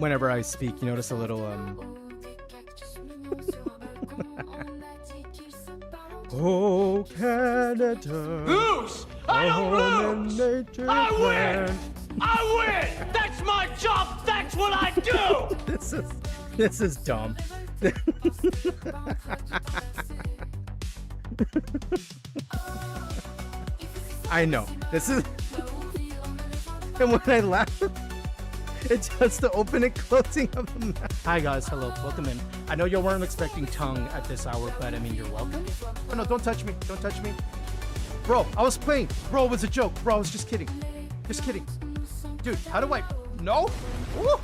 whenever I speak, you notice a little Oh, Canada. Goose! I don't lose! I win! I win! That's my job! That's what I do! This is dumb. I know. This is and when I laugh it's just the open and closing of the mouth. Hi guys, hello, welcome in. I know you weren't expecting tongue at this hour, but I mean you're welcome. Oh no, don't touch me, don't touch me. Bro, I was playing. Bro, it was a joke. Bro, I was just kidding. Just kidding. Dude, how do I... No? Ooh.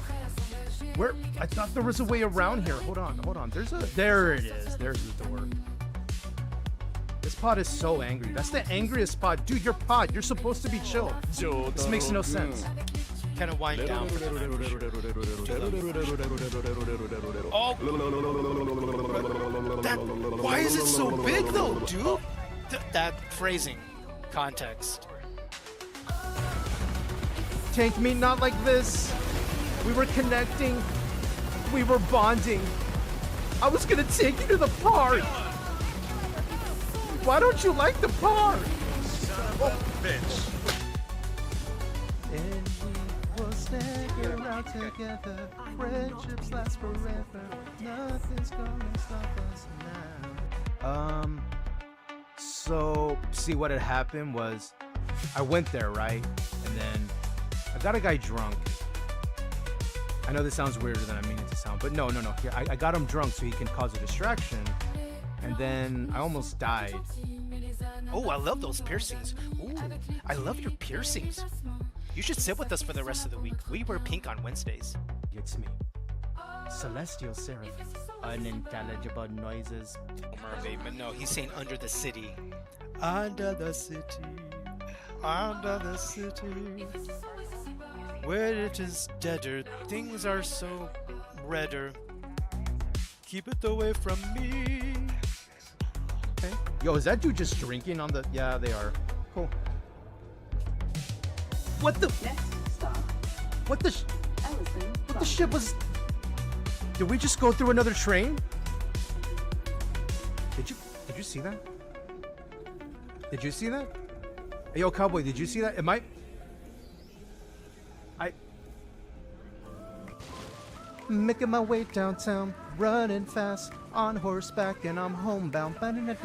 Where? I thought there was a way around here. Hold on, hold on. There's a... There it is. There's the door. This pod is so angry. That's the angriest pod. Dude, your pod. You're supposed to be chill. This makes no sense. Kind of wind down. Oh! Why is it so big though, dude? That phrasing. Context. Tank me not like this. We were connecting. We were bonding. I was gonna take you to the park. Why don't you like the park? Oh, bitch. And we will stay around together. Friendships last forever. Nothing's gonna stop us now. So, see what had happened was I went there, right? And then I got a guy drunk. I know this sounds weirder than I mean it to sound, but no. Here, I got him drunk so he can cause a distraction. And then I almost died. Oh, I love those piercings. Ooh, I love your piercings. You should sit with us for the rest of the week. We wear pink on Wednesdays. It's me. Celestial Seraph. Unintelligible noises. Mermaid, but no, he's saying under the city. Under the city. Under the city. Where it is deader, things are so redder. Keep it away from me. Okay. Yo, is that dude just drinking on the... Yeah, they are. Cool. What the... Next stop. What the... What the shit was... Did we just go through another train? Did you see that? Did you see that? Hey, yo, cowboy, did you see that? Am I making my way downtown, running fast on horseback, and I'm homebound. And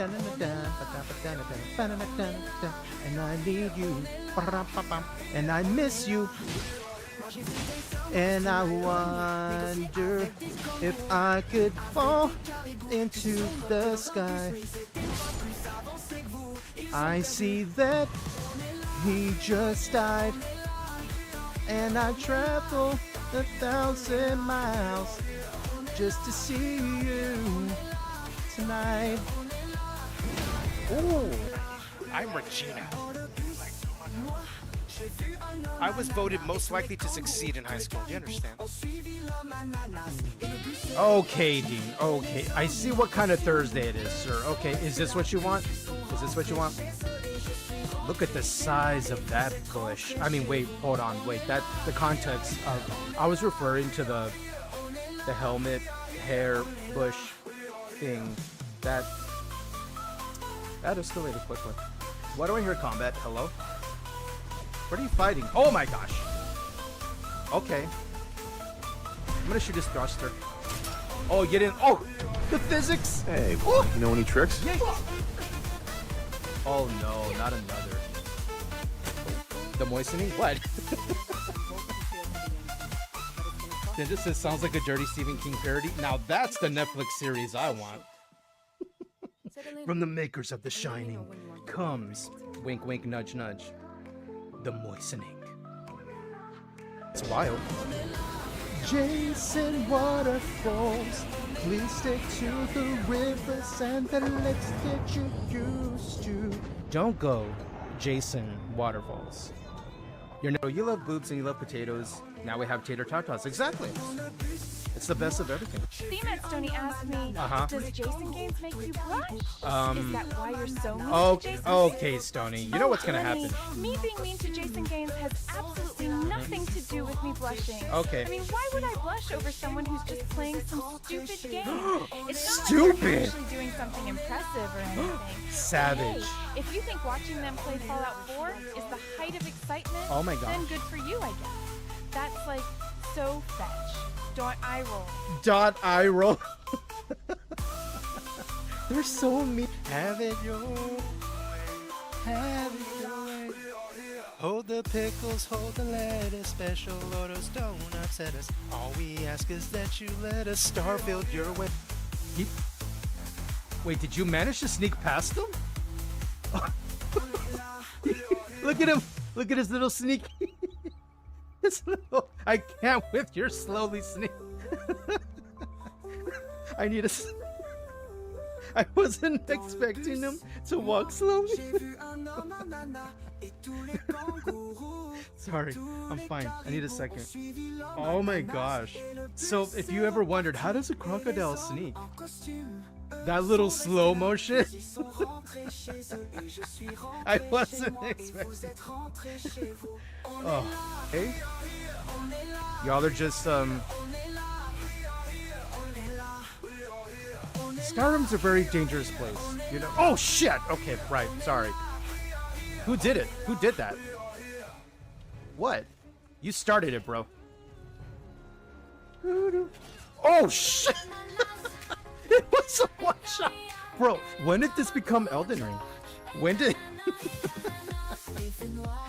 I need you, and I miss you, and I wonder if I could fall into the sky. I see that he just died, and I travel 1,000 miles just to see you tonight. Ooh, I'm Regina. I was voted most likely to succeed in high school. Do you understand? Okay, Dean. Okay, I see what kind of Thursday it is, sir. Okay, is this what you want? Is this what you want? Look at the size of that bush. I mean, wait, hold on, wait. That the context of I was referring to the helmet, hair, bush thing. That escalated quickly. Why do I hear combat? Hello? What are you fighting? Oh my gosh. Okay. I'm gonna shoot his thruster. Oh, you didn't. Oh, the physics. Hey, Ooh. you know any tricks? Yeah. Oh no, not another. The moistening? What? Then this sounds like a dirty Stephen King parody. Now that's the Netflix series I want. From the makers of The Shining comes, wink wink nudge nudge, the moistening. It's wild. Jason Waterfalls, please stick to the rivers and the lakes that you used to. Don't go, Jason Waterfalls. You love boobs and you love potatoes. Now we have tater tatas. Exactly. It's the best of everything. Steamette Stoney asked me, does Jason Gaines make you blush? Is that why you're so mean to Jason Okay, Gaines? Stoney. You know what's gonna Honey, happen. Me being mean to Jason Gaines has absolutely nothing to do with me blushing. Okay. I mean, why would I blush over someone who's just playing some stupid game? It's not Stupid! like they're actually doing something impressive or anything. Savage. Hey, if you think watching them play Fallout 4 is the height of excitement, Oh my gosh. then good for you, I guess. That's like so fetch. Don't eye roll. Dot eye roll. They're so mean. Have it your way. Have it your way. Hold the pickles, hold the lettuce. Special orders don't upset us. All we ask is that you let us Starfield your way. Wait, did you manage to sneak past him? Look at him. Look at his little sneak. His little, I can't with your slowly sneak. I need a. I wasn't expecting him to walk slowly. Sorry, I'm fine. I need a second. Oh my gosh. So if you ever wondered, how does a crocodile sneak? That little slow motion. I wasn't expecting. Oh, hey. Y'all are just Skyrim's a very dangerous place, you know. Oh shit! Okay, right. Sorry. Who did it? Who did that? What? You started it, bro. Oh shit! It was a one shot, bro. When did this become Elden Ring? When did?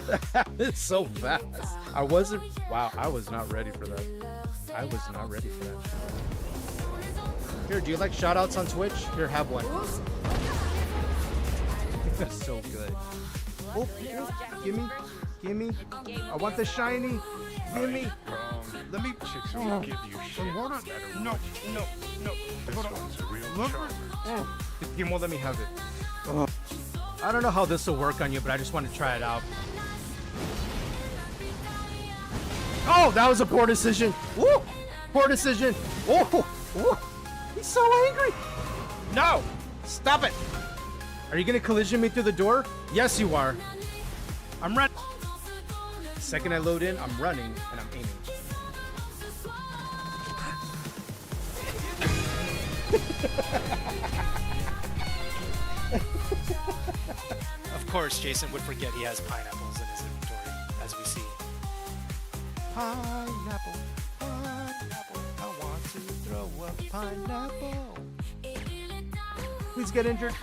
That happened so fast. I wasn't. Wow, I was not ready for that. I was not ready for that. Here, do you like shoutouts on Twitch? Here, have one. That's so good. Oh, gimme. I want the shiny. Gimme. Let me. Chicks will give you shit. No. This one's a real charmer. You won't let me have it. Oh. I don't know how this will work on you, but I just want to try it out. Oh, that was a poor decision. Woo! Poor decision. Oh, he's so angry. No, stop it. Are you gonna collision me through the door? Yes, you are. I'm running. The second I load in, I'm running and I'm aiming. Of course, Jason would forget he has pineapples in his inventory, as we see. Pineapple, I want to throw a pineapple. Please get injured.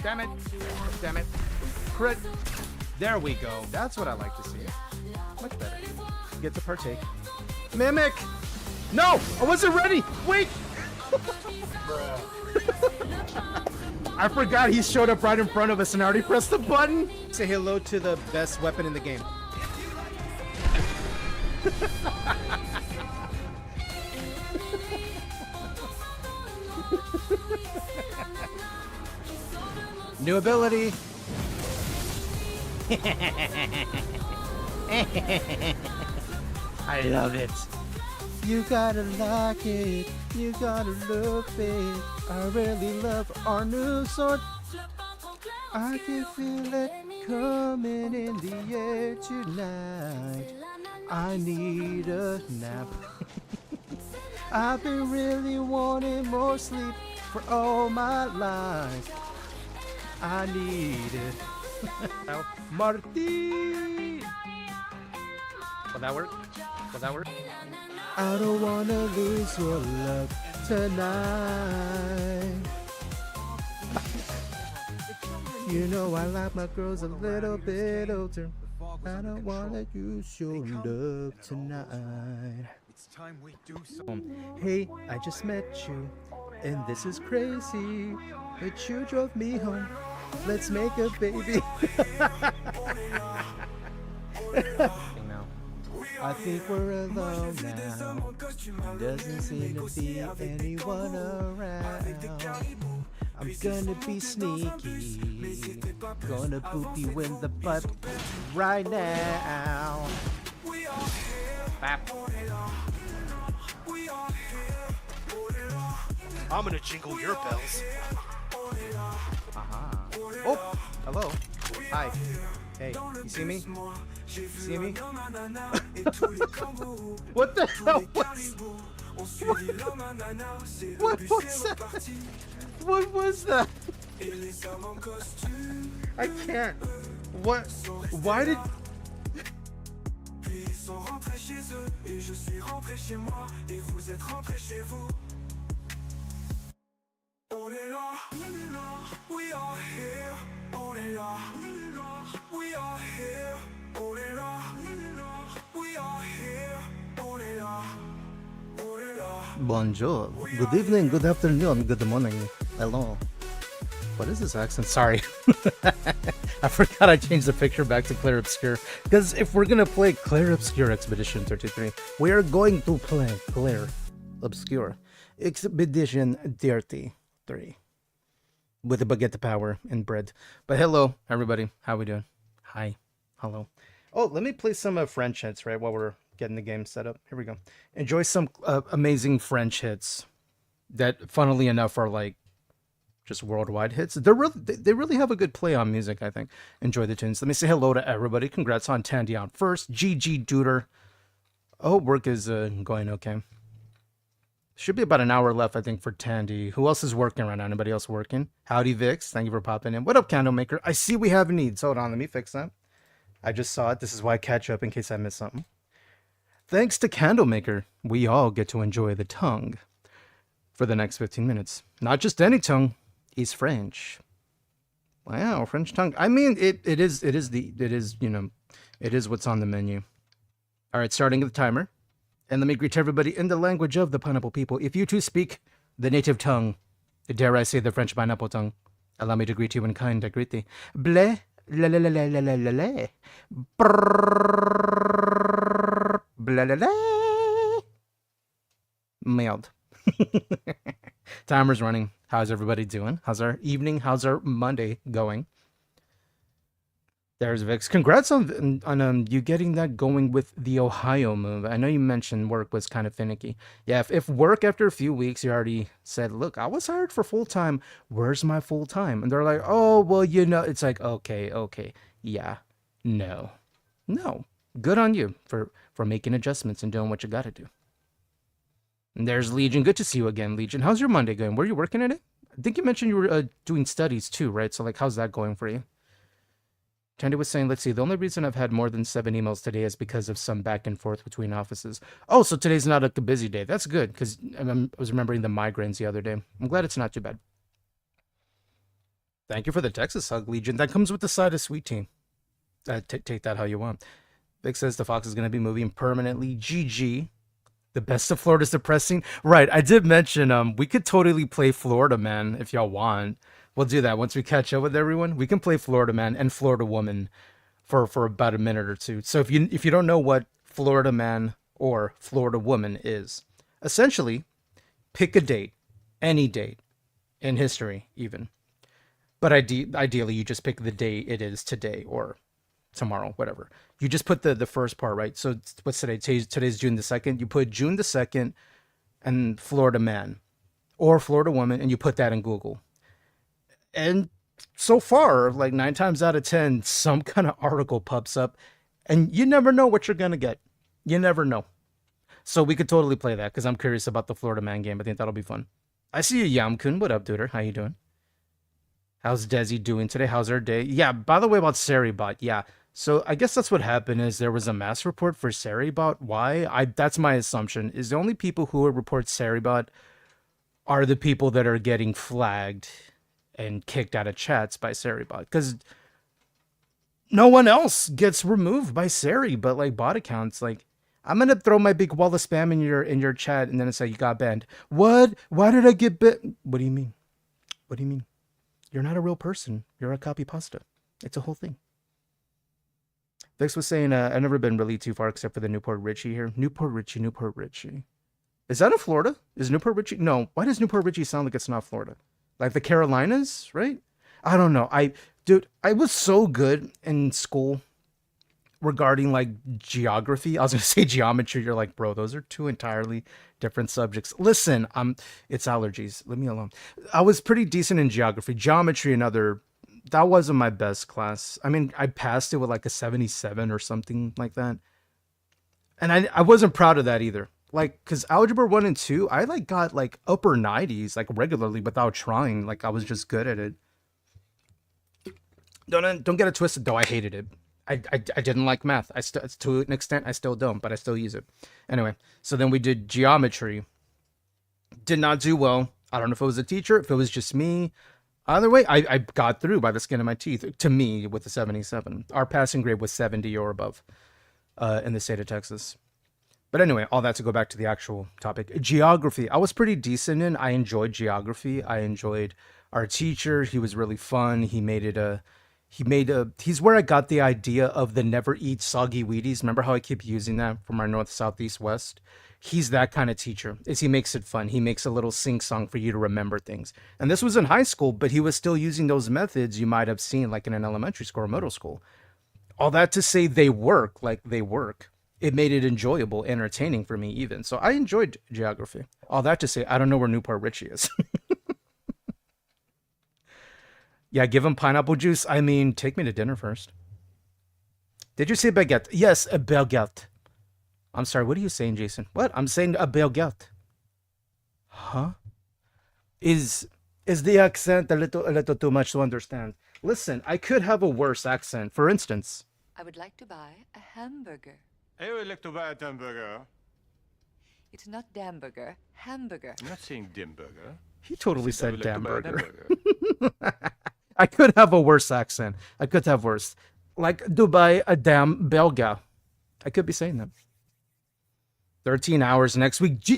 Damn it. Crit. There we go. That's what I like to see. Much better. Get to partake. Mimic! No! I wasn't ready! Wait! I forgot he showed up right in front of us and I already pressed the button. Say hello to the best weapon in the game. New ability. I love it. You gotta like it. You gotta love it. I really love our new sword. I can feel it coming in the air tonight. I need a nap. I've been really wanting more sleep for all my life. I need it. Marty! Will that work? I don't wanna lose your love tonight. You know I like my girls a little bit older. I don't wanna use your love tonight. It's time we do something. Hey, I just met you, and this is crazy. But you drove me home. Let's make a baby. I think we're alone now. Doesn't seem to be anyone around. I'm gonna be sneaky. Gonna boop you in the butt right now. Bap. I'm gonna jingle your bells. Oh, hello. Hi. Hey, you see me? You see me? What the hell was... What was that? What was that? I can't. What? Why did... Bonjour. Good evening, good afternoon, good morning. Hello. What is this accent? Sorry. I forgot I changed the picture back to Clair Obscur. Because if we're going to play Clair Obscur Expedition 33, we are going to play Clair Obscur Expedition 33. With a baguette power and bread. But hello, everybody. How we doing? Hi. Hello. Oh, let me play some French hits, right, while we're getting the game set up. Here we go. Enjoy some amazing French hits that, funnily enough, are like just worldwide hits. They really have a good play on music, I think. Enjoy the tunes. Let me say hello to everybody. Congrats on Tandy on first. GG Duder. I hope work is going okay. Should be about an hour left, I think, for Tandy. Who else is working right now? Anybody else working? Howdy, Vix. Thank you for popping in. What up, Candlemaker? I see we have needs. Hold on, let me fix that. I just saw it. This is why I catch up in case I missed something. Thanks to Candlemaker, we all get to enjoy the tongue for the next 15 minutes. Not just any tongue. It's French. Wow, French tongue. I mean, it is what's on the menu. All right, starting the timer. And let me greet everybody in the language of the pineapple people. If you too speak the native tongue, dare I say the French pineapple tongue, allow me to greet you in kind. I greet thee. Bleh, la la la la la la la la. Brrrr, blah la la. Mailed. Timer's running. How's everybody doing? How's our evening? How's our Monday going? There's Vix. Congrats on you getting that going with the Ohio move. I know you mentioned work was kind of finicky. Yeah, if work after a few weeks, you already said, look, I was hired for full-time. Where's my full-time? And they're like, oh, well, it's like, okay. Yeah, no. Good on you for making adjustments and doing what you got to do. And there's Legion. Good to see you again, Legion. How's your Monday going? Were you working at it? I think you mentioned you were doing studies too, right? So, like, how's that going for you? Tandy was saying, let's see, the only reason I've had more than 7 emails today is because of some back and forth between offices. Oh, so today's not a busy day. That's good, because I was remembering the migraines the other day. I'm glad it's not too bad. Thank you for the Texas hug, Legion. That comes with the side of sweet tea. Take that how you want. Vic says the Fox is going to be moving permanently. GG. The best of Florida's depressing. Right, I did mention we could totally play Florida Man if y'all want. We'll do that once we catch up with everyone. We can play Florida Man and Florida Woman for about a minute or two. So if you don't know what Florida Man or Florida Woman is, essentially pick a date, any date in history even. But ideally you just pick the day it is today or tomorrow, whatever. You just put the first part, right? So what's today? Today's June the 2nd. You put June the 2nd and Florida Man or Florida Woman and you put that in Google. And so far, like 9 times out of 10, some kind of article pops up and you never know what you're going to get. You never know. So we could totally play that because I'm curious about the Florida Man game. I think that'll be fun. I see you, Yamkun. What up, duder? How you doing? How's Desi doing today? How's her day? Yeah, by the way, about Seribot. Yeah. So I guess that's what happened is there was a mass report for Seribot. Why? That's my assumption is the only people who would report Seribot are the people that are getting flagged and kicked out of chats by Seribot, because no one else gets removed by Seri, but like bot accounts. Like, I'm gonna throw my big wall of spam in your chat, and then it's like you got banned. What? Why did I get banned? What do you mean? What do you mean? You're not a real person. You're a copy pasta. It's a whole thing. Vix was saying, I've never been really too far except for the Newport Richie here. Newport Richie. Is that in Florida? Is Newport Richie? No. Why does Newport Richie sound like it's not Florida? Like the Carolinas, right? I don't know. Dude, I was so good in school regarding like geography. I was gonna say geometry. You're like, bro, those are two entirely different subjects. Listen, it's allergies. Leave me alone. I was pretty decent in geography. Geometry, another. That wasn't my best class. I mean, I passed it with like a 77 or something like that. And I wasn't proud of that either. Like, cause algebra 1 and 2, I like got like upper 90s like regularly without trying. Like I was just good at it. Don't get it twisted though. I hated it. I didn't like math. To an extent I still don't, but I still use it. Anyway, so then we did geometry. Did not do well. I don't know if it was a teacher, if it was just me. Either way, I got through by the skin of my teeth. To me, with the 77. Our passing grade was 70 or above in the state of Texas. But anyway, all that to go back to the actual topic. Geography. I was pretty decent in. I enjoyed geography. I enjoyed our teacher. He was really fun. He's where I got the idea of the never eat soggy Wheaties. Remember how I keep using that from our north, south, east, west? He's that kind of teacher. He makes it fun. He makes a little sing-song for you to remember things. And this was in high school, but he was still using those methods you might have seen like in an elementary school or middle school. All that to say they work. It made it enjoyable, entertaining for me even. So I enjoyed geography. All that to say, I don't know where Newport Richie is. Yeah, give him pineapple juice. I mean, take me to dinner first. Did you say baguette? Yes, a baguette. I'm sorry, what are you saying, Jason? What? I'm saying a baguette. Huh? Is the accent a little too much to understand? Listen, I could have a worse accent. For instance, I would like to buy a hamburger. I would like to buy a hamburger. It's not damburger, hamburger. I'm not saying dimburger. he totally I said would like to buy a hamburger. hamburger. I could have a worse accent. I could have worse. Like Dubai, a damn Belga. I could be saying that. 13 hours next week.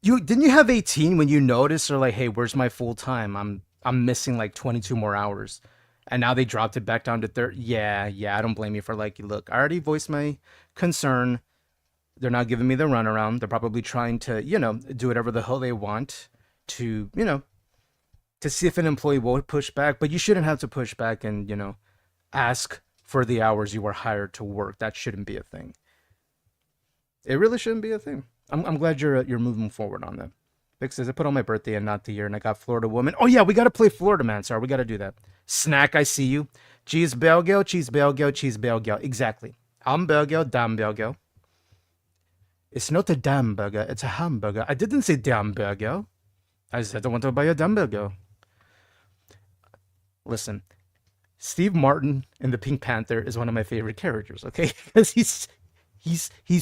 You didn't you have 18 when you noticed or like, hey, where's my full time? I'm missing like 22 more hours. And now they dropped it back down to 30. Yeah, I don't blame you for like, look, I already voiced my concern. They're not giving me the runaround. They're probably trying to, do whatever the hell they want to, to see if an employee will push back. But you shouldn't have to push back and, ask for the hours you were hired to work. That shouldn't be a thing. It really shouldn't be a thing. I'm glad you're moving forward on that. Vic says, I put on my birthday and not the year, and I got Florida Woman. Oh, yeah, we got to play Florida Man, sir. We got to do that. Snack, I see you. Cheese Belgio, cheese Belgio, cheese Belgio. Exactly. I'm Belgio, damn Belgio. It's not a damn burger, it's a hamburger. I didn't say damn burger. I said I want to buy a damn burger. Listen, Steve Martin in the Pink Panther is one of my favorite characters, okay? Because he's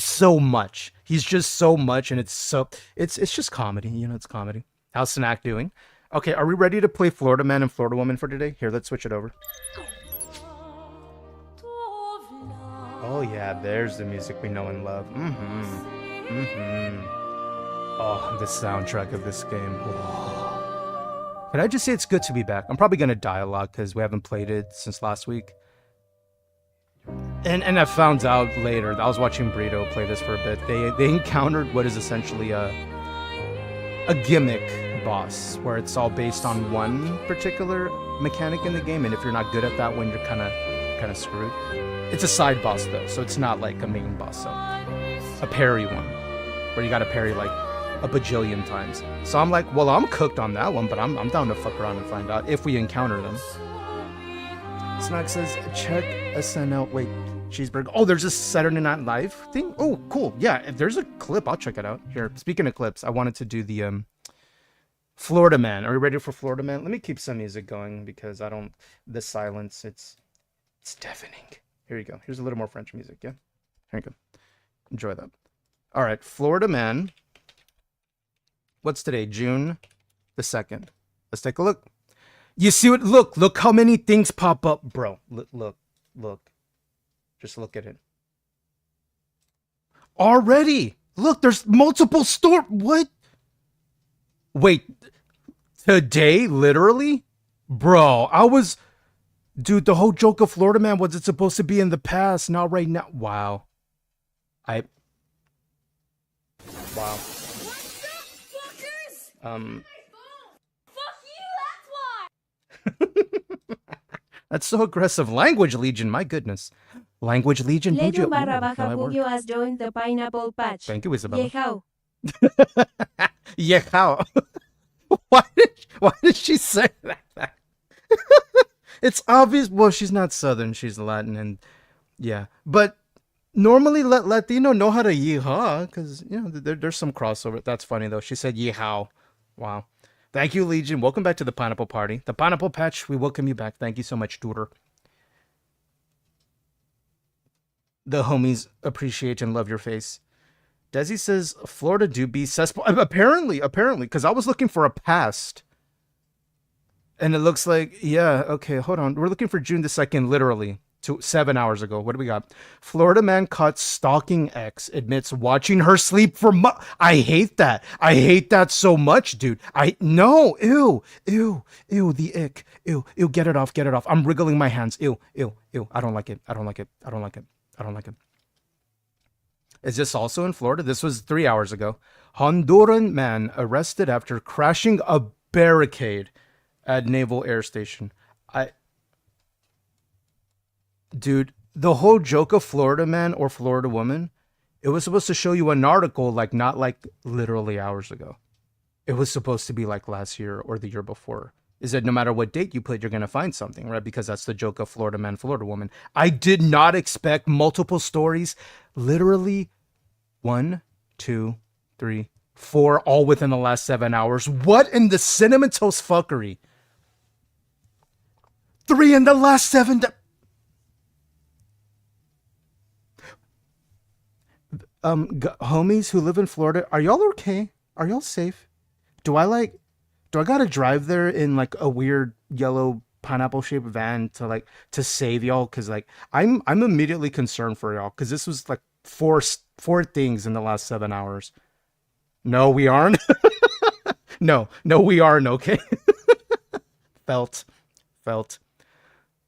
so much. He's just so much, and it's just comedy. It's comedy. How's Snack doing? Okay, are we ready to play Florida Man and Florida Woman for today? Here, let's switch it over. Oh yeah, there's the music we know and love. Oh, the soundtrack of this game. Oh. Can I just say it's good to be back? I'm probably gonna die a lot because we haven't played it since last week. And I found out later. I was watching Brito play this for a bit. They encountered what is essentially a gimmick boss, where it's all based on one particular mechanic in the game, and if you're not good at that one, you're kind of screwed. It's a side boss though, so it's not like a main boss. So a parry one, where you got to parry like a bajillion times. So I'm like, well, I'm cooked on that one, but I'm down to fuck around and find out if we encounter them. Snack says, check SNL. Wait, cheeseburger. Oh, there's a Saturday Night Live thing. Oh, cool. Yeah, if there's a clip, I'll check it out. Here, speaking of clips, I wanted to do the Florida Man. Are we ready for Florida Man? Let me keep some music going because the silence, it's deafening. Here you go. Here's a little more French music. Yeah, here you go. Enjoy that. All right, Florida Man. What's today? June the 2nd. Let's take a look. You see what? Look how many things pop up, bro. Look. Just look at it. Already. Look, there's multiple What? Wait. Today, literally? Bro, dude, the whole joke of Florida Man was it's supposed to be in the past, not right now. Wow. Wow. That's so aggressive language, Legion. My goodness. Language Legion. Ledu Bujo. Ooh, Barabaca no, it worked. Bugio has joined the pineapple patch. Thank you, Isabella. Yehow. Yeah, how? why did she say that? It's obvious. Well, she's not Southern. She's Latin, and yeah. But normally, Latino know how to yeehaw because you know there's some crossover. That's funny though. She said yeehaw. Wow. Thank you, Legion. Welcome back to the Pineapple Party. The Pineapple Patch. We welcome you back. Thank you so much, Tutor. The homies appreciate and love your face. Desi says Florida do be cesspool. Apparently, because I was looking for a past. And it looks like, yeah, okay, hold on. We're looking for June the 2nd, literally, 7 hours ago. What do we got? Florida man caught stalking ex, admits watching her sleep for I hate that. I hate that so much, dude. No, ew, the ick. Ew, get it off. I'm wriggling my hands. Ew. I don't like it. Is this also in Florida? This was 3 hours ago. Honduran man arrested after crashing a barricade at Naval Air Station. Dude, the whole joke of Florida man or Florida woman, it was supposed to show you an article not literally hours ago. It was supposed to be like last year or the year before. Is that no matter what date you put, you're going to find something, right? Because that's the joke of Florida man, Florida woman. I did not expect multiple stories. Literally 1, 2, 3, 4, all within the last 7 hours. What in the cinnamon toast fuckery? 3 in the last 7. Homies who live in Florida, are y'all okay? Are y'all safe? Do I gotta drive there in a weird yellow pineapple shaped van to save y'all? Cause I'm immediately concerned for y'all. Cause this was four things in the last 7 hours. No, we aren't. No, we aren't. Okay. Felt.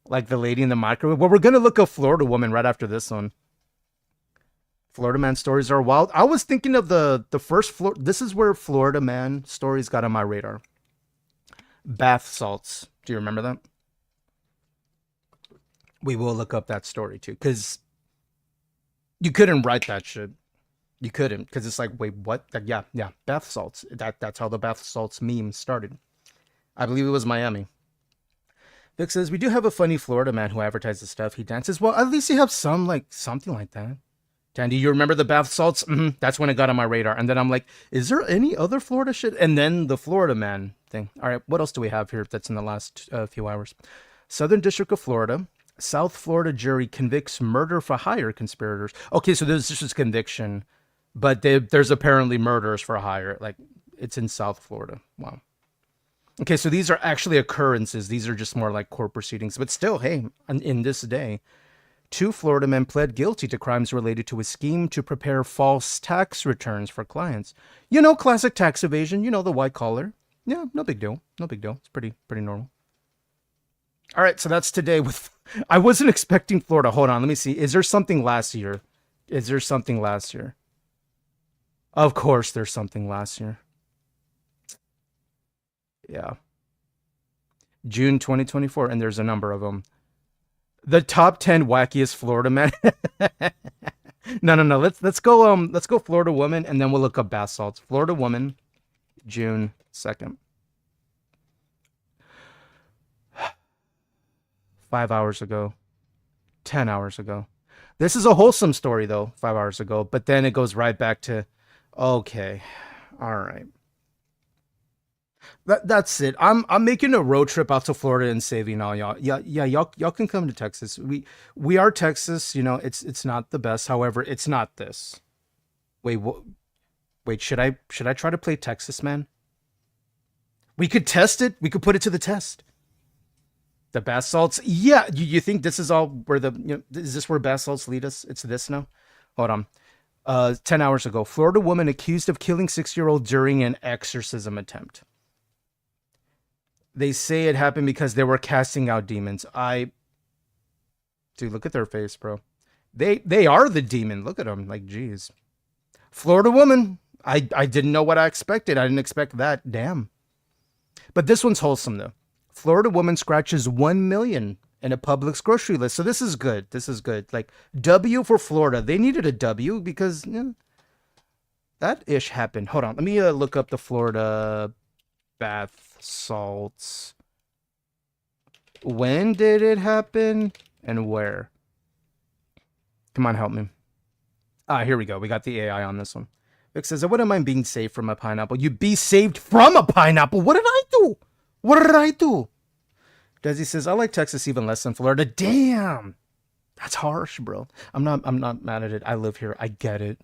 Like the lady in the microwave. Well, we're going to look up Florida woman right after this one. Florida man stories are wild. I was thinking of the first floor. This is where Florida man stories got on my radar. Bath salts. Do you remember that? We will look up that story too. Because you couldn't write that shit. You couldn't. Because it's like, wait, what? Yeah. Bath salts. That's how the bath salts meme started. I believe it was Miami. Vic says, we do have a funny Florida man who advertises stuff. He dances. Well, at least you have something like that. Dandy, you remember the bath salts? That's when it got on my radar. And then I'm like, is there any other Florida shit? And then the Florida man thing. All right, what else do we have here that's in the last few hours? Southern District of Florida. South Florida jury convicts murder for hire conspirators. Okay, so this is conviction. But there's apparently murders for hire. It's in South Florida. Wow. Okay, so these are actually occurrences. These are just more like court proceedings. But still, hey, in this day, 2 Florida men pled guilty to crimes related to a scheme to prepare false tax returns for clients. You know, classic tax evasion. You know, the white collar. Yeah, no big deal. It's pretty normal. All right, so that's today with... I wasn't expecting Florida. Hold on, let me see. Is there something last year? Of course there's something last year. Yeah. June 2024, and there's a number of them. The top 10 wackiest Florida men. No. Let's go Florida woman, and then we'll look up bath salts. Florida woman, June 2nd. 5 hours ago. 10 hours ago. This is a wholesome story though, 5 hours ago, but then it goes right back to, okay, all right. That's it. I'm making a road trip out to Florida and saving all y'all. Yeah, y'all can come to Texas. We are Texas. You know, it's not the best. However, it's not this. Wait, should I try to play Texas, man? We could test it. We could put it to the test. The bath salts. Yeah, you think this is all where is this where bath salts lead us? It's this now. Hold on. 10 hours ago, Florida woman accused of killing 6-year-old during an exorcism attempt. They say it happened because they were casting out demons. Dude, look at their face, bro. They are the demon. Look at them. Like, geez. Florida woman. I didn't know what I expected. I didn't expect that. Damn. But this one's wholesome, though. Florida woman scratches $1 million in a Publix grocery list. So this is good. This is good. Like, W for Florida. They needed a W because that ish happened. Hold on. Let me look up the Florida bath salts. When did it happen and where? Come on, help me. Here we go. We got the AI on this one. Vic says, I wouldn't mind being saved from a pineapple. You be saved from a pineapple? What did I do? What did I do? Desi says, I like Texas even less than Florida. Damn. That's harsh, bro. I'm not mad at it. I live here. I get it.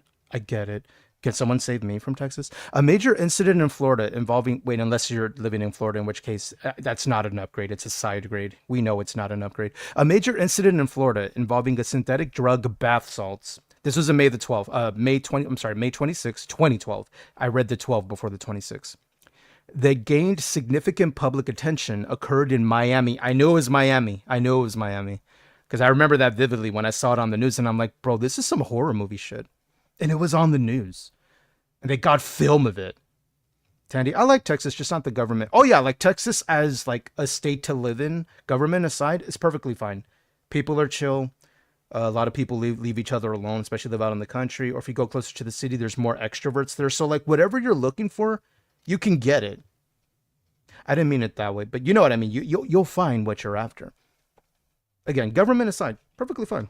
Can someone save me from Texas? A major incident in Florida involving... Wait, unless you're living in Florida, in which case that's not an upgrade. It's a side grade. We know it's not an upgrade. A major incident in Florida involving a synthetic drug, bath salts. This was on May 26, 2012. I read the 12 before the 26. They gained significant public attention, occurred in Miami. I knew it was Miami. Because I remember that vividly when I saw it on the news, and I'm like, bro, this is some horror movie shit. And it was on the news. And they got film of it. Tandy, I like Texas, just not the government. Oh yeah, like Texas as like a state to live in, government aside, is perfectly fine. People are chill. A lot of people leave each other alone, especially live out in the country. Or if you go closer to the city, there's more extroverts there. So like whatever you're looking for, you can get it. I didn't mean it that way, but you know what I mean. You'll find what you're after. Again, government aside, perfectly fine.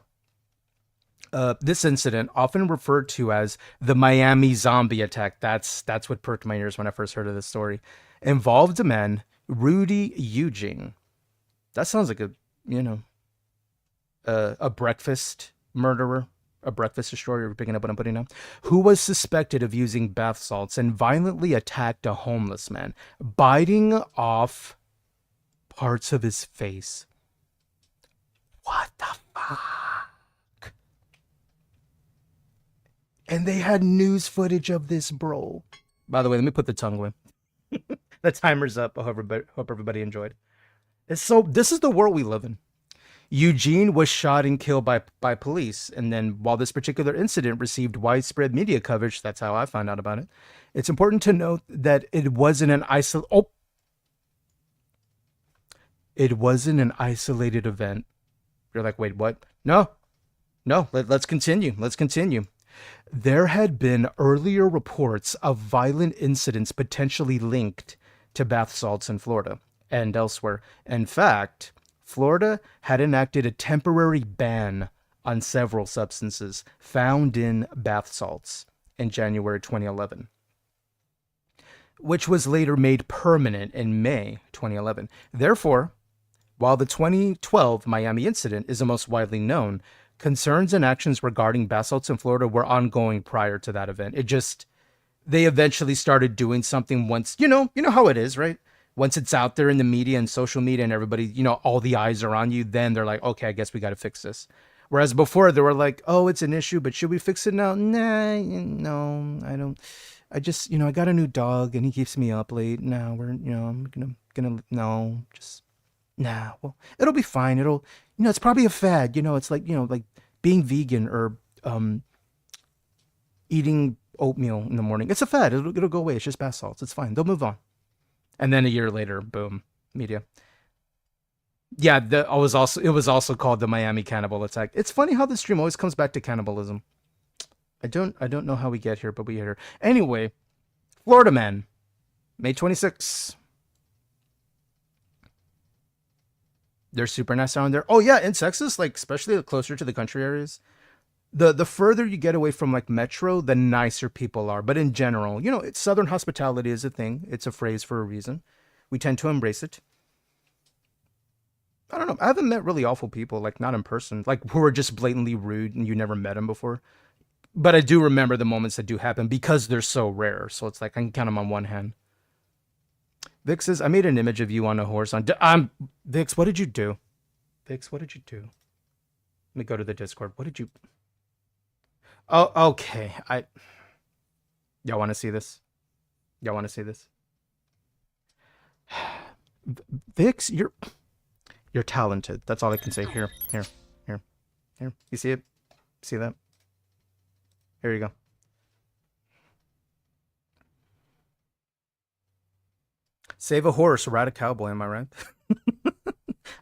This incident, often referred to as the Miami zombie attack, that's what perked my ears when I first heard of this story, involved a man, Rudy Eugene. That sounds like a breakfast murderer, a breakfast destroyer. You're picking up what I'm putting down. Who was suspected of using bath salts and violently attacked a homeless man, biting off parts of his face. What the fuck? And they had news footage of this, bro. By the way, let me put the tongue away. The timer's up. I hope everybody enjoyed. This is the world we live in. Eugene was shot and killed by police. And then while this particular incident received widespread media coverage, that's how I found out about it. It's important to note that it wasn't an isolated event. You're like, wait, what? No, let's continue. There had been earlier reports of violent incidents potentially linked to bath salts in Florida and elsewhere. In fact, Florida had enacted a temporary ban on several substances found in bath salts in January 2011, which was later made permanent in May 2011. Therefore, while the 2012 Miami incident is the most widely known, concerns and actions regarding bath salts in Florida were ongoing prior to that event. They eventually started doing something once, you know how it is, right? Once it's out there in the media and social media and everybody, all the eyes are on you, then they're like, okay, I guess we got to fix this. Whereas before they were like, oh, it's an issue, but should we fix it now? Nah, no, I don't. I just, I got a new dog and he keeps me up late. Nah, I'm nah, well, it'll be fine. It's probably a fad. It's like, like being vegan or eating oatmeal in the morning. It's a fad. It'll go away. It's just bath salts. It's fine. They'll move on. And then a year later, boom, media. Yeah, it was also called the Miami cannibal attack. It's funny how the stream always comes back to cannibalism. I don't know how we get here, but we get here. Anyway, Florida man, May 26. They're super nice down there. Oh yeah, in Texas, like especially closer to the country areas, the further you get away from like metro, the nicer people are. But in general, Southern hospitality is a thing. It's a phrase for a reason. We tend to embrace it. I don't know. I haven't met really awful people, like not in person, like who are just blatantly rude and you never met them before. But I do remember the moments that do happen because they're so rare. So it's like I can count them on one hand. Vic says, I made an image of you on a horse. Vix, what did you do? Vix, what did you do? Let me go to the Discord. What did you... Oh, okay. Y'all want to see this? Vix, you're talented. That's all I can say. Here. You see it? See that? Here you go. Save a horse, ride a cowboy, am I right?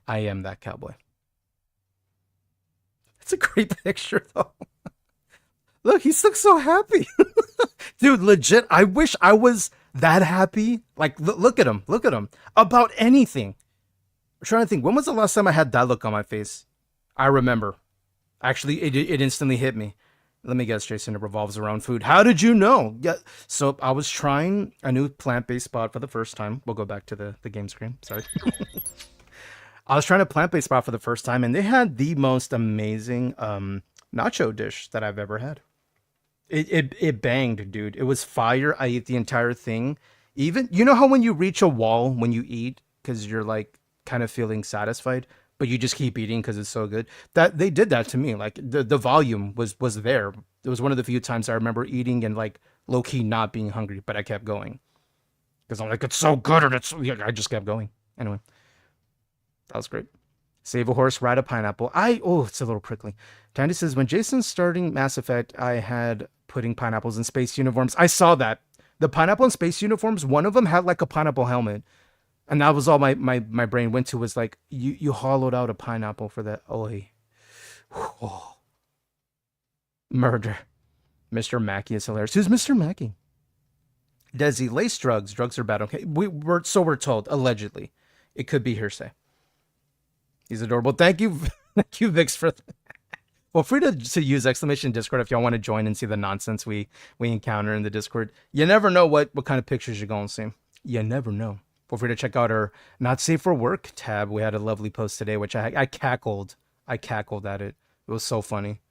I am that cowboy. It's a great picture, though. Look, he looks so happy. Dude, legit, I wish I was that happy. Like, look at him. Look at him. About anything. I'm trying to think. When was the last time I had that look on my face? I remember. Actually, it instantly hit me. Let me guess, Jason, it revolves around food. How did you know? Yeah. So I was trying a new plant-based spot for the first time. We'll go back to the game screen. Sorry. I was trying a plant-based spot for the first time, and they had the most amazing nacho dish that I've ever had. It banged, dude. It was fire. I ate the entire thing. Even, you know how when you reach a wall when you eat, because you're like kind of feeling satisfied, but you just keep eating because it's so good? That they did that to me. Like the volume was there. It was one of the few times I remember eating and like low-key not being hungry, but I kept going. Because I'm like, it's so good, and I just kept going. Anyway. That was great. Save a horse, ride a pineapple. It's a little prickly. Tandy says, when Jason's starting Mass Effect, I had putting pineapples in space uniforms. I saw that. The pineapple in space uniforms, one of them had like a pineapple helmet. And that was all my brain went to, was like, you hollowed out a pineapple for that. Oh. Murder. Mr. Mackey is hilarious. Who's Mr. Mackey? Desi, lace drugs. Drugs are bad. Okay. We're told, allegedly. It could be hearsay. He's adorable. Thank you. Thank you, Vix, for well, free to use exclamation Discord if y'all want to join and see the nonsense we encounter in the Discord. You never know what kind of pictures you're going to see. You never know. Feel free to check out our Not Safe for Work tab. We had a lovely post today, which I cackled. I cackled at it. It was so funny.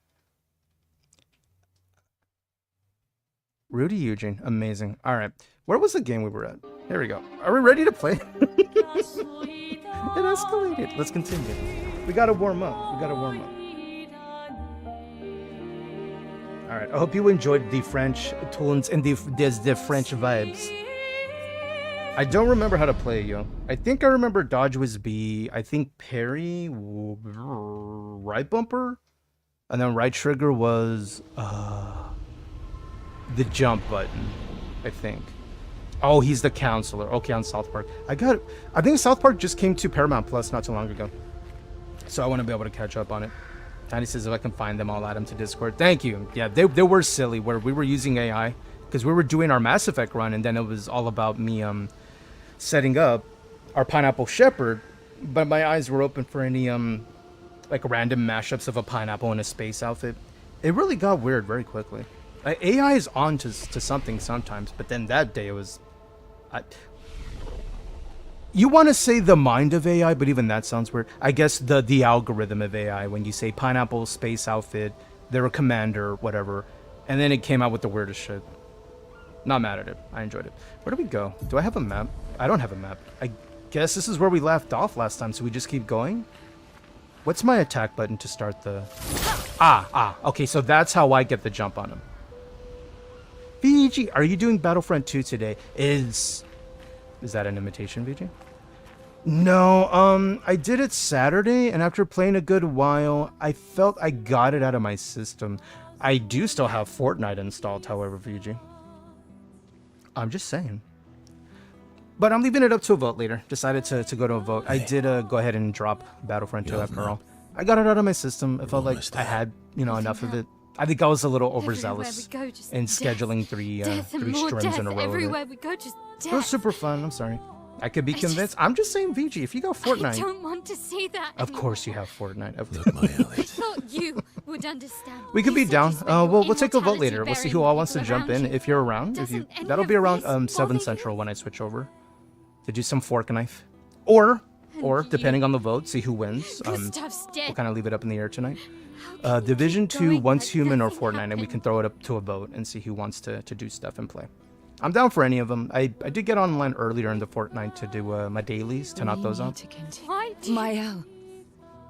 Rudy Eugene. Amazing. All right. Where was the game we were at? Here we go. Are we ready to play? It escalated. Let's continue. We gotta warm up. All right. I hope you enjoyed the French tunes and the French vibes. I don't remember how to play, yo. I think I remember dodge was B. I think parry, right bumper, and then right trigger was the jump button, I think. Oh, he's the counselor. Okay, on South Park. I think South Park just came to Paramount Plus not too long ago. So I want to be able to catch up on it. Tiny says if I can find them, I'll add them to Discord. Thank you. Yeah, they were silly where we were using AI because we were doing our Mass Effect run, and then it was all about me setting up our Pineapple Shepherd, but my eyes were open for any like random mashups of a pineapple in a space outfit. It really got weird very quickly. AI is on to something sometimes, but then that day it was... you want to say the mind of AI, but even that sounds weird. I guess the algorithm of AI, when you say pineapple, space outfit, they're a commander, whatever, and then it came out with the weirdest shit. Not mad at it. I enjoyed it. Where do we go? Do I have a map? I don't have a map. I guess this is where we left off last time, so we just keep going? What's my attack button to start the... Okay, so that's how I get the jump on him. VG, are you doing Battlefront 2 today? Is that an imitation, VG? No, I did it Saturday, and after playing a good while, I felt I got it out of my system. I do still have Fortnite installed, however, VG. I'm just saying. But I'm leaving it up to a vote later. Decided to go to a vote. I did go ahead and drop Battlefront 2 after all. I got it out of my system. It felt like I had, enough of it. I think I was a little overzealous in scheduling three streams in a row. Everywhere we go, just death. It was super fun. I'm sorry. I could be convinced. I'm just saying, VG, if you got Fortnite... I don't want to see that Of course you have Fortnite. Look, my alley. I thought you would understand. We could be down. We'll take a vote later. We'll see who all wants to jump in. If you're around, that'll be around 7 Central when I switch over to do some fork knife. Or depending on the vote, see who wins. We'll kind of leave it up in the air tonight. Division 2, once human or Fortnite, and we can throw it up to a vote and see who wants to do stuff and play. I'm down for any of them. I did get online earlier in the Fortnite to do my dailies, to knock those out. Mael.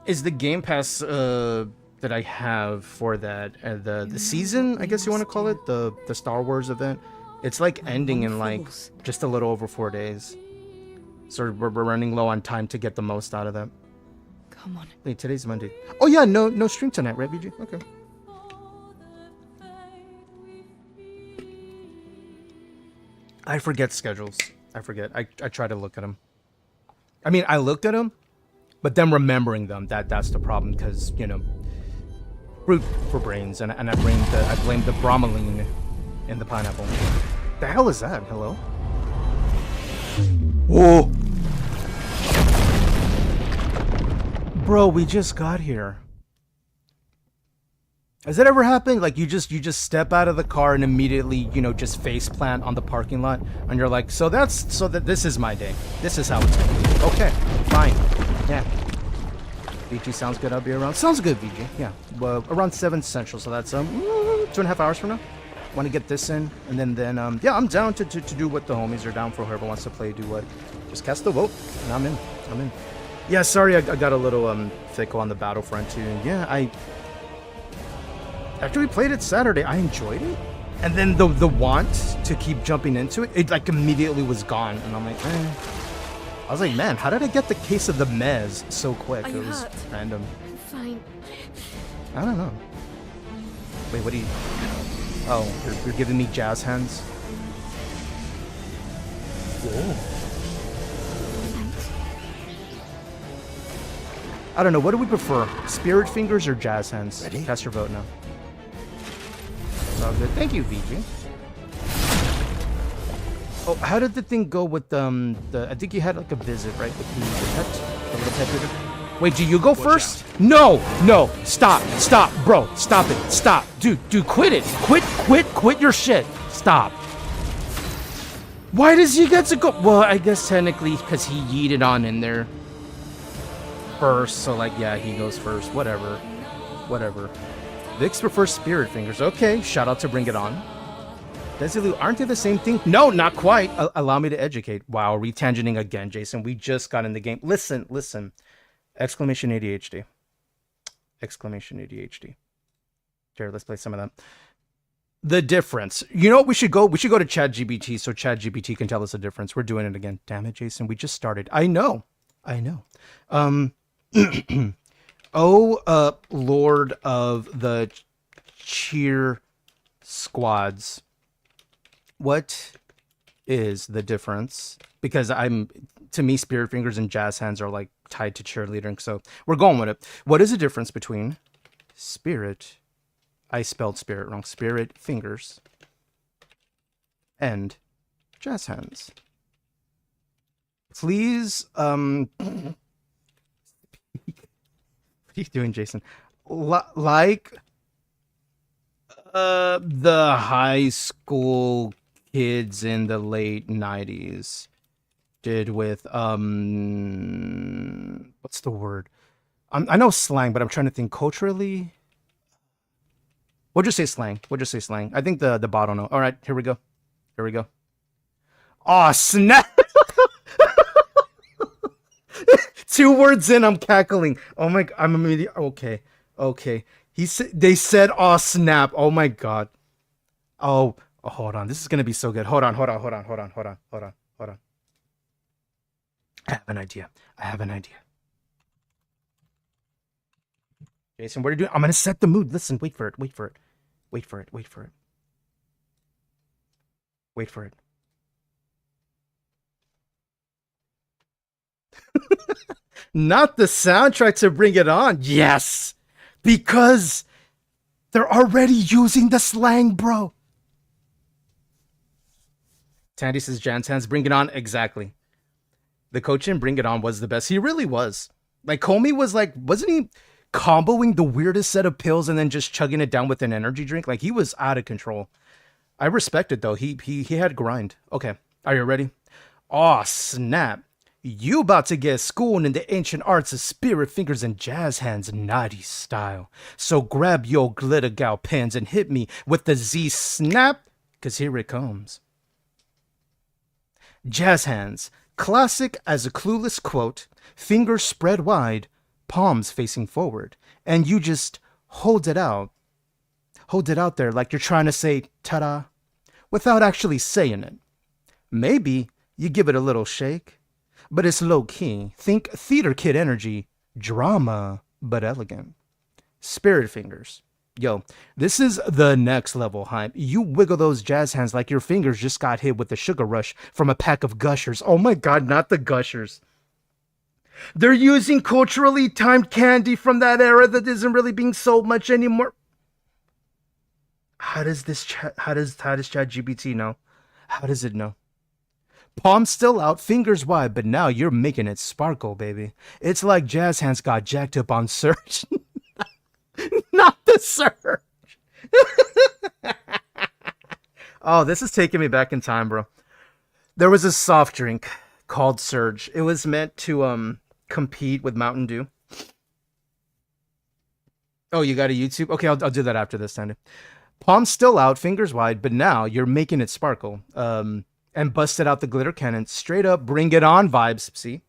Is the Game Pass that I have for that the season, I guess you want to call it, the Star Wars event? It's like ending in like just a little over 4 days. So we're running low on time to get the most out of that. Come on. Wait, today's Monday. Oh yeah, no stream tonight, right, BG? Okay. I forget schedules. I forget. I try to look at them. I mean, I looked at them, but then remembering them, that's the problem, because, fruit for brains, and I blame the bromelain in the pineapple. The hell is that? Hello? Whoa! Bro, we just got here. Has that ever happened? Like you just step out of the car and immediately, you know, just face plant on the parking lot, and you're like, so that this is my day. This is how it's gonna be. Okay, fine. Yeah. VG sounds good. I'll be around. Sounds good, VG. Yeah. Well, around 7 Central, so that's 2.5 hours from now. Want to get this in, and then yeah, I'm down to do what the homies are down for. Whoever wants to play, do what. Just cast the vote, and I'm in. Yeah, sorry, I got a little fickle on the Battlefront too. Yeah, after we played it Saturday, I enjoyed it, and then the want to keep jumping into it like immediately was gone, and I'm like, I was like, man, how did I get the case of the mez so quick? It was random. I'm fine. I don't know. Wait, what do you? Oh, you're giving me jazz hands. Whoa. I don't know. What do we prefer? Spirit fingers or jazz hands? Ready? Cast your vote now. It's all good. Thank you, VG. Oh, how did the thing go with the? I think you had like a visit, right? With the pet, the little pet critter. Wait, do you go first? No, stop, bro, stop it, stop, dude, quit it, quit your shit, stop. Why does he get to go? Well, I guess technically because he yeeted on in there first, so like, yeah, he goes first, whatever. Vix prefers spirit fingers. Okay, shout out to Bring It On. Desilu, aren't they the same thing? No, not quite. Allow me to educate. Wow, retangenting again, Jason. We just got in the game. Listen. Exclamation ADHD. Exclamation ADHD. Here, let's play some of that. The difference. You know what we should go? We should go to ChatGPT so ChatGPT can tell us the difference. We're doing it again. Damn it, Jason. We just started. I know. Oh, Lord of the Cheer Squads. What is the difference? Because to me, spirit fingers and jazz hands are like tied to cheerleading, so we're going with it. What is the difference between spirit? I spelled spirit wrong. Spirit fingers and jazz hands. Please, what are you doing, Jason? Like the high school kids in the late 90s did with what's the word? I know slang, but I'm trying to think culturally. We'll just say slang. I think the bot will know. All right, here we go. Aw, snap! 2 words in, I'm cackling. Oh my, I'm immediately okay. They said, "Aw, snap!" Oh my god. Oh, hold on. This is gonna be so good. Hold on. I have an idea. Jason, what are you doing? I'm gonna set the mood. Listen, wait for it. Not the soundtrack to Bring It On. Yes, because they're already using the slang, bro. Tandy says, Jan's hands, Bring It On. Exactly. The coach in Bring It On was the best. He really was. Like, Comey was like, wasn't he comboing the weirdest set of pills and then just chugging it down with an energy drink? Like, he was out of control. I respect it, though. He had grind. Okay, are you ready? Aw, snap. You about to get schooled in the ancient arts of spirit fingers and jazz hands naughty style. So grab your glitter gal pens and hit me with the Z snap, cause here it comes. Jazz hands. Classic as a clueless quote, fingers spread wide, palms facing forward, and you just hold it out there like you're trying to say ta-da, without actually saying it. Maybe you give it a little shake, but it's low-key. Think theater kid energy, drama, but elegant. Spirit fingers. Yo, this is the next level hype. You wiggle those jazz hands like your fingers just got hit with the sugar rush from a pack of gushers. Oh my god, not the gushers. They're using culturally timed candy from that era that isn't really being sold much anymore. How does ChatGPT know? How does it know? Palm still out, fingers wide, but now you're making it sparkle, baby. It's like Jazz Hands got jacked up on Surge. Not the Surge. Oh, this is taking me back in time, bro. There was a soft drink called Surge. It was meant to compete with Mountain Dew. Oh, you got a YouTube? Okay, I'll do that after this, Sandy. Palm still out, fingers wide, but now you're making it sparkle. And busted out the glitter cannon. Straight up, bring it on vibes. See?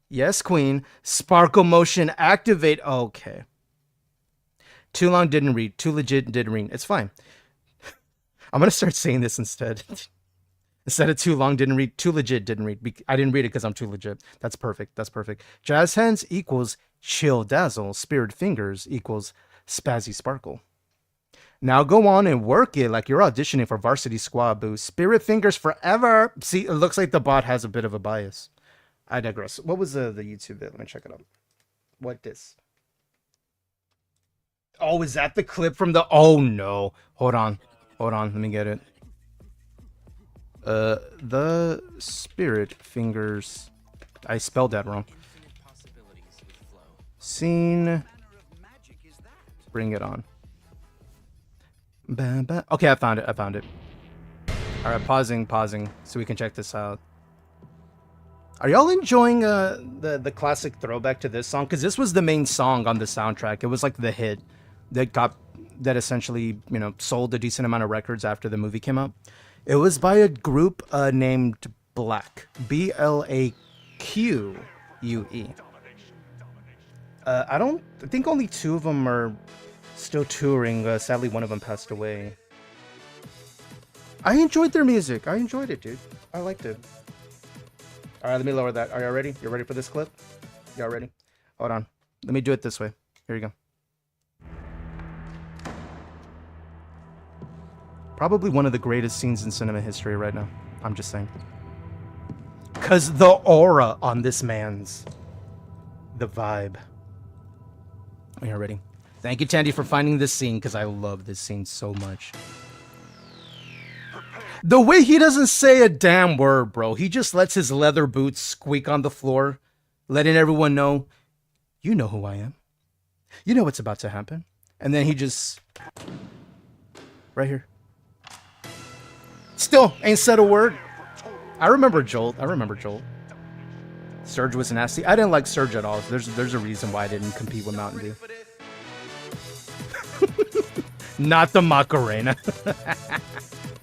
Yes, queen. Sparkle motion activate. Okay. Too long didn't read. Too legit didn't read. It's fine. I'm going to start saying this instead. Instead of too long didn't read. Too legit didn't read. I didn't read it because I'm too legit. That's perfect. That's perfect. Jazz hands equals chill dazzle. Spirit fingers equals spazzy sparkle. Now go on and work it like you're auditioning for Varsity Squad, boo. Spirit fingers forever. See, it looks like the bot has a bit of a bias. I digress. What was the YouTube bit? Let me check it out. What this? Oh, is that the clip from the... Oh, no. Hold on. Hold on. Let me get it. The spirit fingers... I spelled that wrong. Scene. Bring it on. Okay, I found it. All right, pausing, so we can check this out. Are y'all enjoying the classic throwback to this song? Because this was the main song on the soundtrack. It was like the hit that essentially, you know, sold a decent amount of records after the movie came out. It was by a group named Black, BLAQUE. I think only 2 of them are still touring. Sadly, one of them passed away. I enjoyed their music. I enjoyed it, dude. I liked it. All right, let me lower that. Are y'all ready? You ready for this clip? Y'all ready? Hold on. Let me do it this way. Here you go. Probably one of the greatest scenes in cinema history right now. I'm just saying. Because the aura on this man's... The vibe. Are you ready? Thank you, Tandy, for finding this scene, because I love this scene so much. The way he doesn't say a damn word, bro. He just lets his leather boots squeak on the floor, letting everyone know, you know who I am. You know what's about to happen. And then he just... Right here. Still ain't said a word. I remember Jolt. Surge was nasty. I didn't like Surge at all. There's a reason why I didn't compete with Mountain Dew. Not the Macarena.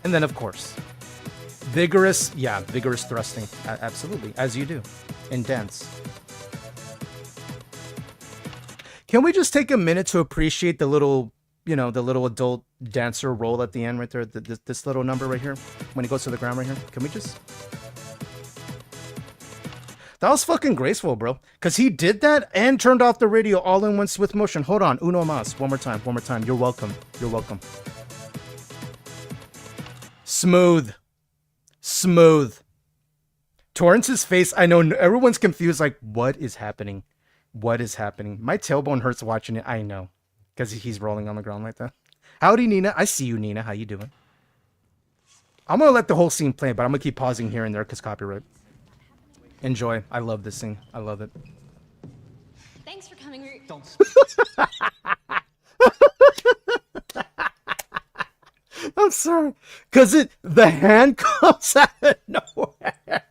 And then, of course, vigorous thrusting. Absolutely, as you do in dance. Can we just take a minute to appreciate the little, you know, the little adult dancer roll at the end right there? This little number right here, when he goes to the ground right here. Can we just... That was fucking graceful, bro. Because he did that and turned off the radio all in one swift motion. Hold on. Uno mas. One more time. You're welcome. Smooth. Torrance's face, I know everyone's confused. Like, what is happening? My tailbone hurts watching it. I know. Because he's rolling on the ground like that. Howdy, Nina. I see you, Nina. How you doing? I'm going to let the whole scene play, but I'm going to keep pausing here and there because copyright. Enjoy. I love this scene. I love it. Thanks for coming. Don't. I'm sorry. Because the hand comes out of nowhere.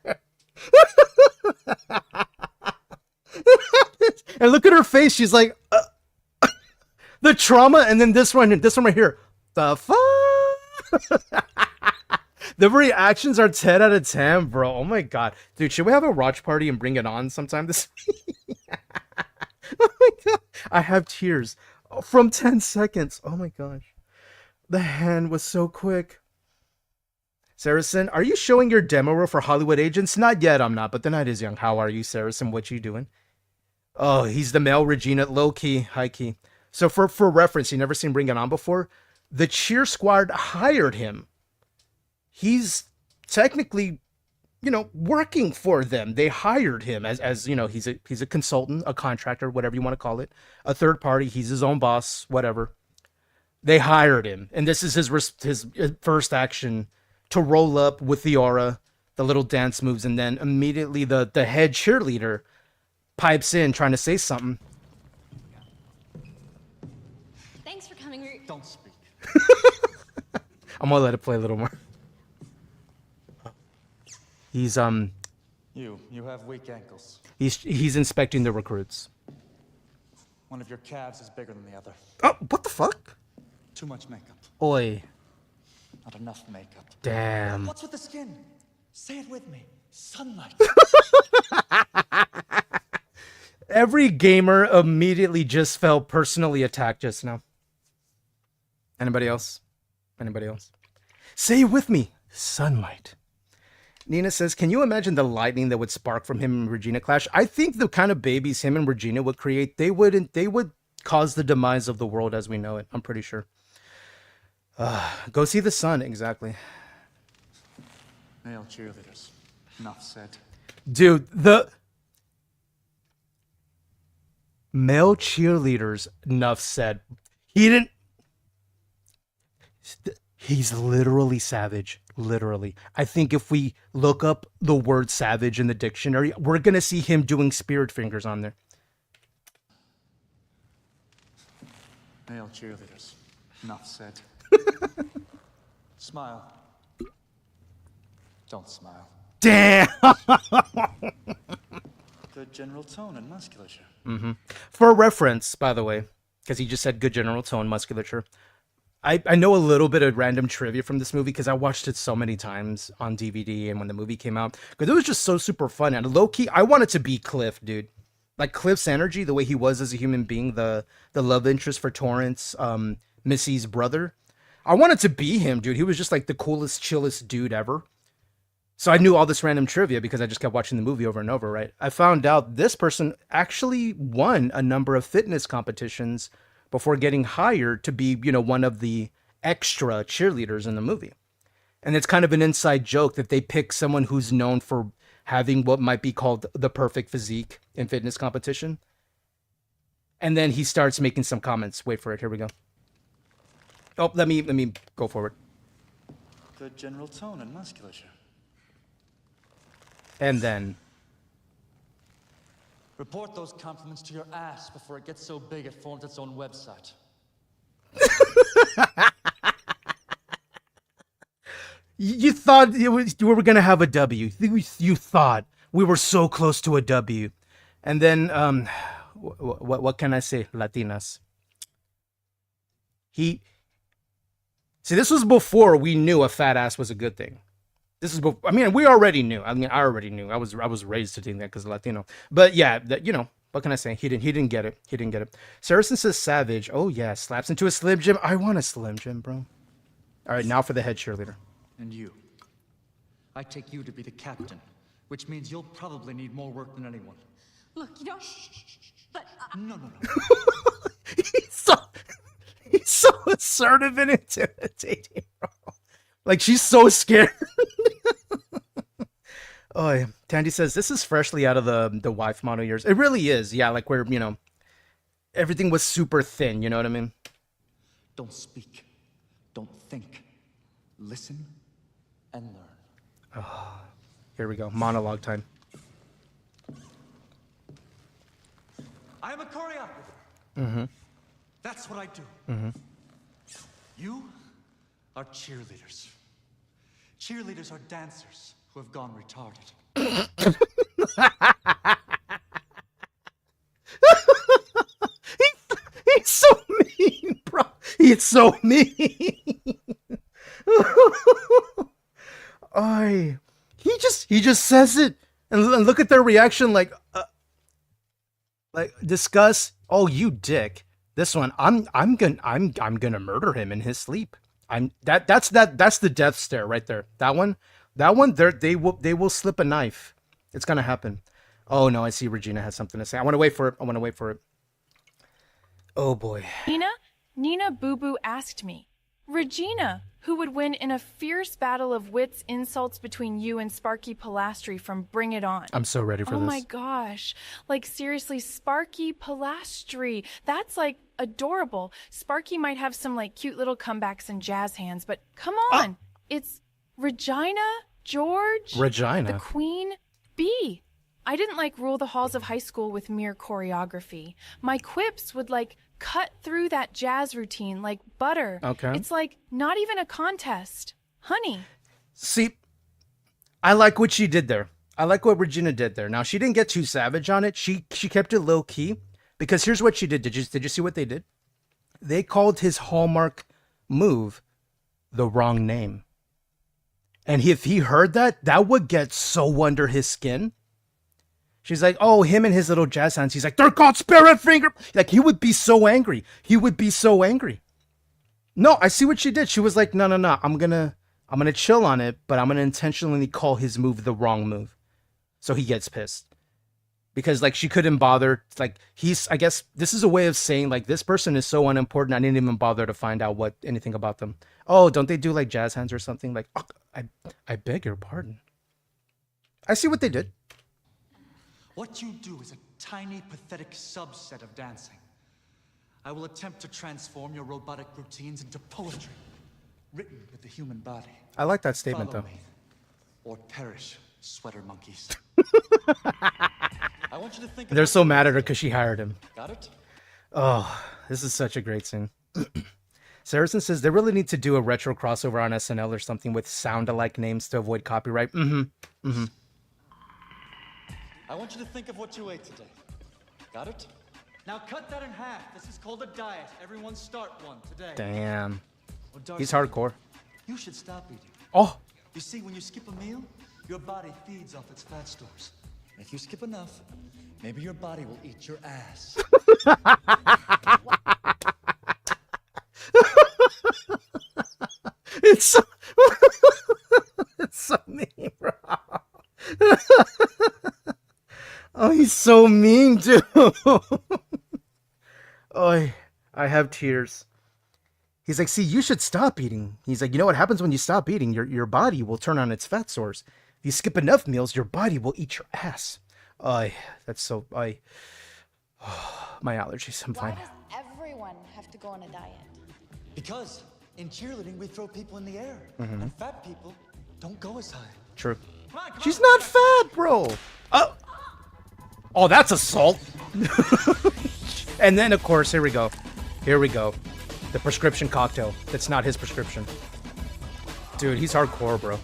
And look at her face. She's like, the trauma. And then this one right here. The fuck? The reactions are 10 out of 10, bro. Oh my god. Dude, should we have a watch party and bring it on sometime this week? Oh my god. I have tears from 10 seconds. Oh my gosh. The hand was so quick. Saracen, are you showing your demo reel for Hollywood agents? Not yet, I'm not, but the night is young. How are you, Saracen? What you doing? Oh, he's the male Regina, low key, high key. So for reference, you never seen Bring It On before? The cheer squad hired him. He's technically, working for them. They hired him as he's a consultant, a contractor, whatever you want to call it, a third party. He's his own boss, whatever. They hired him, and this is his first action to roll up with the aura, the little dance moves, and then immediately the head cheerleader pipes in trying to say something. Thanks for coming, Root. Don't speak. I'm gonna let it play a little more. He's You have weak ankles. he's inspecting the recruits. One of your calves is bigger than the other. Oh, what the fuck? Too much makeup. Oi. Not enough makeup. Damn. What's with the skin? Say it with me. Sunlight. Every gamer immediately just felt personally attacked just now. Anybody else? Anybody else? Say it with me. Sunlight. Nina says, can you imagine the lightning that would spark from him and Regina clash? I think the kind of babies him and Regina would create, they would cause the demise of the world as we know it. I'm pretty sure. Go see the sun, exactly. Male cheerleaders. Enough said. Dude, the male cheerleaders, enough said. He's literally savage. Literally. I think if we look up the word savage in the dictionary, we're going to see him doing spirit fingers on there. Male cheerleaders. Enough said. Smile. Don't smile. Damn! Good general tone and musculature. For reference, by the way, because he just said good general tone, musculature. I know a little bit of random trivia from this movie because I watched it so many times on DVD and when the movie came out. Because it was just so super fun. And low-key, I wanted to be Cliff, dude. Like Cliff's energy, the way he was as a human being, the love interest for Torrance, Missy's brother. I wanted to be him, dude. He was just like the coolest, chillest dude ever. So I knew all this random trivia because I just kept watching the movie over and over, right? I found out this person actually won a number of fitness competitions before getting hired to be, one of the extra cheerleaders in the movie. And it's kind of an inside joke that they pick someone who's known for having what might be called the perfect physique in fitness competition. And then he starts making some comments. Wait for it. Here we go. Oh, let me go forward. Good general tone and musculature. And then Report those compliments to your ass before it gets so big it forms its own website. you thought you were going to have a W. You thought we were so close to a W. And then, what can I say? Latinas. See, this was before we knew a fat ass was a good thing. This is, we already knew. I already knew. I was raised to think that because Latino. But yeah, what can I say? He didn't get it. He didn't get it. Saracen says savage. Oh yeah, slaps into a Slim Jim. I want a Slim Jim, bro. All right, now for the head cheerleader. And you. I take you to be the captain, which means you'll probably need more work than anyone. Look, you don't. But No. he's so assertive and intimidating, bro. Like she's so scared. Oh, Tandy says this is freshly out of the wife model years. It really is. Yeah, like where, everything was super thin, you know what I mean? Don't speak. Don't think. Listen and learn. Here we go. Monologue time. I am a choreographer. Mm-hmm. That's what I do. Mm-hmm. You are cheerleaders. Cheerleaders are dancers who have gone retarded. He's so mean, bro. He's so mean. He just says it, and look at their reaction, like discuss. Oh, you dick. This one, I'm gonna murder him in his sleep. That's the death stare right there. That one, they will slip a knife. It's gonna happen. Oh no, I see Regina has something to say. I want to wait for it. Oh boy. Nina Boo Boo asked me, Regina, Who would win in a fierce battle of wits insults between you and Sparky Pilastri from Bring It On? I'm so ready for Oh this. my gosh. Like seriously, Sparky Pilastri. That's like adorable. Sparky might have some like cute little comebacks and jazz hands, but come on. It's Regina George. Regina. The Queen Bee. I didn't like rule the halls of high school with mere choreography. My quips would like cut through that jazz routine like butter. Okay. It's like not even a contest. Honey. See, I like what she did there. I like what Regina did there. Now, she didn't get too savage on it. She kept it low key because here's what she did. Did you see what they did? They called his hallmark move the wrong name. And if he heard that, that would get so under his skin. She's like, oh, him and his little jazz hands. He's like, they're called spirit finger. Like, he would be so angry. He would be so angry. No, I see what she did. She was like, no. I'm gonna chill on it, but I'm gonna intentionally call his move the wrong move. So he gets pissed. Because like she couldn't bother. Like I guess this is a way of saying like this person is so unimportant. I didn't even bother to find out anything about them. Oh, don't they do like jazz hands or something? Like, oh, I beg your pardon. I see what they did. What you do is a tiny, pathetic subset of dancing. I will attempt to transform your robotic routines into poetry, written with the human body. I like that statement, Follow though. me, or perish, sweater monkeys. I want you to think. They're so mad at her because she hired him. Got it? Oh, this is such a great scene. Saracen says they really need to do a retro crossover on SNL or something with sound-alike names to avoid copyright. I want you to think of what you ate today. Got it? Now cut that in half. This is called a diet. Everyone start one today. Damn. Well, Darcy, He's hardcore. You should stop eating. Oh, You see, when you skip a meal, your body feeds off its fat stores. And if you skip enough, maybe your body will eat your ass. it's so, it's so mean, bro. Oh, he's so mean, dude. Oh, I have tears. He's like, see, you should stop eating. He's like, you know what happens when you stop eating? Your body will turn on its fat source. If you skip enough meals, your body will eat your ass. That's so, my allergies, I'm fine. Why does everyone have to go on a diet? Because in cheerleading, we throw people in the air. And fat people don't go as high. True. Come on, She's not fat, bro. Oh, that's assault. And then, of course, here we go. The prescription cocktail. That's not his prescription. Dude, he's hardcore, bro.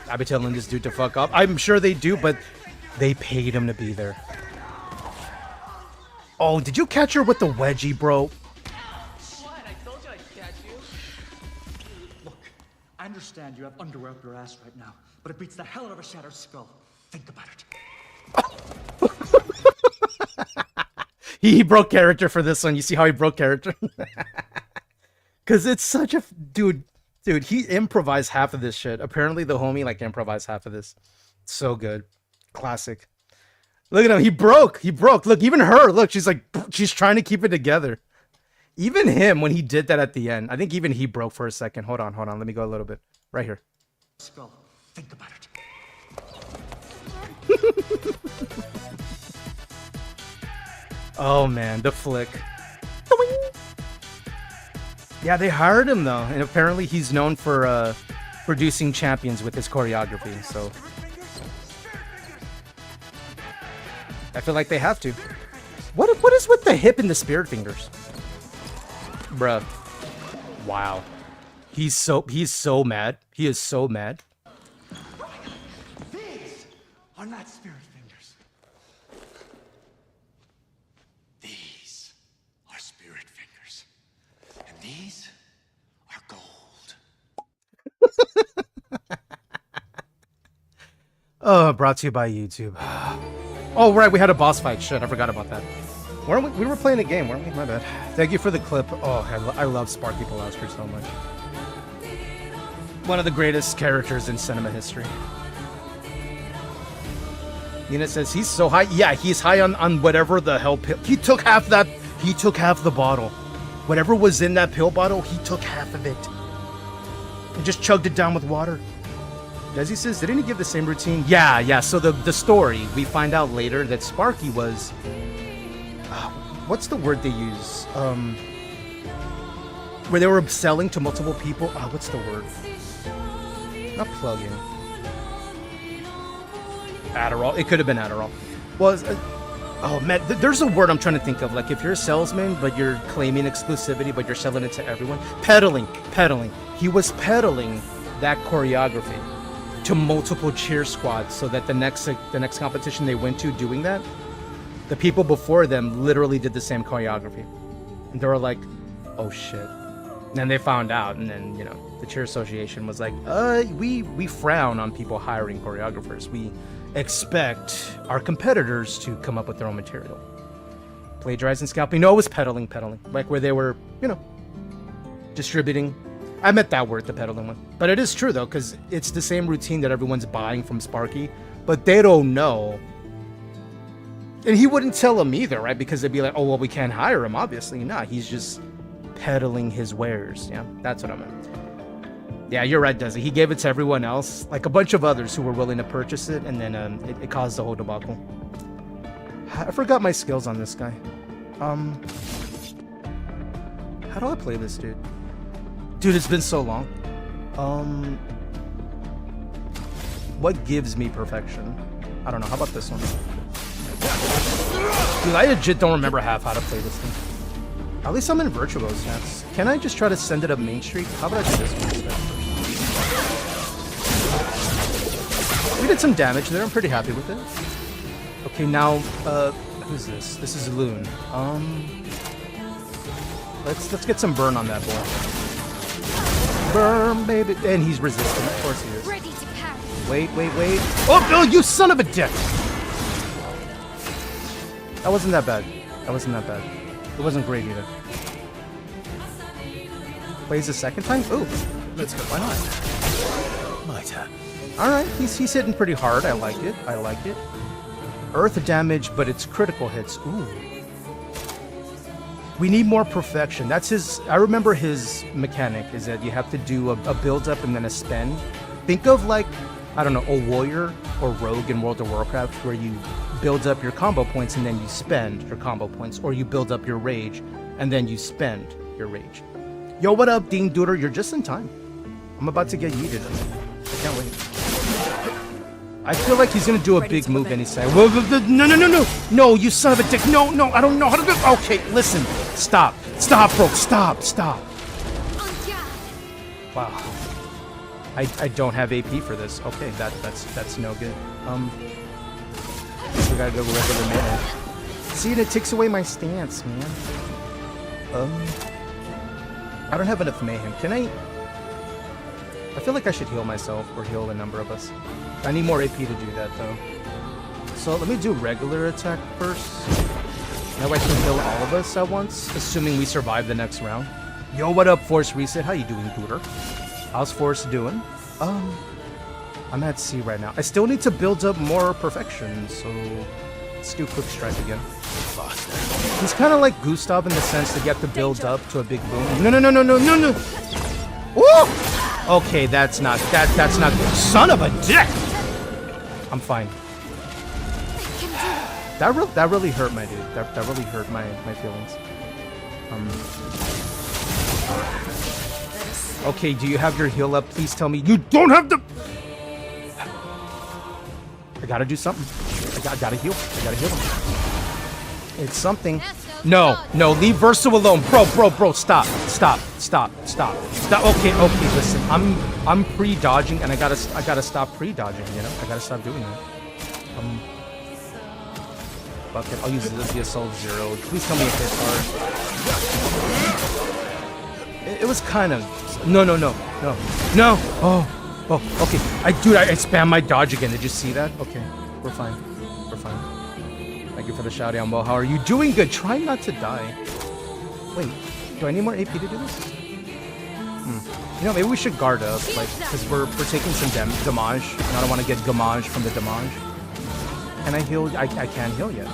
I've been telling this dude to fuck up. I'm sure they do, but they paid him to be there. Oh, did you catch her with the wedgie, bro? What? I told you I'd catch you. Look, I understand you have underwear up your ass right now, but it beats the hell out of a shattered skull. Think about it. He broke character for this one. You see how he broke character? Because it's such a... Dude, he improvised half of this shit. Apparently the homie, like, improvised half of this. So good. Classic. Look at him. He broke. Look, even her. Look, she's like... She's trying to keep it together. Even him, when he did that at the end, I think even he broke for a second. Hold on. Let me go a little bit. Right here. Skull. Think about it. Oh, man. The flick. Yeah, they hired him, though. And apparently he's known for producing champions with his choreography, so... I feel like they have to. What is with the hip and the spirit fingers? Bruh. Wow. He's so mad. He is so mad. These are not spirit fingers. These are spirit fingers. And these are gold. Oh, brought to you by YouTube. Oh, right, we had a boss fight. Shit, I forgot about that. Weren't we were playing a game, weren't we? My bad. Thank you for the clip. Oh, I love Sparky Pilastri so much. One of the greatest characters in cinema history. Nina says he's so high. Yeah, he's high on whatever the hell pill. He took half the bottle. Whatever was in that pill bottle, he took half of it and just chugged it down with water. Desi says, didn't he give the same routine? Yeah. So the story, we find out later that Sparky was... what's the word they use? Where they were selling to multiple people. What's the word? Not plugging. Adderall. It could have been Adderall. Well, oh man, there's a word I'm trying to think of. Like if you're a salesman, but you're claiming exclusivity, but you're selling it to everyone. Peddling. He was peddling that choreography to multiple cheer squads, so that the next competition they went to doing that, the people before them literally did the same choreography, and they were like, "Oh shit!" And then they found out, and then the cheer association was like, we frown on people hiring choreographers. We expect our competitors to come up with their own material." Plagiarizing, scalping. No, it was peddling, like where they were, distributing. I meant that word, the peddling one. But it is true, though, because it's the same routine that everyone's buying from Sparky, but they don't know. And he wouldn't tell them either, right? Because they'd be like, oh, well, we can't hire him, obviously. Nah, he's just peddling his wares. Yeah, that's what I meant. Yeah, you're right, Desi. He gave it to everyone else, like a bunch of others who were willing to purchase it, and then it caused the whole debacle. I forgot my skills on this guy. How do I play this dude? Dude, it's been so long. What gives me perfection? I don't know. How about this one? Dude, I legit don't remember half how to play this thing. At least I'm in Virtuoso stats. Can I just try to send it up Main Street? How about I do this one instead? We did some damage there. I'm pretty happy with it. Okay, now, who's this? This is Loon. Let's get some burn on that boy. Burn, baby. And he's resistant. Of course he is. Ready to parry. Wait. Oh, no, you son of a dick! That wasn't that bad. It wasn't great either. Plays a second time? Ooh. Let's go. Why not? My turn. Alright, he's hitting pretty hard. I like it. Earth damage, but it's critical hits. Ooh. We need more perfection. That's his... I remember his mechanic is that you have to do a build-up and then a spend. Think of like, I don't know, a warrior or rogue in World of Warcraft, where you build up your combo points and then you spend your combo points, or you build up your rage and then you spend your rage. Yo, what up, Dean Duder? You're just in time. I'm about to get yeeted. I can't wait. I feel like he's gonna do a big move any second. No, you son of a dick. No, I don't know how to do. Okay, listen. Stop, bro. Stop. Wow. I don't have AP for this. Okay, that's no good. We gotta go regular melee. See, it takes away my stance, man. I don't have enough mayhem. Can I feel like I should heal myself, or heal a number of us. I need more AP to do that, though. So let me do regular attack first. Now I can heal all of us at once, assuming we survive the next round. Yo, what up, Force Reset? How you doing, Duder? How's Force doing? I'm at C right now. I still need to build up more perfection, so let's do Quick Strike again. He's kind of like Gustav in the sense that you have to build up to a big boom. No. Woo! Okay, that's not good. Son of a dick! I'm fine. That really hurt my dude. That really hurt my feelings. Okay, do you have your heal up? Please tell me you don't have the... I gotta do something. I gotta heal. I gotta heal him. It's something. No, leave Verso alone. Bro, stop. Okay, listen. I'm pre-dodging, and I gotta stop pre-dodging, I gotta stop doing that. Fuck it, I'll use the Assault Zero. Please tell me it hits hard. It was kind of... No. Oh, okay. I spam my dodge again. Did you see that? Okay, we're fine. Thank you for the shout out, Mo. How are you? Doing good. Try not to die. Wait, do I need more AP to do this? Maybe we should guard up, because we're taking some damage, and I don't want to get damage from the damage. Can I heal? I can't heal yet.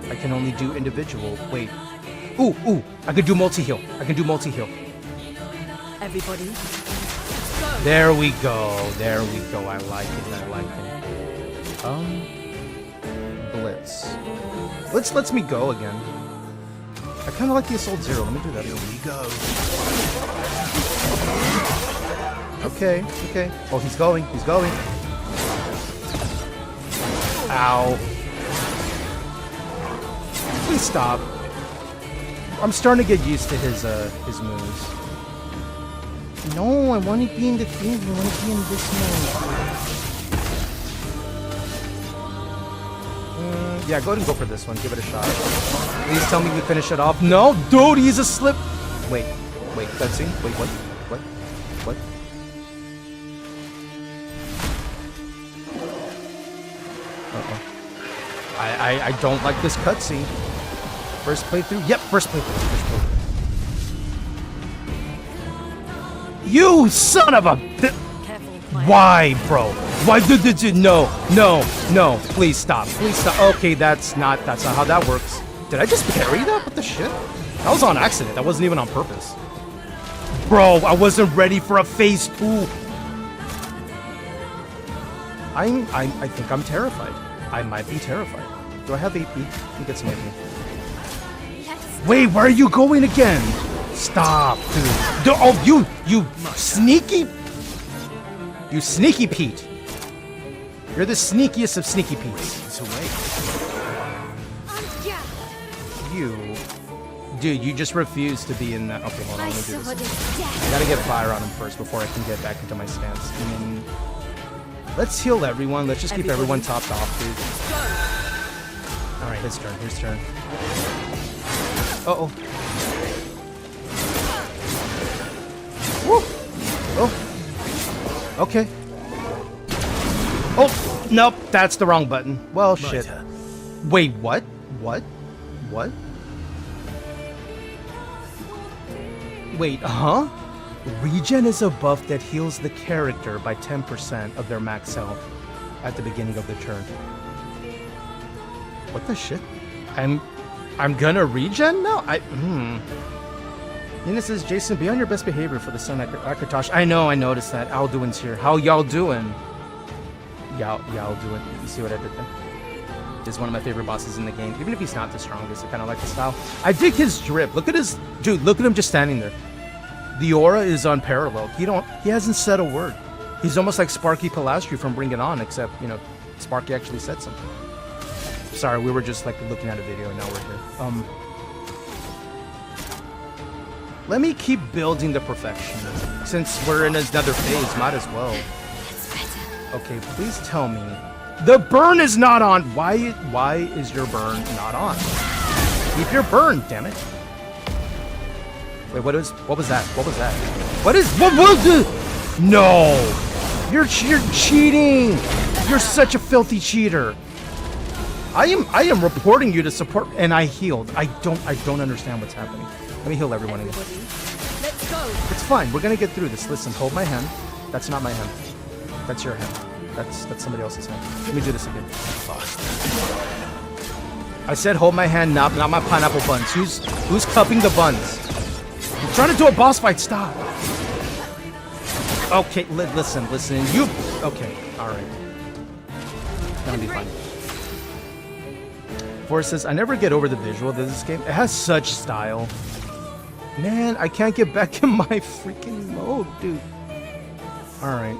I can only do individual. Wait. Ooh, I can do multi-heal. Everybody. There we go. I like it. Blitz. Blitz lets me go again. I kind of like the Assault Zero. Let me do that. Here we go. Okay. Oh, he's going. Ow. Please stop. I'm starting to get used to his moves. No, I want to be in the thing. I want to be in this mode. Yeah, go ahead and go for this one. Give it a shot. Please tell me you finish it off. No, dude, he's a slip. Wait, cutscene. Wait, what? Uh-oh. I don't like this cutscene. First playthrough? Yep, first playthrough. You son of a... Why, bro? Why did you... No. Please stop. Okay, that's not how that works. Did I just parry that? What the shit? That was on accident. That wasn't even on purpose. Bro, I wasn't ready for a phase 2. I think I'm terrified. I might be terrified. Do I have AP? Let me get some AP. Wait, where are you going again? Stop, dude. Oh, you sneaky... You sneaky Pete. You're the sneakiest of sneaky Petes. Dude, you just refuse to be in that. Okay, hold on, let me do this. I gotta get fire on him first before I can get back into my stance. Let's heal everyone. Let's just keep everyone topped off, dude. Alright, his turn. Uh-oh. Woo! Oh. Okay. Oh, nope, that's the wrong button. Well, shit. Wait, what? Wait, huh? Regen is a buff that heals the character by 10% of their max health at the beginning of the turn. What the shit? I'm gonna regen now? Nina says, Jason, be on your best behavior for the sun Akatosh. I know, I noticed that. Alduin's here. How y'all doing? Y'all doing. You see what I did there? He's one of my favorite bosses in the game. Even if he's not the strongest, I kind of like the style. I dig his drip. Look at his... Dude, look at him just standing there. The aura is unparalleled. He hasn't said a word. He's almost like Sparky Pilastri from Bring It On, except, Sparky actually said something. Sorry, we were just, looking at a video, and now we're here. Let me keep building the perfection. Since we're in another phase, might as well. Okay, please tell me. The burn is not on. Why is your burn not on? Keep your burn, damn it. Wait, what was that? What was it? No! You're cheating! You're such a filthy cheater. I am reporting you to support, and I healed. I don't understand what's happening. Let me heal everyone again. Let's go. It's fine. We're gonna get through this. Listen, hold my hand. That's not my hand. That's your hand. That's somebody else's hand. Let me do this again. I said hold my hand, not my pineapple buns. Who's cupping the buns? I'm trying to do a boss fight. Stop. Okay, listen. You. Okay, all right. Gonna be fine. Forrest says, I never get over the visual of this game. It has such style. Man, I can't get back in my freaking mode, dude. Alright.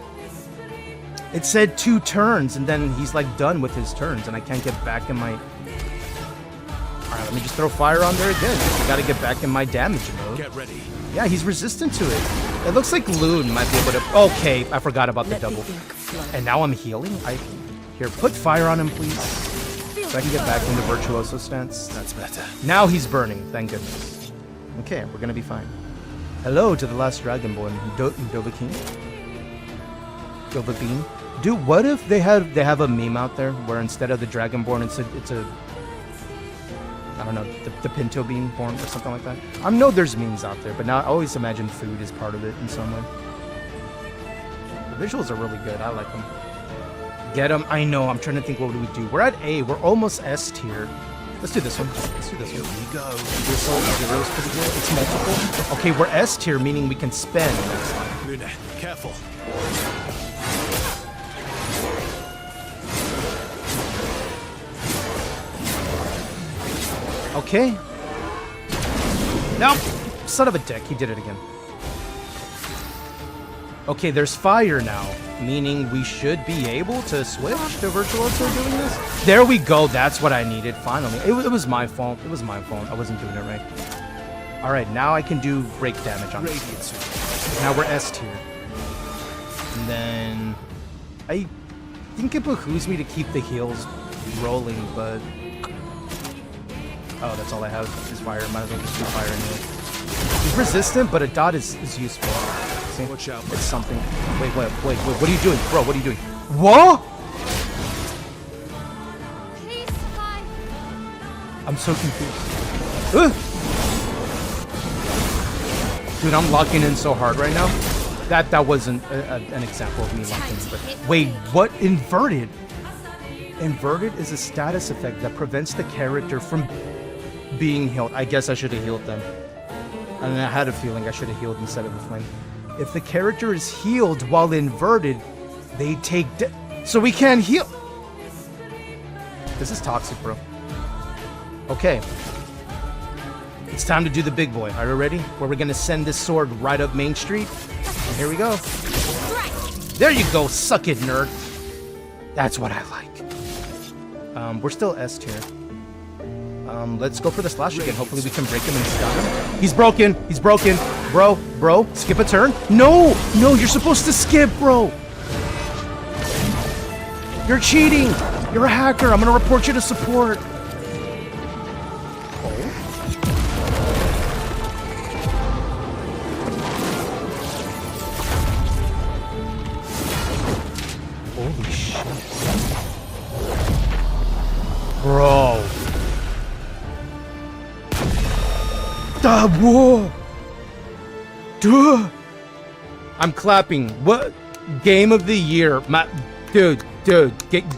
It said 2 turns, and then he's done with his turns, and I can't get back in my... Alright, let me just throw fire on there again. I gotta get back in my damage mode. Get ready. Yeah, he's resistant to it. It looks like Loon might be able to... Okay, I forgot about the double. And now I'm healing? Here, put fire on him, please. So I can get back into Virtuoso stance. That's better. Now he's burning, thank goodness. Okay, we're gonna be fine. Hello to the last Dragonborn, Dovahkiin. Dude, what if they have a meme out there where instead of the Dragonborn, it's a I don't know, the Pinto Bean born or something like that. I know there's memes out there, but now I always imagine food is part of it in some way. The visuals are really good. I like them. Get them. I know. I'm trying to think what do we do. We're at A. We're almost S tier. Let's do this one. Let's do this one. Here we go. This one, zero's pretty good. It's multiple. Okay, we're S tier, meaning we can spend. Luna, careful. Okay. Nope. Son of a dick. He did it again. Okay, there's fire now, meaning we should be able to switch to Virtuoso doing this. There we go. That's what I needed, finally. It was my fault. It was my fault. I wasn't doing it right. All right, now I can do break damage on this. Now we're S tier. And then I think it behooves me to keep the heals rolling, but... Oh, that's all I have is fire. Might as well just do fire anyway. He's resistant, but a dot is useful. See? Watch out. It's something. Wait, what are you doing? Bro, what are you doing? What? Please survive. I'm so confused. Ugh. Dude, I'm locking in so hard right now. That wasn't an example of me locking in. But wait, what? Inverted? Inverted is a status effect that prevents the character from being healed. I guess I should have healed them. And I had a feeling I should have healed instead of the flame. If the character is healed while inverted, they take so we can't heal. This is toxic, bro. Okay. It's time to do the big boy. Are you ready? Where we're gonna send this sword right up Main Street. And here we go. There you go, suck it, nerd. That's what I like. We're still S tier. Let's go for the slash again. Hopefully we can break him and stun him. He's broken. He's broken. Bro, skip a turn. No, you're supposed to skip, bro. You're cheating. You're a hacker. I'm gonna report you to support. Holy shit. Bro. Whoa. Duh. I'm clapping. What? Game of the year. Dude.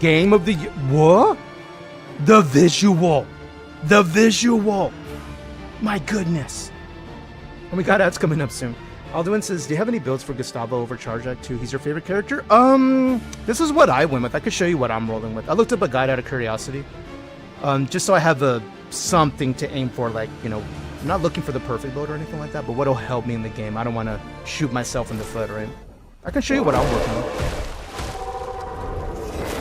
Game of the year. What? The visual. My goodness. Oh my god, that's coming up soon. Alduin says, do you have any builds for Gustavo Overcharge Act 2? He's your favorite character? This is what I went with. I could show you what I'm rolling with. I looked up a guide out of curiosity. Just so I have something to aim for, like, you know, I'm not looking for the perfect build or anything like that, but what'll help me in the game. I don't want to shoot myself in the foot, right? I can show you what I'm working with.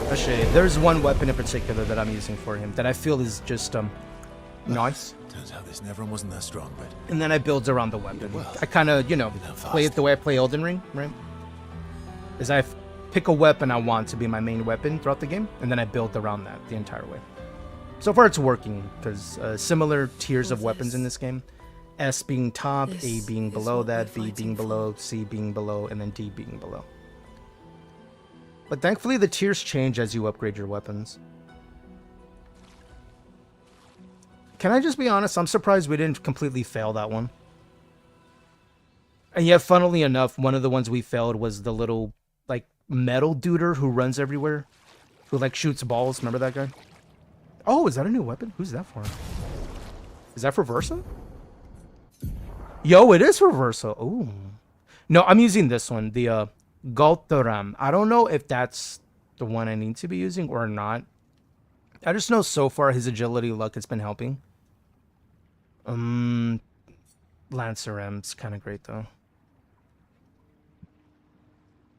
I'll show you. There's one weapon in particular that I'm using for him that I feel is just, nice. Turns out this Nevron wasn't that strong, but... And then I build around the weapon. I kind of, you know, play it the way I play Elden Ring, right? Is I pick a weapon I want to be my main weapon throughout the game, and then I build around that the entire way. So far it's working, because similar tiers of weapons in this game. S being top, A being below that, B being below, C being below, and then D being below. But thankfully the tiers change as you upgrade your weapons. Can I just be honest? I'm surprised we didn't completely fail that one. And yet, funnily enough, one of the ones we failed was the little, like, metal duder who runs everywhere. Who, like, shoots balls. Remember that guy? Oh, is that a new weapon? Who's that for? Is that for Versa? Yo, it is for Versa. Ooh. No, I'm using this one. The, Galtaram. I don't know if that's the one I need to be using or not. I just know so far his agility luck has been helping. Lancer M's kind of great though.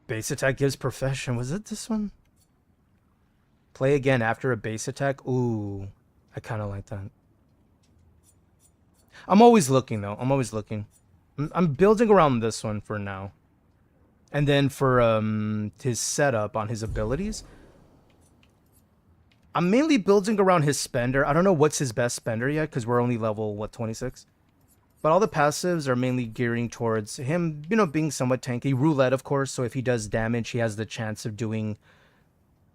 Base attack gives profession. Was it this one? Play again after a base attack. Ooh, I kind of like that. I'm always looking though. I'm always looking. I'm building around this one for now. And then for his setup on his abilities, I'm mainly building around his spender. I don't know what's his best spender yet, because we're only level, what, 26? But all the passives are mainly gearing towards him, you know, being somewhat tanky. Roulette, of course, so if he does damage, he has the chance of doing...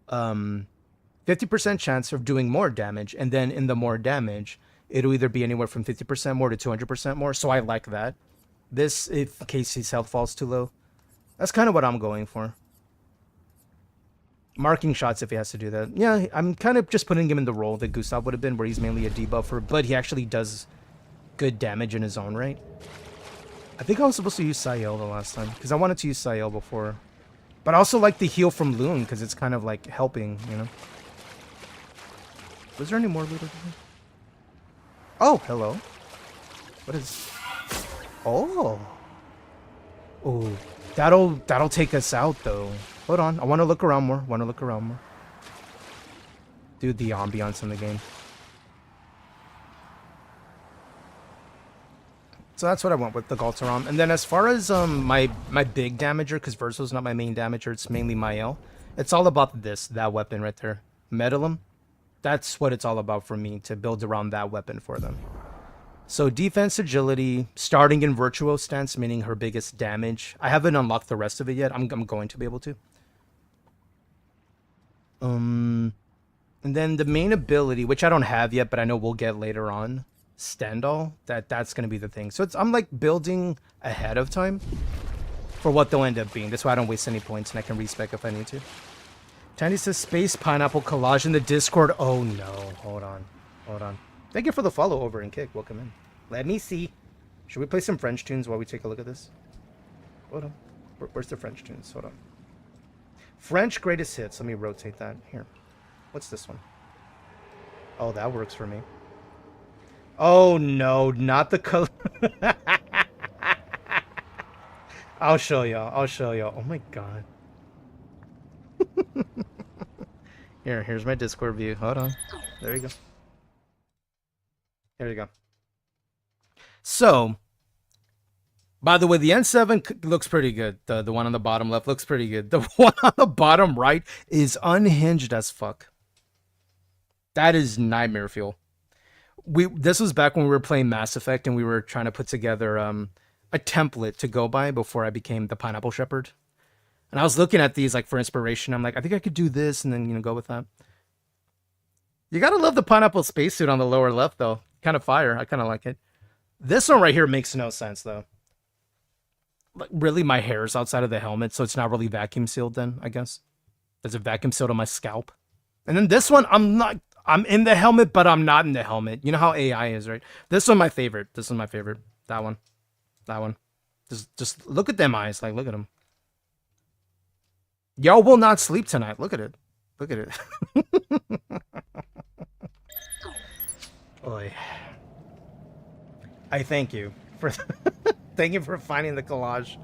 50% chance of doing more damage, and then in the more damage, it'll either be anywhere from 50% more to 200% more, so I like that. This, if in case his health falls too low. That's kind of what I'm going for. Marking shots if he has to do that. Yeah, I'm kind of just putting him in the role that Gustav would have been, where he's mainly a debuffer, but he actually does good damage in his own right. I think I was supposed to use Sael the last time, because I wanted to use Sael before. But I also like the heal from Loon, because it's kind of like helping, you know? Was there any more loot over here? Oh, hello. What is... Oh. Oh, that'll take us out, though. Hold on, I want to look around more. Dude, the ambiance in the game. So that's what I went with, the Galtaram. And then as far as my big damager, because Verso's not my main damager, it's mainly Mael. It's all about that weapon right there. Medalum. That's what it's all about for me, to build around that weapon for them. So defense, agility, starting in Virtuo stance, meaning her biggest damage. I haven't unlocked the rest of it yet. I'm going to be able to. And then the main ability, which I don't have yet, but I know we'll get later on, Stendhal. That's going to be the thing. So I'm like building ahead of time for what they'll end up being. That's why I don't waste any points, and I can respec if I need to. Tiny says Space Pineapple Collage in the Discord. Oh no, hold on. Thank you for the follow over and kick. Welcome in. Let me see. Should we play some French tunes while we take a look at this? Hold on. Where's the French tunes? Hold on. French greatest hits. Let me rotate that. Here. What's this one? Oh, that works for me. Oh no, not the color. I'll show y'all. Oh my god. Here's my Discord view. Hold on. There you go. There you go. So, by the way, the N7 looks pretty good. The one on the bottom left looks pretty good. The one on the bottom right is unhinged as fuck. That is nightmare fuel. This was back when we were playing Mass Effect and we were trying to put together a template to go by before I became the Pineapple Shepherd. And I was looking at these like for inspiration. I'm like, I think I could do this and then, go with that. You gotta love the pineapple spacesuit on the lower left though. Kind of fire. I kind of like it. This one right here makes no sense though. Like, really, my hair's outside of the helmet, so it's not really vacuum sealed then, I guess. There's a vacuum sealed on my scalp. And then this one, I'm in the helmet, but I'm not in the helmet. You know how AI is, right? This one my favorite. That one. Just look at them eyes. Like, look at them. Y'all will not sleep tonight. Look at it. Oy. I thank you for thank you for finding the collage.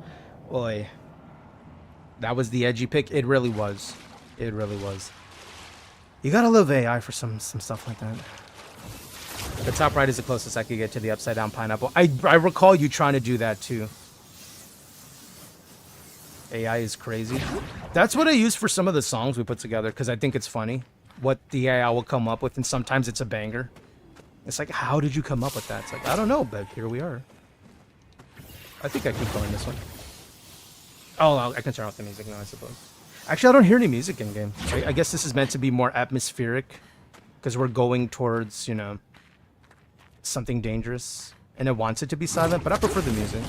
Oy. That was the edgy pick. It really was. You gotta love AI for some stuff like that. The top right is the closest I could get to the upside down pineapple. I recall you trying to do that too. AI is crazy. That's what I use for some of the songs we put together, because I think it's funny what the AI will come up with, and sometimes it's a banger. It's like, how did you come up with that? It's like, I don't know, but here we are. I think I keep going this one. Oh, I can turn off the music now, I suppose. Actually, I don't hear any music in game. I guess this is meant to be more atmospheric, because we're going towards, something dangerous, and it wants it to be silent, but I prefer the music.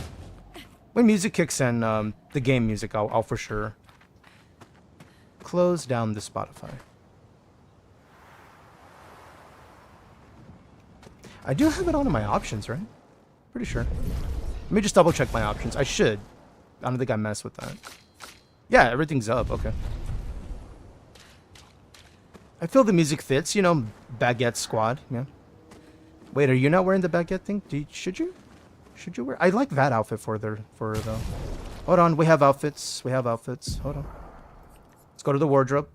When music kicks in, the game music, I'll for sure close down the Spotify. I do have it on in my options, right? Pretty sure. Let me just double check my options. I should. I don't think I messed with that. Yeah, everything's up. Okay. I feel the music fits. Baguette squad. Yeah. Wait, are you not wearing the Baguette thing? Should you? Should you wear? I like that outfit for her though. Hold on, we have outfits. Hold on. Let's go to the wardrobe.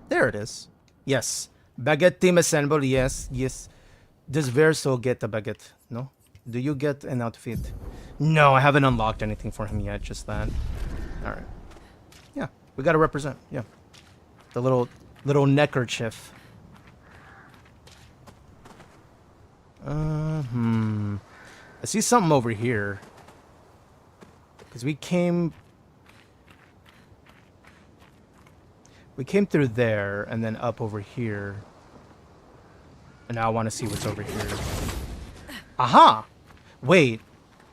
There it is. Yes. Baguette team assemble. Yes. Does Verso get the Baguette? No. Do you get an outfit? No, I haven't unlocked anything for him yet. Just that. All right. Yeah, we gotta represent. Yeah. The little neckerchief. I see something over here. Because we came through there and then up over here. And now I want to see what's over here. Aha! Wait.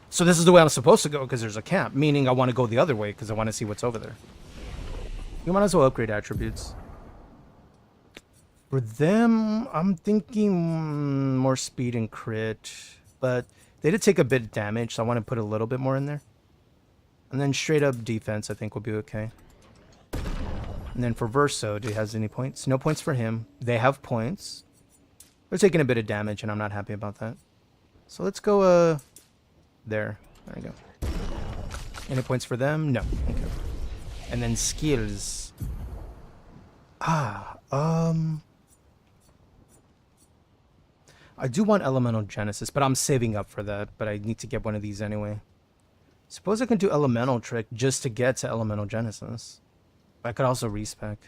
So this is the way I'm supposed to go because there's a camp. Meaning I want to go the other way because I want to see what's over there. You might as well upgrade attributes. For them, I'm thinking more speed and crit, but they did take a bit of damage, so I want to put a little bit more in there. And then straight up defense, I think will be okay. And then for Verso, do he has any points? No points for him. They have points. They're taking a bit of damage, and I'm not happy about that. So let's go, there. There we go. Any points for them? No. Okay. And then skills. I do want Elemental Genesis, but I'm saving up for that. But I need to get one of these anyway. Suppose I can do Elemental Trick just to get to Elemental Genesis. I could also respec.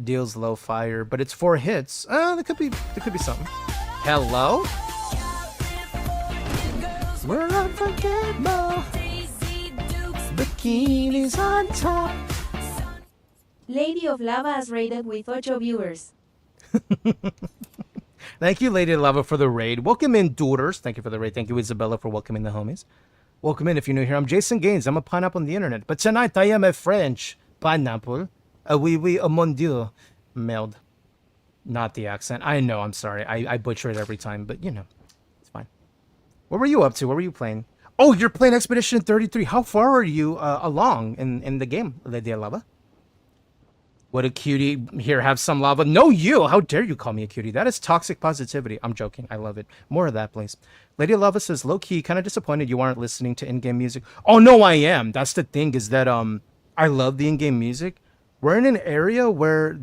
Deals low fire, but it's 4 hits. There could be something. Hello? We're unforgettable. Bikinis on top. Lady of Lava is rated with 8 viewers. Thank you, Lady of Lava, for the raid. Welcome in, Dooders. Thank you for the raid. Thank you, Isabella, for welcoming the homies. Welcome in if you're new here. I'm Jason Gaines. I'm a pineapple on the internet. But tonight I am a French pineapple. A mon dieu. Merde. Not the accent. I know, I'm sorry. I butcher it every time, but you know, it's fine. What were you up to? What were you playing? Oh, you're playing Expedition 33. How far are you along in the game, Lady of Lava? What a cutie. Here, have some lava. No, you! How dare you call me a cutie? That is toxic positivity. I'm joking. I love it. More of that, please. Lady of Lava says, low-key, kind of disappointed you aren't listening to in-game music. Oh, no, I am. That's the thing, is that I love the in-game music. We're in an area where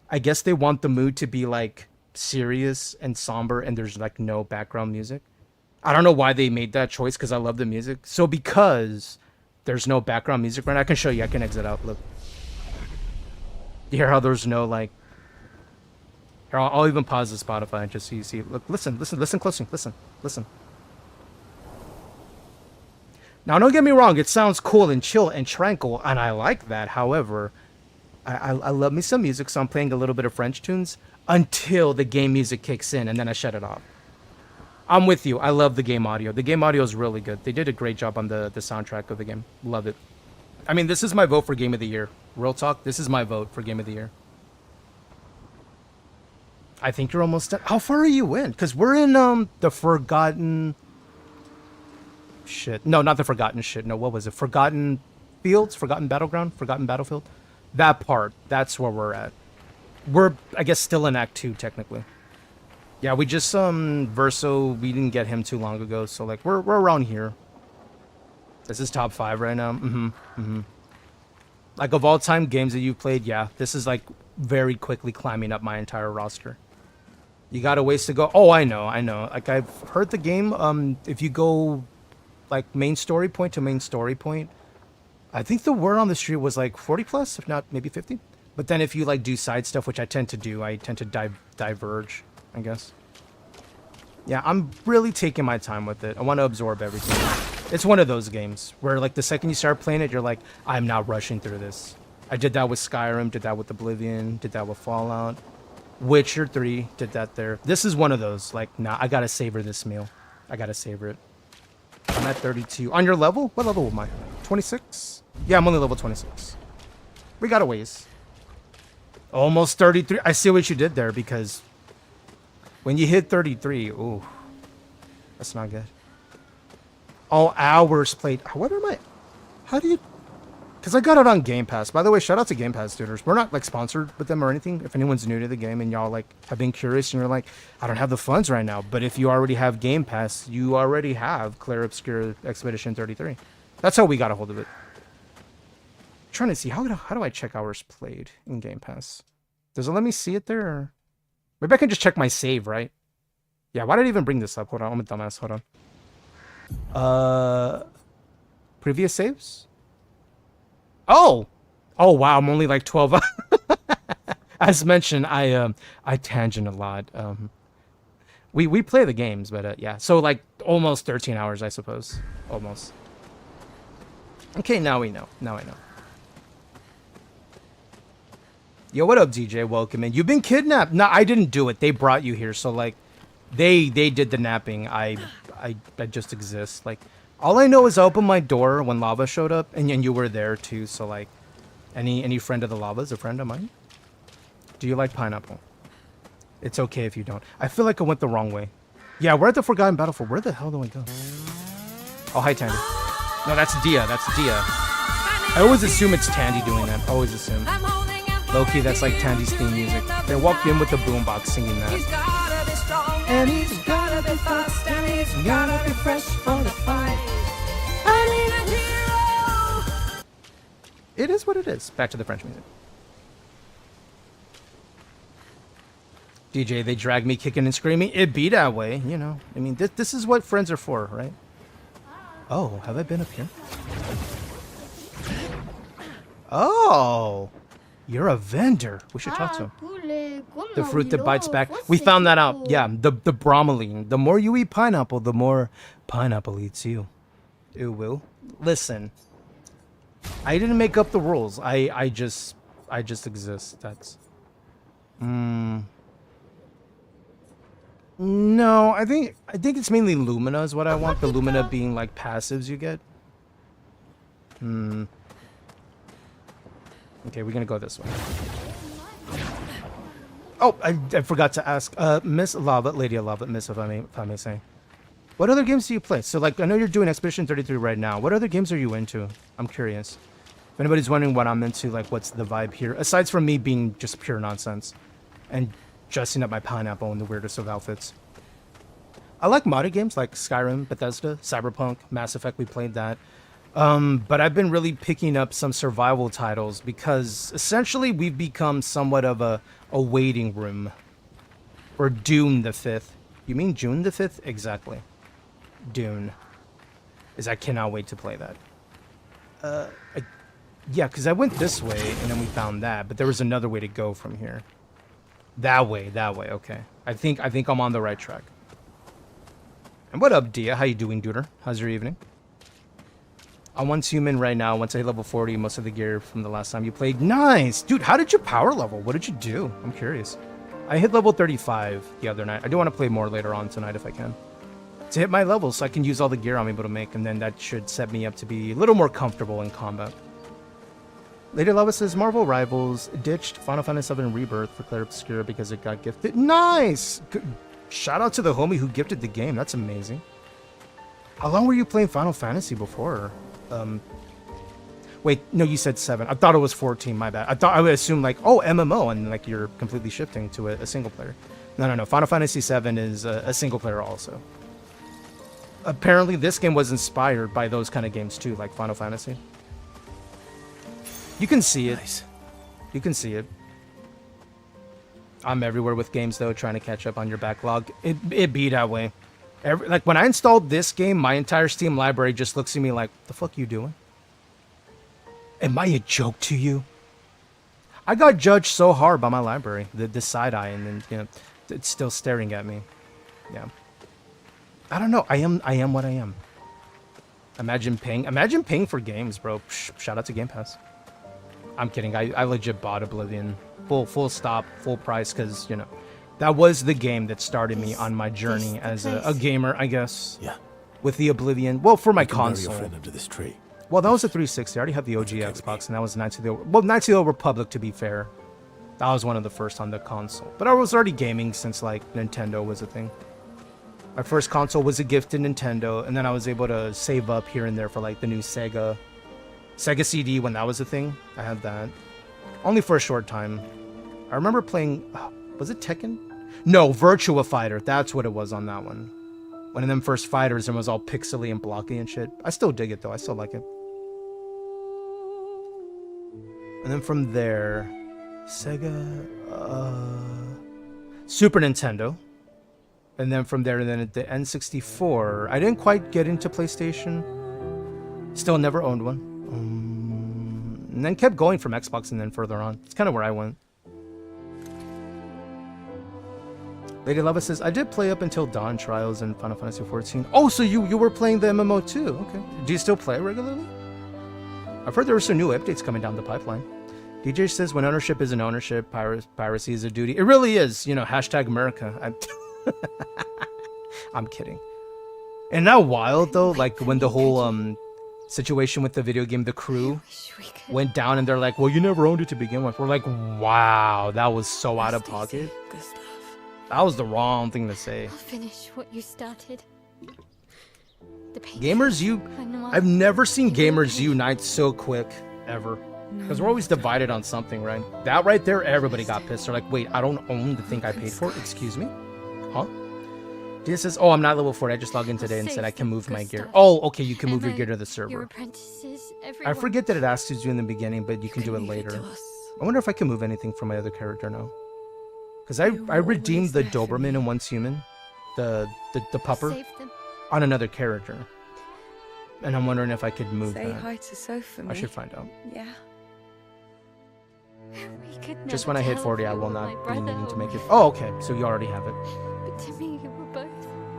I guess they want the mood to be, like, serious and somber, and there's, like, no background music. I don't know why they made that choice, because I love the music. So because there's no background music right now, I can show you. I can exit out. Look. You hear how there's no, like... Here, I'll even pause the Spotify just so you see. Look, listen closely. Listen. Now, don't get me wrong. It sounds cool and chill and tranquil, and I like that. However, I love me some music, so I'm playing a little bit of French tunes until the game music kicks in, and then I shut it off. I'm with you. I love the game audio. The game audio is really good. They did a great job on the soundtrack of the game. Love it. I mean, this is my vote for Game of the Year. Real talk, this is my vote for Game of the Year. I think you're almost done. How far are you in? Because we're in the Forgotten... Shit. No, not the Forgotten shit. No, what was it? Forgotten Fields? Forgotten Battleground? Forgotten Battlefield? That part. That's where we're at. We're, I guess, still in Act 2, technically. Yeah, we just, Verso, we didn't get him too long ago, so, like, we're around here. This is top 5 right now. Like, of all time games that you've played, yeah, this is, like, very quickly climbing up my entire roster. You got a ways to go. Oh, I know. Like, I've heard the game, if you go, like, main story point to main story point, I think the word on the street was, like, 40 plus, if not, maybe 50. But then if you, like, do side stuff, which I tend to do, I tend to diverge, I guess. Yeah, I'm really taking my time with it. I want to absorb everything. It's one of those games where, like, the second you start playing it, you're like, I'm not rushing through this. I did that with Skyrim, did that with Oblivion, did that with Fallout. Witcher 3, did that there. This is one of those, like, nah, I gotta savor this meal. I gotta savor it. I'm at 32. On your level? What level am I? 26? Yeah, I'm only level 26. We got a ways. Almost 33. I see what you did there, because when you hit 33, ooh, that's not good. All hours played. What am I? How do you? Because I got it on Game Pass. By the way, shout out to Game Pass tutors. We're not, like, sponsored with them or anything. If anyone's new to the game and y'all, like, have been curious and you're like, I don't have the funds right now. But if you already have Game Pass, you already have Clair, Obscur, Expedition 33. That's how we got a hold of it. I'm trying to see, how do I check hours played in Game Pass? Does it let me see it there? Or... Maybe I can just check my save, right? Yeah, why did I even bring this up? Hold on, I'm a dumbass. Hold on. Previous saves? Oh wow, I'm only like 12. As mentioned, I tangent a lot. We play the games, but yeah. So like almost 13 hours, I suppose. Almost. Okay, now we know. Now I know. Yo, what up, DJ? Welcome in. You've been kidnapped. No, I didn't do it. They brought you here. So like, they did the napping. I just exist. Like, All I know is I opened my door when lava showed up, and you were there too. So like, any friend of the lava is a friend of mine. Do you like pineapple? It's okay if you don't. I feel like I went the wrong way. Yeah, we're at the Forgotten Battlefield. Where the hell do I go? Oh, hi, Tandy. No, that's Dia. That's Dia. I always assume it's Tandy doing that. Always assume. Low-key, that's like Tandy's theme music. They walked in with the boombox singing that. And he's gotta be fast, and he's gotta be fresh for the fight. It is what it is. Back to the French music. DJ, they drag me kicking and screaming. It be that way, you know. I mean, this is what friends are for, right? Oh, have I been up here? Oh, you're a vendor. We should talk to him. The fruit that bites back. We found that out. Yeah, the bromelain. The more you eat pineapple, the more pineapple eats you. It will. Listen, I didn't make up the rules. I just exist. That's. No, I think it's mainly Lumina is what I want. The Lumina being like passives you get. Okay, we're gonna go this way. Oh, I forgot to ask, Miss Lava, Lady of Lava, Miss, if I may say. What other games do you play? So, like, I know you're doing Expedition 33 right now. What other games are you into? I'm curious. If anybody's wondering what I'm into, like, what's the vibe here? Aside from me being just pure nonsense and dressing up my pineapple in the weirdest of outfits. I like modded games like Skyrim, Bethesda, Cyberpunk, Mass Effect. We played that. But I've been really picking up some survival titles because essentially we've become somewhat of a waiting room for Dune the 5th. You mean June the 5th? Exactly. Dune. I cannot wait to play that. Yeah, because I went this way and then we found that, but there was another way to go from here. That way, okay. I think I'm on the right track. And what up, Dia? How you doing, Duder? How's your evening? I'm once human right now. Once I hit level 40, most of the gear from the last time you played. Nice! Dude, how did you power level? What did you do? I'm curious. I hit level 35 the other night. I do want to play more later on tonight if I can. To hit my level so I can use all the gear I'm able to make, and then that should set me up to be a little more comfortable in combat. Lady Lava says, Marvel Rivals ditched Final Fantasy VII Rebirth for Clair Obscur because it got gifted. Nice! Shout out to the homie who gifted the game. That's amazing. How long were you playing Final Fantasy before? Wait, no, you said 7. I thought it was 14, my bad. I would assume like, oh, MMO, and like you're completely shifting to a single player. No. Final Fantasy VII is a single player also. Apparently this game was inspired by those kind of games too, like Final Fantasy. You can see it. Nice. You can see it. I'm everywhere with games though, trying to catch up on your backlog. It be that way. Like when I installed this game, my entire Steam library just looks at me like, the fuck you doing? Am I a joke to you? I got judged so hard by my library, the side eye, and then, you know, it's still staring at me. Yeah. I don't know. I am what I am. Imagine paying for games, bro. Shout out to Game Pass. I'm kidding. I legit bought Oblivion. Full stop, full price, because, you know, that was the game that started me on my journey as a gamer, I guess. Yeah. With the Oblivion. Well, for my console. Your friend under this tree. Well, that was a 360. I already have the OG Xbox, and that was Knights of the Old Republic, to be fair. That was one of the first on the console. But I was already gaming since, like, Nintendo was a thing. My first console was a gifted Nintendo, and then I was able to save up here and there for, like, the new Sega CD when that was a thing. I had that. Only for a short time. I remember playing... was it Tekken? No, Virtua Fighter. That's what it was on that one. One of them first fighters and was all pixely and blocky and shit. I still dig it, though. I still like it. And then from there... Sega... Super Nintendo. And then from there, then at the N64... I didn't quite get into PlayStation. Still never owned one. And then kept going from Xbox and then further on. It's kind of where I went. Lady Lava says, I did play up until Dawn Trials in Final Fantasy XIV. Oh, so you were playing the MMO too. Okay. Do you still play regularly? I've heard there were some new updates coming down the pipeline. DJ says, when ownership isn't ownership, piracy is a duty. It really is. You know, hashtag America. I'm kidding. And that wild though, like when the whole situation with the video game The Crew went down and they're like, well, you never owned it to begin with. We're like, wow, that was so out of pocket. That was the wrong thing to say. I'll finish what you started. Gamers, I've never seen gamers unite so quick, ever. Because we're always divided on something, right? That right there, everybody got pissed. They're like, wait, I don't own the thing I paid for? Excuse me? Huh? Dia says, oh, I'm not level 40. I just logged in today and said I can move my gear. Oh, okay, you can move your gear to the server. I forget that it asks you in the beginning, but you can do it later. I wonder if I can move anything from my other character now. Because I redeemed the Doberman in Once Human, the pupper, on another character. And I'm wondering if I could move that. Say hi to Sophie. I should find out. Yeah. Just when I hit 40, I will not be needing to make it. Oh, okay. So you already have it. But to me, you were both.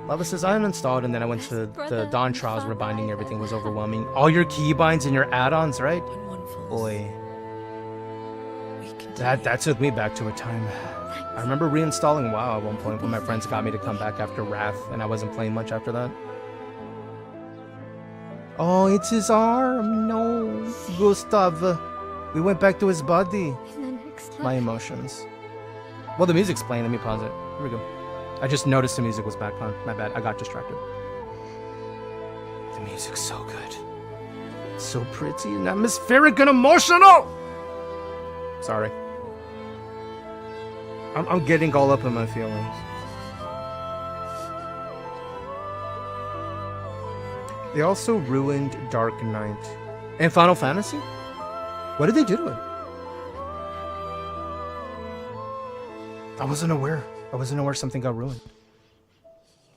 Lava says, I uninstalled and then I went to the Dawn Trials where binding everything was overwhelming. All your keybinds and your add-ons, right? Boy. That took me back to a time. I remember reinstalling WoW at one point when my friends got me to come back after Wrath and I wasn't playing much after that. Oh, it's his arm. No. Gustav. We went back to his body. My emotions. Well, the music's playing. Let me pause it. Here we go. I just noticed the music was back on. My bad. I got distracted. The music's so good. So pretty and atmospheric and emotional. Sorry. I'm getting all up in my feelings. They also ruined Dark Knight. And Final Fantasy? What did they do to it? I wasn't aware. I wasn't aware something got ruined.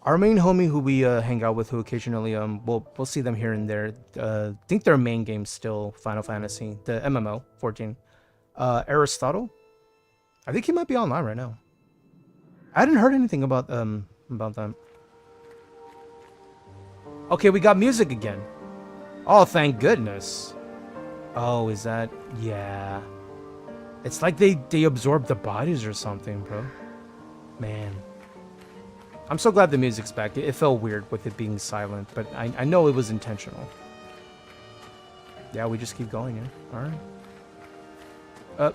Our main homie who we hang out with, who occasionally we'll see them here and there. I think their main game's still Final Fantasy, the MMO 14. Aristotle. I think he might be online right now. I hadn't heard anything about them. Okay, we got music again. Oh, thank goodness. Oh, is that? Yeah. It's like they absorb the bodies or something, bro. Man. I'm so glad the music's back. It felt weird with it being silent, but I know it was intentional. Yeah, we just keep going, yeah. Alright.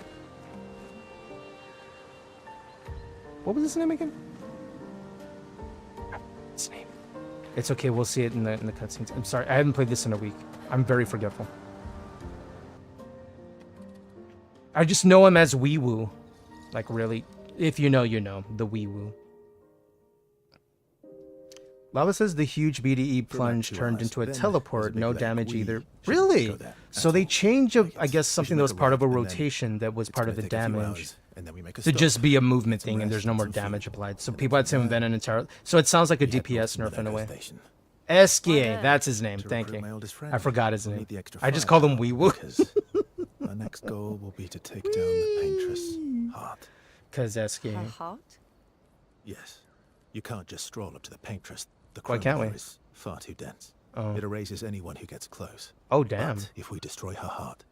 What was his name again? His name. It's okay, we'll see it in the cutscenes. I'm sorry, I haven't played this in a week. I'm very forgetful. I just know him as Wee Woo. Like, really, if you know, you know. The Wee Woo. Lava says the huge BDE plunge turned into a teleport. No damage either. Really? So they changed, I guess, something that was part of a rotation that was part of the damage to just be a movement thing, and there's no more damage applied. So people had to invent an entire... So it sounds like a DPS nerf in a way. Eskie, that's his name. Thank you. I forgot his name. I just called him Wee Woo. Our next goal will be to take down the paintress heart. Cause Eskie. Her heart? Yes. You can't just stroll up to the paintress. The Why can't we? is far too dense. Oh. It erases anyone who gets close. Oh, damn. But if we destroy her heart...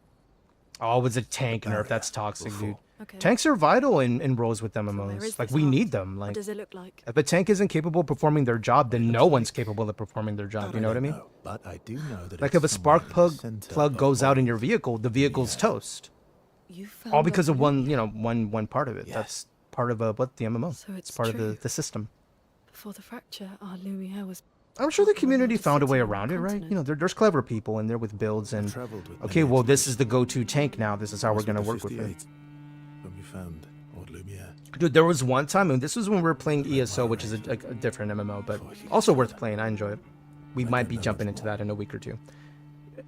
Oh, it was a tank nerf. That's toxic, dude. Okay. Tanks are vital in roles with MMOs. Like, we need them. Like, what does it look like? if a tank isn't capable of performing their job, then no one's capable of performing their job. You know what I mean? But I do know that Like, if a spark plug goes out in your vehicle, the vehicle's toast. All because of one part of it. That's part of the MMO. So it's part of the system. Before the fracture, our Lumiere was... I'm sure the community found a way around it, right? You know, there's clever people in there with builds and, okay, well, this is the go-to tank now. This is how we're going to work with it. When we found Old Lumiere. Dude, there was one time, and this was when we were playing ESO, which is a different MMO, but also worth playing. I enjoy it. We might be jumping into that in a week or two.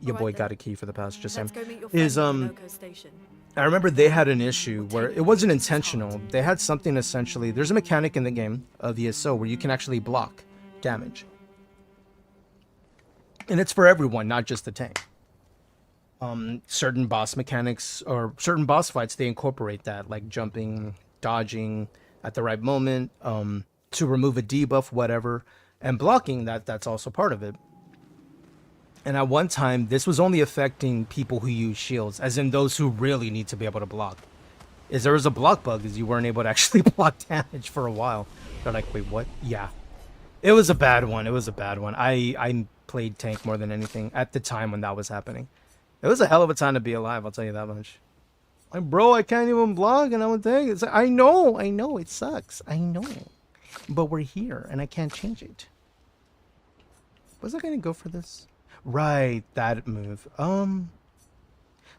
Your boy got a key for the past, just saying. I remember they had an issue where it wasn't intentional. They had something essentially, there's a mechanic in the game of ESO where you can actually block damage. And it's for everyone, not just the tank. Certain boss mechanics or certain boss fights, they incorporate that, like jumping, dodging at the right moment, to remove a debuff, whatever. And blocking, that's also part of it. And at one time, this was only affecting people who use shields, as in those who really need to be able to block. There was a block bug, is you weren't able to actually block damage for a while. They're like, wait, what? Yeah. It was a bad one. It was a bad one. I played tank more than anything at the time when that was happening. It was a hell of a time to be alive, I'll tell you that much. Like, bro, I can't even blog and I'm a tank. It's like, I know, it sucks. I know. But we're here and I can't change it. Was I gonna go for this? Right, that move.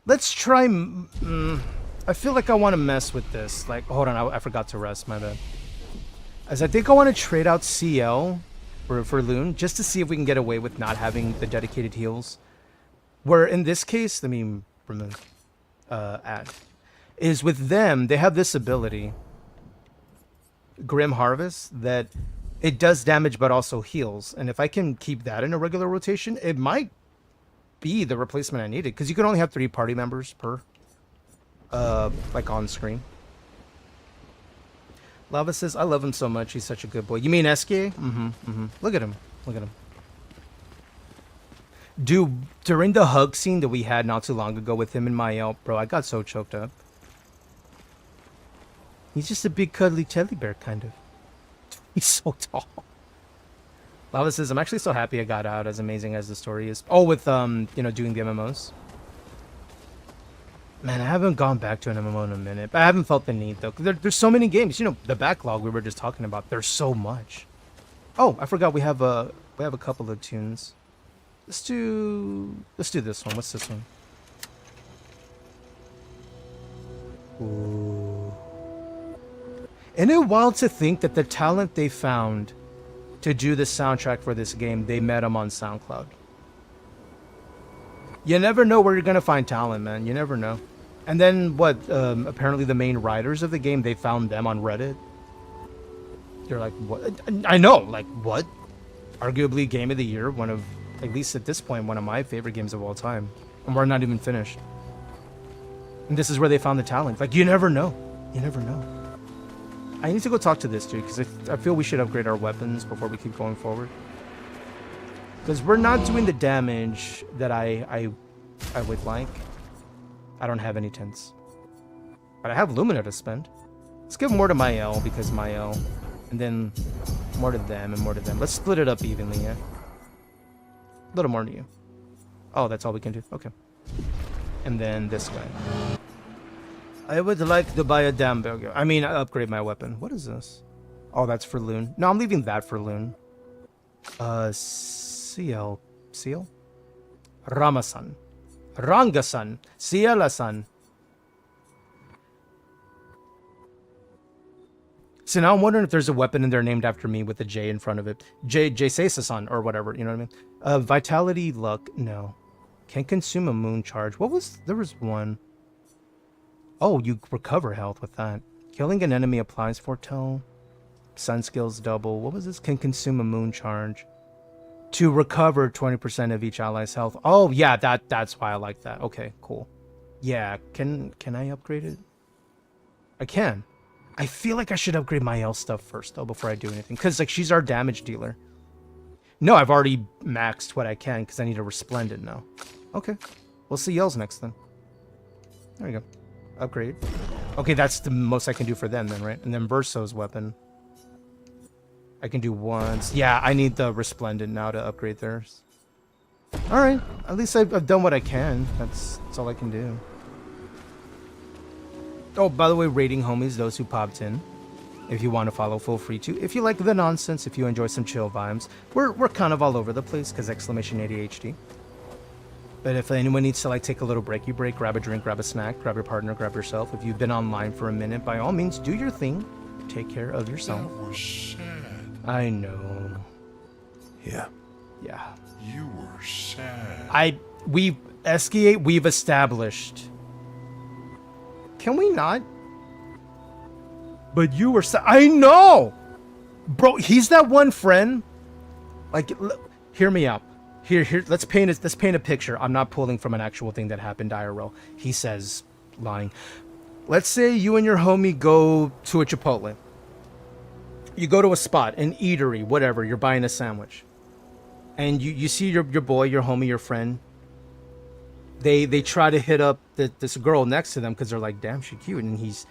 Let's try. I feel like I want to mess with this. Like, hold on, I forgot to rest. My bad. As I think I want to trade out CL for Loon just to see if we can get away with not having the dedicated heals. Where in this case, let me remove add. Is with them, they have this ability, Grim Harvest, that it does damage but also heals. And if I can keep that in a regular rotation, it might be the replacement I needed. Because you can only have 3 party members per, like on screen. Lava says, I love him so much. He's such a good boy. You mean SK? Look at him. Look at him. Dude, during the hug scene that we had not too long ago with him and Mael, bro, I got so choked up. He's just a big cuddly teddy bear, kind of. He's so tall. Lava says, I'm actually so happy I got out, as amazing as the story is. Oh, with, you know, doing the MMOs. Man, I haven't gone back to an MMO in a minute. But I haven't felt the need, though. There's so many games. You know, the backlog we were just talking about. There's so much. Oh, I forgot we have a couple of tunes. Let's do this one. What's this one? Ooh. Isn't it wild to think that the talent they found to do the soundtrack for this game, they met them on SoundCloud? You never know where you're gonna find talent, man. You never know. And then what? Apparently the main writers of the game, they found them on Reddit. You're like, what? I know, like, what? Arguably Game of the Year, one of, at least at this point, one of my favorite games of all time. And we're not even finished. And this is where they found the talent. Like, you never know. You never know. I need to go talk to this dude, because I feel we should upgrade our weapons before we keep going forward. Because we're not doing the damage that I would like. I don't have any tints. But I have Lumina to spend. Let's give more to Mael, because Mael. And then more to them and more to them. Let's split it up evenly, yeah? A little more to you. Oh, that's all we can do? Okay. And then this guy. I would like to buy a damn burger. I mean, upgrade my weapon. What is this? Oh, that's for Loon. No, I'm leaving that for Loon. CL. CL? Ramasan. Rangasan. Cielasan. So now I'm wondering if there's a weapon in there named after me with a J in front of it. J-Sasasan or whatever, you know what I mean? Vitality, luck, no. Can't consume a moon charge. There was one. Oh, you recover health with that. Killing an enemy applies foretell. Sun skills double. What was this? Can consume a moon charge. To recover 20% of each ally's health. Oh, yeah, that's why I like that. Okay, cool. Yeah, can I upgrade it? I can. I feel like I should upgrade my L stuff first, though, before I do anything. Because, like, she's our damage dealer. No, I've already maxed what I can, because I need a Resplendent now. Okay. We'll see Yells next, then. There you go. Upgrade. Okay, that's the most I can do for them, then, right? And then Verso's weapon. I can do once. Yeah, I need the Resplendent now to upgrade theirs. Alright. At least I've done what I can. That's all I can do. Oh, by the way, rating homies, those who popped in. If you want to follow, feel free to. If you like the nonsense, if you enjoy some chill vibes, we're kind of all over the place, because exclamation ADHD. But if anyone needs to, like, take a little breaky break, grab a drink, grab a snack, grab your partner, grab yourself. If you've been online for a minute, by all means, do your thing. Take care of yourself. That was sad. I know. Yeah. Yeah. You were sad. We've established. Can we not? But you were I know! Bro, he's that one friend. Like, hear me out. Here, let's paint a picture. I'm not pulling from an actual thing that happened IRL. He says, lying. Let's say you and your homie go to a Chipotle. You go to a spot, an eatery, whatever. You're buying a sandwich. And you see your boy, your homie, your friend. They try to hit up this girl next to them because they're like, damn, she's cute. And he's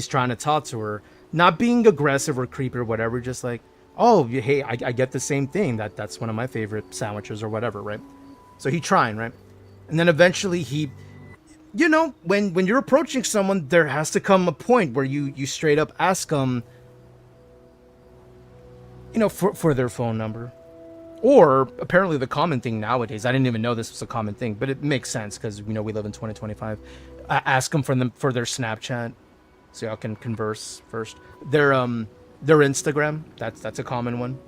trying to talk to her. Not being aggressive or creepy or whatever. Just like, oh, hey, I get the same thing. That's one of my favorite sandwiches or whatever, right? So he trying, right? And then eventually he, you know, when you're approaching someone, there has to come a point where you straight up ask them, you know, for their phone number. Or apparently the common thing nowadays, I didn't even know this was a common thing, but it makes sense because, you know, we live in 2025. Ask them for their Snapchat so y'all can converse first. Their Instagram, that's a common one.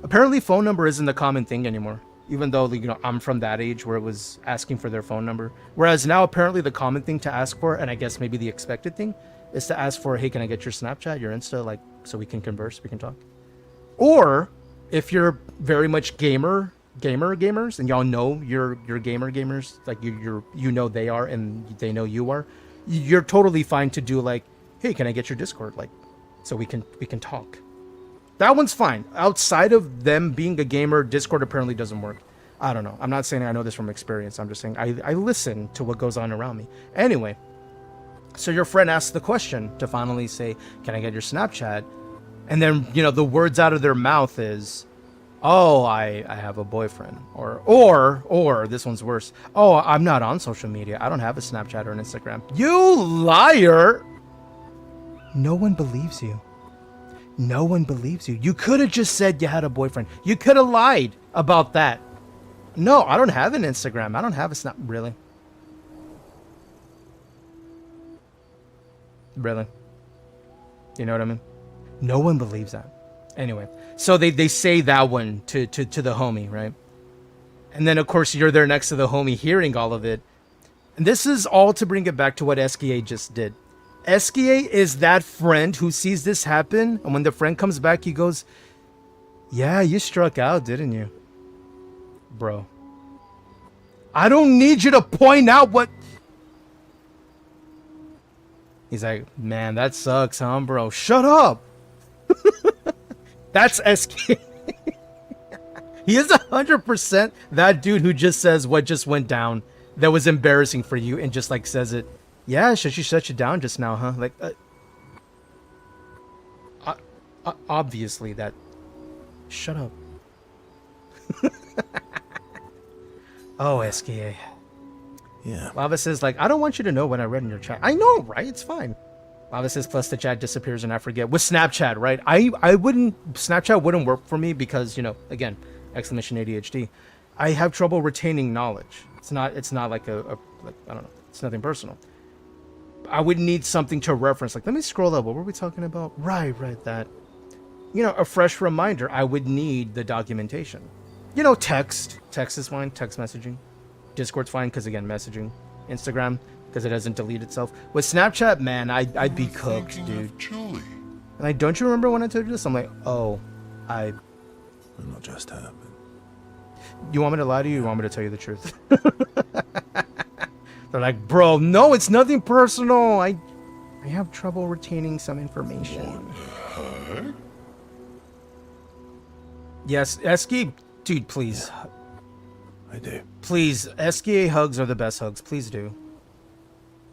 Apparently phone number isn't the common thing anymore, even though, you know, I'm from that age where it was asking for their phone number. Whereas now apparently the common thing to ask for, and I guess maybe the expected thing, is to ask for, hey, can I get your Snapchat, your Insta, like, so we can converse, we can talk. Or if you're very much gamers, and y'all know you're gamers, like you know they are and they know you are, you're totally fine to do like, hey, can I get your Discord, like, so we can talk. That one's fine. Outside of them being a gamer, Discord apparently doesn't work. I don't know. I'm not saying I know this from experience. I'm just saying I listen to what goes on around me. Anyway, so your friend asks the question to finally say, can I get your Snapchat? And then, you know, the words out of their mouth is, oh, I have a boyfriend. Or this one's worse. Oh, I'm not on social media. I don't have a Snapchat or an Instagram. You liar! No one believes you. No one believes you. You could have just said you had a boyfriend. You could have lied about that. No, I don't have an Instagram. I don't have a Snap. Really? Really? You know what I mean? No one believes that. Anyway, so they say that one to the homie, right? And then, of course, you're there next to the homie hearing all of it. And this is all to bring it back to what Esquier just did. Esquier is that friend who sees this happen, and when the friend comes back, he goes, yeah, you struck out, didn't you? Bro. I don't need you to point out what... He's like, man, that sucks, huh, bro? Shut up! That's SK. He is 100% that dude who just says what just went down that was embarrassing for you and just like says it. Yeah, she shut you down just now, huh? Like, obviously that. Shut up. Oh, SKA. Yeah. Lava says, like, I don't want you to know what I read in your chat. I know, right? It's fine. Lava says, plus the chat disappears and I forget. With Snapchat, right? I wouldn't... Snapchat wouldn't work for me because, you know, again, exclamation ADHD. I have trouble retaining knowledge. It's not like like, I don't know. It's nothing personal. I would need something to reference. Like, let me scroll up. What were we talking about? Right, that. You know, a fresh reminder. I would need the documentation. You know, text. Text is fine. Text messaging. Discord's fine because, again, messaging. Instagram, because it doesn't delete itself. With Snapchat, man, I'd be cooked, dude. Julie. Like, don't you remember when I told you this? I'm like, oh, Well, not just her, but... You want me to lie to you? Or you want me to tell you the truth? They're like, bro, no, it's nothing personal. I have trouble retaining some information. What the heck? Yes, Esky, dude, please. I do. Please, SKA hugs are the best hugs. Please do.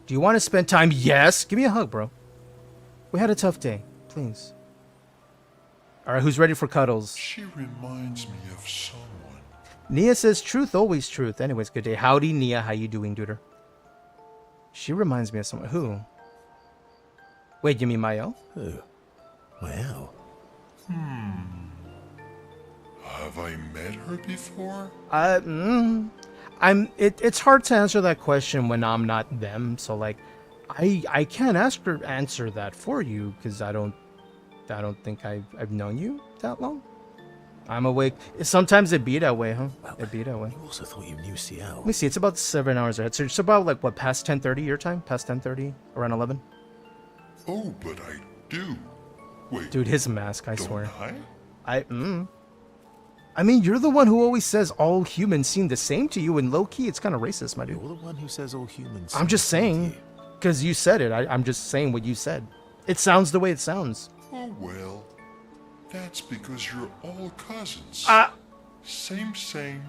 Do you want to spend time? Yes. Give me a hug, bro. We had a tough day. Please. All right, who's ready for cuddles? She reminds me of someone. Nia says, truth, always truth. Anyways, good day. Howdy, Nia. How you doing, duder? She reminds me of someone. Who? Wait, you mean Mayo? Who? Well. Have I met her before? It's hard to answer that question when I'm not them. So like, I can't answer that for you because I don't think I've known you that long. I'm awake. Sometimes it be that way, huh? Well, it be that way. You also thought you knew CL. Let me see. It's about 7 hours ahead. So it's about like what, past 10:30 your time? Past 10:30, around 11. Oh, but I do. Wait, Dude, his mask. I don't swear. I? I mean, you're the one who always says all humans seem the same to you, and low key, it's kind of racist, my dude. You're the one who says all humans. I'm just saying, because you said it. I'm just saying what you said. It sounds the way it sounds. Oh well, that's because you're all cousins. Same,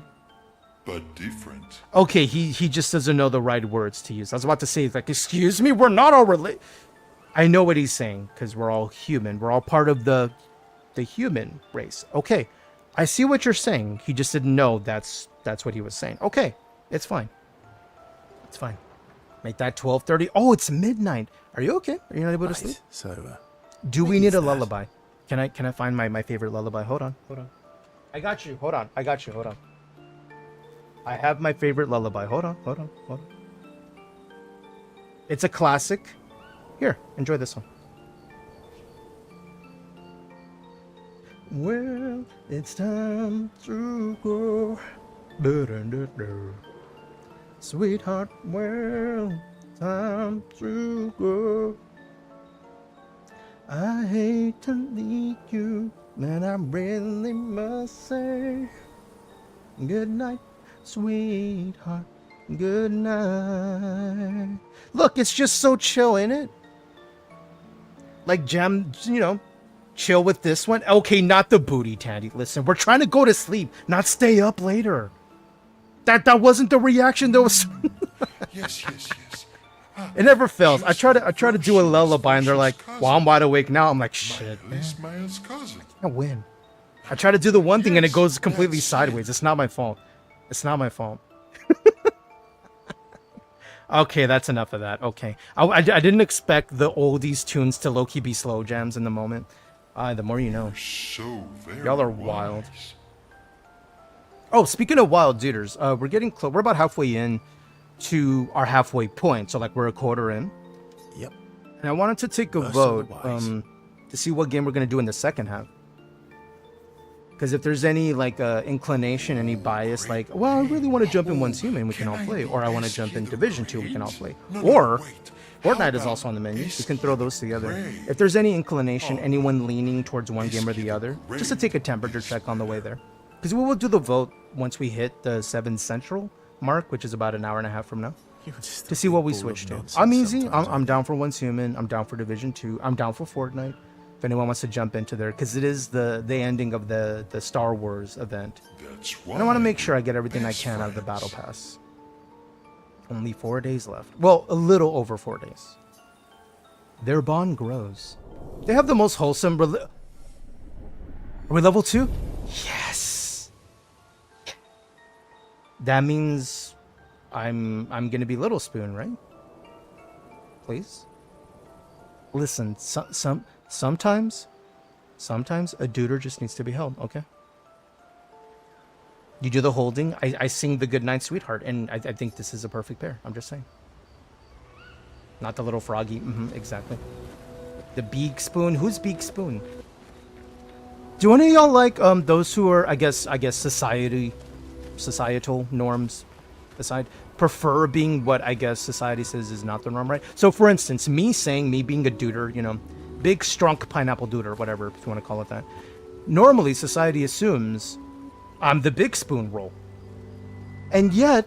but different. Okay, he just doesn't know the right words to use. I was about to say, like, excuse me, we're not all related. I know what he's saying, because we're all human. We're all part of the the human race. Okay, I see what you're saying. He just didn't know that's what he was saying. Okay, it's fine. It's fine. Make that 12:30. Oh, it's midnight. Are you okay? Are you not able to sleep? So, Do we need a lullaby? Can I find my favorite lullaby? Hold on. I got you. Hold on. I have my favorite lullaby. Hold on. It's a classic. Here, enjoy this one. Well, it's time to go. Sweetheart, well, time to go. I hate to leave you, man, I really must say good night, sweetheart, good night. Look, it's just so chill, ain't it? Like jam, chill with this one. Okay, not the booty, Tandy. Listen, we're trying to go to sleep, not stay up later. That wasn't the reaction. That was. Yes. It never fails. I try to do a lullaby, and they're like, "Well, I'm wide awake now." I'm like, "Shit, man, Ismail's cousin. I win." I try to do the one thing, and it goes completely sideways. It's not my fault. Okay, that's enough of that. Okay, I didn't expect the oldies tunes to low-key be slow jams in the moment. The more you know. So very Y'all are wild. Oh, speaking of wild duders, we're getting close. We're about halfway in to our halfway point. So like we're a quarter in. Yep. And I wanted to take a vote to see what game we're going to do in the second half. Because if there's any like inclination, any bias, like, well, I really want to jump in Once Human, we can all play. Or I want to jump in Division 2, we can all play. Or Fortnite is also on the menu. We can throw those together. If there's any inclination, anyone leaning towards one game or the other, just to take a temperature check on the way there. Because we will do the vote once we hit the 7 Central mark, which is about an hour and a half from now, to see what we switch to. I'm easy. I'm down for Once Human. I'm down for Division 2. I'm down for Fortnite. If anyone wants to jump into there, because it is the ending of the Star Wars event. And I want to make sure I get everything I can out of the Battle Pass. Only 4 days left. Well, a little over 4 days. Their bond grows. They have the most wholesome... Are we level 2? Yes! That means I'm gonna be Little Spoon, right? Please? Listen, sometimes a duder just needs to be held, okay? You do the holding, I sing the Goodnight Sweetheart, and I think this is a perfect pair. I'm just saying. Not the little froggy. Exactly. The Beak Spoon. Who's Beak Spoon? Do any of y'all like those who are, I guess societal norms aside, prefer being what I guess society says is not the norm, right? So for instance, me being a duder, big strunk pineapple duder, whatever, if you want to call it that. Normally society assumes I'm the big spoon role. And yet,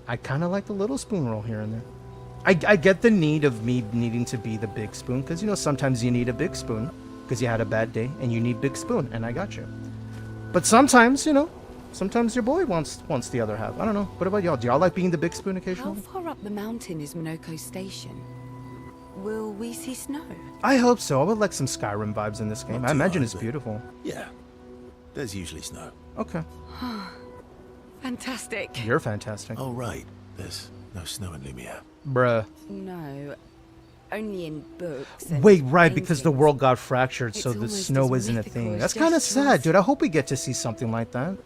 I kind of like the little spoon role here and there. I get the need of me needing to be the big spoon, because sometimes you need a big spoon because you had a bad day and you need big spoon, and I got you. But sometimes, sometimes your boy wants the other half. I don't know. What about y'all? Do y'all like being the big spoon occasionally? How far up the mountain is Minoko Station? Will we see snow? I hope so. I would like some Skyrim vibes in this game. I imagine it's beautiful. Yeah. There's usually snow. Okay. Fantastic. You're fantastic. Oh, right. There's no snow in Lumiere. Bruh. No. Only in books. Wait, right, because the world got fractured, so the snow isn't a thing. That's kind of sad, dude. I hope we get to see something like that.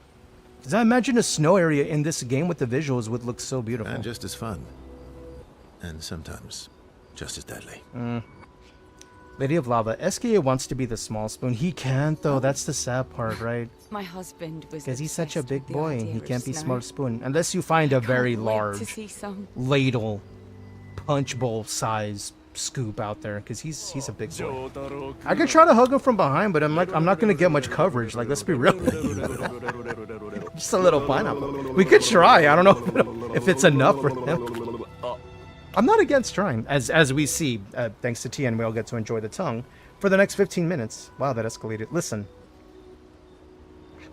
Because I imagine a snow area in this game with the visuals would look so beautiful. And just as fun. And sometimes just as deadly. Lady of Lava, SKA wants to be the small spoon. He can't, though. That's the sad part, right? My husband was because he's such a big boy. He can't be snow. small spoon. Unless you find a very large ladle, punch bowl size scoop out there, because he's a big boy. I could try to hug him from behind, but I'm not gonna get much coverage. Like, let's be real. Just a little pineapple. We could try. I don't know if it's enough for him. I'm not against trying. As we see, thanks to TN, we all get to enjoy the tongue for the next 15 minutes. Wow, that escalated. Listen,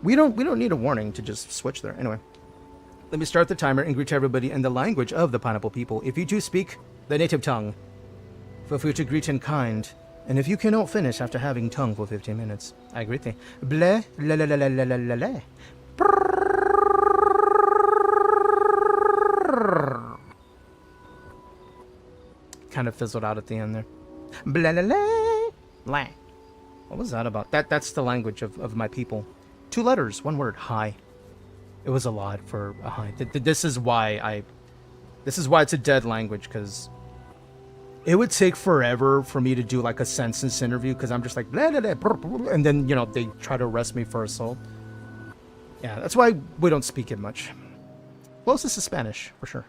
we don't need a warning to just switch there. Anyway, let me start the timer and greet everybody in the language of the pineapple people. If you do speak the native tongue, feel free to greet in kind And if you cannot finish after having tongue for 15 minutes, I agree with you. Bleh, la la la la la la la la. Kind of fizzled out at the end there. Blah la la la. What was that about? That's the language of my people. 2 letters, 1 word. Hi. It was a lot for a hi. This is why it's a dead language, because it would take forever for me to do like a census interview, because I'm just like blah, blah, blah, and then they try to arrest me for assault. Yeah, that's why we don't speak it much. Closest is Spanish for sure.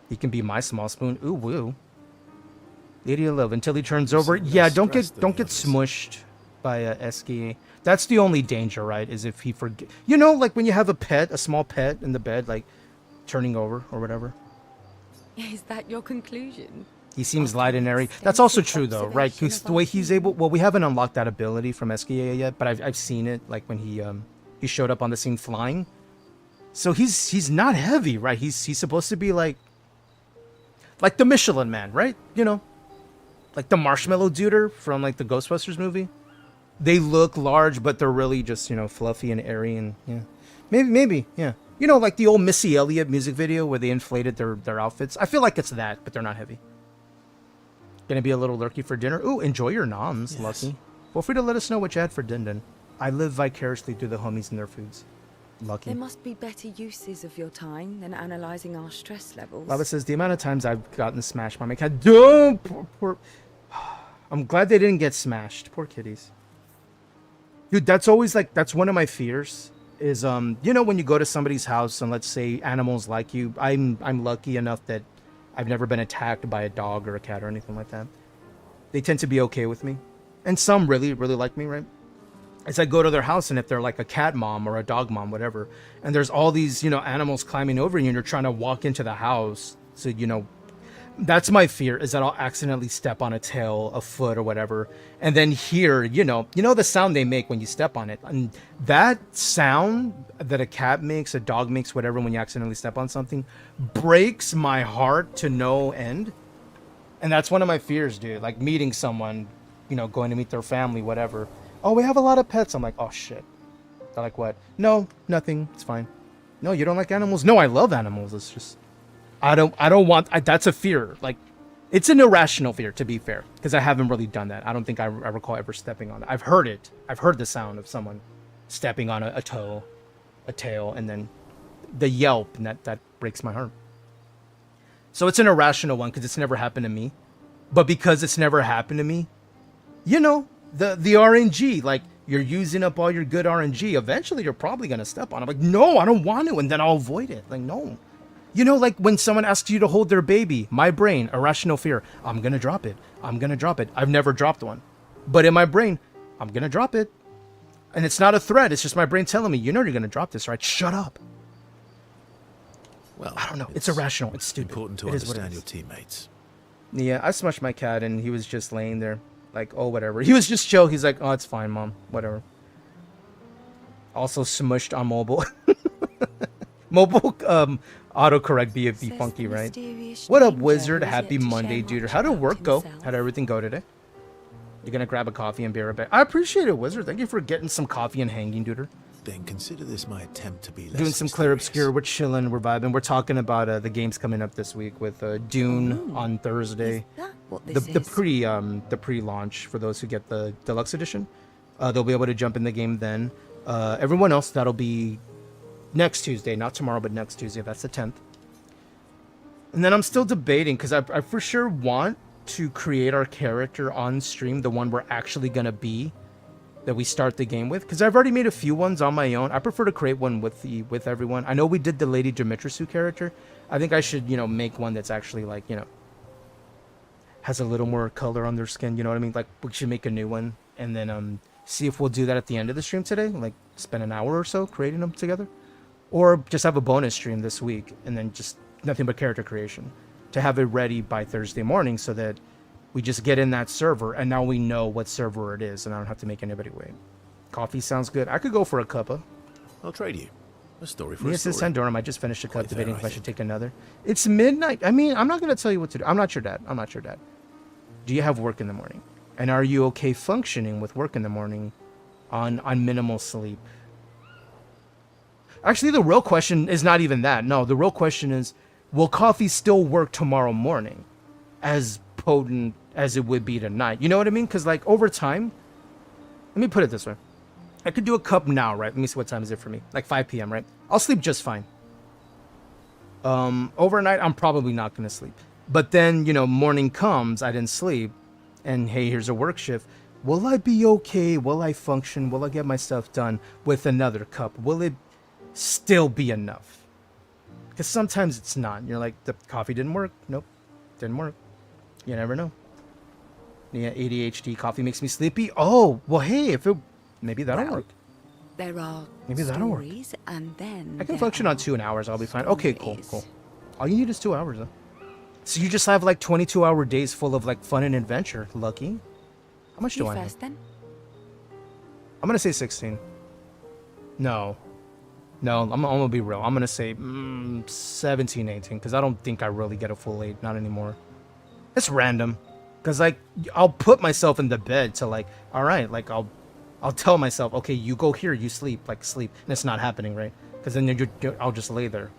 He can be my small spoon. Ooh woo. Lady of Love until he turns over. Yeah, don't get smushed by SKA. That's the only danger, right? Is if he forget. Like when you have a small pet in the bed, like turning over or whatever. Is that your conclusion? He seems light and airy. That's also true though, right? Because the way he's able. Well, we haven't unlocked that ability from SKA yet, but I've seen it. Like when he showed up on the scene flying. So he's not heavy, right? He's supposed to be like the Michelin Man, right? Like the marshmallow duder from like the Ghostbusters movie. They look large, but they're really just, fluffy and airy, and yeah. Maybe, yeah. Like the old Missy Elliott music video where they inflated their outfits. I feel like it's that, but they're not heavy. Gonna be a little lurky for dinner. Ooh, enjoy your noms, yes. Lucky. Feel free to let us know what you had for din. I live vicariously through the homies and their foods. Lucky. There must be better uses of your time than analysing our stress levels. Lava says, the amount of times I've gotten smashed by my cat. Don't! Poor. I'm glad they didn't get smashed. Poor kitties. Dude, that's always that's one of my fears is, when you go to somebody's house and let's say animals like you, I'm lucky enough that I've never been attacked by a dog or a cat or anything like that. They tend to be okay with me. And some really, really like me, right? As I go to their house, and if they're like a cat mom or a dog mom, whatever, and there's all these, animals climbing over you and you're trying to walk into the house. So, that's my fear, is that I'll accidentally step on a tail, a foot or whatever. And then hear, the sound they make when you step on it. And that sound that a cat makes, a dog makes, whatever, when you accidentally step on something, breaks my heart to no end. And that's one of my fears, dude. Like meeting someone, going to meet their family, whatever. Oh, we have a lot of pets. I'm like, oh shit. They're like, what? No, nothing. It's fine. No, you don't like animals? No, I love animals. It's just, I don't want, that's a fear. Like, it's an irrational fear, to be fair, because I haven't really done that. I don't think I recall ever stepping on it. I've heard it. I've heard the sound of someone stepping on a toe, a tail, and then the yelp, and that breaks my heart. So it's an irrational one because it's never happened to me. But because it's never happened to me, the RNG, like, you're using up all your good RNG. Eventually, you're probably going to step on it. I'm like, no, I don't want to. And then I'll avoid it. Like, no. Like when someone asks you to hold their baby, my brain, irrational fear, I'm going to drop it. I'm going to drop it. I've never dropped one. But in my brain, I'm going to drop it. And it's not a threat. It's just my brain telling me, you're going to drop this, right? Shut up. Well, I don't know. It's irrational. It's stupid. Important to understand your teammates. Yeah, I smushed my cat and he was just laying there. Like, oh, whatever. He was just chill. He's like, oh, it's fine, Mom. Whatever. Also smushed on mobile. Mobile autocorrect be funky, right? What up, Wizard? Happy Monday, dude. How'd work go? How'd everything go today? You're gonna grab a coffee and be right back. I appreciate it, Wizard. Thank you for getting some coffee and hanging, dude. Then consider this my attempt to be less doing some Clair Obscur. We're chilling. We're vibing. We're talking about the games coming up this week with Dune on Thursday. The pre-launch for those who get the deluxe edition. They'll be able to jump in the game then. Everyone else, that'll be next Tuesday, not tomorrow, but next Tuesday. That's the 10th. And then I'm still debating because I for sure want to create our character on stream, the one we're actually gonna be, that we start the game with. Because I've already made a few ones on my own. I prefer to create one with everyone. I know we did the Lady Dimitrescu character. I think I should make one that's actually like has a little more color on their skin. You know what I mean? Like we should make a new one and then see if we'll do that at the end of the stream today. Like spend an hour or so creating them together, or just have a bonus stream this week and then just nothing but character creation to have it ready by Thursday morning so that we just get in that server and now we know what server it is and I don't have to make anybody wait. Coffee sounds good. I could go for a cuppa. I'll trade you. A story for a Yes, story. it's Sandorum. I just finished a cup debating if I should take another. It's midnight. I mean, I'm not going to tell you what to do. I'm not your dad. Do you have work in the morning? And are you okay functioning with work in the morning on minimal sleep? Actually, the real question is not even that. No, the real question is, will coffee still work tomorrow morning as potent as it would be tonight? You know what I mean? Because, like, over time, let me put it this way. I could do a cup now, right? Let me see what time is it for me. Like 5 p.m., right? I'll sleep just fine. Overnight, I'm probably not going to sleep. But then, you know, morning comes, I didn't sleep, and hey, here's a work shift. Will I be okay? Will I function? Will I get my stuff done with another cup? Will it still be enough? Because sometimes it's not. You're like, the coffee didn't work. Nope, didn't work. You never know. Yeah, ADHD, coffee makes me sleepy. Oh, well, hey, if it, maybe that'll work. There are Maybe that'll work. stories, and then I can there function on are 2 hours. I'll be fine. Okay, cool, stories. cool. All you need is 2 hours, though. So you just have like 22-hour days full of like fun and adventure. Lucky. How much do You I have? first, then. I'm gonna say 16. No, I'm gonna be real. I'm gonna say 17, 18, because I don't think I really get a full 8. Not anymore. It's random, because like I'll put myself in the bed to like, all right, like I'll tell myself, okay, you go here, you sleep, like sleep, and it's not happening, right? Because then I'll just lay there,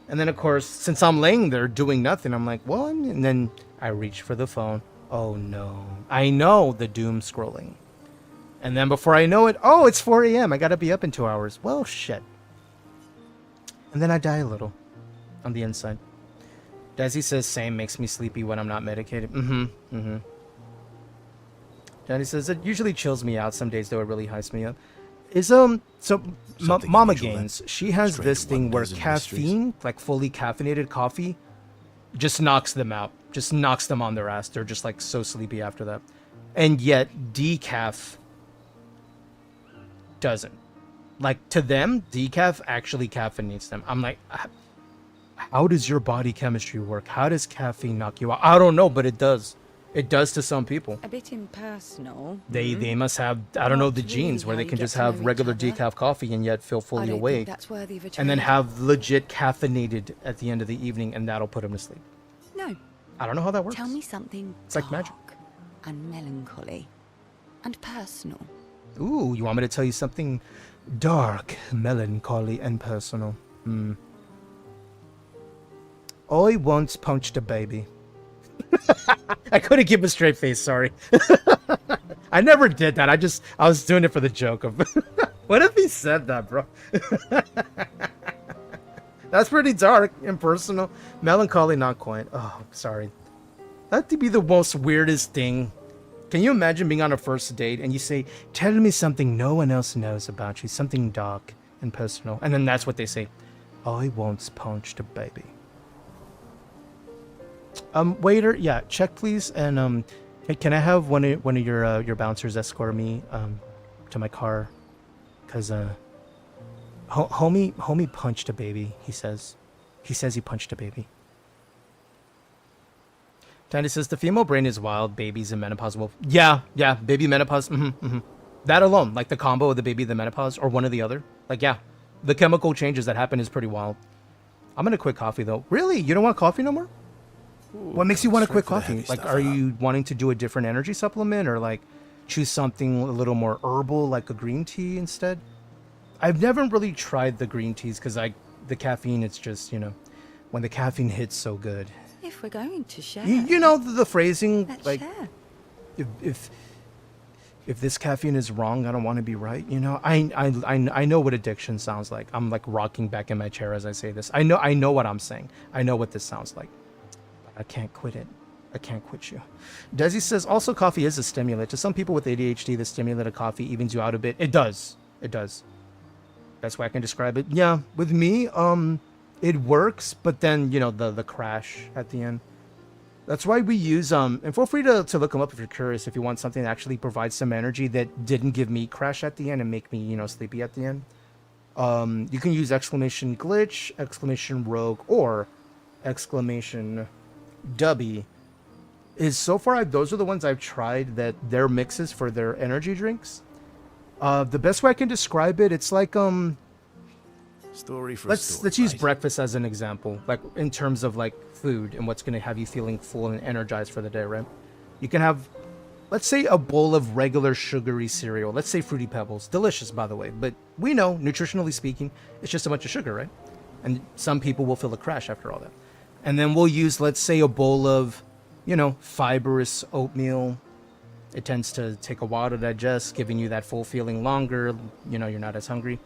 and then of course, since I'm laying there doing nothing, I'm like, well, and then I reach for the phone. Oh no, I know the doom scrolling. And then before I know it, oh, it's 4 a.m. I gotta be up in 2 hours. Well, shit. And then I die a little on the inside. Desi says same, makes me sleepy when I'm not medicated. Daddy says it usually chills me out. Some days though it really hypes me up. Is Mama Gaines, she has this thing where caffeine, like fully caffeinated coffee, just knocks them out. Just knocks them on their ass. They're just like so sleepy after that. And yet decaf doesn't. Like to them, decaf actually caffeinates them. I'm like, how does your body chemistry work? How does caffeine knock you out? I don't know, but it does. It does to some people. A bit impersonal. They must have, I don't know, the Not genes really where how they you can get just to know have each regular other. decaf coffee and yet feel I fully don't awake. think that's worthy of a And then trade. have legit caffeinated at the end of the evening, and that'll put them to sleep. No. I don't know how that works. Tell me something It's like magic. and melancholy and personal. Ooh, you want me to tell you something dark, melancholy, and personal? I once punched a baby. I couldn't keep a straight face, sorry. I never did that. I was doing it for the joke of what if he said that, bro? That's pretty dark and personal. Melancholy, not quite. Oh, sorry. That'd be the most weirdest thing. Can you imagine being on a first date and you say, tell me something no one else knows about you, something dark and personal, and then that's what they say. I once punched a baby. Waiter, yeah, check please, and can I have one of your bouncers escort me to my car, cause homie punched a baby. He says he punched a baby. Tandy says the female brain is wild. Babies and menopause will. Yeah, baby menopause. That alone, like the combo of the baby, the menopause, or one or the other. Like yeah, the chemical changes that happen is pretty wild. I'm gonna quit coffee though. Really, you don't want coffee no more? What makes you want to quit coffee? Like, are you wanting to do a different energy supplement or like choose something a little more herbal, like a green tea instead? I've never really tried the green teas because the caffeine, it's just, you know, when the caffeine hits so good. If we're going to share. You know the phrasing, Let's like, share. if this caffeine is wrong, I don't want to be right. You know, I know what addiction sounds like. I'm like rocking back in my chair as I say this. I know what I'm saying. I know what this sounds like. I can't quit it. I can't quit you. Desi says, also coffee is a stimulant. To some people with ADHD, the stimulant of coffee evens you out a bit. It does. It does. That's why I can describe it. Yeah, with me, it works, but then, you know, the crash at the end. That's why we use, and feel free to look them up if you're curious, if you want something that actually provides some energy that didn't give me crash at the end and make me, you know, sleepy at the end. You can use exclamation glitch, exclamation rogue, or exclamation Dubby. Is so far those are the ones I've tried that their mixes for their energy drinks. The best way I can describe it, it's like Story for let's use breakfast as an example, like in terms of like food and what's going to have you feeling full and energized for the day, right? You can have let's say a bowl of regular sugary cereal. Let's say Fruity Pebbles. Delicious, by the way. But we know, nutritionally speaking, it's just a bunch of sugar, right? And some people will feel a crash after all that. And then we'll use, let's say, a bowl of, fibrous oatmeal. It tends to take a while to digest, giving you that full feeling longer. You're not as hungry.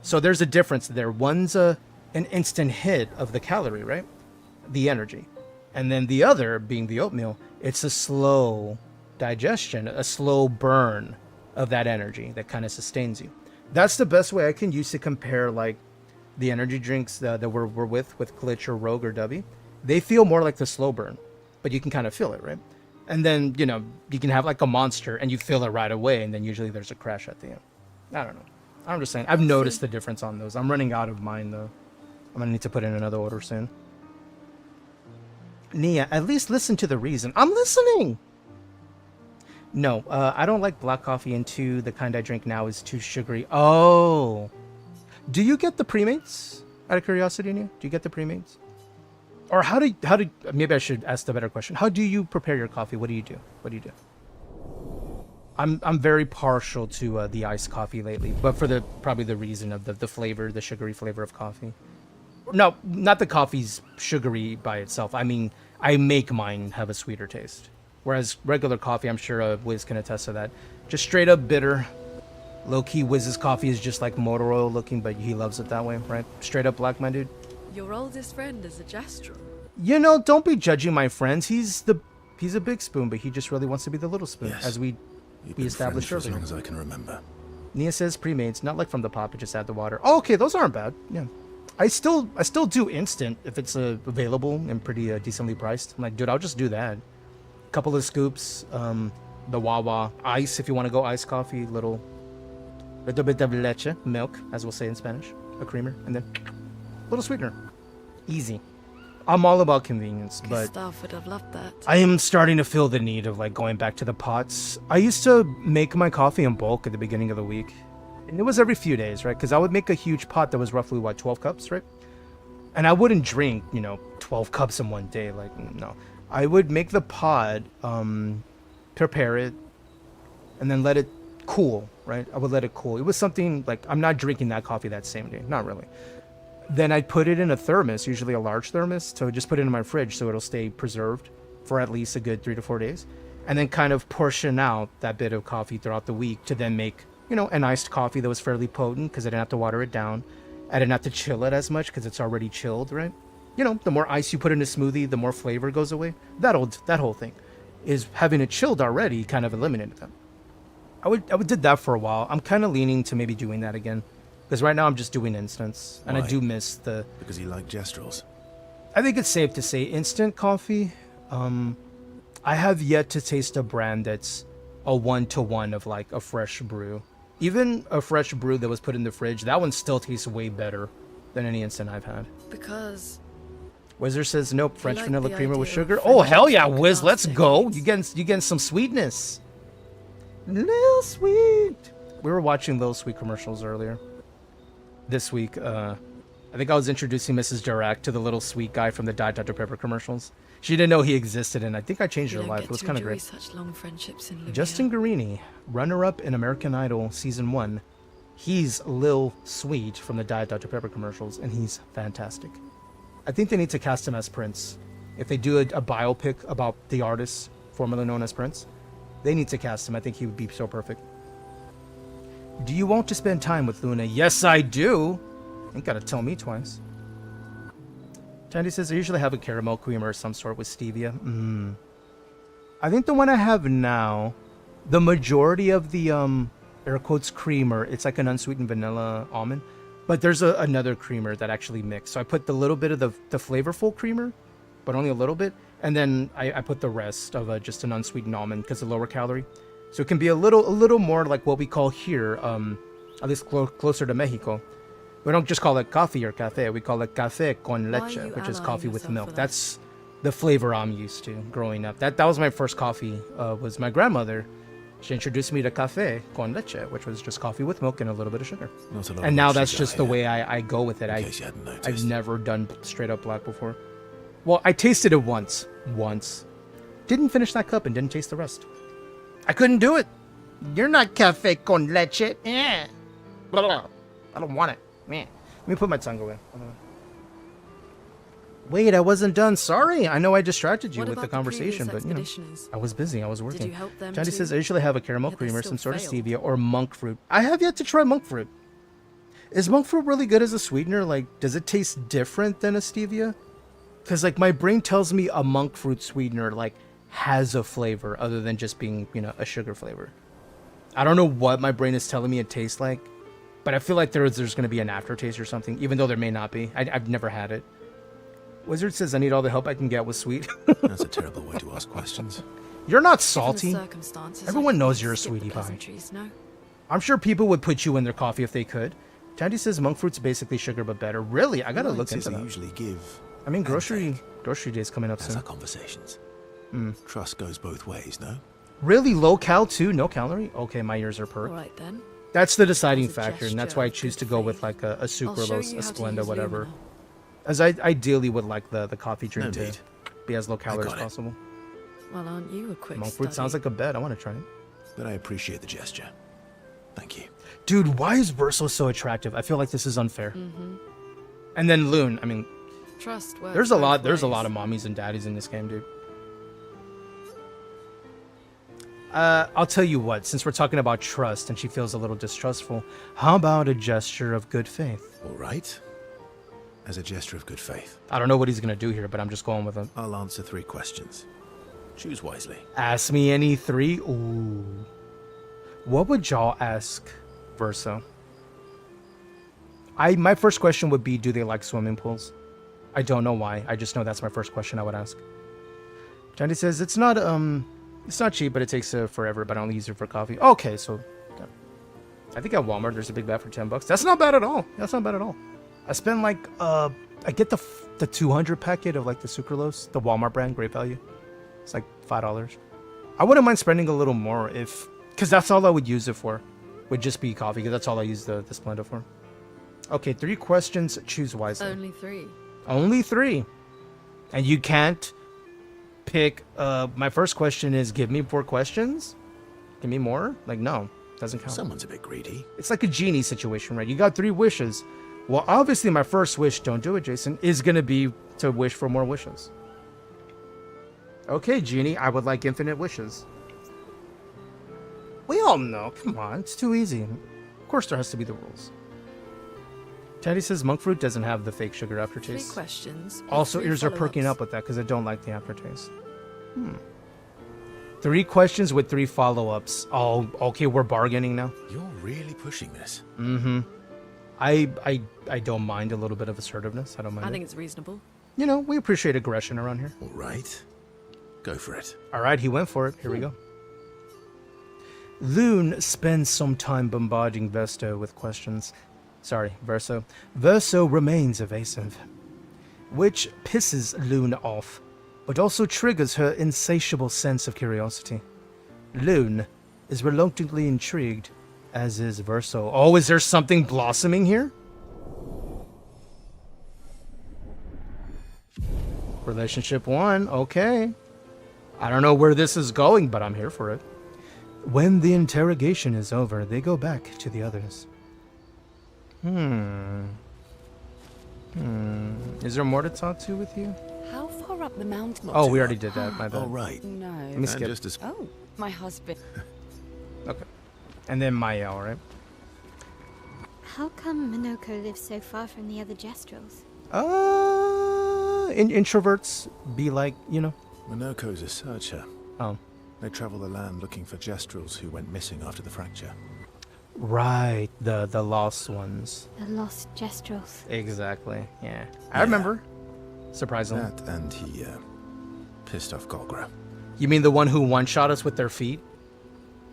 So there's a difference there. One's an instant hit of the calorie, right? The energy. And then the other, being the oatmeal, it's a slow digestion, a slow burn of that energy that kind of sustains you. That's the best way I can use to compare, like, the energy drinks that we're with Glitch or Rogue or Dubby. They feel more like the slow burn, but you can kind of feel it, right? And then, you can have like a Monster and you feel it right away, and then usually there's a crash at the end. I don't know. I'm just saying. I've noticed the difference on those. I'm running out of mine, though. I'm going to need to put in another order soon. Nia, at least listen to the reason. I'm listening! No, I don't like black coffee, and two, the kind I drink now is too sugary. Oh! Do you get the pre-mates? Out of curiosity, Nia? Do you get the pre-mates? Or how do maybe I should ask the better question. How do you prepare your coffee? What do you do? I'm very partial to the iced coffee lately, but for probably the reason of the flavor, the sugary flavor of coffee. No, not the coffee's sugary by itself. I mean, I make mine have a sweeter taste. Whereas regular coffee, I'm sure Wiz can attest to that. Just straight up bitter. Low-key, Wiz's coffee is just like motor oil looking, but he loves it that way, right? Straight up black, my dude. Your oldest friend is a Jestrum. Don't be judging my friends. He's a big spoon, but he just really wants to be the little spoon, Yes. as we established for as earlier. long as I can remember. Nia says pre-mates, not like from the pop, but just add the water. Oh, okay, those aren't bad. Yeah. I still do instant if it's available and pretty decently priced. I'm like, dude, I'll just do that. Couple of scoops, the Wawa ice if you want to go iced coffee, little bit of leche, milk, as we'll say in Spanish, a creamer, and then a little sweetener. Easy. I'm all about convenience, but Gustav would have loved that. I am starting to feel the need of like going back to the pots. I used to make my coffee in bulk at the beginning of the week. And it was every few days, right? Because I would make a huge pot that was roughly, 12 cups, right? And I wouldn't drink, 12 cups in one day. Like, no. I would make the pot, prepare it, and then let it cool, right? I would let it cool. It was something like, I'm not drinking that coffee that same day. Not really. Then I'd put it in a thermos, usually a large thermos. So just put it in my fridge so it'll stay preserved for at least a good 3 to 4 days. And then kind of portion out that bit of coffee throughout the week to then make, an iced coffee that was fairly potent because I didn't have to water it down. I didn't have to chill it as much because it's already chilled, right? The more ice you put in a smoothie, the more flavor goes away. That whole thing is having it chilled already kind of eliminated that. I would did that for a while. I'm kind of leaning to maybe doing that again because right now I'm just doing instants, and Why? I do miss the. Because you like Gestrels. I think it's safe to say instant coffee. I have yet to taste a brand that's a 1-to-1 of like a fresh brew. Even a fresh brew that was put in the fridge, that one still tastes way better than any instant I've had. Because Wizard says nope, French like vanilla the creamer with idea of sugar. Oh French hell yeah, toast Wiz, let's plastic. go. You getting some sweetness. Lil Sweet. We were watching Lil Sweet commercials earlier. This week, I think I was introducing Mrs. Dirac to the little sweet guy from the Diet Dr. Pepper commercials. She didn't know he existed, and I think I changed you her don't life. get It was to kind of enjoy great. such long friendships in Louisiana. Justin Guarini, runner-up in American Idol Season 1. He's Lil Sweet from the Diet Dr. Pepper commercials, and he's fantastic. I think they need to cast him as Prince. If they do a biopic about the artist formerly known as Prince, they need to cast him. I think he would be so perfect. Do you want to spend time with Luna? Yes, I do. Ain't gotta tell me twice. Tandy says, I usually have a caramel creamer of some sort with stevia. I think the one I have now, the majority of the, air quotes, creamer, it's like an unsweetened vanilla almond. But there's another creamer that actually mixed. So I put the little bit of the flavorful creamer, but only a little bit. And then I put the rest of just an unsweetened almond because of lower calorie. So it can be a little more like what we call here, at least closer to Mexico. We don't just call it coffee or cafe. We call it café con leche, which is coffee with milk. That's the flavor I'm used to growing up. That was my first coffee, was my grandmother. She introduced me to café con leche, which was just coffee with milk and a little bit of sugar. And now that's just the way I go with it. I've never done straight up black before. Well, I tasted it once. Didn't finish that cup and didn't taste the rest. I couldn't do it. You're not cafe con leche. Yeah. Blah, blah. I don't want it. Man. Let me put my tongue away. Wait, I wasn't done. Sorry. I know I distracted you What with the about the conversation, but you know, expeditioners? I was busy. I was working. Did you help them Johnny too? says I usually have a caramel Yet they creamer, still some sort of failed. stevia, or monk fruit. I have yet to try monk fruit. Is monk fruit really good as a sweetener? Like, does it taste different than a stevia? Because, like, my brain tells me a monk fruit sweetener, like, has a flavor other than just being, you know, a sugar flavor. I don't know what my brain is telling me it tastes like, but I feel like there's going to be an aftertaste or something, even though there may not be. I've never had it. Wizard says I need all the help I can get with sweet. That's a terrible way to ask questions. You're not Given the salty. circumstances, Everyone I knows think you're a skip the sweetie pie. pleasantries, no? I'm sure people would put you in their coffee if they could. Tandy says monk fruit's basically sugar but better. Really? I gotta look into I that. usually give. I mean, and grocery take. day's coming up That's soon. our conversations. Mm. Trust goes both ways, no? Really? Low cal too? No calorie? Okay, my ears are perked. All right then. That's the deciding As a factor, and that's gesture why I of choose good to go with faith, like a I'll show sucralose, you a how to Splenda, use whatever. luminol. As I ideally would like the coffee drink No to need. be as low calorie as got it. possible. Well, aren't you a quick Monk fruit study? sounds like a bet. I want to try it. But I appreciate the gesture. Thank you. Dude, why is Verso so attractive? I feel like this is unfair. Mm-hmm. And then Loon. I mean, Trust works there's a lot. both There's a ways. lot of mommies and daddies in this game, dude. I'll tell you what. Since we're talking about trust, and she feels a little distrustful, how about a gesture of good faith? All right. As a gesture of good faith, I don't know what he's gonna do here, but I'm just going with him. I'll answer 3 questions. Choose wisely. Ask me any 3. Ooh. What would y'all ask Verso? My first question would be, do they like swimming pools? I don't know why. I just know that's my first question I would ask. Johnny says it's not cheap, but it takes forever, but I only use it for coffee. Okay, so I think at Walmart there's a big bag for $10. That's not bad at all. That's not bad at all. I spend like I get the 200 packet of like the sucralose, the Walmart brand, great value. It's like $5. I wouldn't mind spending a little more because that's all I would use it for. Would just be coffee, because that's all I use the Splenda for. Okay, 3 questions. Choose wisely. Only 3. Only 3. And you can't pick. My first question is, give me 4 questions? Give me more? Like, no. Doesn't count. Someone's a bit greedy. It's like a genie situation, right? You got 3 wishes. Well, obviously my first wish, don't do it, Jason, is going to be to wish for more wishes. Okay, genie, I would like infinite wishes. We all know. Come on, it's too easy. Of course there has to be the rules. Teddy says monk fruit doesn't have the fake sugar 3 aftertaste. questions. with Also, 3 ears are perking follow-ups. up with that because I don't like the aftertaste. 3 questions with 3 follow-ups. Oh, okay, we're bargaining now. You're really pushing this. Mm-hmm. I don't mind a little bit of assertiveness. I don't mind I it. think it's reasonable. You know, we appreciate aggression around here. All right. Go for it. All right, he went for it. Here we go. Loon spends some time bombarding Verso with questions. Sorry, Verso. Verso remains evasive, which pisses Loon off, but also triggers her insatiable sense of curiosity. Loon is reluctantly intrigued, as is Verso. Oh, is there something blossoming here? Relationship 1, okay. I don't know where this is going, but I'm here for it. When the interrogation is over, they go back to the others. Is there more to talk to with you? How far up the mountain? Oh, we already did that, my bad. All right. No. Let me skip. Just as Oh, my husband. Okay. And then Maya, alright? How come Minoko lives so far from the other Gestrels? Introverts be like, you know. Minoko's a searcher. Oh. They travel the land looking for Gestrels who went missing after the fracture. Right, the lost ones. The lost Gestrels. Exactly, yeah. I remember. Surprisingly. That and he pissed off Golgra. You mean the one who one-shot us with their feet?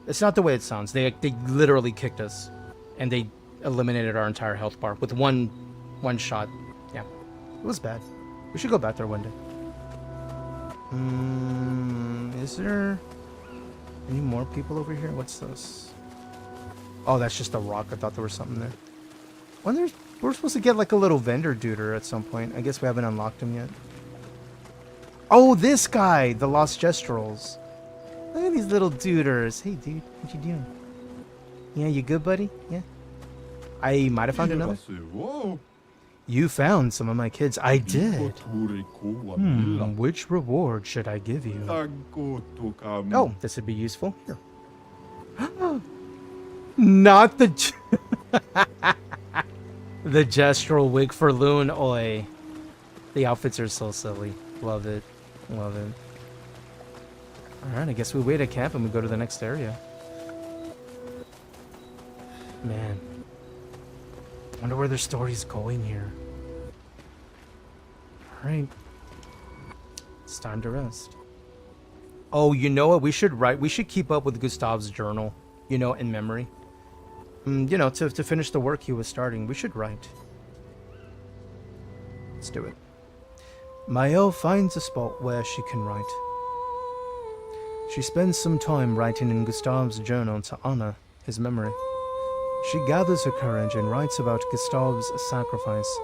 It's not the way it sounds. They literally kicked us, and they eliminated our entire health bar with one shot. Yeah, it was bad. We should go back there one day. Is there any more people over here? What's this? Oh, that's just a rock. I thought there was something there. We're supposed to get like a little vendor duder at some point. I guess we haven't unlocked him yet. Oh, this guy, the Lost Gestrels. Look at these little duders. Hey, dude, what you doing? Yeah, you good, buddy? Yeah. I might have found another. You found some of my kids. I did. Which reward should I give you? Oh, this would be useful. Here. Not the the gestural wig for Loon. Oi. The outfits are so silly. Love it. Love it. Alright, I guess we wait at camp and we go to the next area. Man. Wonder where their story's going here. Alright. It's time to rest. Oh, you know what? We should keep up with Gustav's journal, you know, in memory. You know, to finish the work he was starting, we should write. Let's do it. Maëlle finds a spot where she can write. She spends some time writing in Gustav's journal to honor his memory. She gathers her courage and writes about Gustav's sacrifice,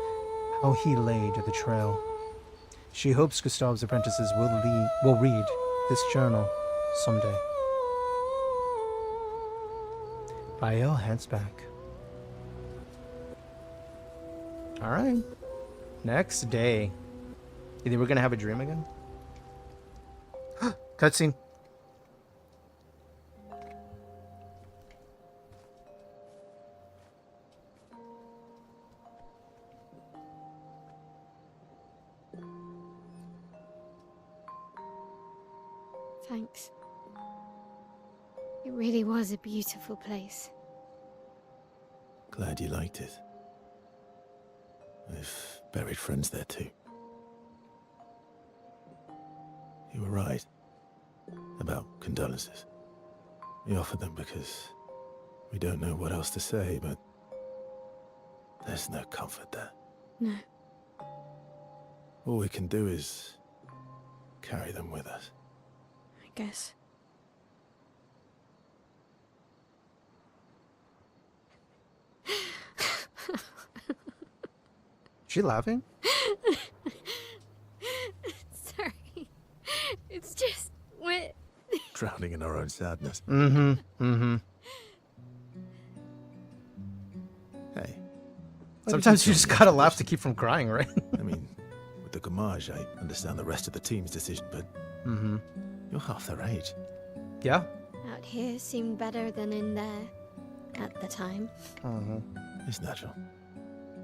how he laid the trail. She hopes Gustav's apprentices will read this journal someday. Maëlle heads back. Alright. Next day. You think we're gonna have a dream again? Cutscene. Thanks. It really was a beautiful place. Glad you liked it. I've buried friends there too. You were right about condolences. We offered them because we don't know what else to say, but there's no comfort there. No. All we can do is carry them with us. I guess. She laughing? Sorry. It's just what. Drowning in our own sadness. Mm-hmm. Mm-hmm. Hey. Sometimes you just gotta laugh to keep from crying, right? I mean, with the gommage, I understand the rest of the team's decision, but you're half their age. Yeah. Out here seemed better than in there at the time. It's natural.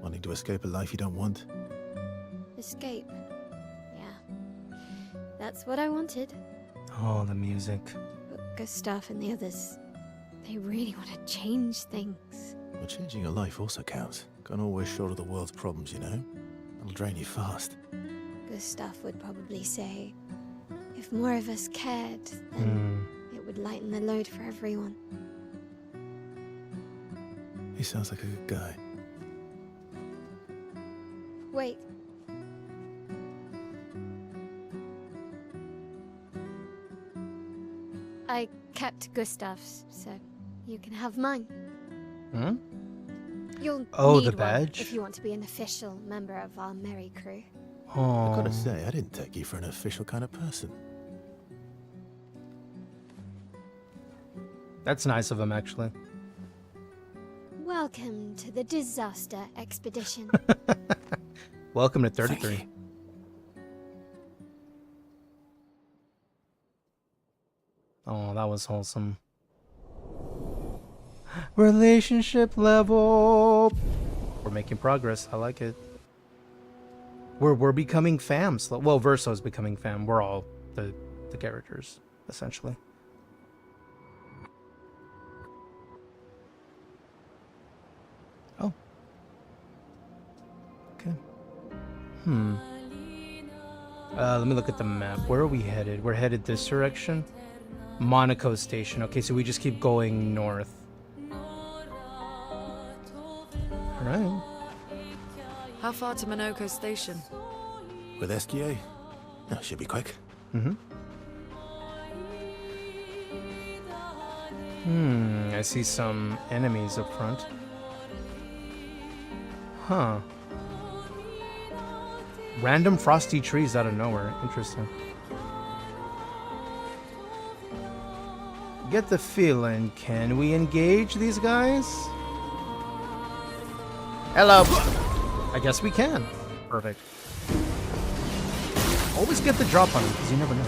Wanting to escape a life you don't want. Escape. Yeah. That's what I wanted. Oh, the music. But Gustav and the others, they really want to change things. Well, changing your life also counts. Can't always shoulder the world's problems, you know? It'll drain you fast. Gustav would probably say, if more of us cared, then it would lighten the load for everyone. He sounds like a good guy. Wait. I kept Gustav's, so you can have mine. Hmm? You'll need the one badge? If you want to be an official member of our merry crew. Oh. I gotta say, I didn't take you for an official kind of person. That's nice of him, actually. Welcome to the disaster expedition. Welcome to 33. Oh, that was wholesome. Relationship level. We're making progress. I like it. We're becoming fam. Well, Verso's becoming fam. We're all the characters, essentially. Oh. Okay. Let me look at the map. Where are we headed? We're headed this direction. Monaco Station. Okay, so we just keep going north. Alright. How far to Monaco Station? With SGA? That should be quick. I see some enemies up front. Huh. Random frosty trees out of nowhere. Interesting. get the feeling, can we engage these guys? Hello. I guess we can. Perfect. Always get the drop on them, because you never know.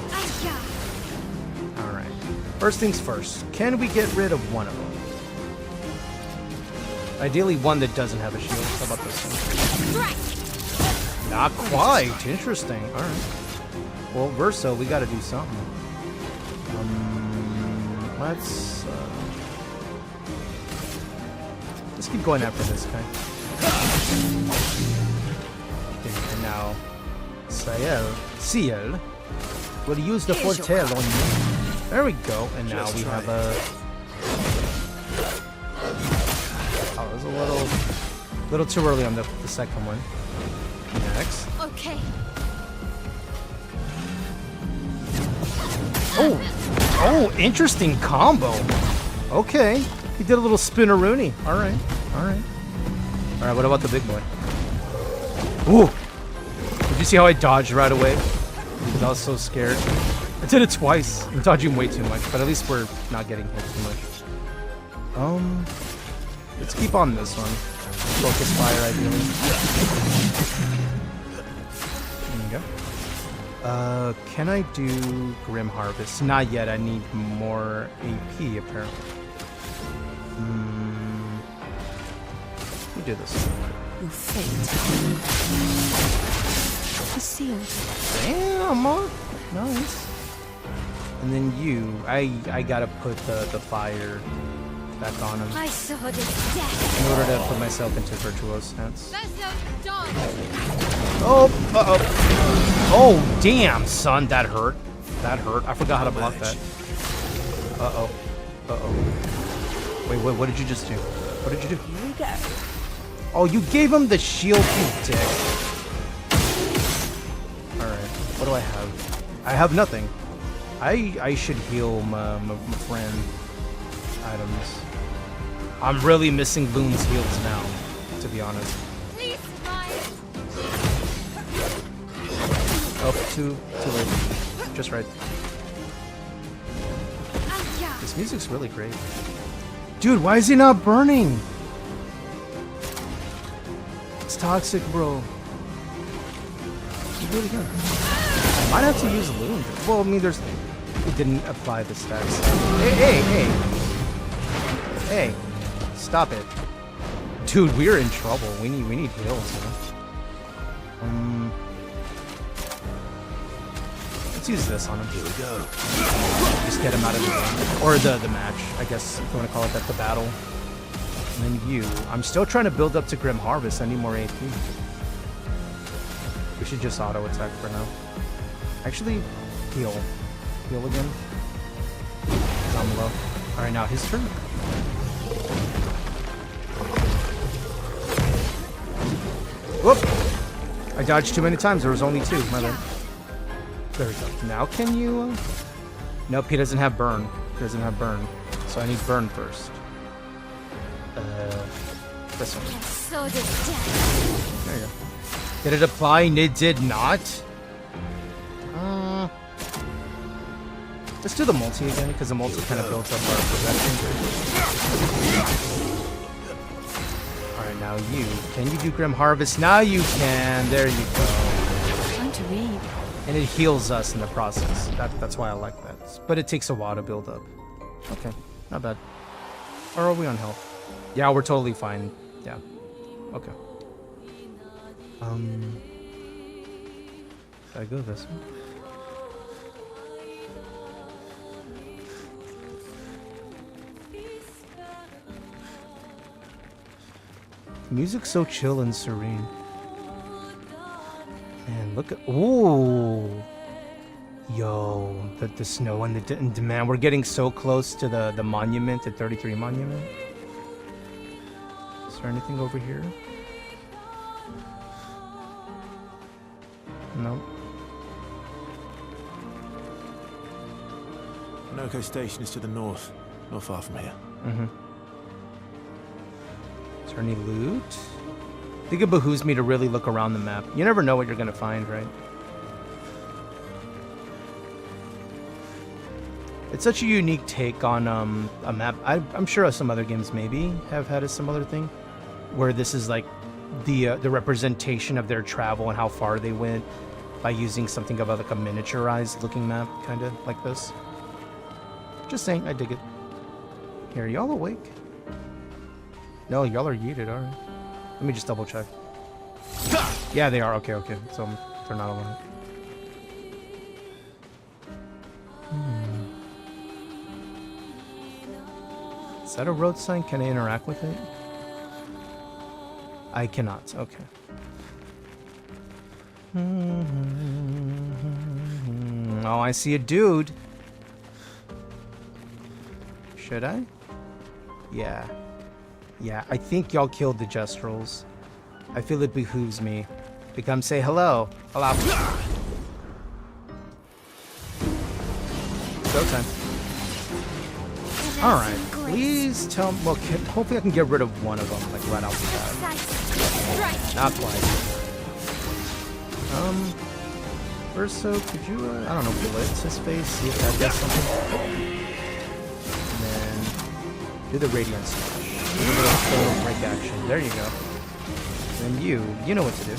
Alright. First things first. Can we get rid of one of them? Ideally one that doesn't have a shield. How about this one? Not quite. Interesting. Alright. Well, Verso, we gotta do something. Let's keep going after this guy. Okay, and now Ciel will use the foretell on you. There we go. And now we have a... Oh, it was a little too early on the second one. Next. Okay. Oh, interesting combo. Okay. He did a little spinneroonie. Alright. Alright, what about the big boy? Ooh! Did you see how I dodged right away? Because I was so scared. I did it twice. I'm dodging way too much, but at least we're not getting hit too much. Let's keep on this one. Focus fire, ideally. There you go. Can I do Grim Harvest? Not yet. I need more AP, apparently. We do this. Your fate is sealed. Damn, nice. And then you, I gotta put the fire back on him. I saw this death. In order to put myself into virtuoso stance. Oh, Oh, damn, son, that hurt. That hurt. I forgot how to block that. Wait, what did you just do? What did you do? Here we go. Oh, you gave him the shield, you dick. Alright, what do I have? I have nothing. I should heal my friend items. I'm really missing Boom's heals now, to be honest. Oh, too late. Just right. This music's really great. Dude, why is he not burning? It's toxic, bro. It's really good. Might have to use Loon. Well, I mean, it didn't apply the stats. Hey, stop it. Dude, we're in trouble. We need heals, man. Let's use this on him. Here we go. Just get him out of the game. Or the match, I guess, if you want to call it that, the battle. And then you. I'm still trying to build up to Grim Harvest. I need more AP. We should just auto attack for now. Actually, heal. Heal again. I'm low. Alright, now his turn. Whoop! I dodged too many times. There was only two. My bad. There we go. Now can you... Nope, he doesn't have burn. He doesn't have burn. So I need burn first. This one. There you go. Did it apply? It did not. Let's do the multi again, because the multi kind of builds up our possession. Alright, now you. Can you do Grim Harvest? Now you can. There you go. Trying to read. And it heals us in the process. That's why I like that. But it takes a while to build up. Okay, not bad. Or are we on health? Yeah, we're totally fine. Yeah. Okay. Should I go this way? Music's so chill and serene. Man, look at... Ooh! Yo, the snow and the... Man, we're getting so close to the monument, the 33 monument. Is there anything over here? No. Minoko Station is to the north, not far from here. Is there any loot? I think it behooves me to really look around the map. You never know what you're gonna find, right? It's such a unique take on a map. I'm sure some other games maybe have had a similar thing, where this is like the representation of their travel and how far they went by using something of like a miniaturized looking map, kind of like this. Just saying, I dig it. Here, are y'all awake? No, y'all are yeeted, alright. Let me just double check. Yeah, they are. Okay, okay. So they're not alone. Is that a road sign? Can I interact with it? I cannot. Okay. Oh, I see a dude. Should I? Yeah. Yeah, I think y'all killed the Jestrels. I feel it behooves me to come say hello. Hello. Showtime. Alright, please tell me. Well, hopefully I can get rid of one of them, like right off the bat. Not quite. Verso, could you, I don't know, blitz his face, see if that does something? And then do the Radiant Slash. Do a little break action. There you go. And you know what to do.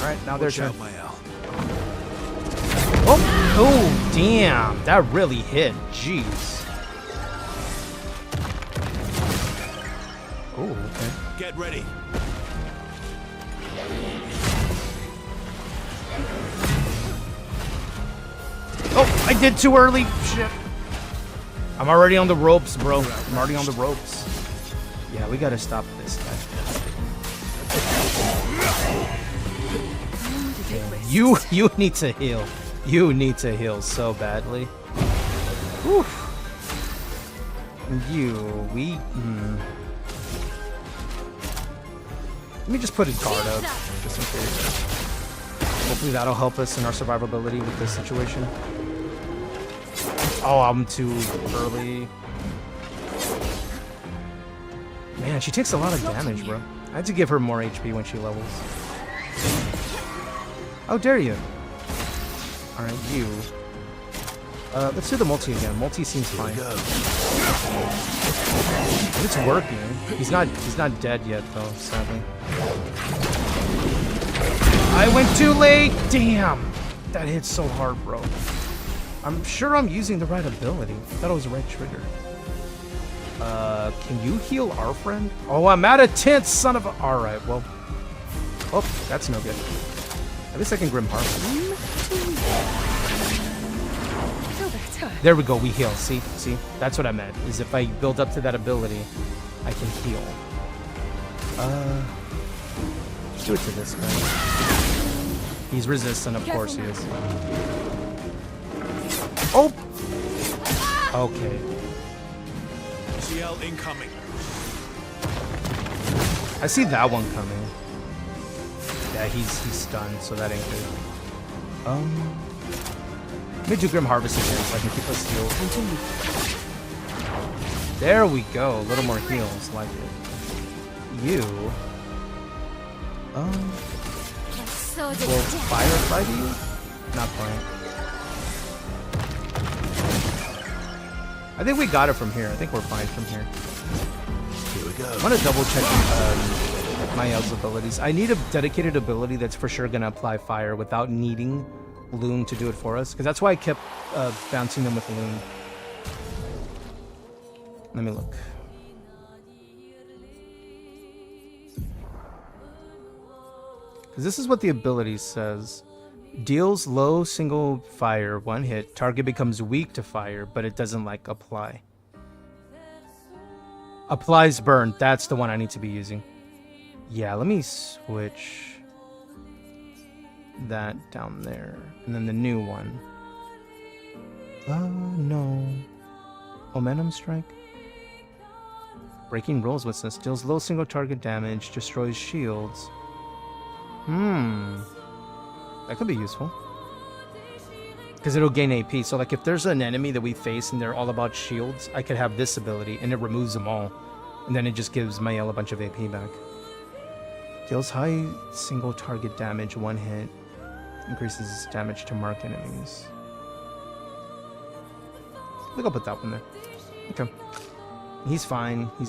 Alright, now their turn. Oh, damn. That really hit. Jeez. Oh, okay. Get ready. Oh, I did too early. Shit. I'm already on the ropes, bro. I'm already on the ropes. Yeah, we gotta stop this guy. You need to heal. You need to heal so badly. Whew. Let me just put a guard up, just in case. Hopefully that'll help us in our survivability with this situation. Oh, I'm too early. Man, she takes a lot of damage, bro. I had to give her more HP when she levels. How dare you? Alright, you. Let's do the multi again. Multi seems fine. It's working. He's not dead yet though, sadly. I went too late! Damn! That hit so hard, bro. I'm sure I'm using the right ability. I thought it was the right trigger. Can you heal our friend? Oh, I'm out of tint, son of a... Alright, well... Oh, that's no good. At least I can Grim Harvest. There we go, we heal. See? That's what I meant. Is if I build up to that ability, I can heal. Let's do it to this guy. He's resistant, of course he is. Oh! Okay. CL incoming. I see that one coming. Yeah, he's stunned, so that ain't good. Let me do Grim Harvest again so I can keep us healed. There we go. A little more heals, like it. You. Will fire fight you? Not quite. I think we got it from here. I think we're fine from here. Here we go. I want to double check Mael's abilities. I need a dedicated ability that's for sure going to apply fire without needing Loon to do it for us. Because that's why I kept bouncing them with Loon. Let me look. Because this is what the ability says. Deals low single fire, one hit. Target becomes weak to fire, but it doesn't like apply. Applies burn. That's the one I need to be using. Yeah, let me switch that down there. And then the new one. No. Momentum strike. Breaking rolls with this. Deals low single target damage. Destroys shields. That could be useful. Because it'll gain AP. So like if there's an enemy that we face and they're all about shields, I could have this ability and it removes them all. And then it just gives Mael a bunch of AP back. Deals high single target damage, one hit. Increases damage to marked enemies. I think I'll put that one there. Okay. He's fine. I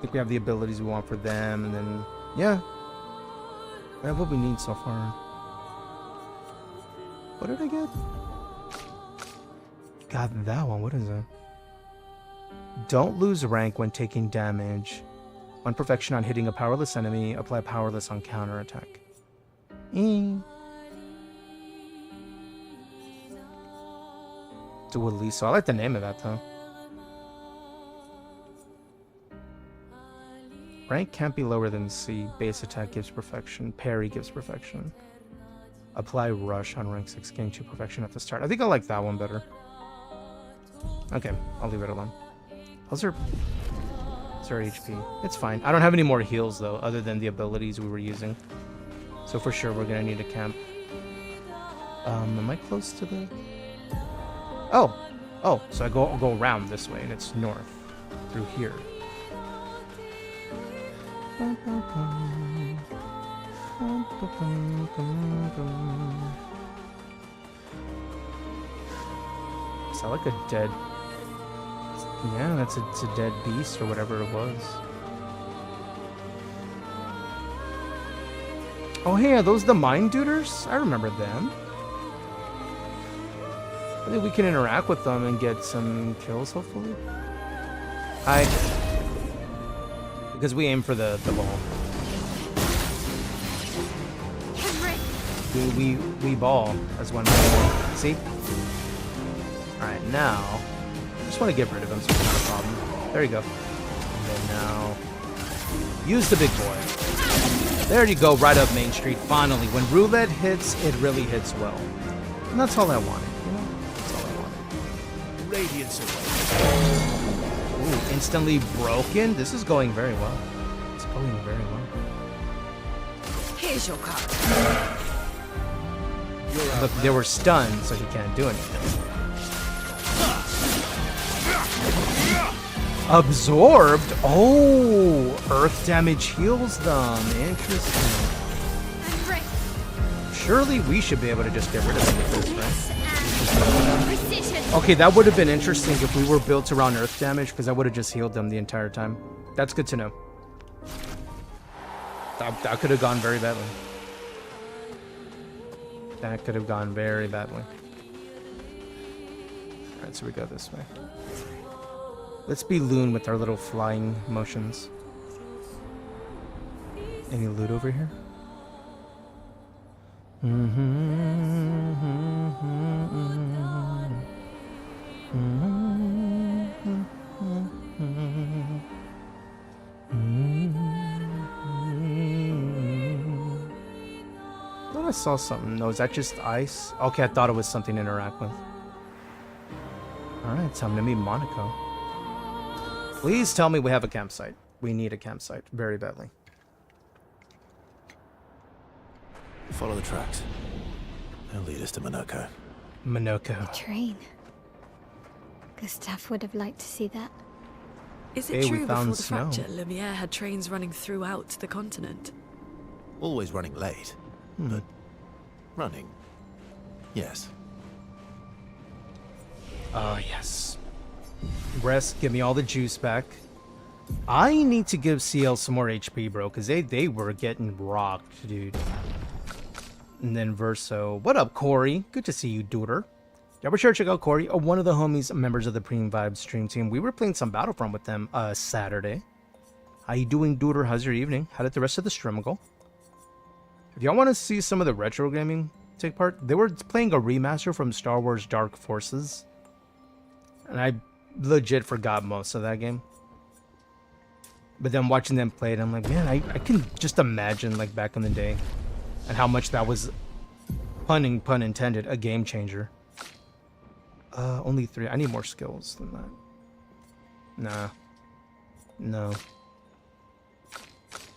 think we have the abilities we want for them, and then, yeah. We have what we need so far. What did I get? God, that one. What is it? Don't lose rank when taking damage. On perfection on hitting a powerless enemy, apply powerless on counterattack. Dualiso. I like the name of that though. Rank can't be lower than C. Base attack gives perfection. Parry gives perfection. Apply rush on rank 6. Gain 2 perfection at the start. I think I like that one better. Okay, I'll leave it alone. How's her HP? It's fine. I don't have any more heals though, other than the abilities we were using. So for sure we're gonna need a camp. Am I close to the... Oh, so I go around this way and it's north through here. Is that like a dead... Yeah, it's a dead beast or whatever it was. Oh hey, are those the Mind Duders? I remember them. I think we can interact with them and get some kills, hopefully. Hi. Because we aim for the ball. We ball as one. See? Alright, now I just want to get rid of him so it's not a problem. There you go. And then now use the big boy. There you go, right up Main Street. Finally, when roulette hits, it really hits well. And that's all I wanted, you know? That's all I wanted. Radiance away. Ooh, instantly broken? This is going very well. It's going very well. Here's your card. Look, they were stunned, so he can't do anything. Absorbed? Oh, earth damage heals them. Interesting. Surely we should be able to just get rid of them with this, right? Okay, that would have been interesting if we were built around earth damage, because I would have just healed them the entire time. That's good to know. That could have gone very badly. That could have gone very badly. Alright, so we go this way. Let's be loon with our little flying motions. Any loot over here? I thought I saw something. No, is that just ice? Okay, I thought it was something to interact with. Alright, time to meet Monaco. Please tell me we have a campsite. We need a campsite very badly. Follow the tracks. They'll lead us to Monaco. Monaco. A train. Gustav would have liked to see that. Is it true before the fracture, Lumiere had trains running throughout the continent? Always running late, but running. Yes. Oh, yes. Rest, give me all the juice back. I need to give CL some more HP, bro, because they were getting rocked, dude. And then Verso. What up, Corey? Good to see you, duder. Yeah, we're sure to check out Corey, one of the homies, members of the Preem Vibes stream team. We were playing some Battlefront with them Saturday. How you doing, duder? How's your evening? How did the rest of the stream go? If y'all want to see some of the retro gaming take part, they were playing a remaster from Star Wars Dark Forces. And I legit forgot most of that game. But then watching them play it, I'm like, man, I can just imagine like back in the day and how much that was, pun intended, a game changer. Only 3. I need more skills than that. Nah. No.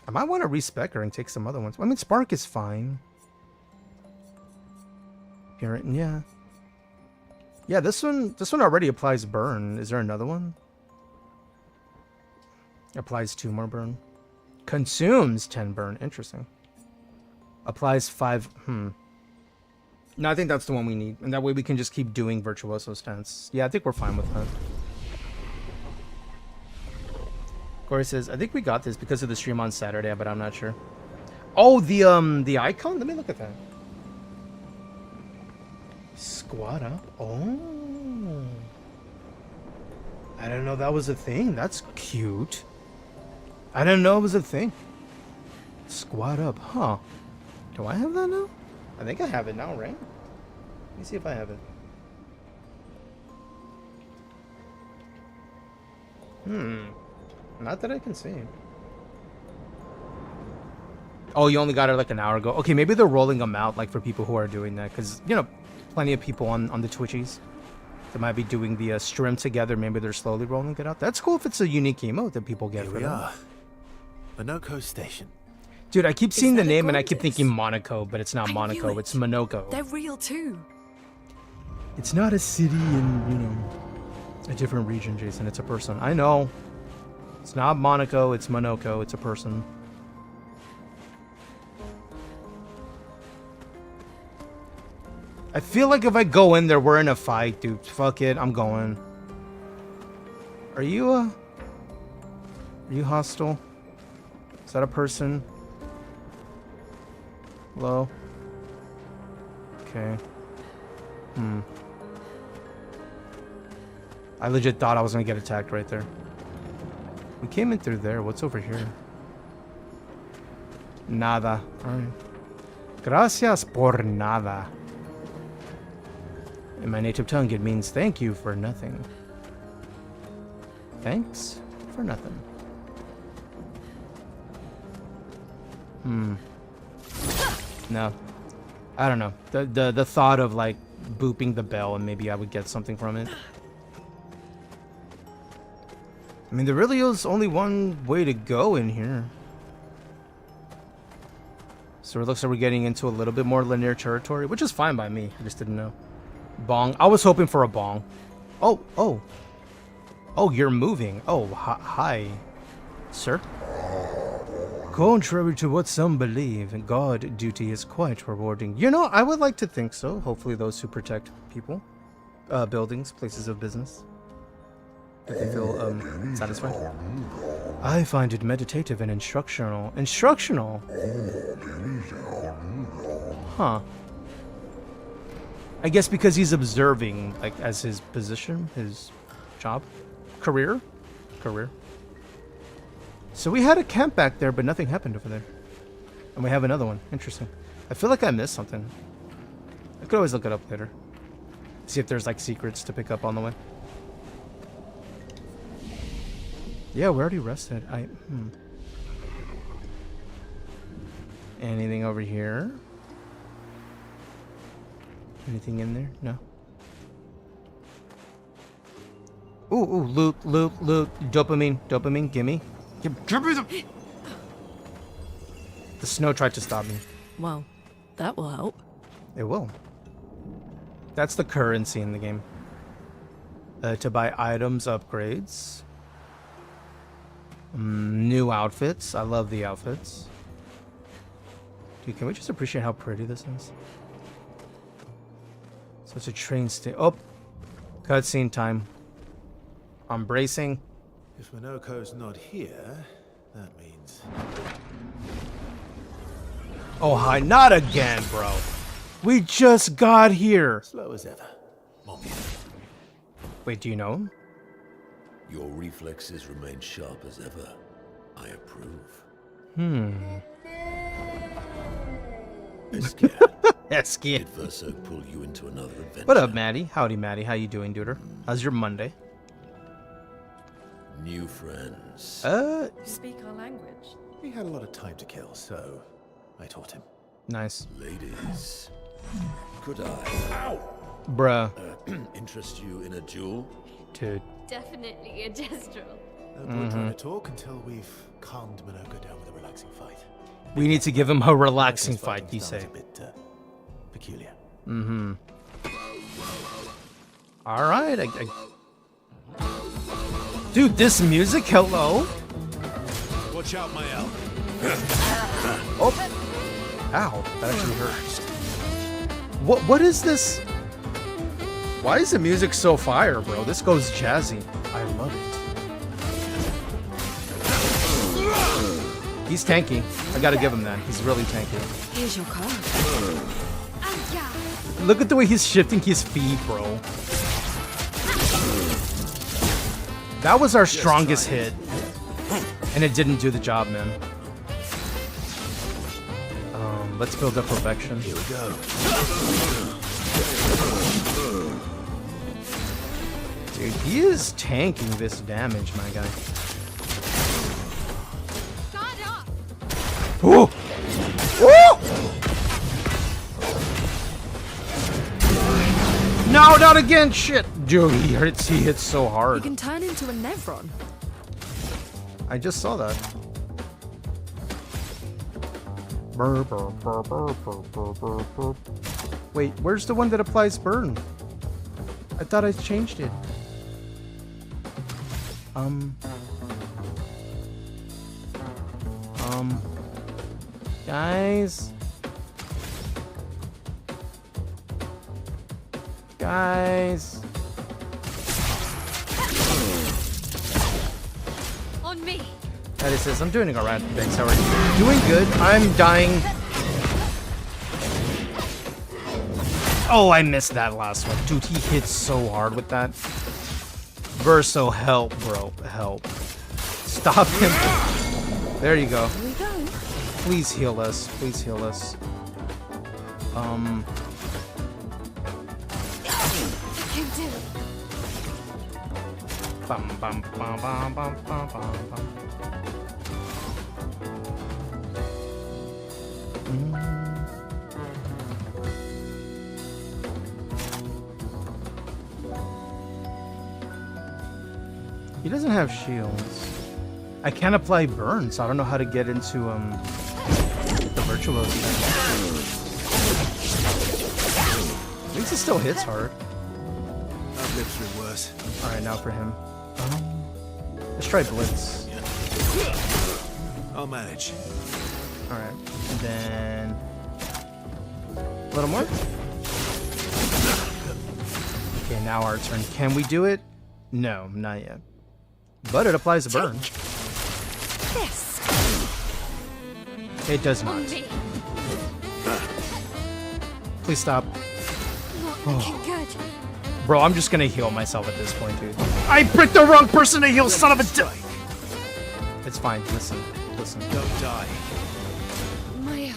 I might want to respec her and take some other ones. I mean, Spark is fine. Puritan, yeah. Yeah, this one already applies burn. Is there another one? Applies 2 more burn. Consumes 10 burn. Interesting. Applies 5. No, I think that's the one we need. And that way we can just keep doing Virtuoso stance. Yeah, I think we're fine with that. Corey says, I think we got this because of the stream on Saturday, but I'm not sure. Oh, the icon? Let me look at that. Squat up. Oh. I didn't know that was a thing. That's cute. I didn't know it was a thing. Squat up, huh? Do I have that now? I think I have it now, right? Let me see if I have it. Not that I can see. Oh, you only got it like an hour ago. Okay, maybe they're rolling them out like for people who are doing that. Because, you know, plenty of people on the Twitchies that might be doing the stream together. Maybe they're slowly rolling it out. That's cool if it's a unique emote that people get. Here we are. Monoko Station. Dude, I keep seeing the name and I keep thinking Monaco, but it's not Monaco. It's Monoko. They're real too. It's not a city in, you know, a different region, Jason. It's a person. I know. It's not Monaco. It's Monoko. It's a person. I feel like if I go in there, we're in a fight, dude. Fuck it. I'm going. Are you hostile? Is that a person? Hello? Okay. I legit thought I was gonna get attacked right there. We came in through there. What's over here? Nada. Alright. Gracias por nada. In my native tongue, it means thank you for nothing. Thanks for nothing. No. I don't know. The thought of like booping the bell and maybe I would get something from it. I mean, there really is only one way to go in here. So it looks like we're getting into a little bit more linear territory, which is fine by me. I just didn't know. Bong. I was hoping for a bong. Oh, oh. Oh, you're moving. Oh, hi, sir. Contrary to what some believe, guard duty is quite rewarding. You know, I would like to think so. Hopefully those who protect people, buildings, places of business, that they feel satisfied. I find it meditative and instructional. Instructional? Huh. I guess because he's observing, like, as his position, his job, career. So we had a camp back there, but nothing happened over there. And we have another one. Interesting. I feel like I missed something. I could always look it up later. See if there's, like, secrets to pick up on the way. Yeah, we already rested. Anything over here? Anything in there? No. Ooh, loot. Dopamine, gimme. Give me the snow tried to stop me. Well, that will help. It will. That's the currency in the game. To buy items, upgrades. New outfits. I love the outfits. Dude, can we just appreciate how pretty this is? So it's a train station. Oh! Cutscene time. I'm bracing. If Monoko's not here, that means... Oh, hi. Not again, bro. We just got here. Slow as ever. Wait, do you know him? Your reflexes remain sharp as ever. I approve. Eskia. Did Verso pull you into another adventure? What up, Maddie? Howdy, Maddie. How you doing, duder? How's your Monday? New friends. Speak our language. He had a lot of time to kill, so I taught him. Nice. Ladies, could I, bruh, interest you in a duel? Dude. Definitely a gestural. No point trying to talk until we've calmed Monoko down with a relaxing fight. We need to give him a relaxing fight, you say. A bit peculiar. All right. Dude, this music, hello? Watch out, my elf. Oh. Ow, that actually hurt. What is this? Why is the music so fire, bro? This goes jazzy. I love it. He's tanky. I gotta give him that. He's really tanky. Here's your card. Look at the way he's shifting his feet, bro. That was our strongest hit. And it didn't do the job, man. Let's build up perfection. Here we go. Dude, he is tanking this damage, my guy. Ooh! Ooh! No, not again! Shit! Dude, he hits so You hard. can turn into a Nevron. I just saw that. Wait, where's the one that applies burn? I thought I changed it. Guys. Guys. On me. That is this. I'm doing alright. Thanks. How are you? Doing good. I'm dying. Oh, I missed that last one. Dude, he hits so hard with that. Verso, help, bro. Help. Stop him. There you go. Here we go. Please heal us. Please heal us. I can do it. Bum, bum, bum, bum, bum, bum, bum, bum. He doesn't have shields. I can't apply burn, so I don't know how to get into the virtuoso thing. At least it still hits hard. I've lived through worse. All right, now for him. Let's try blitz. I'll manage. All right, and then a little more. Okay, now our turn. Can we do it? No, not yet. But it applies a burn. This. It does not. Please stop. Looking good. Bro, I'm just gonna heal myself at this point, dude. I picked the wrong person to heal, son of a dick! It's fine, listen. Don't die. My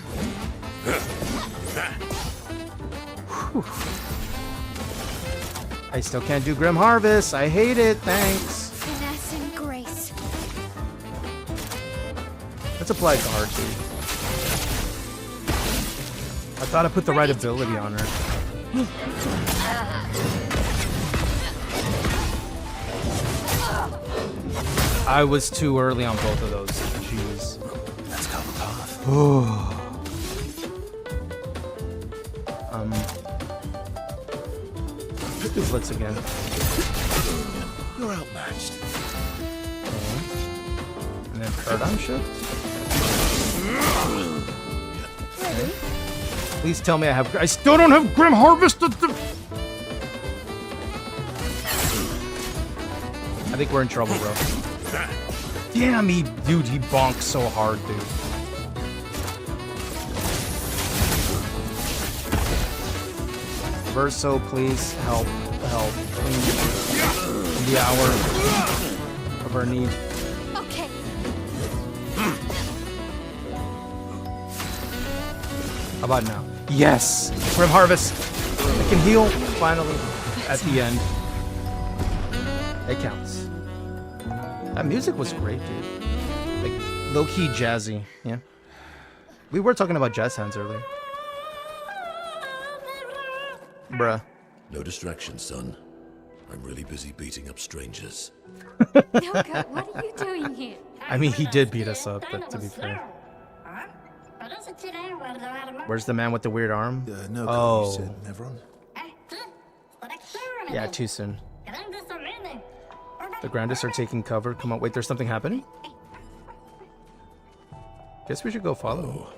I still can't do Grim Harvest. I hate it, thanks. Finesse and grace. Let's apply guard, dude. I thought I put the right ability on her. I was too early on both of those. Jeez. That's cover path. Do blitz again. You're outmatched. Okay. And then paradigm shift. Okay. Please tell me I still don't have Grim Harvest. I think we're in trouble, bro. Damn, he bonks so hard, dude. Verso, please help, please. In the hour of our need. Okay. How about now? Yes, Grim Harvest. I can heal finally at the end. It counts. That music was great, dude. Like low-key jazzy. Yeah. We were talking about jazz hands earlier. Bruh. No distraction, son. I'm really busy beating up strangers. Nilka, what are you doing here? I mean, he did beat us up, but to be fair. Where's the man with the weird arm? No, oh. you said Nevron? Yeah, too soon. The Grandis are taking cover. Come on, wait, there's something happening? Guess we should go follow.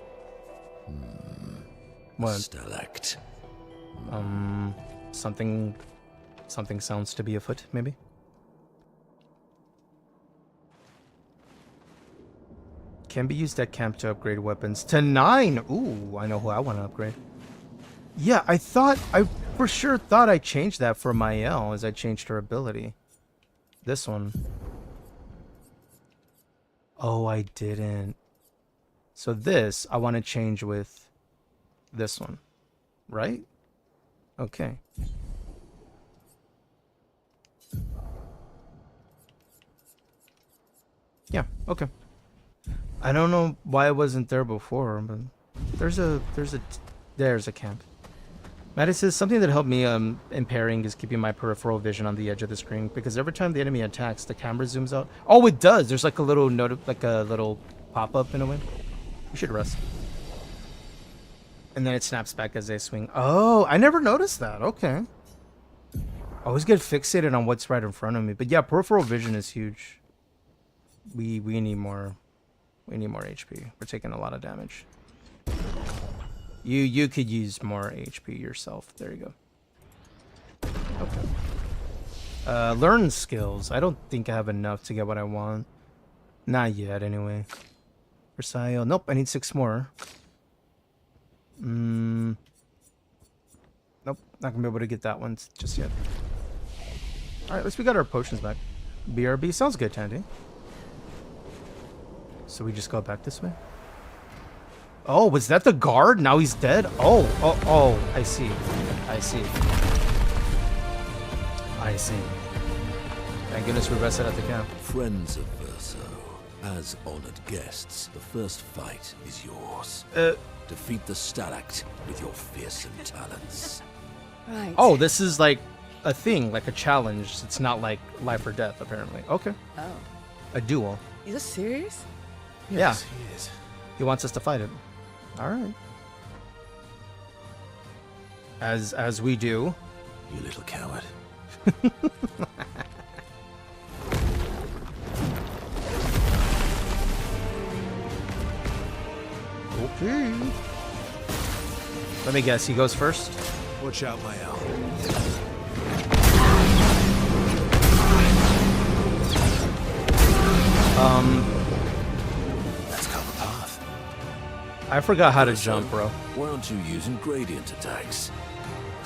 What? Stalact. Something sounds to be afoot, maybe. Can be used at camp to upgrade weapons to 9. Ooh, I know who I want to upgrade. Yeah, I for sure thought I changed that for Mael as I changed her ability. This one. Oh, I didn't. So this I want to change with this one, right? Okay. Yeah, okay. I don't know why it wasn't there before, but there's a camp. Maddie says something that helped me impairing is keeping my peripheral vision on the edge of the screen because every time the enemy attacks, the camera zooms out. Oh, it does. There's like a little little pop-up in a way. You should rest. And then it snaps back as they swing. Oh, I never noticed that. Okay. I always get fixated on what's right in front of me. But yeah, peripheral vision is huge. We need more. We need more HP. We're taking a lot of damage. You could use more HP yourself. There you go. Okay. Learn skills. I don't think I have enough to get what I want. Not yet, anyway. Versailles. Nope, I need 6 more. Nope, not gonna be able to get that one just yet. Alright, at least we got our potions back. BRB sounds good, Tandy. So we just go back this way? Oh, was that the guard? Now he's dead? Oh, I see. I see. Thank goodness we rested at the camp. Friends of Verso, as honored guests, the first fight is yours. Defeat the Stalact with your fearsome talents. Right. Oh, this is like a thing, like a challenge. It's not like life or death, apparently. Okay. Oh. A duel. Is this serious? Yes, he is. He wants us to fight it. All right. As we do. You little coward. Okay. Let me guess, he goes first? Watch out, Mael. Let's cover the path. I forgot how to jump, bro. Why aren't you using gradient attacks?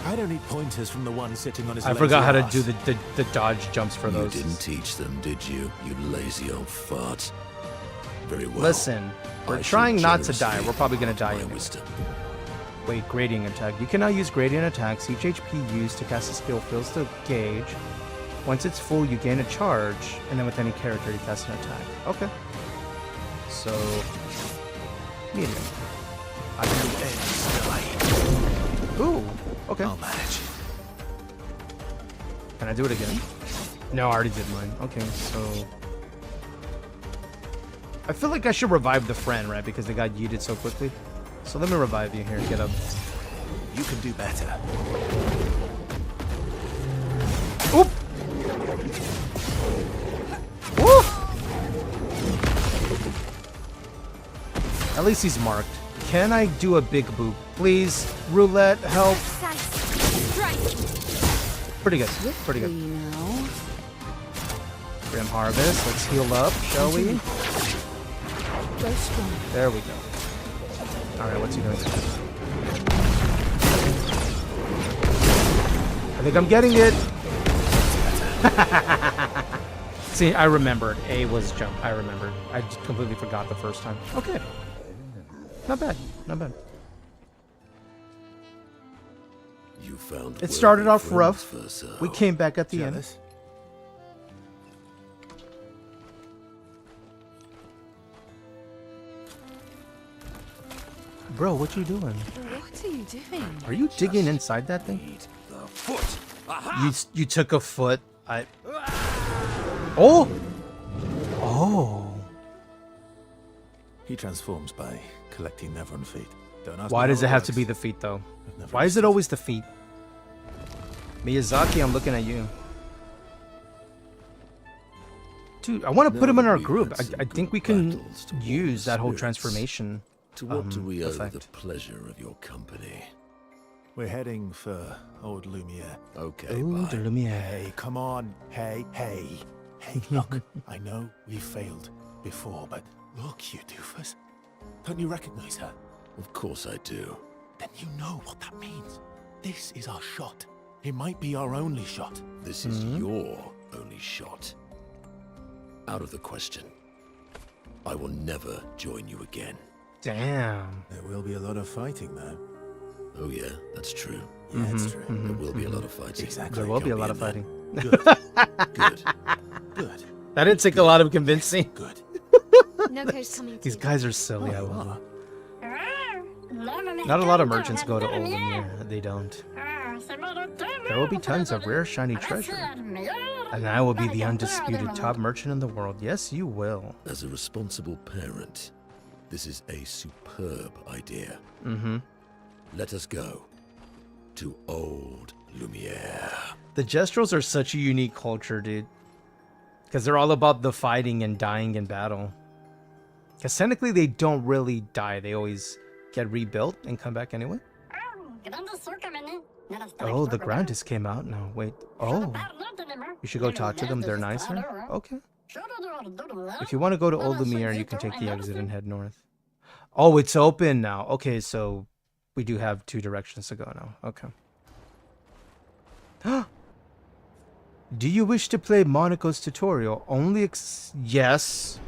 I don't need pointers from the one sitting on his I lazy forgot how to ass. do the dodge jumps for those. You didn't teach them, did you? You lazy old fart. Very well. Listen, we're trying not to die. We're probably gonna die anyway. Wait, gradient attack. You can now use gradient attacks. Each HP used to cast a skill fills the gauge. Once it's full, you gain a charge, and then with any character, you cast an attack. Okay. So, medium. I can do A. Ooh. Okay. I'll manage. Can I do it again? No, I already did mine. Okay, so I feel like I should revive the friend, right? Because they got yeeted so quickly. So let me revive you here. Get up. You can do better. Oop! Woo! At least he's marked. Can I do a big boop? Please, roulette, help. Pretty good. Pretty good. Grim Harvest. Let's heal up, shall we? There we go. Alright, what's he doing? I think I'm getting it. See, I remembered. A was jump. I remembered. I just completely forgot the first time. Okay. Not bad. Not bad. You found it started off rough. Verso. We came back at the end. Bro, what you doing? What are you doing? Are you digging inside that thing? The foot. You took a foot. Oh! Oh. He transforms by collecting Nevron feet. Don't ask Why me does how it have works. to be the feet, though? Why is it always the feet? Miyazaki, I'm looking at you. Dude, I want to put him in our group. I think we can use that whole transformation To what do we owe effect. the pleasure of your company? We're heading for old Lumiere. Okay, Ooh, the Lumiere. Hey, come on. Hey. Hey, look. I know we failed before, but look, you doofus. Don't you recognize her? Of course I do. Then you know what that means. This is our shot. It might be our only shot. This is your only shot. Out of the question. I will never join you again. Damn. There will be a lot of fighting, though. Oh yeah, that's true. Yeah, it's true. There will be a lot of fighting. Exactly. There will be a lot of fighting. Good. Good. Good. That didn't take a lot of convincing. Good. Noko's coming These too. guys are silly. I love them. Not a lot of merchants go to Old Lumiere. They don't. There will be tons of rare shiny treasure. And I will be the undisputed top merchant in the world. Yes, you will. As a responsible parent, this is a superb idea. Let us go to Old Lumiere. The Gestrels are such a unique culture, dude. Because they're all about the fighting and dying in battle. Because technically they don't really die. They always get rebuilt and come back anyway. Oh, the ground just came out now. Wait. Oh. You should go talk to them. They're nicer. Okay. If you want to go to Old Lumiere, you can take the exit and head north. Oh, it's open now. Okay, so we do have 2 directions to go now. Okay. Do you wish to play Monaco's tutorial? Only yes.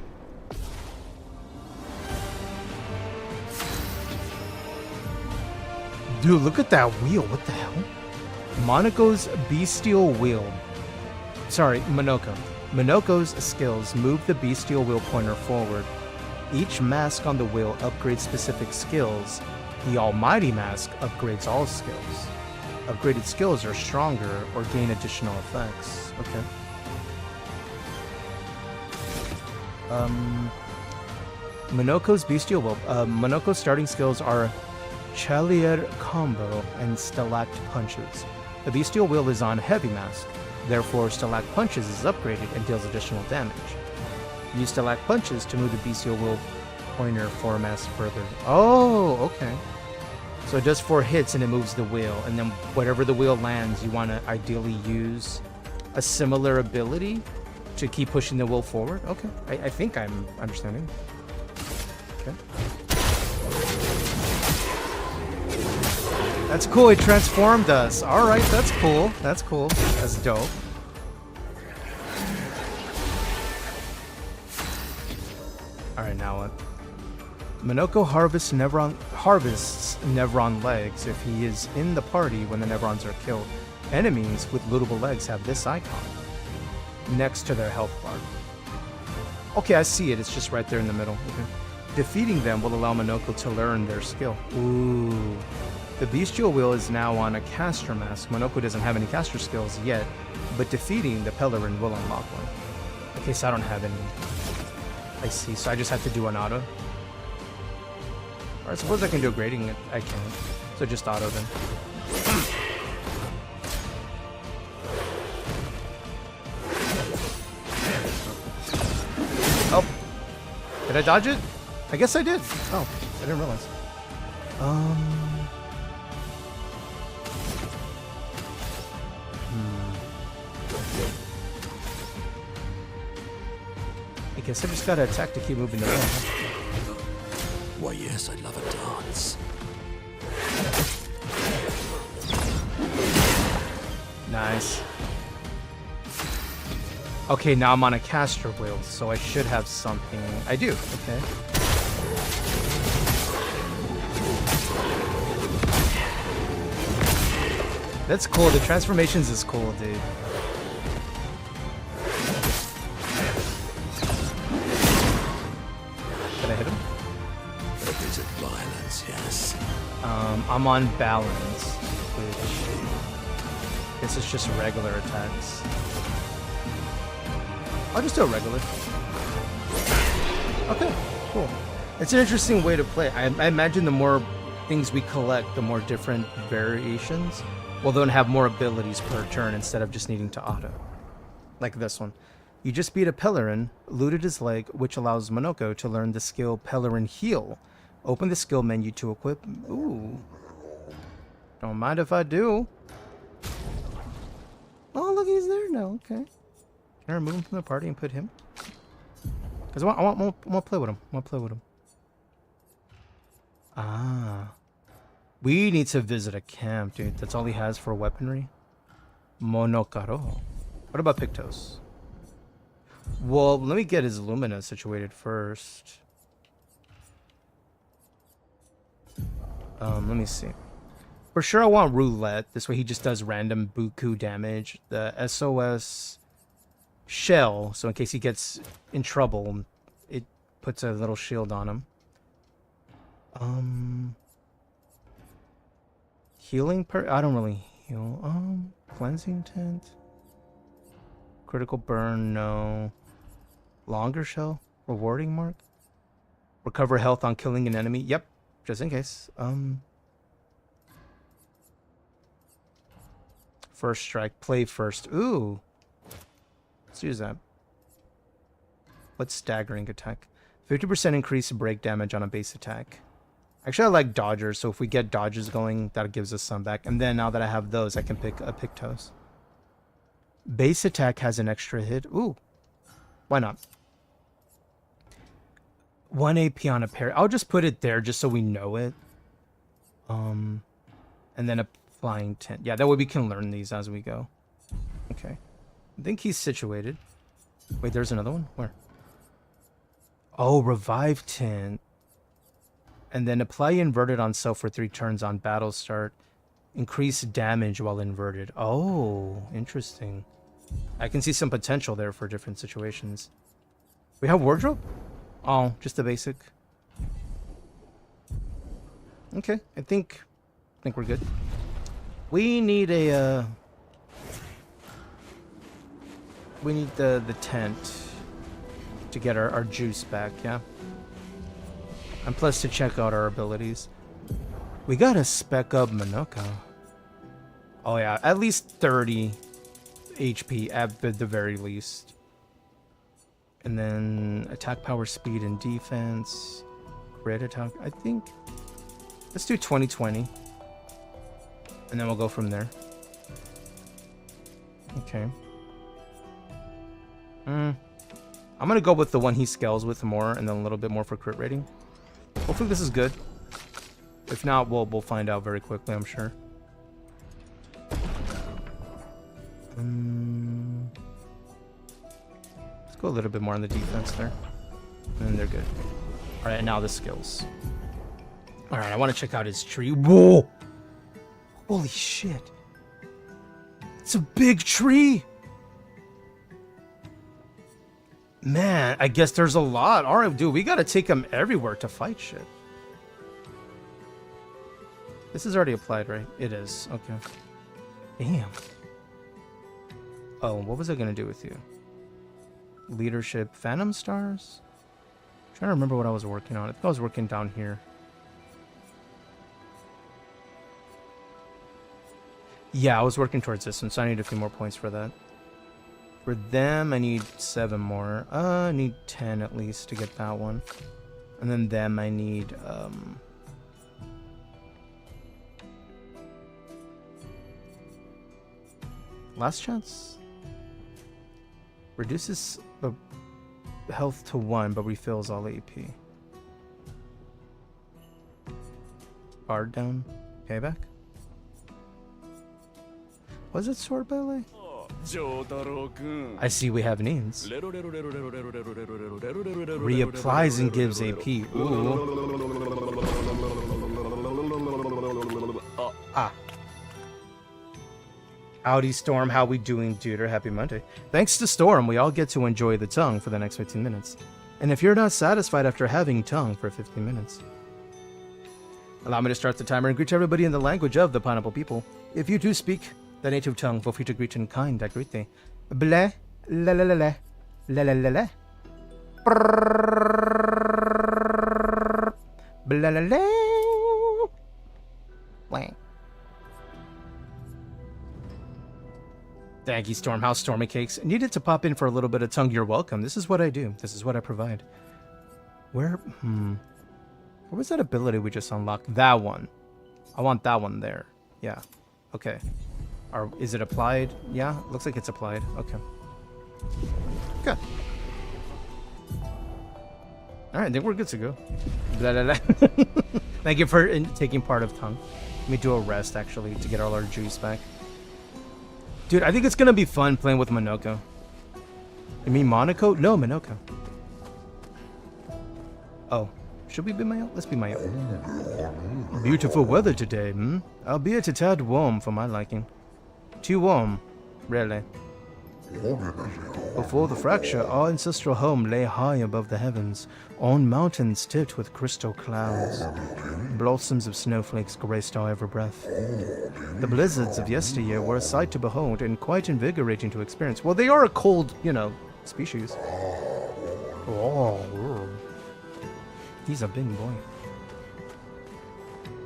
Dude, look at that wheel. What the hell? Monaco's bestial wheel. Sorry, Monoko. Monoko's skills move the bestial wheel pointer forward. Each mask on the wheel upgrades specific skills. The Almighty Mask upgrades all skills. Upgraded skills are stronger or gain additional effects. Okay. Monoko's bestial wheel. Monoko's starting skills are Chalier Combo and Stalact Punches. The bestial wheel is on Heavy Mask. Therefore, Stalact Punches is upgraded and deals additional damage. Use Stalact Punches to move the bestial wheel pointer 4 masks further. Oh, okay. So it does 4 hits and it moves the wheel, and then whatever the wheel lands, you want to ideally use a similar ability to keep pushing the wheel forward. Okay, I think I'm understanding. Okay. That's cool, it transformed us. Alright, that's cool. That's cool. That's dope. Alright, now what? Monoko harvests Nevron legs if he is in the party when the Nevrons are killed. Enemies with lootable legs have this icon next to their health bar. Okay, I see it. It's just right there in the middle. Okay. Defeating them will allow Monoko to learn their skill. Ooh. The bestial wheel is now on a caster mask. Monoko doesn't have any caster skills yet, but defeating the Pellerin will unlock one. Okay, so I don't have any. I see. So I just have to do an auto. I suppose I can do a grading. I can't. So just auto then. Oh. Did I dodge it? I guess I did. Oh, I didn't realize. I guess I just gotta attack to keep moving the wheel. Why, yes, I'd love a dance. Nice. Okay, now I'm on a caster wheel, so I should have something. I do, okay. That's cool, the transformations is cool, dude. Did I hit him? Requisite violence, yes. I'm on balance, which this is just regular attacks. I'll just do a regular. Okay, cool. It's an interesting way to play. I imagine the more things we collect, the more different variations. We'll then have more abilities per turn instead of just needing to auto. Like this one. You just beat a Pellerin, looted his leg, which allows Monoko to learn the skill Pellerin Heal. Open the skill menu to equip. Ooh. Don't mind if I do. Oh, look, he's there now. Okay. Can I remove him from the party and put him? Because I want to play with him. I want to play with him. Ah. We need to visit a camp, dude. That's all he has for weaponry. Monokaro. What about Pictos? Well, let me get his Lumina situated first. Let me see. For sure I want Roulette. This way he just does random buku damage. The SOS Shell, so in case he gets in trouble, it puts a little shield on him. Healing I don't really heal. Cleansing Tent. Critical burn, no. Longer shell? Rewarding mark? Recover health on killing an enemy. Yep, just in case. First strike, play first. Ooh. Let's use that. What's staggering attack? 50% increase break damage on a base attack. Actually, I like dodgers, so if we get dodges going, that gives us some back. And then now that I have those, I can pick a Pictos. Base attack has an extra hit. Ooh. Why not? 1 AP on a parry. I'll just put it there just so we know it. And then a flying tent. Yeah, that way we can learn these as we go. Okay. I think he's situated. Wait, there's another one? Where? Oh, revive tent. And then apply inverted on self for 3 turns on battle start. Increase damage while inverted. Oh, interesting. I can see some potential there for different situations. We have wardrobe? Oh, just the basic. Okay, I think we're good. We need a we need the tent to get our juice back, yeah? And plus to check out our abilities. We gotta spec up Monoko. Oh yeah, at least 30 HP at the very least. And then attack power, speed, and defense. Crit attack, I think. Let's do 20-20. And then we'll go from there. Okay. I'm gonna go with the one he scales with more, and then a little bit more for crit rating. Hopefully this is good. If not, we'll find out very quickly, I'm sure. Let's go a little bit more on the defense there. And then they're good. Alright, now the skills. Alright, I want to check out his tree. Whoa! Holy shit. It's a big tree! Man, I guess there's a lot. Alright, dude, we gotta take him everywhere to fight shit. This is already applied, right? It is. Okay. Damn. Oh, what was I gonna do with you? Leadership. Phantom Stars? I'm trying to remember what I was working on. I think I was working down here. Yeah, I was working towards this one, so I need a few more points for that. For them, I need 7 more. I need 10 at least to get that one. And then them, I need... Last chance? Reduces health to 1, but refills all AP. Guard down. Payback? Was it sword ballet? I see we have names. Reapplies and gives AP. Ooh. Ah. Howdy, Storm. How we doing, dude? Happy Monday. Thanks to Storm, we all get to enjoy the tongue for the next 15 minutes. And if you're not satisfied after having tongue for 15 minutes, allow me to start the timer and greet everybody in the language of the pineapple people. If you do speak the native tongue, feel free to greet in kind. I greet thee. Ble, la la la la, la la la la. Blah la la. Blank. Thank you, Storm. How's Stormy Cakes? Needed to pop in for a little bit of tongue. You're welcome. This is what I do. This is what I provide. Where was that ability we just unlocked? That one. I want that one there. Yeah. Okay. Is it applied? Yeah, looks like it's applied. Okay. Good. All right, I think we're good to go. Blah, blah, blah. Thank you for taking part of tongue. Let me do a rest, actually, to get all our juice back. Dude, I think it's going to be fun playing with Monoko. You mean Monaco? No, Monoko. Oh. Should we be Mayo? Let's be Mayo. Beautiful weather today, albeit a tad warm for my liking. Too warm, really. Before the fracture, our ancestral home lay high above the heavens, on mountains tipped with crystal clouds. Blossoms of snowflakes graced our every breath. The blizzards of yesteryear were a sight to behold and quite invigorating to experience. Well, they are a cold, species. Oh, he's a big boy.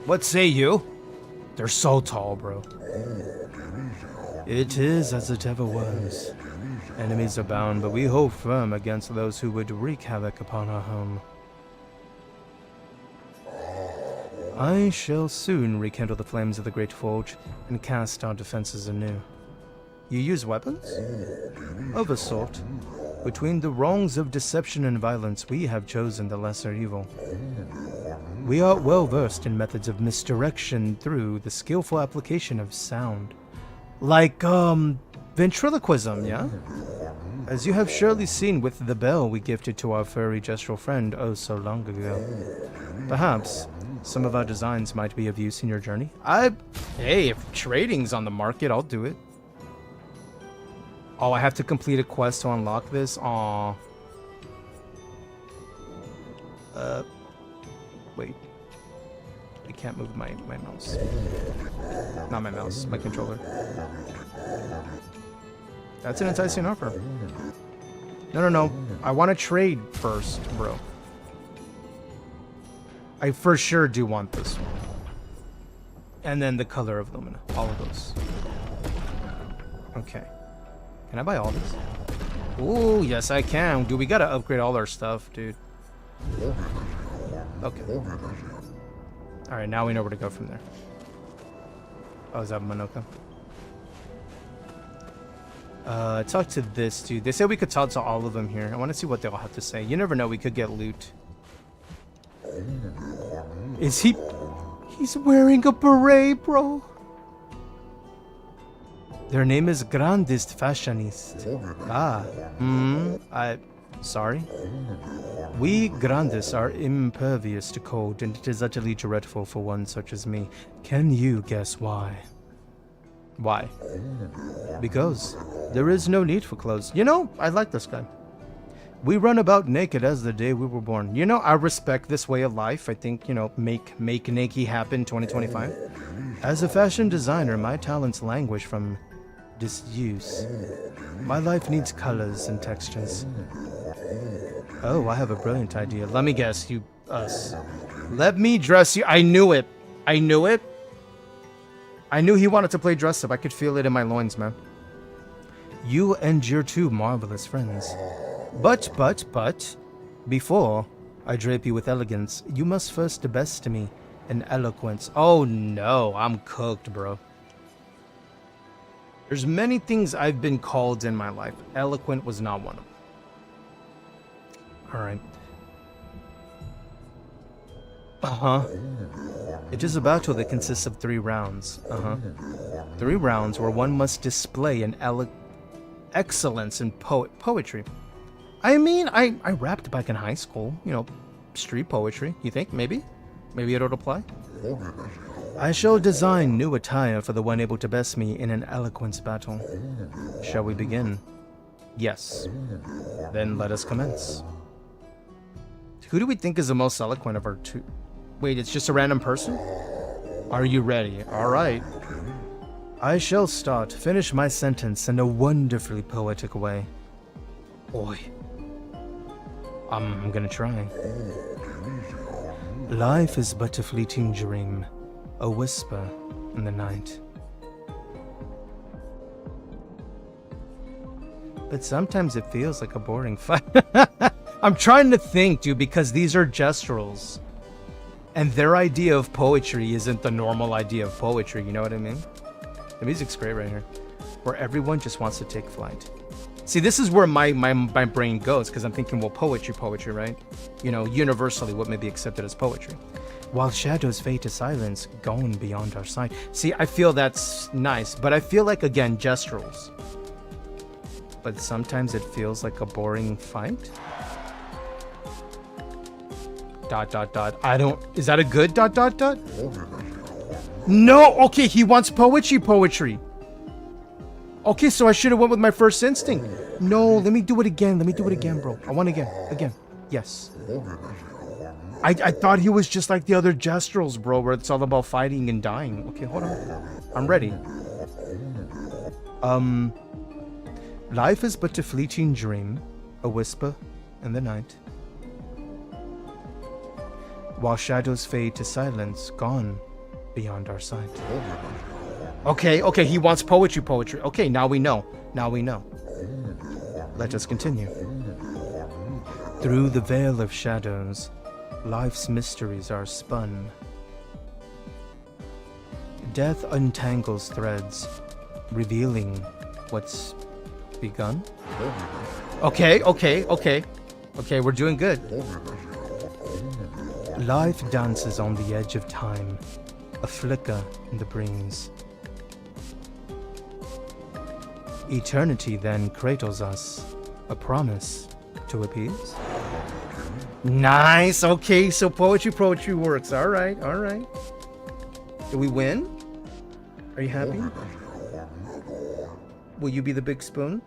What say you? They're so tall, bro. It is as it ever was. Enemies abound, but we hold firm against those who would wreak havoc upon our home. I shall soon rekindle the flames of the Great Forge and cast our defenses anew. You use weapons? Of a sort. Between the wrongs of deception and violence, we have chosen the lesser evil. We are well versed in methods of misdirection through the skillful application of sound. Like, ventriloquism, yeah? As you have surely seen with the bell we gifted to our furry gestural friend oh so long ago. Perhaps some of our designs might be of use in your journey. Hey, if trading's on the market, I'll do it. Oh, I have to complete a quest to unlock this? Aww. Wait. I can't move my mouse. Not my mouse, my controller. That's an enticing offer. No. I want to trade first, bro. I for sure do want this one. And then the color of Lumina. All of those. Okay. Can I buy all this? Ooh, yes I can. Dude, we gotta upgrade all our stuff, dude. Okay. Alright, now we know where to go from there. Oh, is that Monoko? Talk to this dude. They said we could talk to all of them here. I want to see what they all have to say. You never know, we could get loot. Is he... He's wearing a beret, bro. Their name is Grandist Fashionist. Sorry? We Grandis are impervious to cold, and it is utterly dreadful for one such as me. Can you guess why? Why? Because there is no need for clothes. I like this guy. We run about naked as the day we were born. I respect this way of life. I think, make naked happen 2025. As a fashion designer, my talents languish from disuse. My life needs colors and textures. Oh, I have a brilliant idea. Let me guess, us. Let me dress you. I knew it. I knew he wanted to play dress up. I could feel it in my loins, man. You and your two marvelous friends. But, before I drape you with elegance, you must first best me in eloquence. Oh no, I'm cooked, bro. There's many things I've been called in my life. Eloquent was not one of them. Alright. It is a battle that consists of 3 rounds. 3 rounds where one must display an excellence in poetry. I mean, I rapped back in high school. Street poetry. You think? Maybe it'll apply? I shall design new attire for the one able to best me in an eloquence battle. Shall we begin? Yes. Then let us commence. Who do we think is the most eloquent of our two? Wait, it's just a random person? Are you ready? Alright. I shall start. Finish my sentence in a wonderfully poetic way. Boy. I'm gonna try. Life is but a fleeting dream, a whisper in the night. But sometimes it feels like a boring fight. I'm trying to think, dude, because these are gesturals. And their idea of poetry isn't the normal idea of poetry, you know what I mean? The music's great right here. Where everyone just wants to take flight. See, this is where my brain goes, because I'm thinking, well, poetry, right? You know, universally, what may be accepted as poetry. While shadows fade to silence, gone beyond our sight. See, I feel that's nice, but I feel like, again, gesturals. But sometimes it feels like a boring fight. ... I don't... Is that a good ... No! Okay, he wants poetry. Okay, so I should have went with my first instinct. No, let me do it again, bro. I want again. Yes. I thought he was just like the other gesturals, bro, where it's all about fighting and dying. Okay, hold on. I'm ready. Life is but a fleeting dream, a whisper in the night. While shadows fade to silence, gone beyond our sight. Okay, he wants poetry. Okay, now we know. Let us continue. Through the veil of shadows, life's mysteries are spun. Death untangles threads, revealing what's begun. Okay, we're doing good. Life dances on the edge of time, a flicker in the breeze. Eternity then cradles us, a promise to appease. Nice, okay, so poetry works. All right. Did we win? Are you happy? Will you be the big spoon?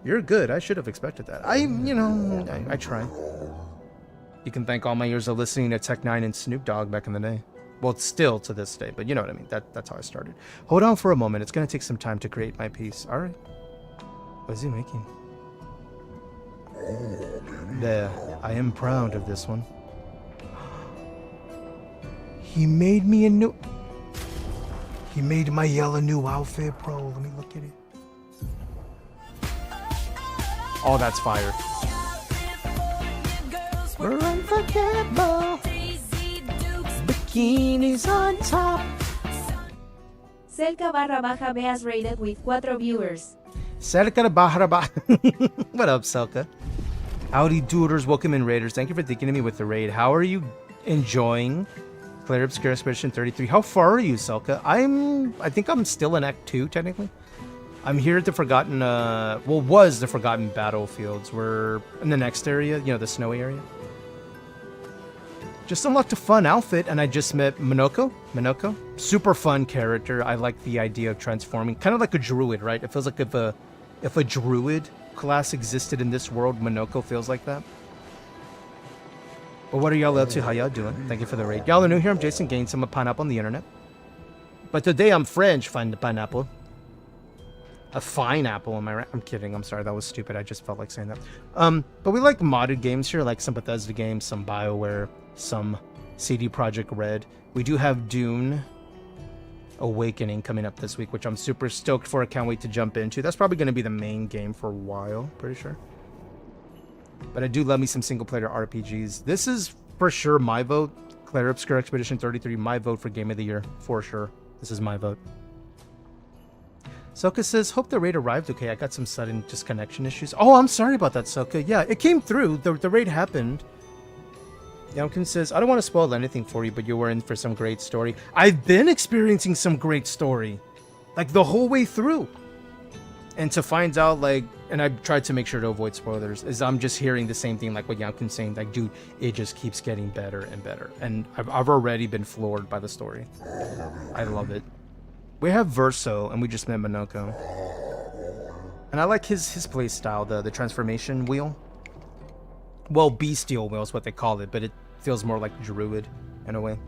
You're good, I should have expected that. I try. You can thank all my years of listening to Tech 9 and Snoop Dogg back in the day. Well, it's still to this day, but you know what I mean. That's how I started. Hold on for a moment. It's going to take some time to create my piece. All right. What is he making? There. I am proud of this one. He made me a new... He made my yellow new outfit, bro. Let me look at it. Oh, that's fire. We're unforgettable. Bikinis on top. Selka /B has rated with 4 viewers. Selka /. What up, Selka? Howdy, duders. Welcome in, Raiders. Thank you for thinking of me with the raid. How are you enjoying Clair Obscur Expedition 33? How far are you, Selka? I think I'm still in Act 2, technically. I'm here at the Forgotten, was the Forgotten Battlefields. We're in the next area, the snowy area. Just unlocked a fun outfit, and I just met Minoko. Super fun character. I like the idea of transforming, kind of like a druid, right? It feels like if a druid class existed in this world, Minoko feels like that. But what are y'all up to? How y'all doing? Thank you for the raid. Y'all are new here. I'm Jason Gaines. I'm a pineapple on the internet. But today I'm French, find the pineapple. A fine apple, am I right? I'm kidding. I'm sorry. That was stupid. I just felt like saying that. But we like modded games here, like some Bethesda games, some BioWare, some CD Projekt Red. We do have Dune Awakening coming up this week, which I'm super stoked for. I can't wait to jump into. That's probably going to be the main game for a while, pretty sure. But I do love me some single-player RPGs. This is for sure my vote. Clair Obscur Expedition 33, my vote for Game of the Year, for sure. This is my vote. Soka says, hope the raid arrived okay. I got some sudden just connection issues. Oh, I'm sorry about that, Soka. Yeah, it came through. The raid happened. Yamkin says, I don't want to spoil anything for you, but you were in for some great story. I've been experiencing some great story. Like, the whole way through. And to find out, like, and I've tried to make sure to avoid spoilers, is I'm just hearing the same thing, like what Yamkin's saying. Like, dude, it just keeps getting better and better. And I've already been floored by the story. I love it. We have Verso, and we just met Minoko. And I like his play style, the transformation wheel. Well, bestial wheel is what they call it, but it feels more like druid in a way.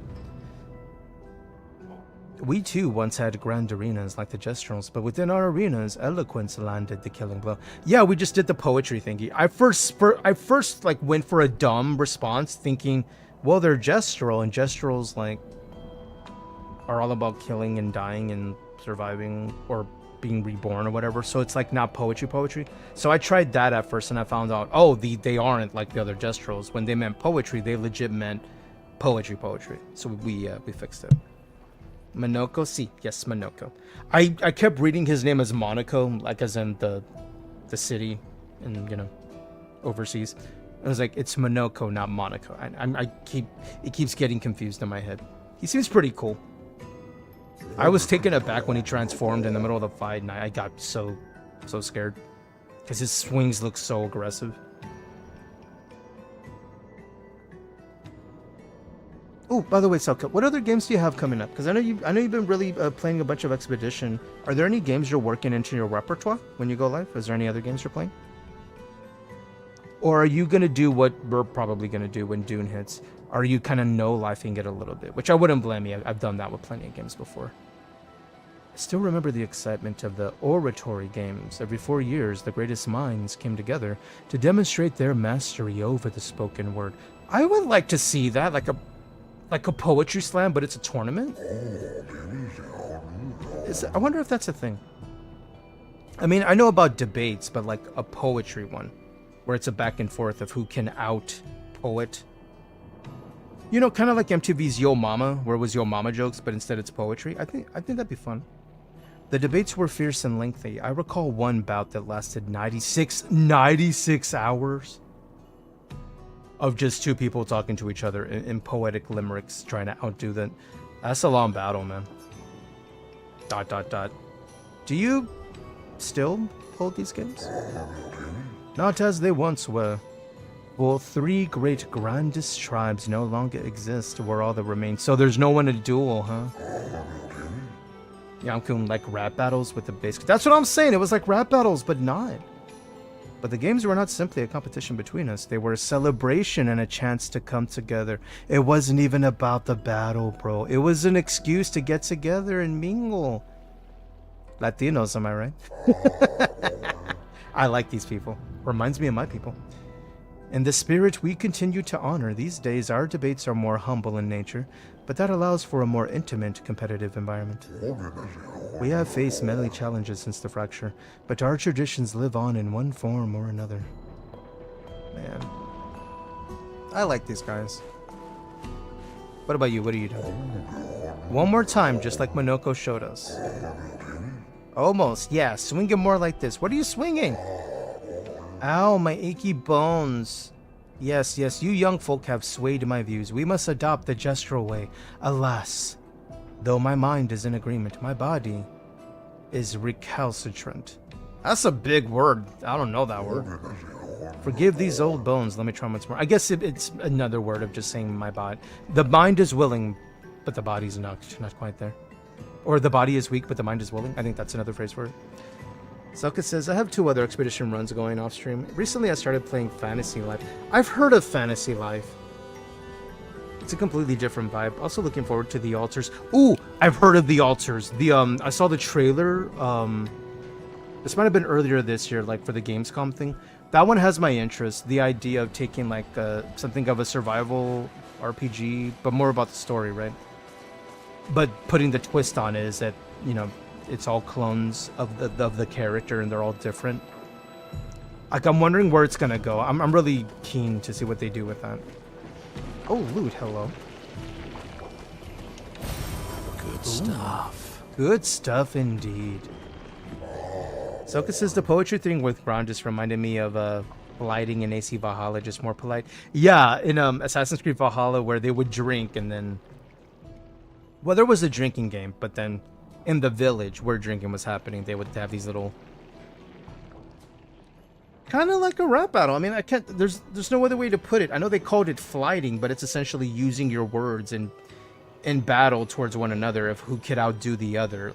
We too once had grand arenas like the Gestrals, but within our arenas, eloquence landed the killing blow. Yeah, we just did the poetry thingy. I first like went for a dumb response, thinking, well, they're Gestral, and Gestrals like are all about killing and dying and surviving or being reborn or whatever. So it's like not poetry. So I tried that at first, and I found out, oh, they aren't like the other Gestrals. When they meant poetry, they legit meant poetry. So we fixed it. Monoko, si, yes, Monoko. I kept reading his name as Monaco, like as in the city, and you know, overseas. I was like, it's Monoko, not Monaco. It keeps getting confused in my head. He seems pretty cool. I was taken aback when he transformed in the middle of the fight, and I got so scared because his swings look so aggressive. Oh, by the way, Selka, what other games do you have coming up? Because I know you've been really playing a bunch of Expedition. Are there any games you're working into your repertoire when you go live? Is there any other games you're playing? Or are you gonna do what we're probably gonna do when Dune hits? Are you kind of no-lifing it a little bit? Which I wouldn't blame you. I've done that with plenty of games before. I still remember the excitement of the oratory games. Every 4 years, the greatest minds came together to demonstrate their mastery over the spoken word. I would like to see that, like a poetry slam, but it's a tournament. I wonder if that's a thing. I mean, I know about debates, but like a poetry one, where it's a back and forth of who can out-poet. You know, kind of like MTV's Yo Mama, where it was Yo Mama jokes, but instead it's poetry. I think that'd be fun. The debates were fierce and lengthy. I recall one bout that lasted 96 hours of just two people talking to each other in poetic limericks, trying to outdo them. That's a long battle, man. ... Do you still hold these games? Not as they once were. Well, 3 great grandest tribes no longer exist where all that remains. So there's no one to duel, huh? Yeah, I'm doing like rap battles with the bass. That's what I'm saying. It was like rap battles, but not. But the games were not simply a competition between us. They were a celebration and a chance to come together. It wasn't even about the battle, bro. It was an excuse to get together and mingle. Latinos, am I right? I like these people. Reminds me of my people. In the spirit we continue to honor, these days our debates are more humble in nature, but that allows for a more intimate, competitive environment. We have faced many challenges since the fracture, but our traditions live on in one form or another. Man. I like these guys. What about you? What are you doing? One more time, just like Monoko showed us. Almost, yeah. Swing it more like this. What are you swinging? Ow, my achy bones. Yes, you young folk have swayed my views. We must adopt the gestural way. Alas, though my mind is in agreement, my body is recalcitrant. That's a big word. I don't know that word. Forgive these old bones. Let me try once more. I guess it's another word of just saying my body. The mind is willing, but the body's not quite there. Or the body is weak, but the mind is willing. I think that's another phrase for it. Selka says, I have 2 other Expedition runs going off stream. Recently I started playing Fantasy Life. I've heard of Fantasy Life. It's a completely different vibe. Also looking forward to the Altars. Ooh, I've heard of the Altars. I saw the trailer. This might have been earlier this year, like for the Gamescom thing. That one has my interest. The idea of taking like something of a survival RPG, but more about the story, right? But putting the twist on it is that, you know, it's all clones of the character and they're all different. Like, I'm wondering where it's gonna go. I'm really keen to see what they do with that. Oh, loot, hello. Good stuff. Good stuff indeed. Soka says the poetry thing with Brown just reminded me of lighting in AC Valhalla, just more polite. Yeah, in Assassin's Creed Valhalla where they would drink and then... Well, there was a drinking game, but then in the village where drinking was happening, they would have these little... Kind of like a rap battle. I mean, I can't... There's no other way to put it. I know they called it flighting, but it's essentially using your words in battle towards one another of who could outdo the other.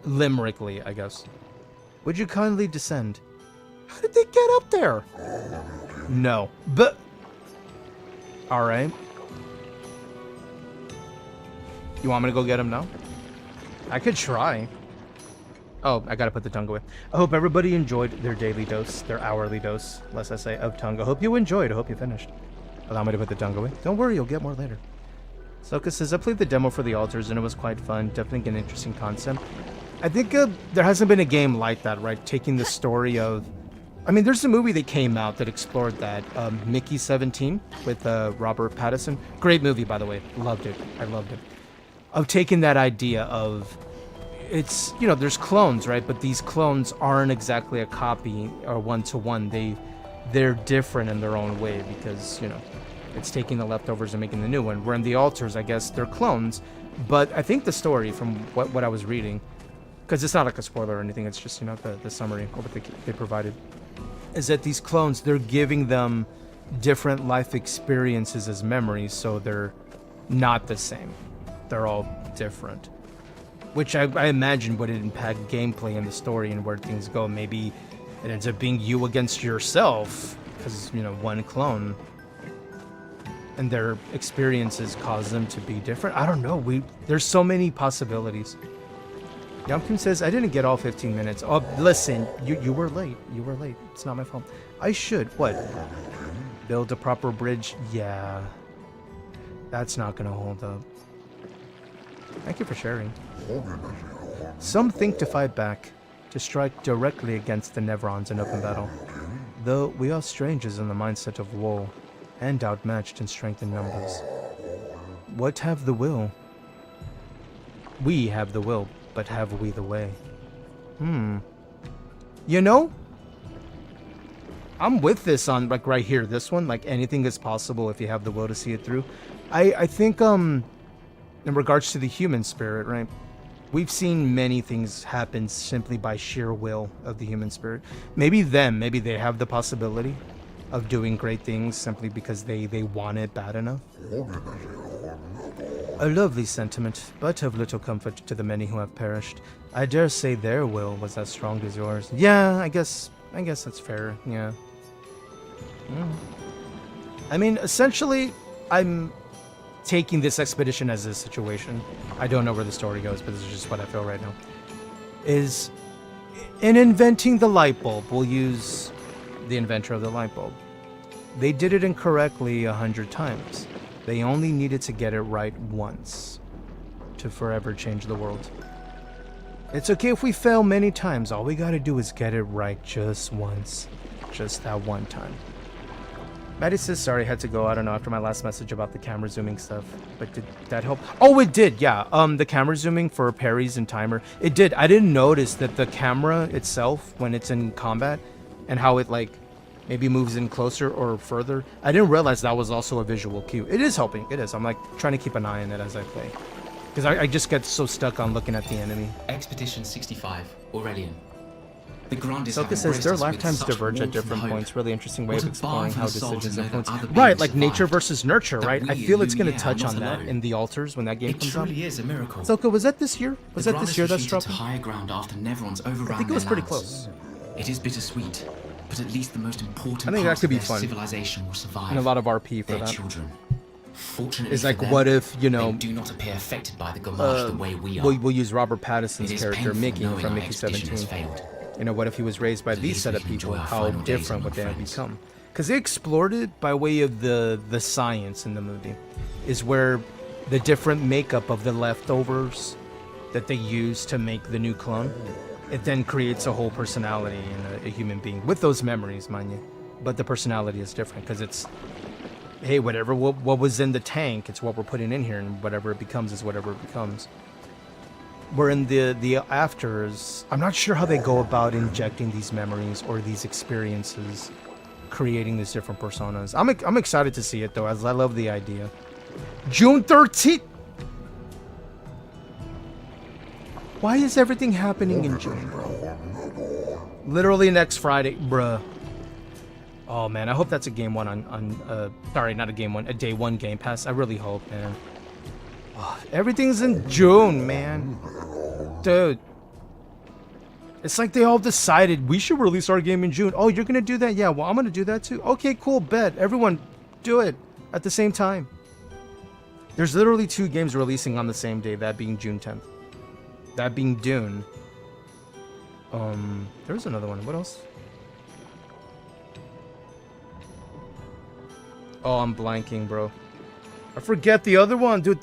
Limerically, I guess. Would you kindly descend? How did they get up there? No. But... Alright. You want me to go get him now? I could try. Oh, I gotta put the tongue away. I hope everybody enjoyed their daily dose, their hourly dose, lest I say, of tongue. I hope you enjoyed. I hope you finished. Allow me to put the tongue away. Don't worry, you'll get more later. Soka says, I played the demo for the Altars and it was quite fun. Definitely an interesting concept. I think there hasn't been a game like that, right? Taking the story of I mean, there's a movie that came out that explored that, Mickey 17 with Robert Pattinson. Great movie, by the way. Loved it. I loved it. Of taking that idea of, it's, you know, there's clones, right? But these clones aren't exactly a copy or one-to-one. They're different in their own way because, you know, it's taking the leftovers and making the new one. Where in the alters, I guess, they're clones. But I think the story, from what I was reading, because it's not like a spoiler or anything, it's just, you know, the summary of what they provided, is that these clones, they're giving them different life experiences as memories, so they're not the same. They're all different. Which I imagine would impact gameplay and the story and where things go. Maybe it ends up being you against yourself, because, you know, one clone, and their experiences cause them to be different. I don't know. There's so many possibilities. Yamkin says, I didn't get all 15 minutes. Oh, listen, you were late. You were late. It's not my fault. I should. What? Build a proper bridge? Yeah. That's not going to hold up. Thank you for sharing. Some think to fight back, to strike directly against the Nevrons in open battle. Though we are strangers in the mindset of war, and outmatched in strength and numbers. What have the will? We have the will, but have we the way? You know, I'm with this on, like, right here, this one, like, anything is possible if you have the will to see it through. I think, in regards to the human spirit, right? We've seen many things happen simply by sheer will of the human spirit. Maybe they have the possibility of doing great things simply because they want it bad enough. A lovely sentiment, but of little comfort to the many who have perished. I dare say their will was as strong as yours. Yeah, I guess that's fair, yeah. I mean, essentially, I'm taking this expedition as a situation. I don't know where the story goes, but this is just what I feel right now. Is, in inventing the light bulb, we'll use the inventor of the light bulb. They did it incorrectly 100 times. They only needed to get it right once to forever change the world. It's okay if we fail many times. All we gotta do is get it right just once. Just that one time. Maddie says, sorry, I had to go. I don't know, after my last message about the camera zooming stuff. But did that help? Oh, it did, yeah. The camera zooming for parries and timer. It did. I didn't notice that the camera itself, when it's in combat, and how it, like, maybe moves in closer or further. I didn't realize that was also a visual cue. It is helping. It is. I'm, like, trying to keep an eye on it as I play. Because I just get so stuck on looking at the enemy. Expedition 65, Aurelian. The Grandists Soka says their lifetimes diverge at different points. Really interesting way of exploring how decisions influence. Right, like nature versus nurture, right? I feel it's going to touch on that in the altars when that game comes out. It truly is a miracle. Soka, was that this year? Was that this year that's dropping? Higher ground after Nevrons overran I think it was pretty close. It is bittersweet, but at least the most important I think that could be fun. Civilization will survive. And a lot of RP for their that. Children. Fortunately is like, for them, what if, you know, they do not appear affected by the Gamache the way we are. We'll use Robert Pattinson's character, Mickey, from Mickey 17. You know, what if he was raised by these set of people? How different would they have become? Because they explored it by way of the science in the movie. Is where the different makeup of the leftovers that they use to make the new clone, it then creates a whole personality in a human being. With those memories, mind you. But the personality is different because it's, hey, whatever what was in the tank, it's what we're putting in here, and whatever it becomes is whatever it becomes. Where in the afters, I'm not sure how they go about injecting these memories or these experiences, creating these different personas. I'm excited to see it though, as I love the idea. June 13th. Why is everything happening in June, bro? Literally next Friday, bruh. Oh man, I hope that's a game one on sorry, not a game one, a day one Game Pass. I really hope, man. Oh, everything's in June, man. Dude. It's like they all decided we should release our game in June. Oh, you're gonna do that? Yeah, well, I'm gonna do that too. Okay, cool, bet. Everyone do it at the same time. There's literally 2 games releasing on the same day, that being June 10th. That being Dune. There's another one. What else? Oh, I'm blanking, bro. I forget the other one, dude.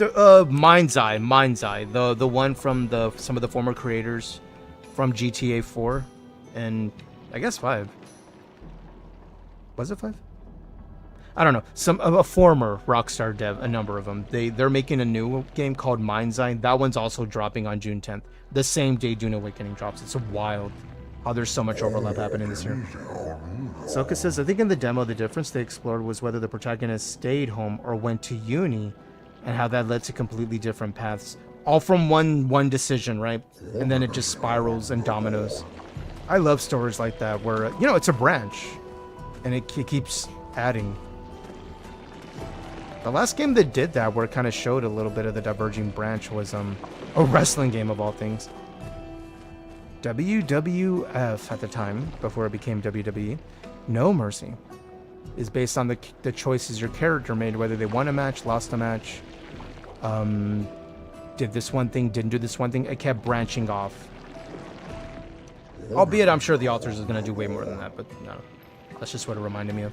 Mind's Eye, the one from some of the former creators from GTA 4 and I guess 5. Was it 5? I don't know. A former Rockstar dev, a number of them. They're making a new game called Mind's Eye. That one's also dropping on June 10th. The same day Dune Awakening drops. It's wild how there's so much overlap happening this year. Soka says, I think in the demo, the difference they explored was whether the protagonist stayed home or went to uni, and how that led to completely different paths. All from one decision, right? And then it just spirals and dominoes. I love stories like that where, it's a branch, and it keeps adding. The last game that did that, where it kind of showed a little bit of the diverging branch, was a wrestling game of all things. WWF at the time, before it became WWE, No Mercy, is based on the choices your character made, whether they won a match, lost a match, did this one thing, didn't do this one thing. It kept branching off. Albeit, I'm sure the authors is going to do way more than that, but no. That's just what it reminded me of.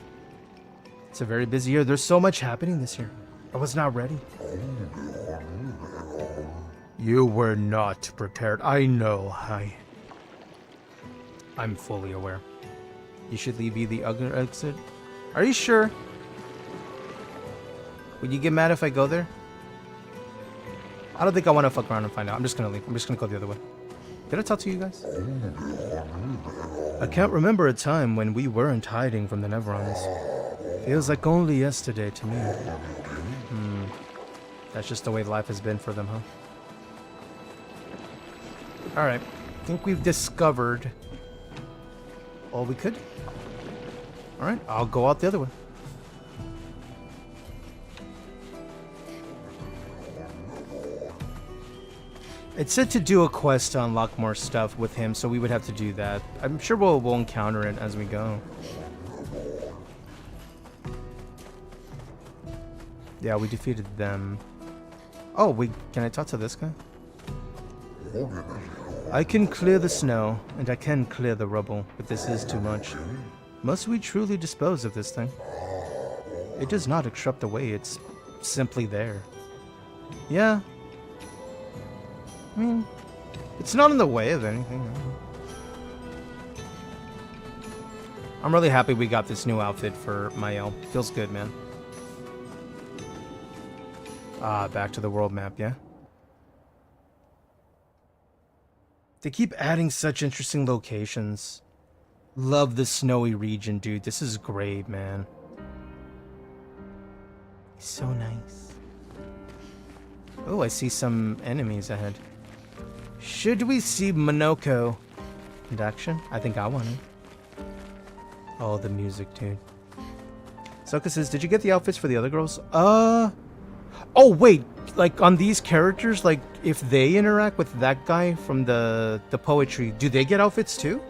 It's a very busy year. There's so much happening this year. I was not ready. You were not prepared. I know. I'm fully aware. You should leave the other exit. Are you sure? Would you get mad if I go there? I don't think I want to fuck around and find out. I'm just going to leave. I'm just going to go the other way. Did I talk to you guys? I can't remember a time when we weren't hiding from the Neverons. Feels like only yesterday to me. That's just the way life has been for them, huh? Alright. I think we've discovered all we could. Alright, I'll go out the other way. It said to do a quest to unlock more stuff with him, so we would have to do that. I'm sure we'll encounter it as we go. Yeah, we defeated them. Oh, can I talk to this guy? I can clear the snow, and I can clear the rubble, but this is too much. Must we truly dispose of this thing? It does not obstruct the way, it's simply there. Yeah. I mean, it's not in the way of anything. I'm really happy we got this new outfit for Mael. Feels good, man. Back to the world map, yeah? They keep adding such interesting locations. Love the snowy region, dude. This is great, man. It's so nice. Oh, I see some enemies ahead. Should we see Monoko in action? I think I want it. Oh, the music, dude. Soka says, did you get the outfits for the other girls? Oh, wait. Like, on these characters, like, if they interact with that guy from the poetry, do they get outfits too?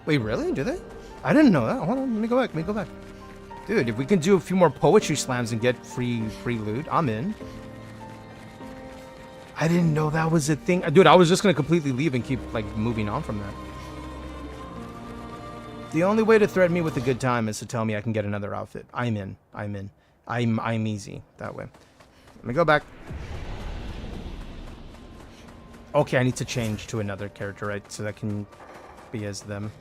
Wait, really? Do they? I didn't know that. Hold on, let me go back. Dude, if we can do a few more poetry slams and get free loot, I'm in. I didn't know that was a thing. Dude, I was just gonna completely leave and keep, like, moving on from that. The only way to threaten me with a good time is to tell me I can get another outfit. I'm in. I'm easy that way. Let me go back. Okay, I need to change to another character, right? So that can be as them.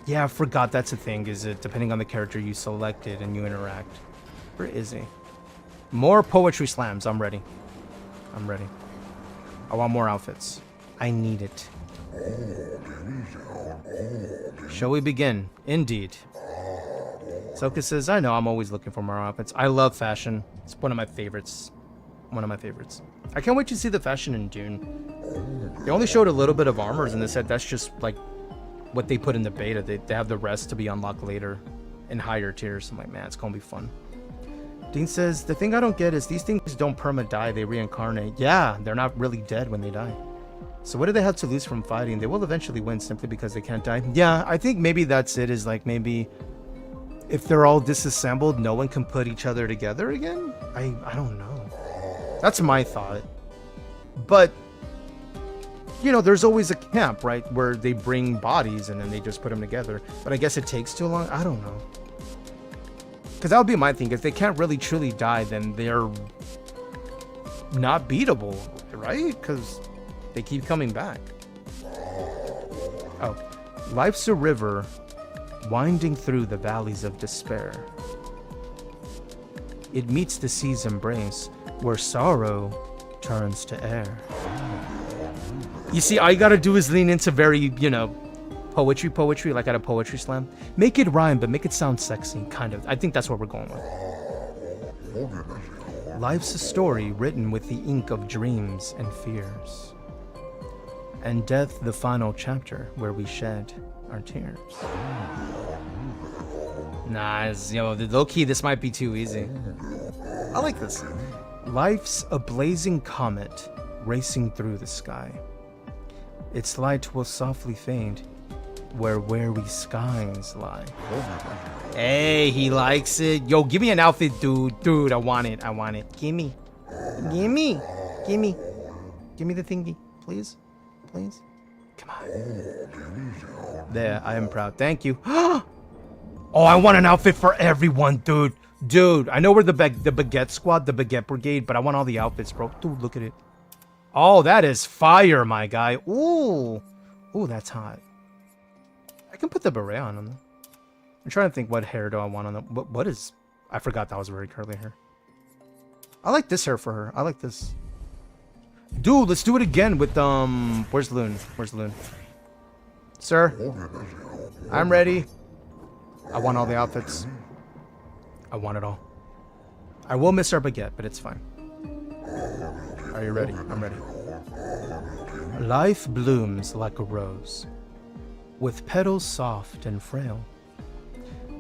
Yeah, I forgot that's a thing, is it? Depending on the character you selected and you interact. Where is he? More poetry slams. I'm ready. I want more outfits. I need it. Shall we begin? Indeed. Soka says, I know, I'm always looking for more outfits. I love fashion. It's one of my favorites. I can't wait to see the fashion in Dune. They only showed a little bit of armors, and they said that's just like what they put in the beta. They have the rest to be unlocked later in higher tiers. I'm like, man, it's gonna be fun. Dean says, the thing I don't get is these things don't perma-die, they reincarnate. Yeah, they're not really dead when they die. So what do they have to lose from fighting? They will eventually win simply because they can't die. Yeah, I think maybe that's it, is like maybe if they're all disassembled, no one can put each other together again? I don't know. That's my thought. But, you know, there's always a camp, right, where they bring bodies and then they just put them together. But I guess it takes too long? I don't know. Because that would be my thing. If they can't really truly die, then they're not beatable, right? Because they keep coming back. Oh. Life's a river, winding through the valleys of despair. It meets the sea's embrace, where sorrow turns to air. You see, all you gotta do is lean into very, you know, poetry, like at a poetry slam. Make it rhyme, but make it sound sexy, kind of. I think that's what we're going with. Life's a story written with the ink of dreams and fears. And death the final chapter where we shed our tears. Nice, yo, low-key, this might be too easy. I like this. Life's a blazing comet racing through the sky. Its light will softly fade where weary skies lie. Hey, he likes it. Yo, give me an outfit, dude. Dude, I want it. I want it. Gimme. Gimme. Gimme. Give me the thingy, please. Please. Come on. There, I am proud. Thank you. Oh, I want an outfit for everyone, dude. Dude, I know we're the Baguette squad, the Baguette brigade, but I want all the outfits, bro. Dude, look at it. Oh, that is fire, my guy. Ooh. Ooh, that's hot. I can put the beret on him. I'm trying to think what hair do I want on them. What is... I forgot that was very curly hair. I like this hair for her. I like this. Dude, let's do it again with, where's Loon? Where's Loon? Sir? I'm ready. I want all the outfits. I want it all. I will miss our Baguette, but it's fine. Are you ready? I'm ready. Life blooms like a rose, with petals soft and frail.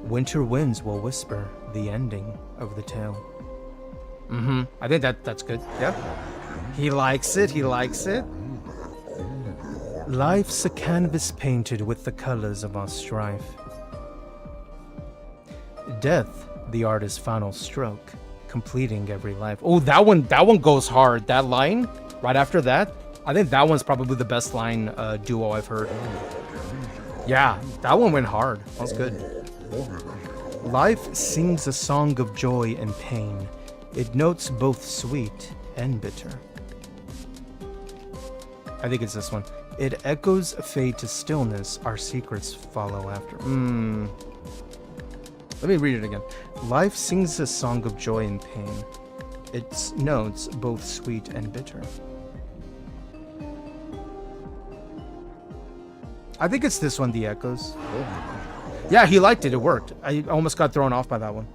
Winter winds will whisper the ending of the tale. I think that's good. Yeah. He likes it. He likes it. Life's a canvas painted with the colors of our strife. Death, the artist's final stroke, completing every life. Oh, that one goes hard. That line right after that, I think that one's probably the best line duo I've heard. Yeah, that one went hard. That was good. Life sings a song of joy and pain. It notes both sweet and bitter. I think it's this one. It echoes fade to stillness. Our secrets follow after. Let me read it again. Life sings a song of joy and pain. Its notes both sweet and bitter. I think it's this one, the echoes. Yeah, he liked it. It worked. I almost got thrown off by that one.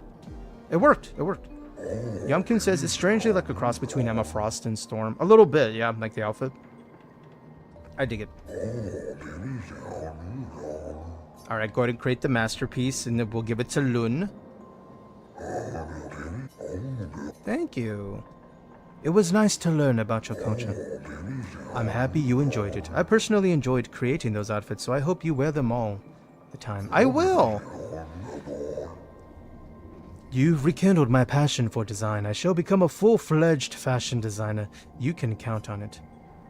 It worked. It worked. Yumkin says it's strangely like a cross between Emma Frost and Storm. A little bit, yeah, like the outfit. I dig it. All right, go ahead and create the masterpiece, and then we'll give it to Lun. Thank you. It was nice to learn about your culture. I'm happy you enjoyed it. I personally enjoyed creating those outfits, so I hope you wear them all the time. I will! You've rekindled my passion for design. I shall become a full-fledged fashion designer. You can count on it.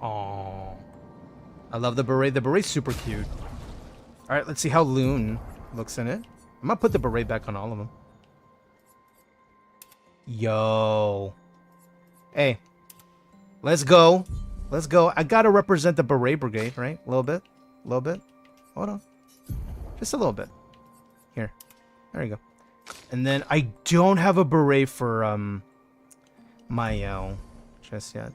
Aww. I love the beret. The beret's super cute. Alright, let's see how Loon looks in it. I'm gonna put the beret back on all of them. Yo. Hey. Let's go. Let's go. I gotta represent the beret brigade, right? A little bit. A little bit. Hold on. Just a little bit. Here. There you go. And then I don't have a beret for, my, just yet.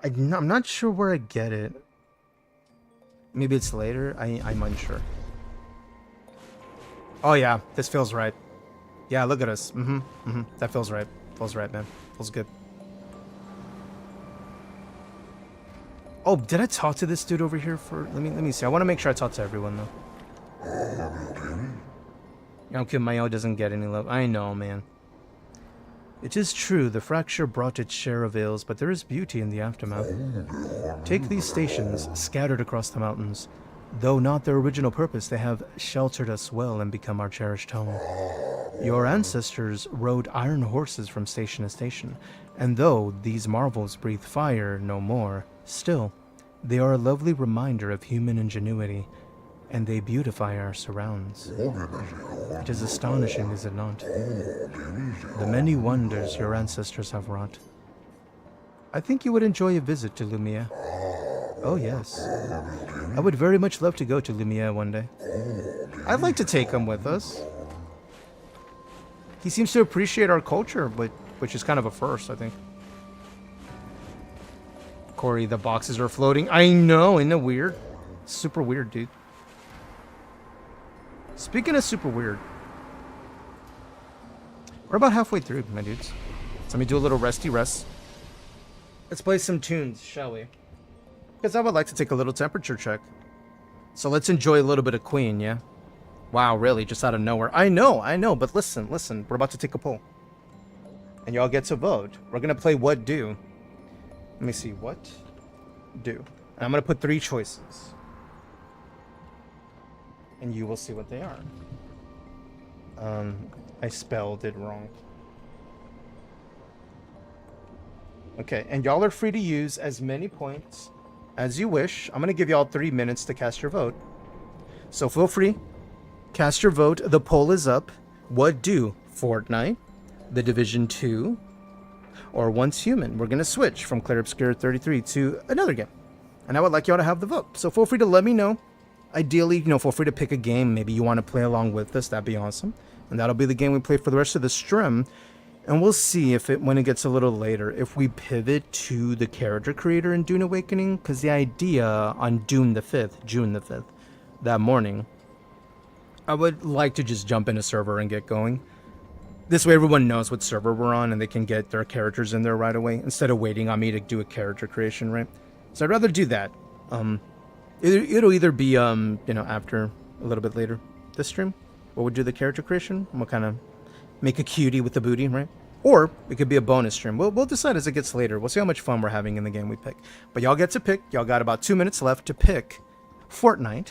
I'm not sure where I get it. Maybe it's later. I'm unsure. Oh yeah, this feels right. Yeah, look at us. That feels right. Feels right, man. Feels good. Oh, did I talk to this dude over here for? Let me see. I want to make sure I talk to everyone though. Okay, Mayo doesn't get any love. I know, man. It is true, the fracture brought its share of ills, but there is beauty in the aftermath. Take these stations, scattered across the mountains. Though not their original purpose, they have sheltered us well and become our cherished home. Your ancestors rode iron horses from station to station, and though these marvels breathe fire no more, still, they are a lovely reminder of human ingenuity, and they beautify our surrounds. It is astonishing, is it not? The many wonders your ancestors have wrought. I think you would enjoy a visit to Lumia. Oh yes. I would very much love to go to Lumiere one day. I'd like to take him with us. He seems to appreciate our culture, which is kind of a first, I think. Corey, the boxes are floating. I know, isn't it weird? Super weird, dude. Speaking of super weird, we're about halfway through, my dudes. So let me do a little resty rest. Let's play some tunes, shall we? Because I would like to take a little temperature check. So let's enjoy a little bit of Queen, yeah? Wow, really? Just out of nowhere. I know, but listen. We're about to take a poll. And y'all get to vote. We're going to play What Do. Let me see. What Do. And I'm going to put 3 choices. And you will see what they are. I spelled it wrong. Okay, and y'all are free to use as many points as you wish. I'm going to give y'all 3 minutes to cast your vote. So feel free. Cast your vote. The poll is up. What do? Fortnite, The Division 2, or Once Human? We're going to switch from Clair Obscur 33 to another game. And I would like y'all to have the vote. So feel free to let me know. Ideally, feel free to pick a game. Maybe you want to play along with us. That'd be awesome. And that'll be the game we play for the rest of the stream. And we'll see if when it gets a little later, if we pivot to the character creator in Dune Awakening. Because the idea on June the 5th, that morning, I would like to just jump in a server and get going. This way everyone knows what server we're on and they can get their characters in there right away instead of waiting on me to do a character creation, right? So I'd rather do that. It'll either be, after a little bit later this stream, where we'll do the character creation and we'll kind of make a cutie with the booty, right? Or it could be a bonus stream. We'll decide as it gets later. We'll see how much fun we're having in the game we pick. But y'all get to pick. Y'all got about 2 minutes left to pick Fortnite,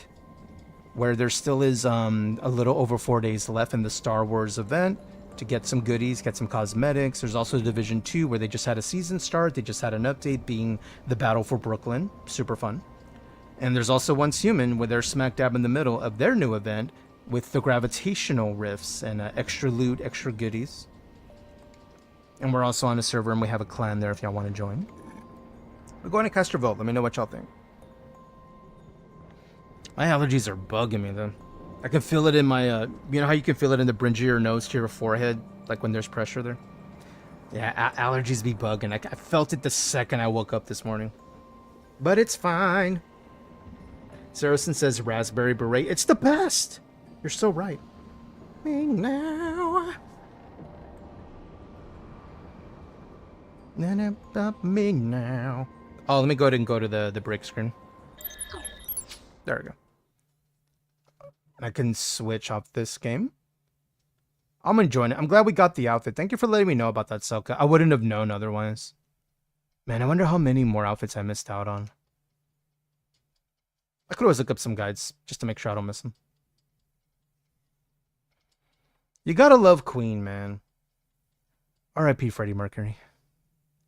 where there still is a little over 4 days left in the Star Wars event to get some goodies, get some cosmetics. There's also Division 2, where they just had a season start. They just had an update being the Battle for Brooklyn. Super fun. And there's also Once Human, where they're smack dab in the middle of their new event with the gravitational rifts and extra loot, extra goodies. And we're also on a server and we have a clan there if y'all want to join. But go ahead and cast your vote. Let me know what y'all think. My allergies are bugging me, though. I can feel it in my, you know how you can feel it in the bridge of your nose to your forehead, like when there's pressure there? Yeah, allergies be bugging. I felt it the second I woke up this morning. But it's fine. Saracen says Raspberry Beret. It's the best! You're so right. Me now. Me now. Oh, let me go ahead and go to the break screen. There we go. I can switch off this game. I'm enjoying it. I'm glad we got the outfit. Thank you for letting me know about that, Selka. I wouldn't have known otherwise. Man, I wonder how many more outfits I missed out on. I could always look up some guides just to make sure I don't miss them. You gotta love Queen, man. R.I.P. Freddie Mercury.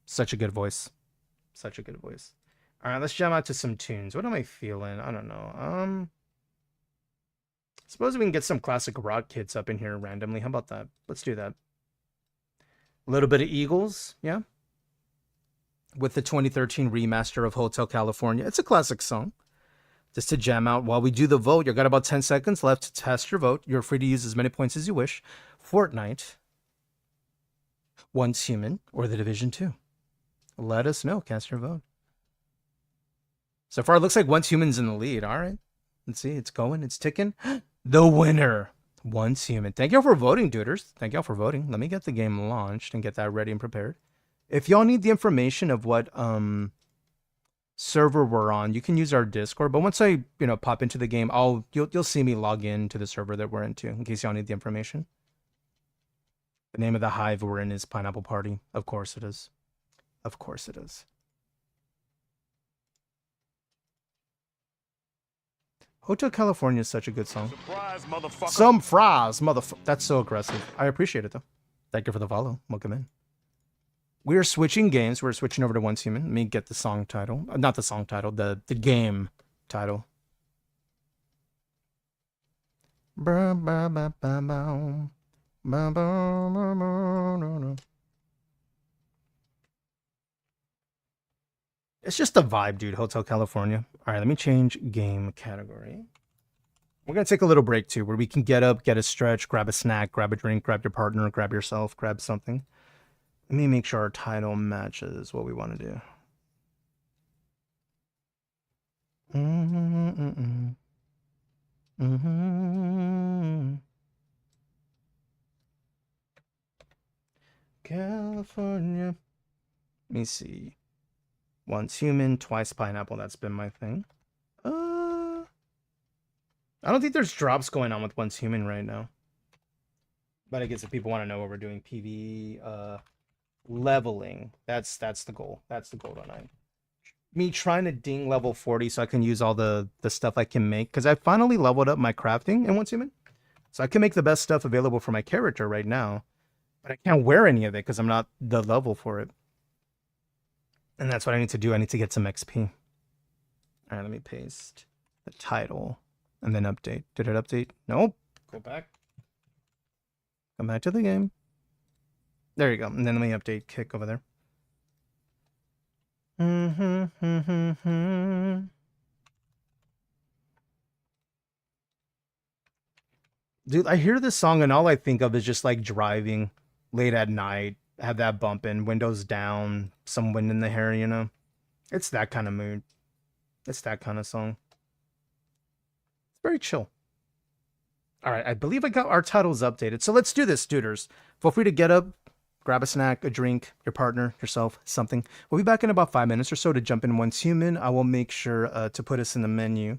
Such a good voice. Such a good voice. Alright, let's jam out to some tunes. What am I feeling? I don't know. Suppose we can get some classic rock hits up in here randomly. How about that? Let's do that. A little bit of Eagles, yeah? With the 2013 remaster of Hotel California. It's a classic song. Just to jam out while we do the vote. You've got about 10 seconds left to test your vote. You're free to use as many points as you wish. Fortnite, Once Human, or The Division 2. Let us know. Cast your vote. So far, it looks like Once Human's in the lead. All right. Let's see. It's going. It's ticking. The winner, Once Human. Thank y'all for voting, duders. Thank y'all for voting. Let me get the game launched and get that ready and prepared. If y'all need the information of what server we're on, you can use our Discord. But once I, pop into the game, you'll see me log in to the server that we're into in case y'all need the information. The name of the hive we're in is Pineapple Party. Of course it is. Of course it is. Hotel California is such a good song. Surprise, motherfucker. Some fries, motherfucker. That's so aggressive. I appreciate it, though. Thank you for the follow. Welcome in. We are switching games. We're switching over to Once Human. Let me get the song title. Not the song title, the game title. It's just a vibe, dude. Hotel California. All right, let me change game category. We're going to take a little break, too, where we can get up, get a stretch, grab a snack, grab a drink, grab your partner, grab yourself, grab something. Let me make sure our title matches what we want to do. California. Let me see. Once human, twice pineapple. That's been my thing. I don't think there's drops going on with once human right now. But I guess if people want to know what we're doing, PV leveling. That's the goal. That's the goal tonight. Me trying to ding level 40 so I can use all the stuff I can make. Because I finally leveled up my crafting in once human. So I can make the best stuff available for my character right now. But I can't wear any of it because I'm not the level for it. And that's what I need to do. I need to get some XP. All right, let me paste the title and then update. Did it update? Nope. Go back. Come back to the game. There you go. And then let me update Kick over there. Dude, I hear this song and all I think of is just like driving late at night, have that bumping, windows down, some wind in the hair, you know? It's that kind of mood. It's that kind of song. It's very chill. All right, I believe I got our titles updated. So let's do this, duders. Feel free to get up, grab a snack, a drink, your partner, yourself, something. We'll be back in about 5 minutes or so to jump in once human. I will make sure to put us in the menu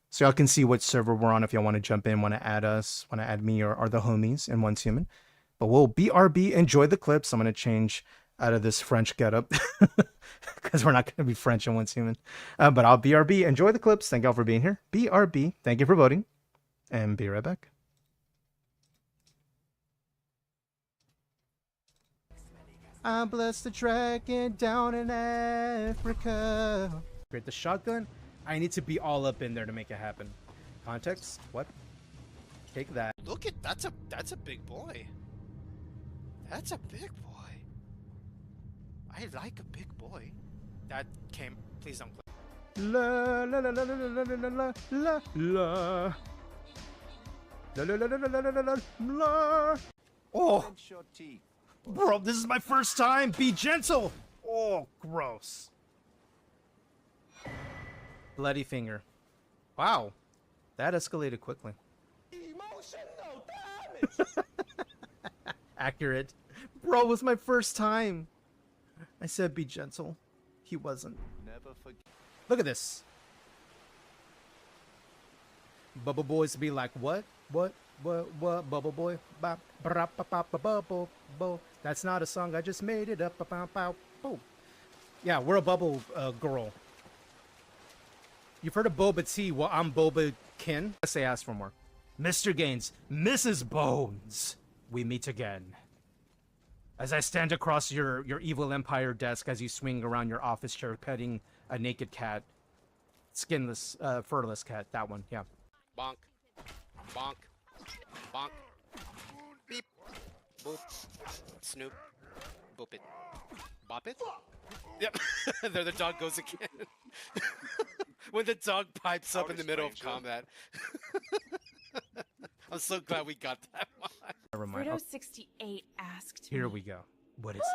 so y'all can see what server we're on if y'all want to jump in, want to add us, want to add me or the homies in once human. But we'll BRB, enjoy the clips. I'm going to change out of this French getup because we're not going to be French in once human. But I'll BRB, enjoy the clips. Thank y'all for being here. BRB, thank you for voting. And be right back. I'm blessed the dragon down in Africa. Great, the shotgun. I need to be all up in there to make it happen. Context? What? Take that. Look at that's a big boy. That's a big boy. I like a big boy. That came. Please don't click. La la la la la la la la la. La la la la la la la la. Oh, bro, this is my first time. Be gentle. Oh, gross. Bloody finger. Wow, that escalated quickly. Emotional damage. Accurate. Bro, it was my first time. I said be gentle. He wasn't. Never forget. Look at this. Bubble boys be like, what? What? Bubble boy? Bubble. That's not a song. I just made it up. Yeah, we're a bubble girl. You've heard of Boba T. Well, I'm Boba Kin. I say ask for more. Mr. Gaines, Mrs. Bones, we meet again. As I stand across your evil empire desk as you swing around your office chair petting a naked cat. Skinless, furless cat. That one, yeah. Bonk. Bonk. Bonk. Beep. Boop. Snoop. Boop it. Bop it? Yep. There the dog goes again. When the dog pipes up in the middle of combat. I'm so glad we got that one. Fredo 68 asked. Here we go. What is it?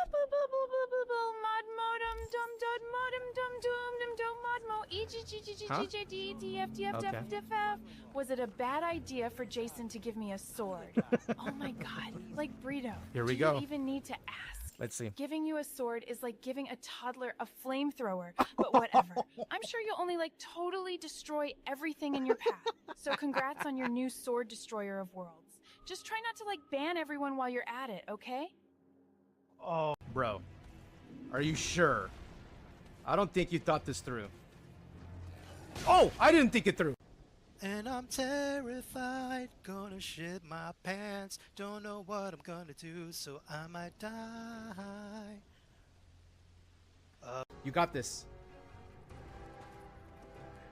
Was it a bad idea for Jason to give me a sword? Oh my god. Like Brito. Here we do go. You even need to ask. Let's see. Giving you a sword is like giving a toddler a flamethrower, but whatever. I'm sure you'll only like totally destroy everything in your path. So congrats on your new sword destroyer of worlds. Just try not to like ban everyone while you're at it, okay? Oh, bro. Are you sure? I don't think you thought this through. Oh, I didn't think it through. And I'm terrified, gonna shit my pants. Don't know what I'm gonna do, so I might die. You got this.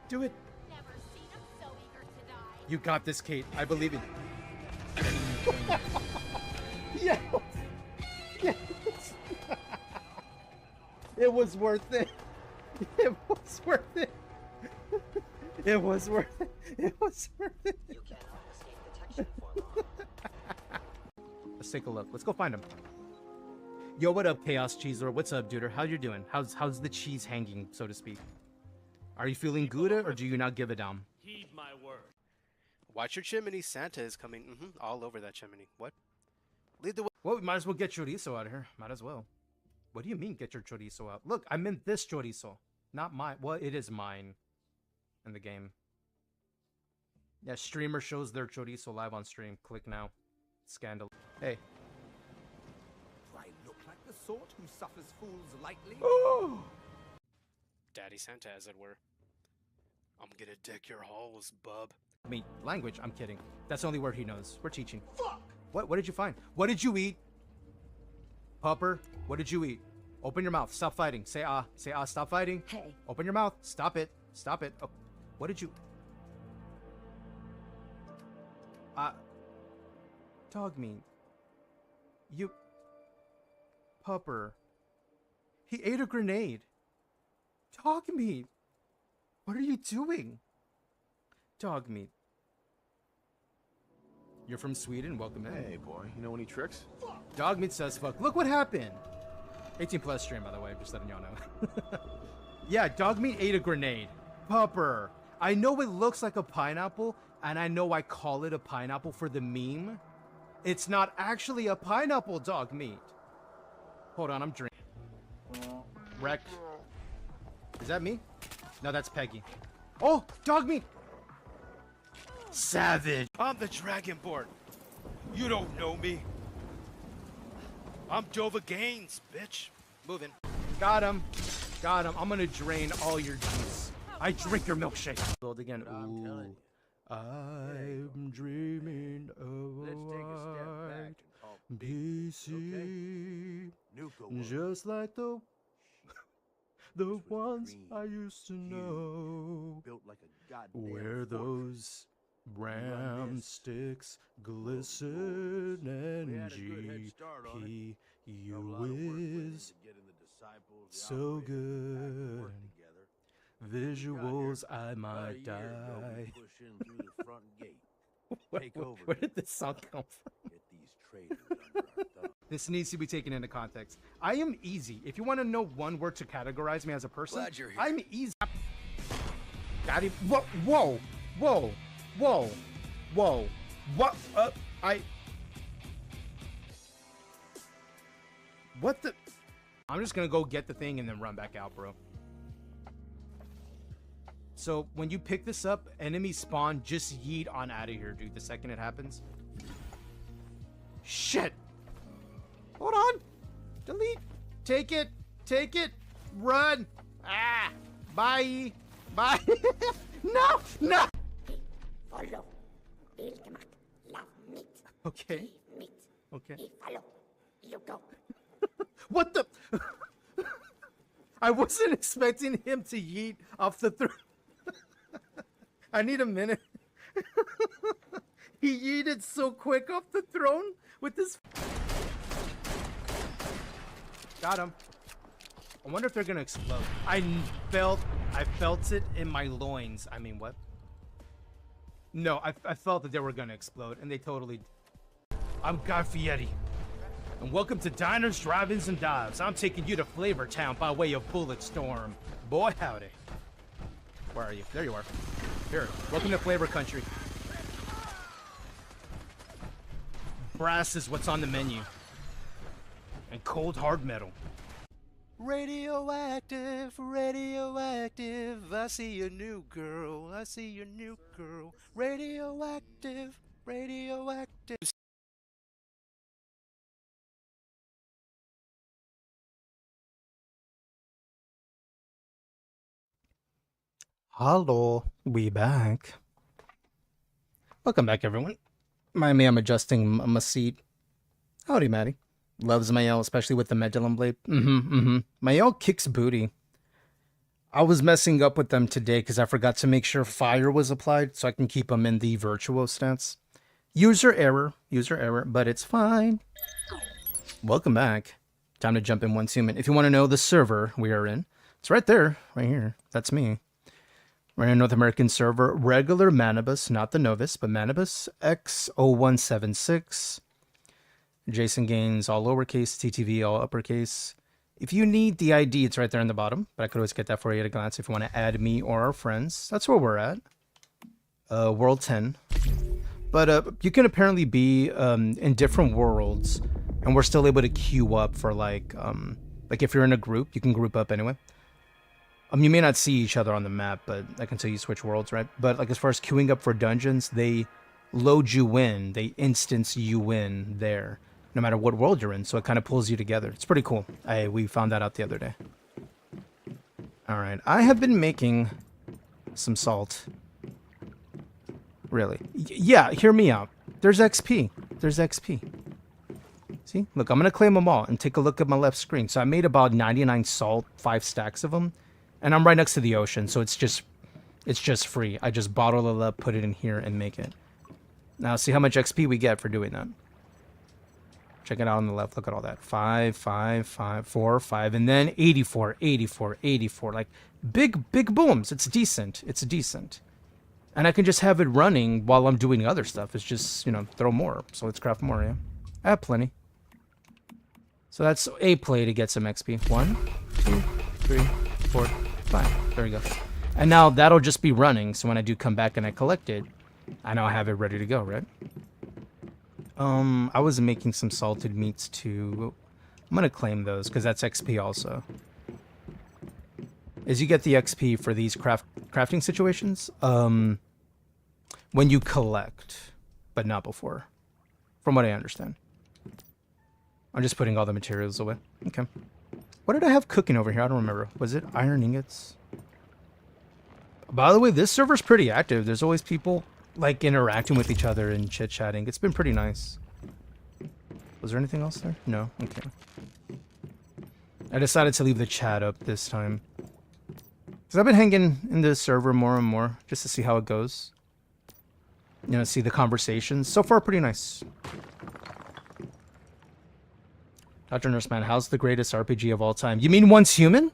Do it. Never seen him so eager to die. You got this, Kate. I believe in you. Yes. Yes. It was worth it. It was worth it. It was worth it. It was worth it. You cannot escape detection for long. Let's take a look. Let's go find him. Yo, what up, Chaos Cheese Lord? What's up, dude? How you doing? How's the cheese hanging, so to speak? Are you feeling good, or do you not give a damn? Heed my word. Watch your chimney. Santa is coming. All over that chimney. What? Lead the way. Well, we might as well get chorizo out of here. Might as well. What do you mean, get your chorizo out? Look, I meant this chorizo, not mine. Well, it is mine in the game. Yeah, streamer shows their chorizo live on stream. Click now. Scandal. Hey. Do I look like the sort who suffers fools lightly? Daddy Santa, as it were. I'm gonna deck your halls, bub. I mean, language. I'm kidding. That's the only word he knows. We're teaching. Fuck! What did you find? What did you eat? Pupper, what did you eat? Open your mouth. Stop fighting. Say ah. Say ah. Stop fighting. Hey. Open your mouth. Stop it. Stop it. Oh, what did you... Dog meat. You... Pupper. He ate a grenade. Dog meat. What are you doing? Dog meat. You're from Sweden? Welcome in. Hey, boy. You know any tricks? Dog meat says fuck. Look what happened. 18 plus stream, by the way. Just letting y'all know. Yeah, dog meat ate a grenade. Pupper. I know it looks like a pineapple, and I know I call it a pineapple for the meme. It's not actually a pineapple, dog meat. Hold on, I'm drinking. Wreck. Is that me? No, that's Peggy. Oh, dog meat. Savage. I'm the Dragonborn. You don't know me. I'm Dova Gaines, bitch. Moving. Got him. Got him. I'm gonna drain all your juice. I drink your milkshake. Build again. Ooh. I'm dreaming of a white PC. Just like the ones I used to know. Where those ram sticks glisten and GP whiz so good. Visuals, I might die. Where did this song come from? This needs to be taken into context. I am easy. If you want to know one word to categorize me as a person, Glad you're here. I'm easy. Got him. Whoa, whoa, whoa, whoa, whoa. What? What the? I'm just gonna go get the thing and then run back out, bro. So when you pick this up, enemies spawn, just yeet on out of here, dude, the second it happens. Shit! Hold on! Delete! Take it! Take it! Run! Ah! Bye! Bye! No! No! Follow. Bill gemacht. Love meat. Okay. Meat. Okay. Follow. You go. What the? I wasn't expecting him to yeet off the throne. I need a minute. He yeeted so quick off the throne with this. Got him. I wonder if they're gonna explode. I felt it in my loins. I mean, what? No, I felt that they were gonna explode, and they totally. I'm Guy Fieri, and welcome to Diners, Drive-Ins, and Dives. I'm taking you to Flavor Town by way of Bulletstorm. Boy, howdy. Where are you? There you are. Here, welcome to Flavor Country. Brass is what's on the menu. And cold hard metal. Radioactive, radioactive. I see a new girl. I see a new girl. Radioactive, radioactive. Hello, we back. Welcome back, everyone. Mind me, I'm adjusting my seat. Howdy, Maddie. Loves Mael, especially with the Medulum Blade. Mael kicks booty. I was messing up with them today because I forgot to make sure fire was applied so I can keep them in the virtuo stance. User error, but it's fine. Welcome back. Time to jump in once human. If you want to know the server we are in, It's right there, right here. That's me. We're in a North American server. Regular Manibus, not the Novus, but Manibus X0176. Jason Gaines, all lowercase. TTV, all uppercase. If you need the ID, it's right there in the bottom. But I could always get that for you at a glance if you want to add me or our friends. That's where we're at. World 10. But you can apparently be in different worlds, and we're still able to queue up for like if you're in a group, you can group up anyway. You may not see each other on the map, but like until you switch worlds, right? But like as far as queuing up for dungeons, they load you in, they instance you in there, no matter what world you're in. So it kind of pulls you together. It's pretty cool. We found that out the other day. All right, I have been making some salt. Really? Yeah, hear me out. There's XP. There's XP. See? Look, I'm going to claim them all and take a look at my left screen. So I made about 99 salt, 5 stacks of them. And I'm right next to the ocean, so it's just free. I just bottle it up, put it in here, and make it. Now, see how much XP we get for doing that. Check it out on the left. Look at all that. 5, 5, 5, 4, 5, and then 84, 84, 84. Like, big booms. It's decent. It's decent. And I can just have it running while I'm doing other stuff. It's just, throw more. So let's craft more, yeah? I have plenty. So that's a play to get some XP. 1, 2, 3, 4, 5. There we go. And now that'll just be running. So when I do come back and I collect it, I know I have it ready to go, right? I was making some salted meats too. I'm going to claim those because that's XP also. Is you get the XP for these crafting situations when you collect, but not before, from what I understand. I'm just putting all the materials away. Okay. What did I have cooking over here? I don't remember. Was it iron ingots? By the way, this server's pretty active. There's always people like interacting with each other and chit-chatting. It's been pretty nice. Was there anything else there? No? Okay. I decided to leave the chat up this time. Because I've been hanging in this server more and more just to see how it goes. See the conversations. So far, pretty nice. Dr. Nurseman, how's the greatest RPG of all time? You mean Once Human?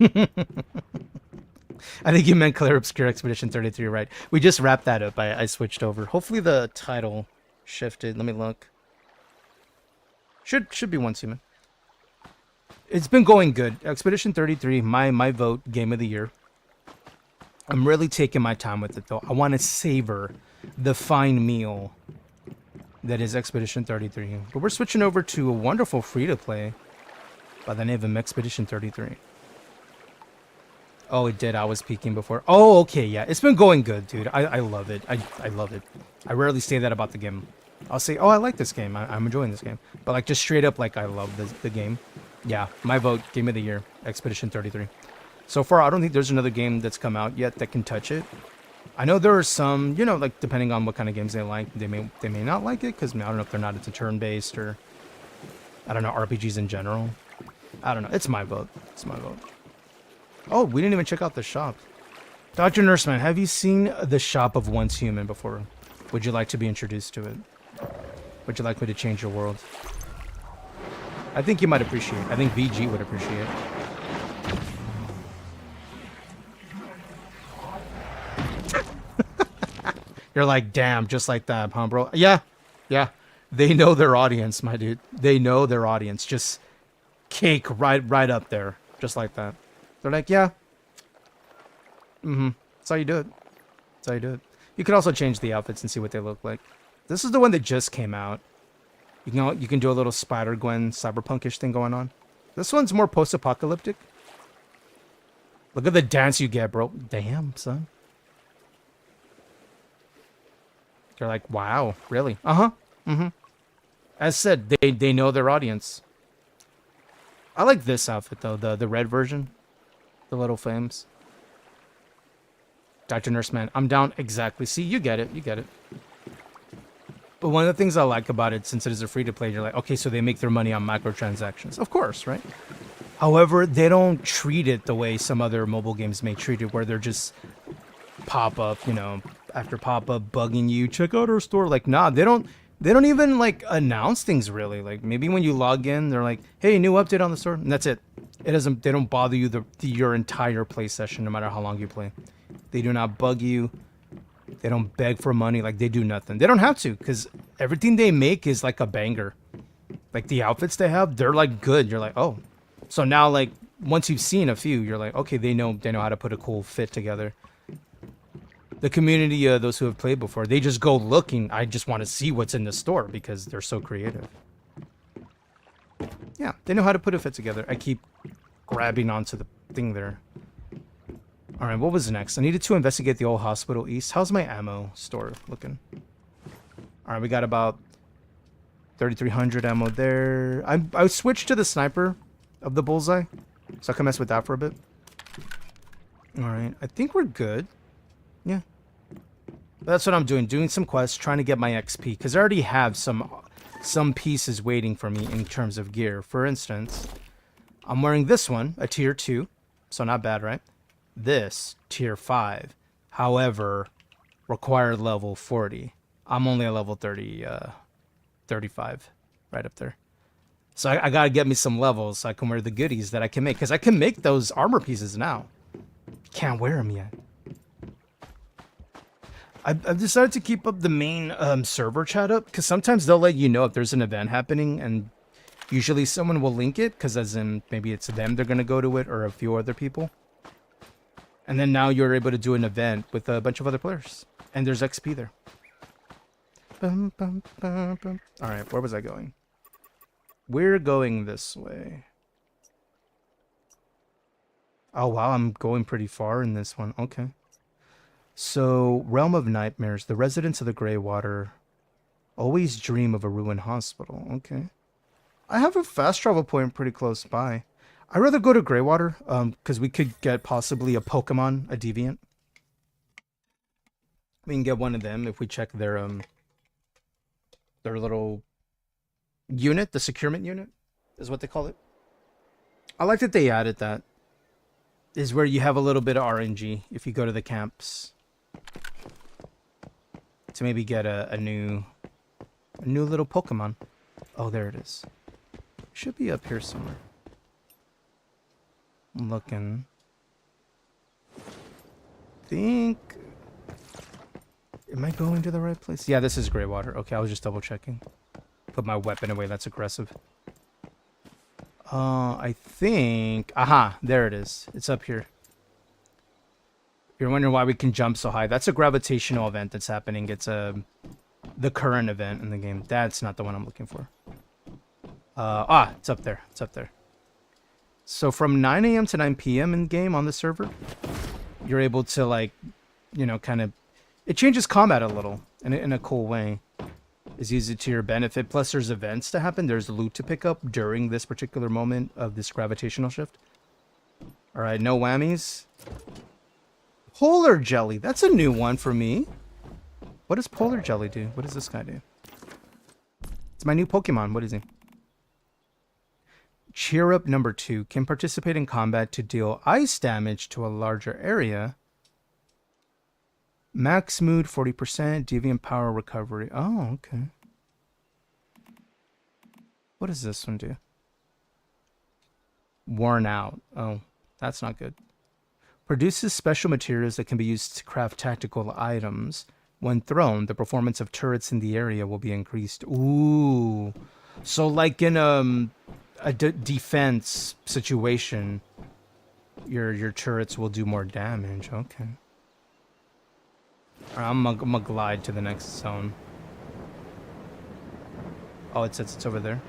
I think you meant Clair Obscur Expedition 33, right? We just wrapped that up. I switched over. Hopefully the title shifted. Let me look. Should be Once Human. It's been going good. Expedition 33, my vote, game of the year. I'm really taking my time with it, though. I want to savor the fine meal that is Expedition 33. But we're switching over to a wonderful free-to-play by the name of Expedition 33. Oh, it did. I was peeking before. Oh, okay, yeah. It's been going good, dude. I love it. I love it. I rarely say that about the game. I'll say, oh, I like this game. I'm enjoying this game. But, like, just straight up, like, I love the game. Yeah, my vote, game of the year, Expedition 33. So far, I don't think there's another game that's come out yet that can touch it. I know there are some, like, depending on what kind of games they like, they may not like it, because I don't know if they're not into turn-based or, I don't know, RPGs in general. I don't know. It's my vote. It's my vote. Oh, we didn't even check out the shop. Dr. Nurseman, have you seen the shop of Once Human before? Would you like to be introduced to it? Would you like me to change your world? I think you might appreciate it. I think VG would appreciate it. You're like, damn, just like that, huh, bro? Yeah. They know their audience, my dude. They know their audience. Just cake right up there. Just like that. They're like, yeah. That's how you do it. That's how you do it. You could also change the outfits and see what they look like. This is the one that just came out. You can do a little Spider-Gwen cyberpunkish thing going on. This one's more post-apocalyptic. Look at the dance you get, bro. Damn, son. They're like, wow, really? As said, they know their audience. I like this outfit, though, the red version. The little flames. Dr. Nurseman, I'm down. Exactly. See, you get it. You get it. But one of the things I like about it, since it is a free-to-play, you're like, okay, so they make their money on microtransactions. Of course, right? However, they don't treat it the way some other mobile games may treat it, where they're just pop-up, after pop-up bugging you, check out our store. Like, nah, they don't even, like, announce things, really. Like, maybe when you log in, they're like, hey, new update on the store, and that's it. They don't bother you your entire play session, no matter how long you play. They do not bug you. They don't beg for money. Like, they do nothing. They don't have to, because everything they make is like a banger. Like, the outfits they have, they're like good. You're like, oh. So now, like, once you've seen a few, you're like, okay, they know how to put a cool fit together. The community, those who have played before, they just go looking. I just want to see what's in the store because they're so creative. Yeah, they know how to put a fit together. I keep grabbing onto the thing there. All right, what was next? I needed to investigate the old hospital east. How's my ammo store looking? All right, we got about 3,300 ammo there. I switched to the sniper of the bullseye, so I can mess with that for a bit. All right, I think we're good. Yeah. That's what I'm doing some quests, trying to get my XP, because I already have some pieces waiting for me in terms of gear. For instance, I'm wearing this one, a tier 2, so not bad, right? This, tier 5, however, required level 40. I'm only a level 35, right up there. So I gotta get me some levels so I can wear the goodies that I can make, because I can make those armor pieces now. Can't wear them yet. I've decided to keep up the main server chat up, because sometimes they'll let you know if there's an event happening, and usually someone will link it, because as in maybe it's them they're going to go to it, or a few other people. And then now you're able to do an event with a bunch of other players, and there's XP there. Bum, bum, bum, bum. All right, where was I going? We're going this way. Oh, wow, I'm going pretty far in this one. Okay. So, Realm of Nightmares. The residents of the Greywater always dream of a ruined hospital. Okay. I have a fast travel point pretty close by. I'd rather go to Greywater, because we could get possibly a Pokemon, a Deviant. We can get one of them if we check their little unit, the securement unit, is what they call it. I like that they added that. Is where you have a little bit of RNG if you go to the camps. To maybe get a new little Pokemon. Oh, there it is. Should be up here somewhere. I'm looking. Think. Am I going to the right place? Yeah, this is Greywater. Okay, I was just double checking. Put my weapon away. That's aggressive. I think. Aha, there it is. It's up here. You're wondering why we can jump so high. That's a gravitational event that's happening. It's the current event in the game. That's not the one I'm looking for. It's up there. It's up there. So from 9 a.m. to 9 p.m. in game on the server, you're able to, like, you know, kind of... It changes combat a little in a cool way. It's used to your benefit. Plus there's events to happen. There's loot to pick up during this particular moment of this gravitational shift. All right, no whammies. Polar Jelly. That's a new one for me. What does Polar Jelly do? What does this guy do? It's my new Pokemon. What is he? Cheer Up number 2. Can participate in combat to deal ice damage to a larger area. Max mood 40%. Deviant power recovery. Oh, okay. What does this one do? Worn out. Oh, that's not good. Produces special materials that can be used to craft tactical items. When thrown, the performance of turrets in the area will be increased. Ooh. So like in a defense situation, your turrets will do more damage. Okay. All right, I'm gonna glide to the next zone. Oh, it says it's over there.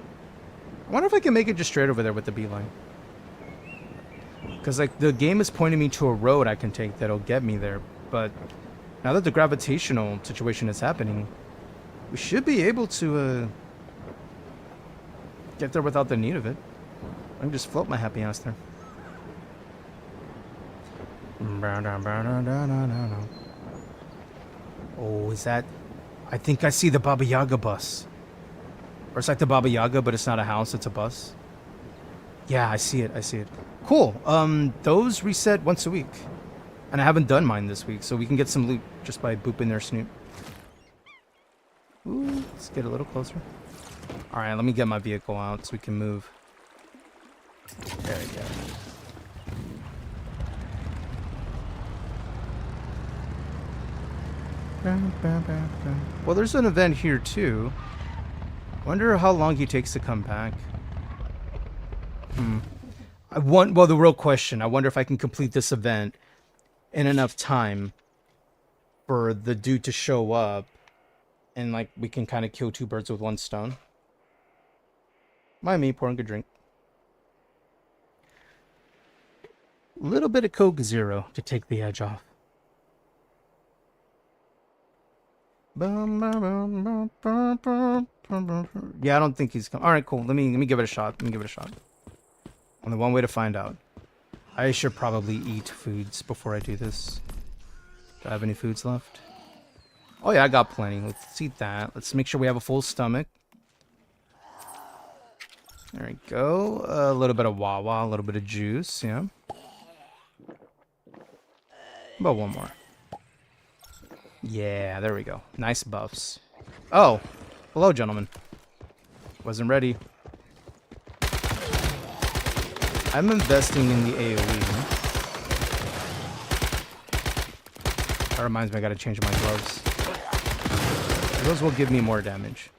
I wonder if I can make it just straight over there with the beeline. Because, like, the game is pointing me to a road I can take that'll get me there. But now that the gravitational situation is happening, we should be able to get there without the need of it. I can just float my happy ass there. Oh, is that... I think I see the Baba Yaga bus. Or it's like the Baba Yaga, but it's not a house, it's a bus. Yeah, I see it, I see it. Cool. Those reset once a week. And I haven't done mine this week, so we can get some loot just by booping their snoot. Ooh, let's get a little closer. Alright, let me get my vehicle out so we can move. There we go. Well, there's an event here too. Wonder how long he takes to come back. Well, the real question, I wonder if I can complete this event in enough time for the dude to show up and like we can kind of kill two birds with one stone. Mind me pouring a drink. Little bit of Coke Zero to take the edge off. Yeah, I don't think he's coming. All right, cool. Let me give it a shot. Let me give it a shot. Only one way to find out. I should probably eat foods before I do this. Do I have any foods left? Oh yeah, I got plenty. Let's eat that. Let's make sure we have a full stomach. There we go. A little bit of Wawa, a little bit of juice, yeah. About one more. Yeah, there we go. Nice buffs. Oh, hello, gentlemen. Wasn't ready. I'm investing in the AoE. That reminds me, I gotta change my gloves. Those will give me more damage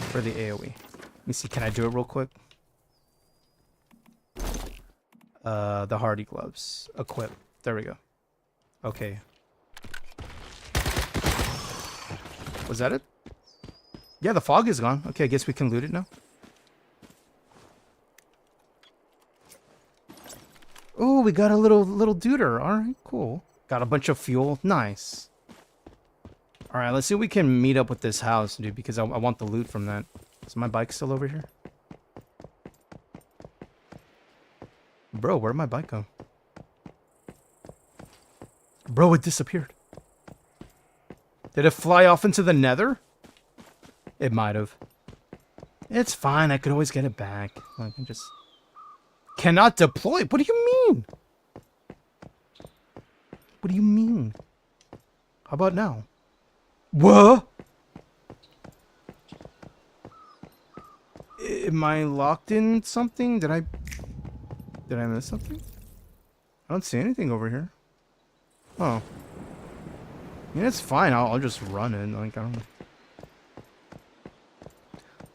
for the AoE. Let me see, can I do it real quick? The hardy gloves. Equip. There we go. Okay. Was that it? Yeah, the fog is gone. Okay, I guess we can loot it now. Oh, we got a little duder. All right, cool. Got a bunch of fuel. Nice. All right, let's see if we can meet up with this house, dude, because I want the loot from that. Is my bike still over here? Bro, where'd my bike go? Bro, it disappeared. Did it fly off into the nether? It might have. It's fine. I could always get it back. I can just... Cannot deploy? What do you mean? What do you mean? How about now? What? Am I locked in something? Did I miss something? I don't see anything over here. Oh. Yeah, it's fine. I'll just run it. Like, I don't...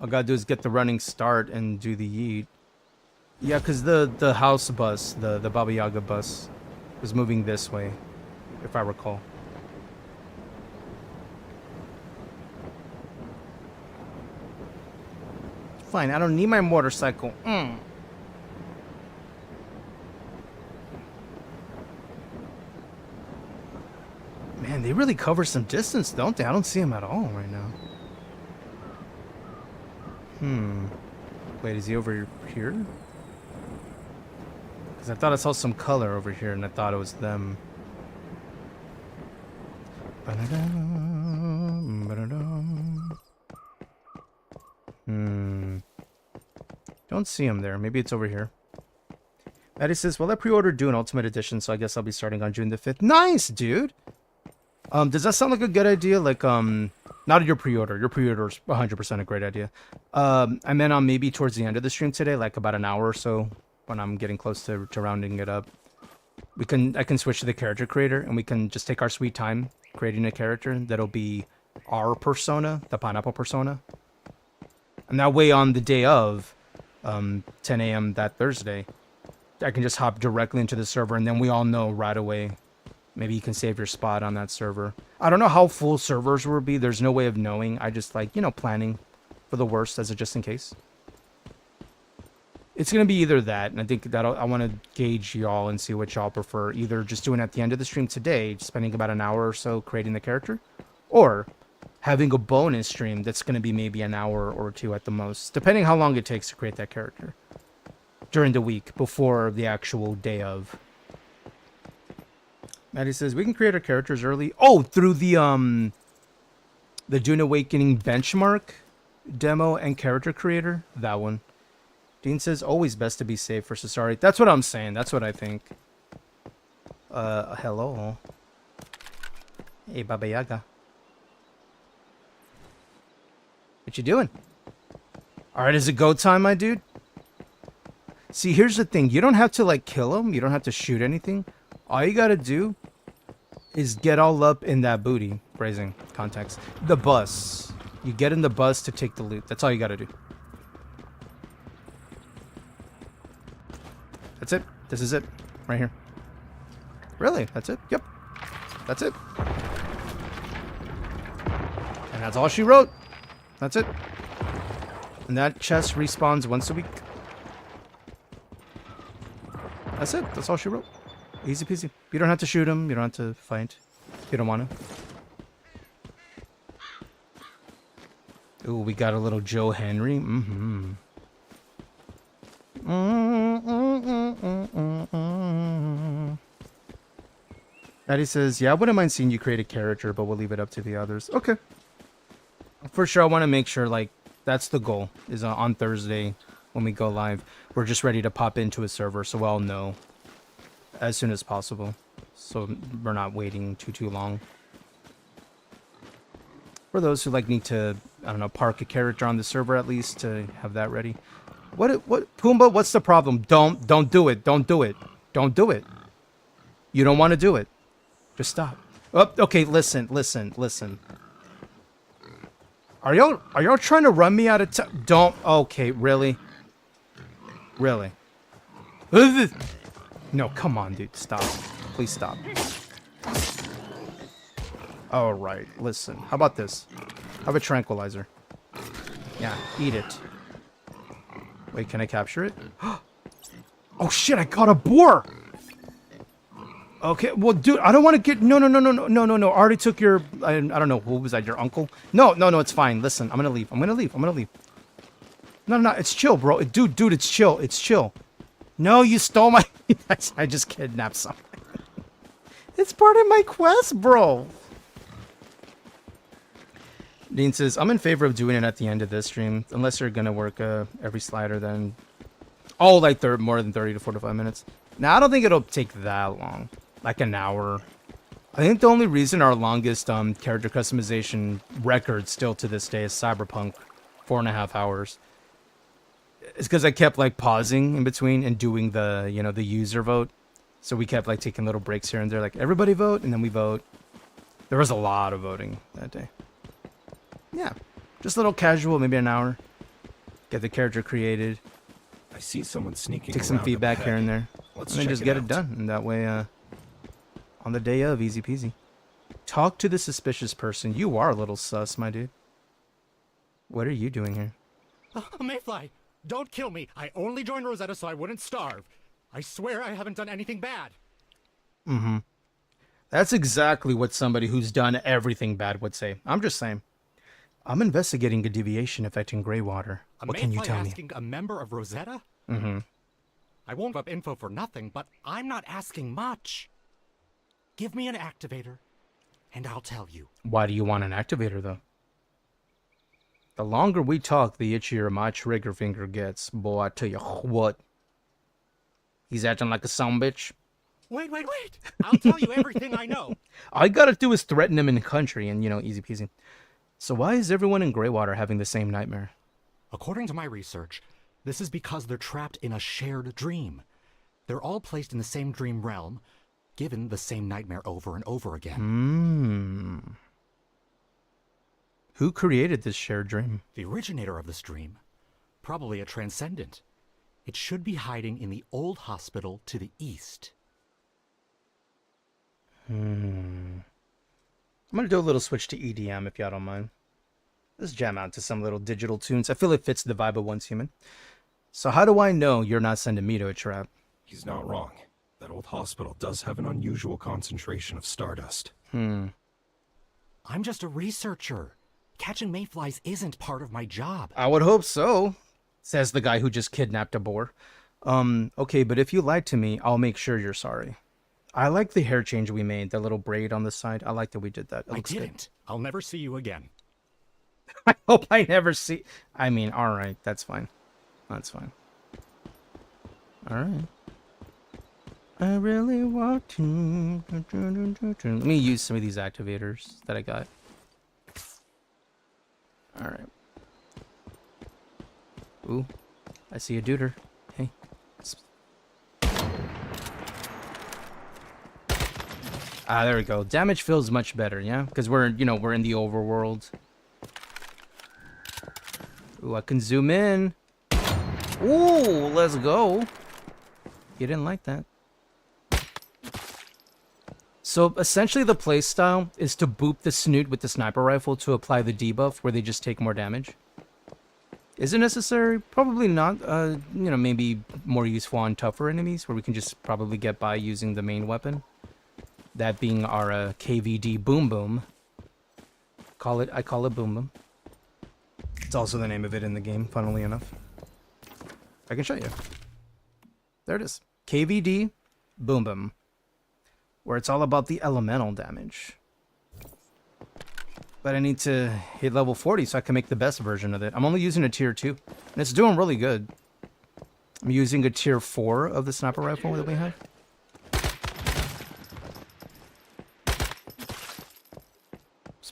All I gotta do is get the running start and do the yeet. Yeah, because the house bus, the Baba Yaga bus, was moving this way, if I recall. Fine, I don't need my motorcycle. Man, they really cover some distance, don't they? I don't see them at all right now. Wait, is he over here? Because I thought I saw some color over here, and I thought it was them. Don't see him there. Maybe it's over here. Maddie says, well, I pre-ordered Dune Ultimate Edition, so I guess I'll be starting on June the 5th. Nice, dude! Does that sound like a good idea? Like, not your pre-order. Your pre-order is 100% a great idea. I meant on maybe towards the end of the stream today, like about an hour or so, when I'm getting close to rounding it up. I can switch to the character creator, and we can just take our sweet time creating a character that'll be our persona, the pineapple persona. And that way on the day of 10 a.m. that Thursday, I can just hop directly into the server, and then we all know right away. Maybe you can save your spot on that server. I don't know how full servers will be. There's no way of knowing. I just like, you know, planning for the worst as a just in case. It's going to be either that, and I think that I want to gauge y'all and see what y'all prefer. Either just doing it at the end of the stream today, spending about an hour or so creating the character, or having a bonus stream that's going to be maybe an hour or two at the most, depending how long it takes to create that character during the week before the actual day of. Maddie says, we can create our characters early. Oh, through the Dune Awakening benchmark demo and character creator? That one. Dean says, always best to be safe for Cesari. That's what I'm saying. That's what I think. Hello. Hey, Baba Yaga. What you doing? Alright, is it go time, my dude? See, here's the thing. You don't have to, like, kill him. You don't have to shoot anything. All you gotta do is get all up in that booty. Phrasing. Context. The bus. You get in the bus to take the loot. That's all you gotta do. That's it. This is it. Right here. Really? That's it? Yep. That's it. And that's all she wrote. That's it. And that chest respawns once a week. That's it. That's all she wrote. Easy peasy. You don't have to shoot him. You don't have to fight. If you don't want to. Ooh, we got a little Joe Henry. Mm-hmm. Maddie says, yeah, I wouldn't mind seeing you create a character, but we'll leave it up to the others. Okay. For sure, I want to make sure, like, that's the goal, is on Thursday when we go live. We're just ready to pop into a server, so I'll know as soon as possible. So we're not waiting too long. For those who, like, need to, I don't know, park a character on the server at least to have that ready. What, Pumbaa, what's the problem? Don't do it. Don't do it. Don't do it. You don't want to do it. Just stop. Oh, okay, listen. Are y'all trying to run me out of time? Don't. Okay, really? Really? No, come on, dude. Stop. Please stop. All right, listen. How about this? Have a tranquilizer. Yeah, eat it. Wait, can I capture it? Oh shit, I caught a boar! Okay, well, dude, I don't want to get... No. I already took your... I don't know, who was that, your uncle? No, it's fine. Listen, I'm gonna leave. No, it's chill, bro. Dude, it's chill. It's chill. No, you stole my... I just kidnapped something. It's part of my quest, bro. Dean says, I'm in favor of doing it at the end of this stream, unless you're gonna work every slider, then... Oh, like more than 30 to 45 minutes. Now, I don't think it'll take that long. Like an hour. I think the only reason our longest character customization record still to this day is Cyberpunk. 4.5 hours. It's because I kept, like, pausing in between and doing the, you know, the user vote. So we kept, like, taking little breaks here and there. Like, everybody vote, and then we vote. There was a lot of voting that day. Yeah, just a little casual, maybe an hour. Get the character created. I see someone sneaking. Take some feedback here and there. And then just get it done. And that way, on the day of, easy peasy. Talk to the suspicious person. You are a little sus, my dude. What are you doing here? Mayfly, don't kill me. I only joined Rosetta so I wouldn't starve. I swear I haven't done anything bad. Mm-hmm. That's exactly what somebody who's done everything bad would say. I'm just saying. I'm investigating a deviation affecting Greywater. What can you tell me? Asking a member of Rosetta? Mm-hmm. I won't give up info for nothing, but I'm not asking much. Give me an activator, and I'll tell you. Why do you want an activator, though? The longer we talk, the itchier my trigger finger gets. Boy, I tell you what. He's acting like a sumbitch. Wait. I'll tell you everything I know. All you gotta do is threaten him in the country, and, you know, easy peasy. So why is everyone in Greywater having the same nightmare? According to my research, this is because they're trapped in a shared dream. They're all placed in the same dream realm, given the same nightmare over and over again. Who created this shared dream? The originator of this dream. Probably a transcendent. It should be hiding in the old hospital to the east. I'm going to do a little switch to EDM, if y'all don't mind. Let's jam out to some little digital tunes. I feel it fits the vibe of Once Human. So how do I know you're not sending me to a trap? He's not wrong. That old hospital does have an unusual concentration of stardust. I'm just a researcher. Catching mayflies isn't part of my job. I would hope so, says the guy who just kidnapped a boar. Okay, but if you lied to me, I'll make sure you're sorry. I like the hair change we made, the little braid on the side. I like that we did that. I didn't. I'll never see you again. I hope I never see... I mean, alright, that's fine. That's fine. Alright. I really want to... Let me use some of these activators that I got. Alright. Ooh. I see a duder. Hey. Ah, there we go. Damage feels much better, yeah? Because we're, you know, we're in the overworld. Ooh, I can zoom in. Ooh, let's go. You didn't like that. So essentially the playstyle is to boop the snoot with the sniper rifle to apply the debuff where they just take more damage. Is it necessary? Probably not. You know, maybe more useful on tougher enemies where we can just probably get by using the main weapon. That being our KVD Boom Boom. I call it Boom Boom. It's also the name of it in the game, funnily enough. I can show you. There it is. KVD Boom Boom. Where it's all about the elemental damage. But I need to hit level 40 so I can make the best version of it. I'm only using a tier 2. And it's doing really good. I'm using a tier 4 of the sniper rifle that we have.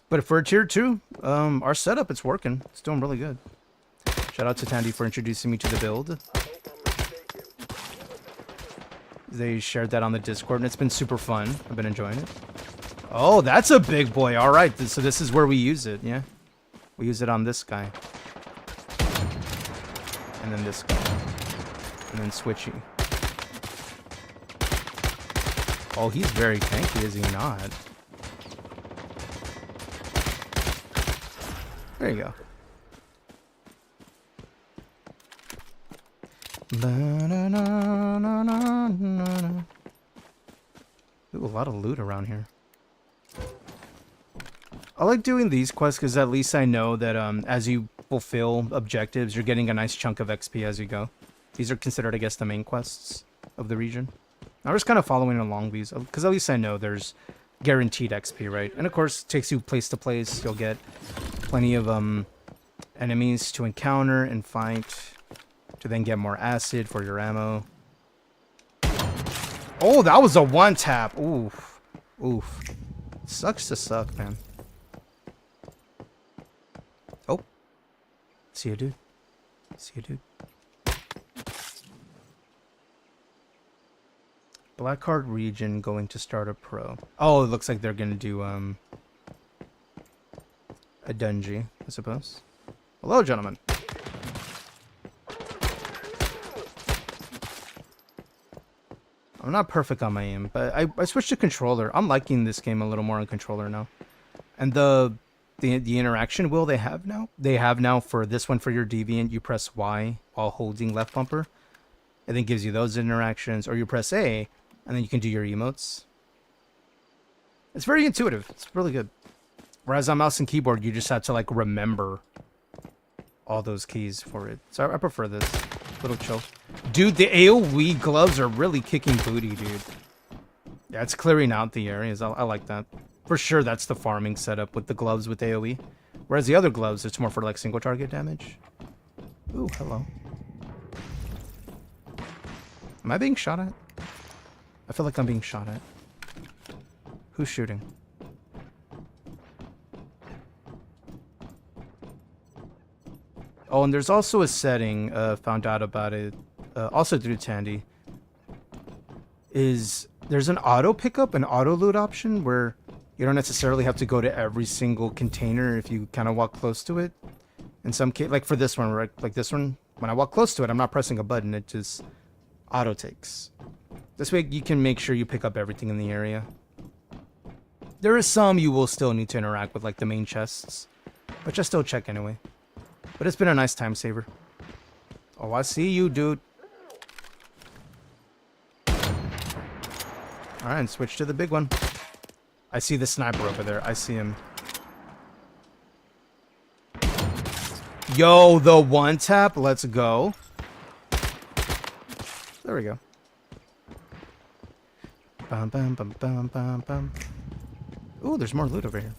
But for a tier 2, our setup, it's working. It's doing really good. Shout out to Tandy for introducing me to the build. They shared that on the Discord, and it's been super fun. I've been enjoying it. Oh, that's a big boy. All right, so this is where we use it, yeah? We use it on this guy. And then this guy. And then Switchy. Oh, he's very tanky, is he not? There you go. Ooh, a lot of loot around here. I like doing these quests because at least I know that as you fulfill objectives, you're getting a nice chunk of XP as you go. These are considered, I guess, the main quests of the region. I'm just kind of following along these because at least I know there's guaranteed XP, right? And of course, it takes you place to place. You'll get plenty of enemies to encounter and fight to then get more acid for your ammo. Oh, that was a one tap. Oof. Oof. Sucks to suck, man. Oh. See you, dude. See you, dude. Blackheart region going to start a pro. Oh, it looks like they're gonna do a dungeon, I suppose. Hello, gentlemen. I'm not perfect on my aim, but I switched to controller. I'm liking this game a little more on controller now. And the interaction wheel they have now for this one for your deviant, you press Y while holding left bumper. And then gives you those interactions. Or you press A, and then you can do your emotes. It's very intuitive. It's really good. Whereas on mouse and keyboard, you just have to like remember all those keys for it. So I prefer this. Little chill. Dude, the AoE gloves are really kicking booty, dude. Yeah, it's clearing out the areas. I like that. For sure, that's the farming setup with the gloves with AoE. Whereas the other gloves, it's more for like single target damage. Ooh, hello. Am I being shot at? I feel like I'm being shot at. Who's shooting? Oh, and there's also a setting, found out about it, also through Tandy, is there's an auto pickup, an auto loot option where you don't necessarily have to go to every single container if you kind of walk close to it. In some case, like for this one, right? Like this one, when I walk close to it, I'm not pressing a button, it just auto takes. This way you can make sure you pick up everything in the area. There is some you will still need to interact with, like the main chests, but just still check anyway. But it's been a nice time saver. Oh, I see you, dude. Alright, and switch to the big one. I see the sniper over there. I see him. Yo, the one tap. Let's go. There we go. Bum, bum, bum, bum, bum, bum. Ooh, there's more loot over here.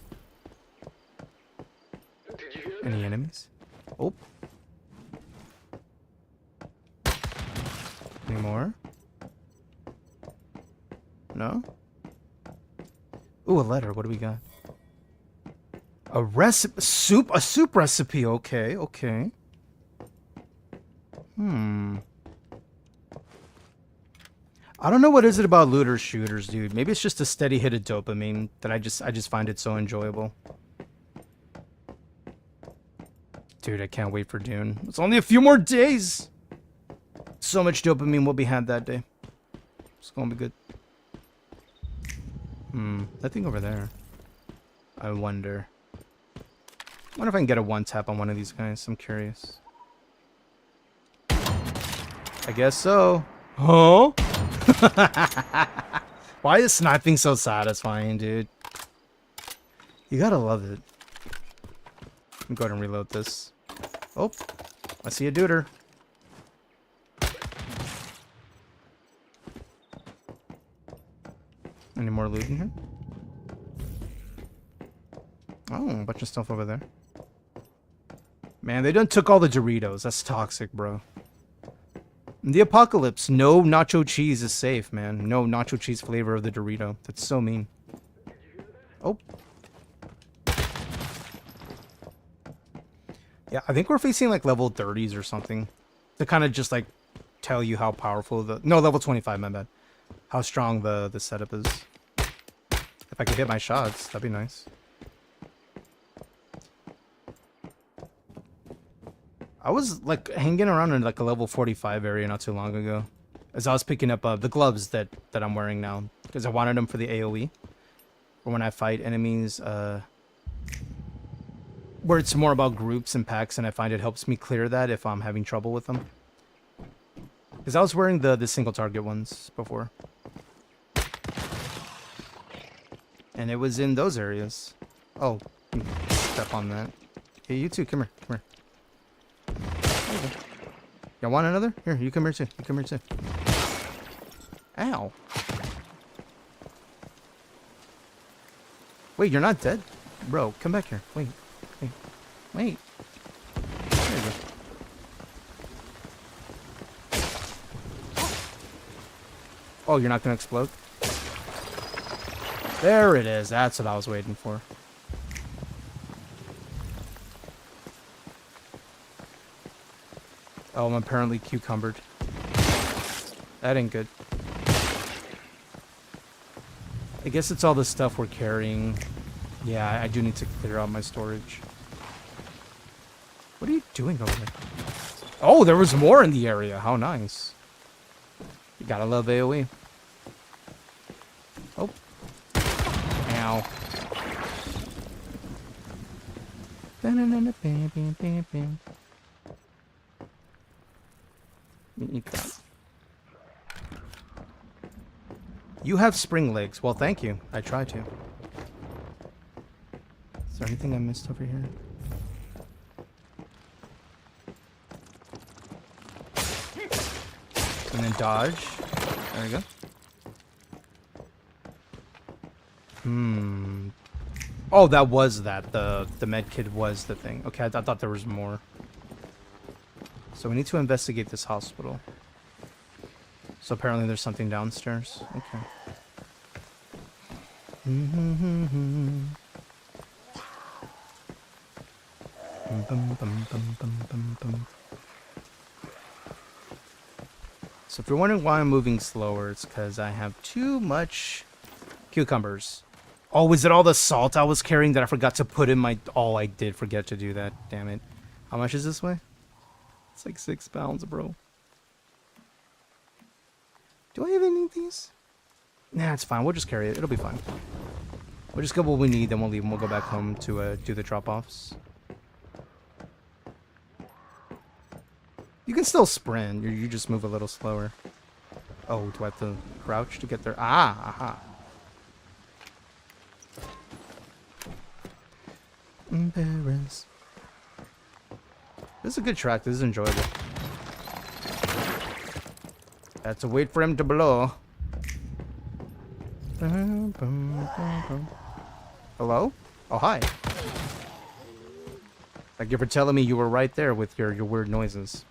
Any enemies? Oh. Any more? No? Ooh, a letter. What do we got? A recipe. A soup recipe. Okay, okay. I don't know what is it about looter shooters, dude. Maybe it's just a steady hit of dopamine that I just find it so enjoyable. Dude, I can't wait for Dune. It's only a few more days. So much dopamine will be had that day. It's gonna be good. That thing over there. I wonder. I wonder if I can get a one tap on one of these guys. I'm curious. I guess so. Huh? Why is sniping so satisfying, dude? You gotta love it. Let me go ahead and reload this. Oh, I see a duder. Any more loot in here? Oh, a bunch of stuff over there. Man, they done took all the Doritos. That's toxic, bro. In the apocalypse, no nacho cheese is safe, man. No nacho cheese flavor of the Dorito. That's so mean. Oh. Yeah, I think we're facing like level 30s or something. To kind of just like tell you how powerful the... No, level 25, my bad. How strong the setup is. If I could hit my shots, that'd be nice. I was like hanging around in like a level 45 area not too long ago, as I was picking up the gloves that I'm wearing now, because I wanted them for the AoE, or when I fight enemies, where it's more about groups and packs, and I find it helps me clear that if I'm having trouble with them. Because I was wearing the single target ones before, and it was in those areas. Oh, step on that. Hey, you too. Come here. Come here. Y'all want another? Here, you come here too. You come here too. Ow. Wait, you're not dead? Bro, come back here. Wait. Wait. Wait. There you go. Oh, you're not gonna explode? There it is. That's what I was waiting for. Oh, I'm apparently cucumbered. That ain't good. I guess it's all the stuff we're carrying. Yeah, I do need to clear out my storage. What are you doing over there? Oh, there was more in the area. How nice. You gotta love AoE. Oh. Ow. Eat that. You have spring legs. Well, thank you. I try to. Is there anything I missed over here? And then dodge. There we go. Oh, that was that. The med kit was the thing. Okay, I thought there was more. So we need to investigate this hospital. So apparently there's something downstairs. Okay. So if you're wondering why I'm moving slower, it's because I have too much cucumbers. Oh, was it all the salt I was carrying that I forgot to put in my... Oh, I did forget to do that. Damn it. How much is this way? It's like 6 pounds, bro. Do I even need these? Nah, it's fine. We'll just carry it. It'll be fine. We'll just get what we need, then we'll leave and we'll go back home to do the drop-offs. You can still sprint. You just move a little slower. Oh, do I have to crouch to get there? Ah, aha. In Paris. This is a good track. This is enjoyable. Have to wait for him to blow. Hello? Oh, hi. Thank you for telling me you were right there with your weird noises.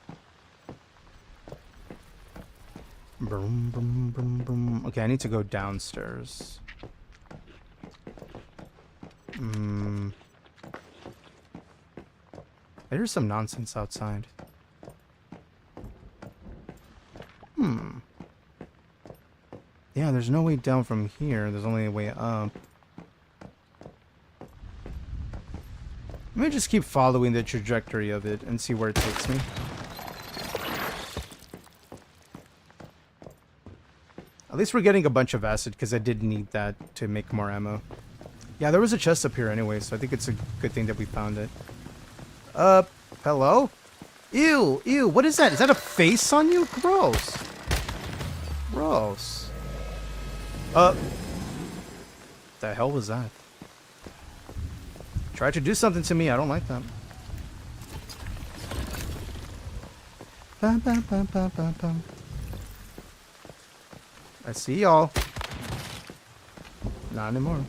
Boom, boom, boom, boom. Okay, I need to go downstairs. There's some nonsense outside. Yeah, there's no way down from here. There's only a way up. Let me just keep following the trajectory of it and see where it takes me. At least we're getting a bunch of acid, because I did need that to make more ammo. Yeah, there was a chest up here anyway, so I think it's a good thing that we found it. Hello? Ew, ew, what is that? Is that a face on you? Gross. Gross. The hell was that? Tried to do something to me, I don't like that. Bum, bum, bum, bum, bum, bum. I see y'all. Not anymore.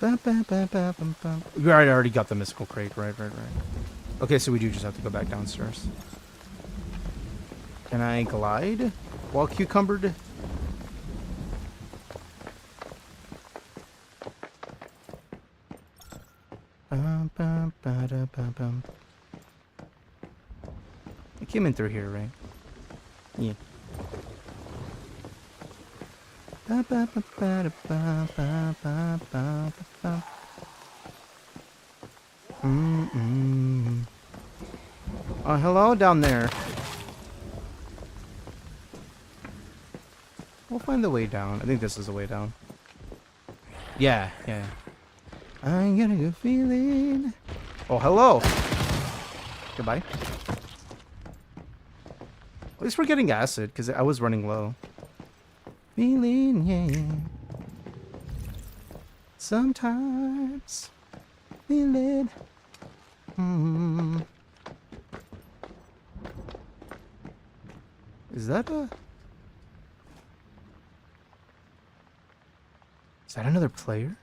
Bum, bum, bum, bum, bum, bum. We already got the mystical crate. Right. Okay, so we do just have to go back downstairs. Can I glide while cucumbered? Bum, bum, ba-da, bum, bum. I came in through here, right? Yeah. Oh, hello down there. We'll find the way down. I think this is the way down. Yeah. I got a good feeling. Oh, hello. Goodbye. At least we're getting acid, because I was running low. Feeling, yeah. Sometimes. Feeling. Is that a... Is that another player?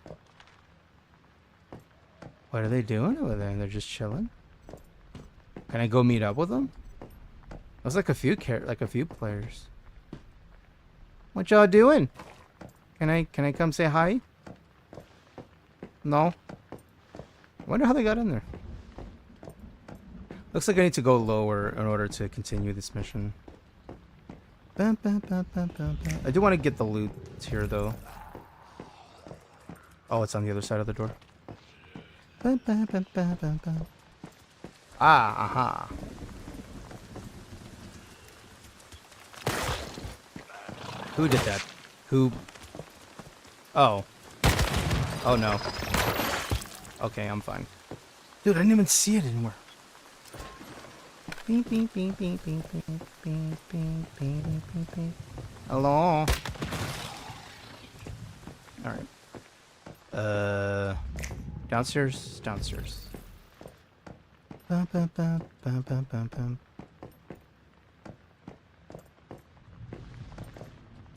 What are they doing over there? They're just chilling? Can I go meet up with them? There's like a few players. What y'all doing? Can I come say hi? No? Wonder how they got in there. Looks like I need to go lower in order to continue this mission. I do want to get the loot here though. Oh, it's on the other side of the door. Ah, aha. Who did that? Who? Oh. Oh no. Okay, I'm fine. Dude, I didn't even see it anymore. Beep, beep, beep, beep, beep, beep, beep, beep, beep, beep, beep. Hello? Alright. Downstairs? Downstairs. Bum, bum, bum, bum, bum, bum, bum.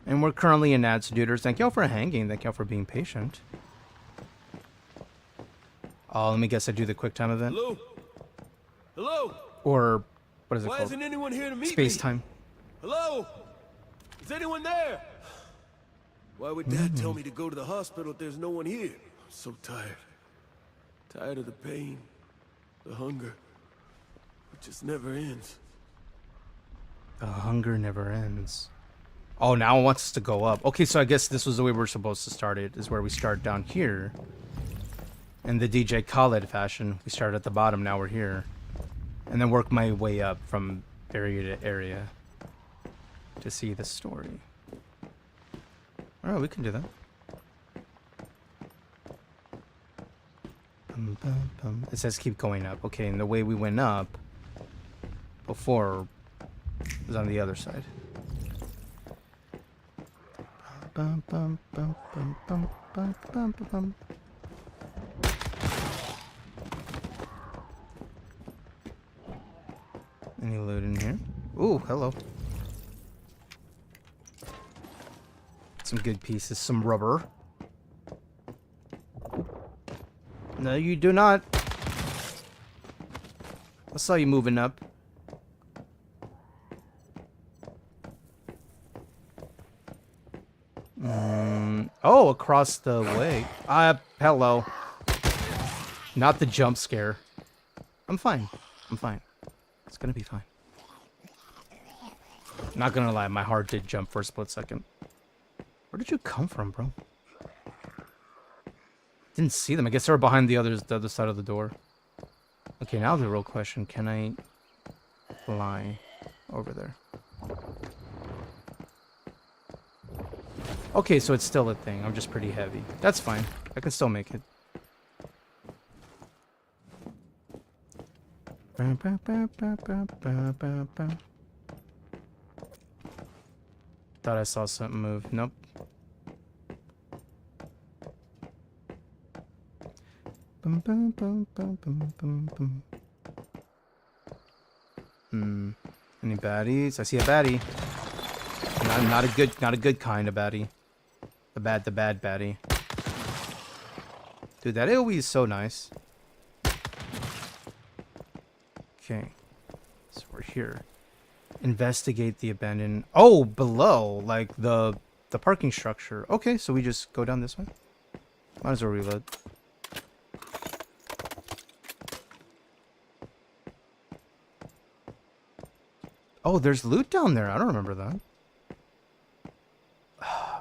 And we're currently in ads, duders. Thank y'all for hanging. Thank y'all for being patient. Oh, let me guess. I do the quick time event. Hello? Hello? Or what is it Why called? isn't anyone here to meet Space me? time. Hello? Is anyone there? Why would Dad tell me to go to the hospital if there's no one here? I'm so tired. Tired of the pain, the hunger. It just never ends. The hunger never ends. Oh, now it wants us to go up. Okay, so I guess this was the way we're supposed to start it, is where we start down here. In the DJ Khaled fashion, we start at the bottom, now we're here. And then work my way up from area to area to see the story. Alright, we can do that. It says keep going up. Okay, and the way we went up before was on the other side. Bum, bum, bum, bum, bum, bum, bum, bum, bum. Any loot in here? Ooh, hello. Some good pieces, some rubber. No, you do not. I saw you moving up. Oh, across the way. Hello. Not the jump scare. I'm fine. I'm fine. It's gonna be fine. Not gonna lie, my heart did jump for a split second. Where did you come from, bro? Didn't see them. I guess they were behind the other side of the door. Okay, now the real question: can I fly over there? Okay, so it's still a thing. I'm just pretty heavy. That's fine. I can still make it. Thought I saw something move. Nope. Any baddies? I see a baddie. Not a good kind of baddie. The bad baddie. Dude, that AoE is so nice. Okay. So we're here. Investigate the abandoned... Oh, below! Like, the parking structure. Okay, so we just go down this way. Might as well reload. Oh, there's loot down there. I don't remember that.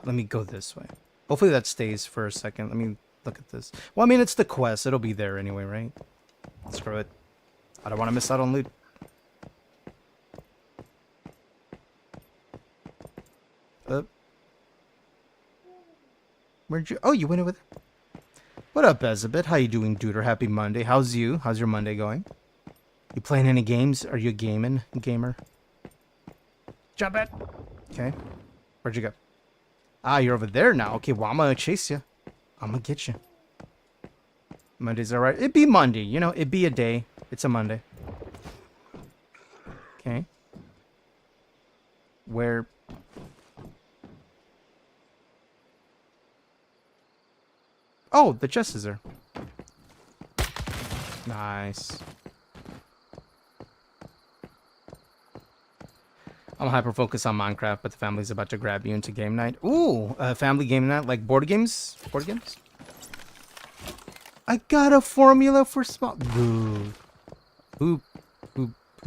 Let me go this way. Hopefully that stays for a second. Let me look at this. Well, I mean, it's the quest. It'll be there anyway, right? Screw it. I don't want to miss out on loot. Where'd you... Oh, you went over there. What up, Ezabit? How you doing, dude? Happy Monday. How's you? How's your Monday going? You playing any games? Are you a gamer? Jump it. Okay. Where'd you go? Ah, you're over there now. Okay, well, I'm gonna chase you. I'm gonna get you. Monday's alright. It'd be Monday, you know. It'd be a day. It's a Monday. Okay. Where... Oh, the chest is there. Nice. I'm hyper-focused on Minecraft, but the family's about to grab you into game night. Ooh, family game night, like board games? Board games? I got a formula for small... Boo. Who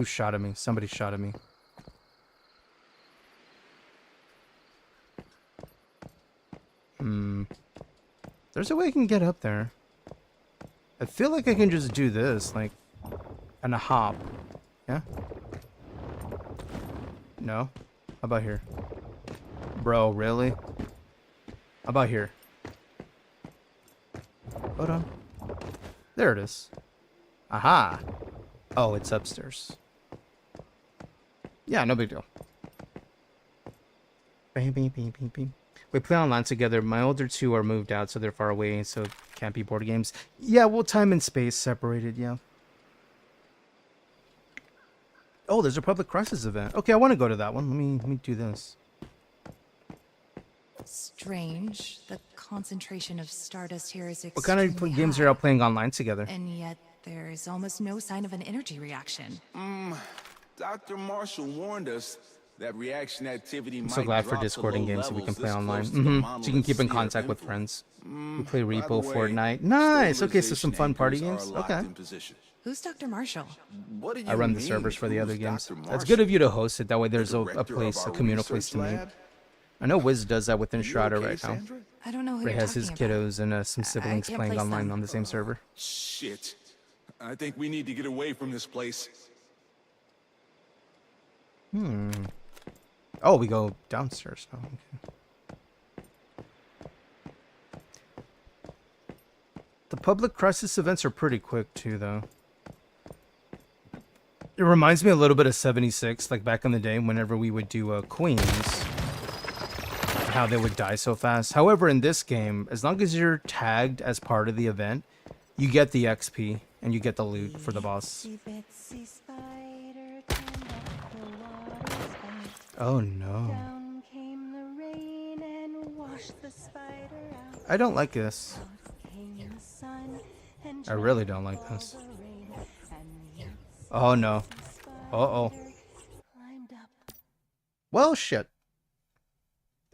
shot at me? Somebody shot at me. There's a way I can get up there. I feel like I can just do this, like, and a hop. Yeah? No? How about here? Bro, really? How about here? Hold on. There it is. Aha! Oh, it's upstairs. Yeah, no big deal. We play online together. My older two are moved out, so they're far away, so can't be board games. Yeah, well, time and space separated, yeah. Oh, there's a Public Crisis event. Okay, I want to go to that one. Let me do this. Strange. The concentration of stardust here is What kind of games are y'all playing online together? And yet, there is almost no sign of an energy reaction. Dr. Marshall warned us that reaction activity I'm so glad for Discord and games so we can play online. So you can keep in contact with friends. We play Repo, Fortnite. Nice! Okay, so some fun party games. Okay. Who's Dr. Marshall? I run the servers for the other games. That's good of you to host it. That way there's a place, a communal place to meet. I know Wiz does that within Shrouder right now. I don't know who Ray you're has his talking kiddos and some siblings playing online on the same server. Shit. I think we need to get away from this place. Oh, we go downstairs now. Okay. The Public Crisis events are pretty quick too, though. It reminds me a little bit of 76, like back in the day whenever we would do Queens. How they would die so fast. However, in this game, as long as you're tagged as part of the event, you get the XP and you get the loot for the boss. Oh no. I don't like this. I really don't like this. Oh no. Uh-oh. Well, shit.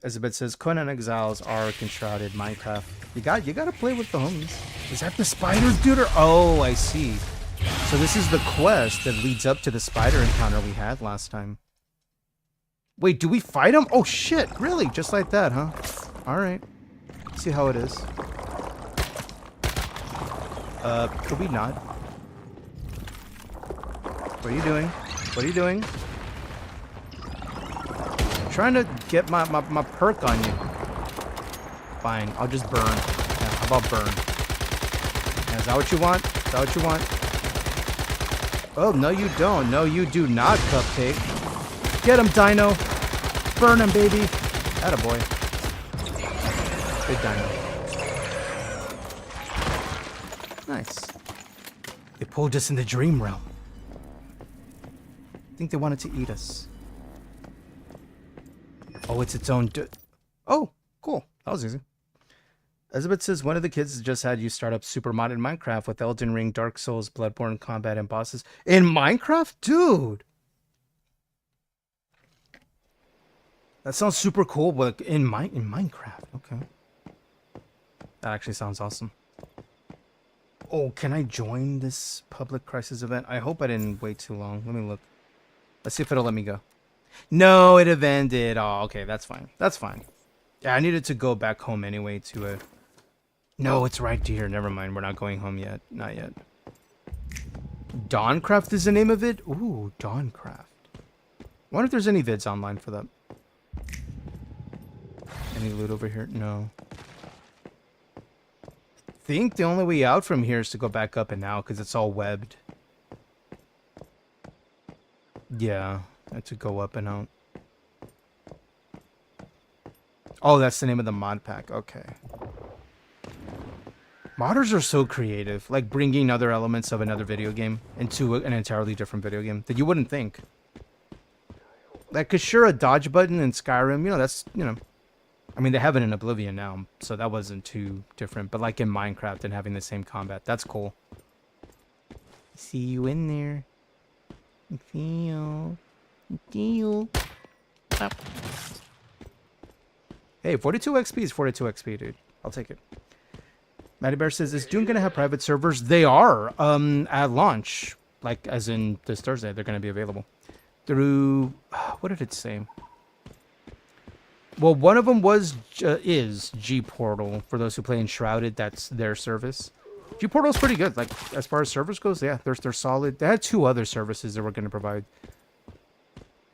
Elizabeth says, Conan Exiles are enshrouded Minecraft. You gotta play with the homies. Is that the spider dude? Oh, I see. So this is the quest that leads up to the spider encounter we had last time. Wait, do we fight him? Oh shit, really? Just like that, huh? Alright. See how it is. Could we not? What are you doing? What are you doing? I'm trying to get my perk on you. Fine, I'll just burn. Yeah, how about burn? Yeah, is that what you want? Is that what you want? Oh, no you don't. No, you do not, Cupcake. Get him, Dino. Burn him, baby. Attaboy. Good Dino. Nice. They pulled us in the dream realm. I think they wanted to eat us. Oh, it's its own... Oh, cool. That was easy. Elizabeth says, one of the kids just had you start up super mod in Minecraft with Elden Ring, Dark Souls, Bloodborne combat, and bosses. In Minecraft? Dude! That sounds super cool, but in Minecraft. Okay. That actually sounds awesome. Oh, can I join this public crisis event? I hope I didn't wait too long. Let me look. Let's see if it'll let me go. No, it ended. Oh, okay, that's fine. That's fine. Yeah, I needed to go back home anyway to it. No, it's right here. Never mind. We're not going home yet. Not yet. Dawncraft is the name of it? Ooh, Dawncraft. I wonder if there's any vids online for that. Any loot over here? No. I think the only way out from here is to go back up and out because it's all webbed. Yeah, I had to go up and out. Oh, that's the name of the mod pack. Okay. Modders are so creative, like bringing other elements of another video game into an entirely different video game that you wouldn't think. Like, cause sure, a dodge button in Skyrim, you know, that's, you know, I mean, they have it in Oblivion now, so that wasn't too different. But like in Minecraft and having the same combat, that's cool. See you in there. See you. See you. Hey, 42 XP is 42 XP, dude. I'll take it. Matty Bear says, is Dune going to have private servers? They are, at launch. Like, as in this Thursday, they're going to be available. Through, what did it say? Well, one of them is G-Portal. For those who play Enshrouded, that's their service. G-Portal's pretty good. Like, as far as servers goes, yeah, they're solid. They had 2 other services that we're going to provide.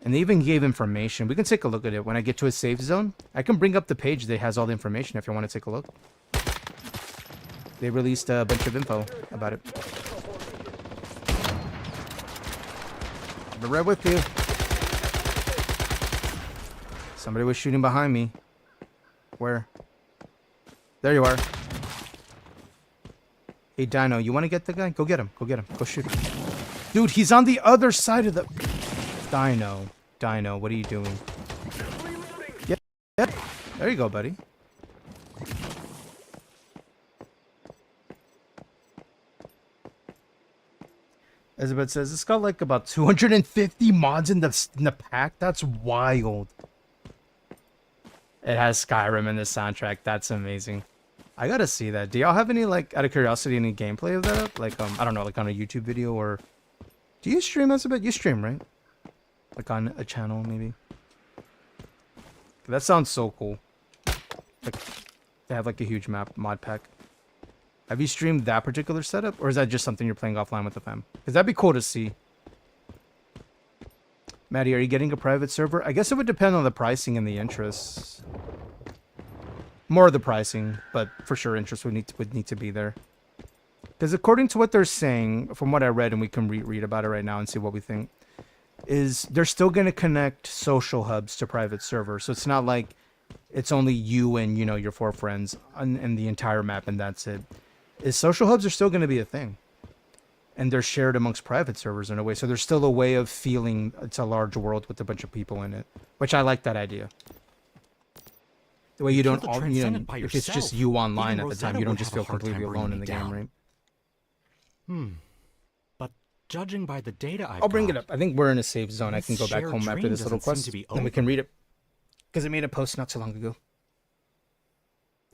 And they even gave information. We can take a look at it. When I get to a safe zone, I can bring up the page that has all the information if you want to take a look. They released a bunch of info about it. I'll be right with you. Somebody was shooting behind me. Where? There you are. Hey, Dino, you want to get the guy? Go get him. Go get him. Go shoot him. Dude, he's on the other side of the... Dino, what are you doing? Yep. There you go, buddy. Elizabeth says, it's got like about 250 mods in the pack. That's wild. It has Skyrim in the soundtrack. That's amazing. I gotta see that. Do y'all have any, like, out of curiosity, any gameplay of that? Like, I don't know, like on a YouTube video or... Do you stream, Elizabeth? You stream, right? Like on a channel, maybe? That sounds so cool. Like, they have like a huge mod pack. Have you streamed that particular setup? Or is that just something you're playing offline with the fam? Because that'd be cool to see. Maddie, are you getting a private server? I guess it would depend on the pricing and the interest. More of the pricing, but for sure interest would need to be there. Because according to what they're saying, from what I read, and we can read about it right now and see what we think, is they're still going to connect social hubs to private servers. So it's not like it's only you and, you know, your 4 friends and the entire map and that's it. Is social hubs are still going to be a thing. And they're shared amongst private servers in a way. So there's still a way of feeling it's a large world with a bunch of people in it. Which I like that idea. The way you don't, all, you know, if it's just you online at the time, you don't just feel completely alone in the game, right? But judging by the data I'll bring it up. I think we're in a safe zone. I can go back home after this little quest, and we can read it. Because I made a post not too long ago.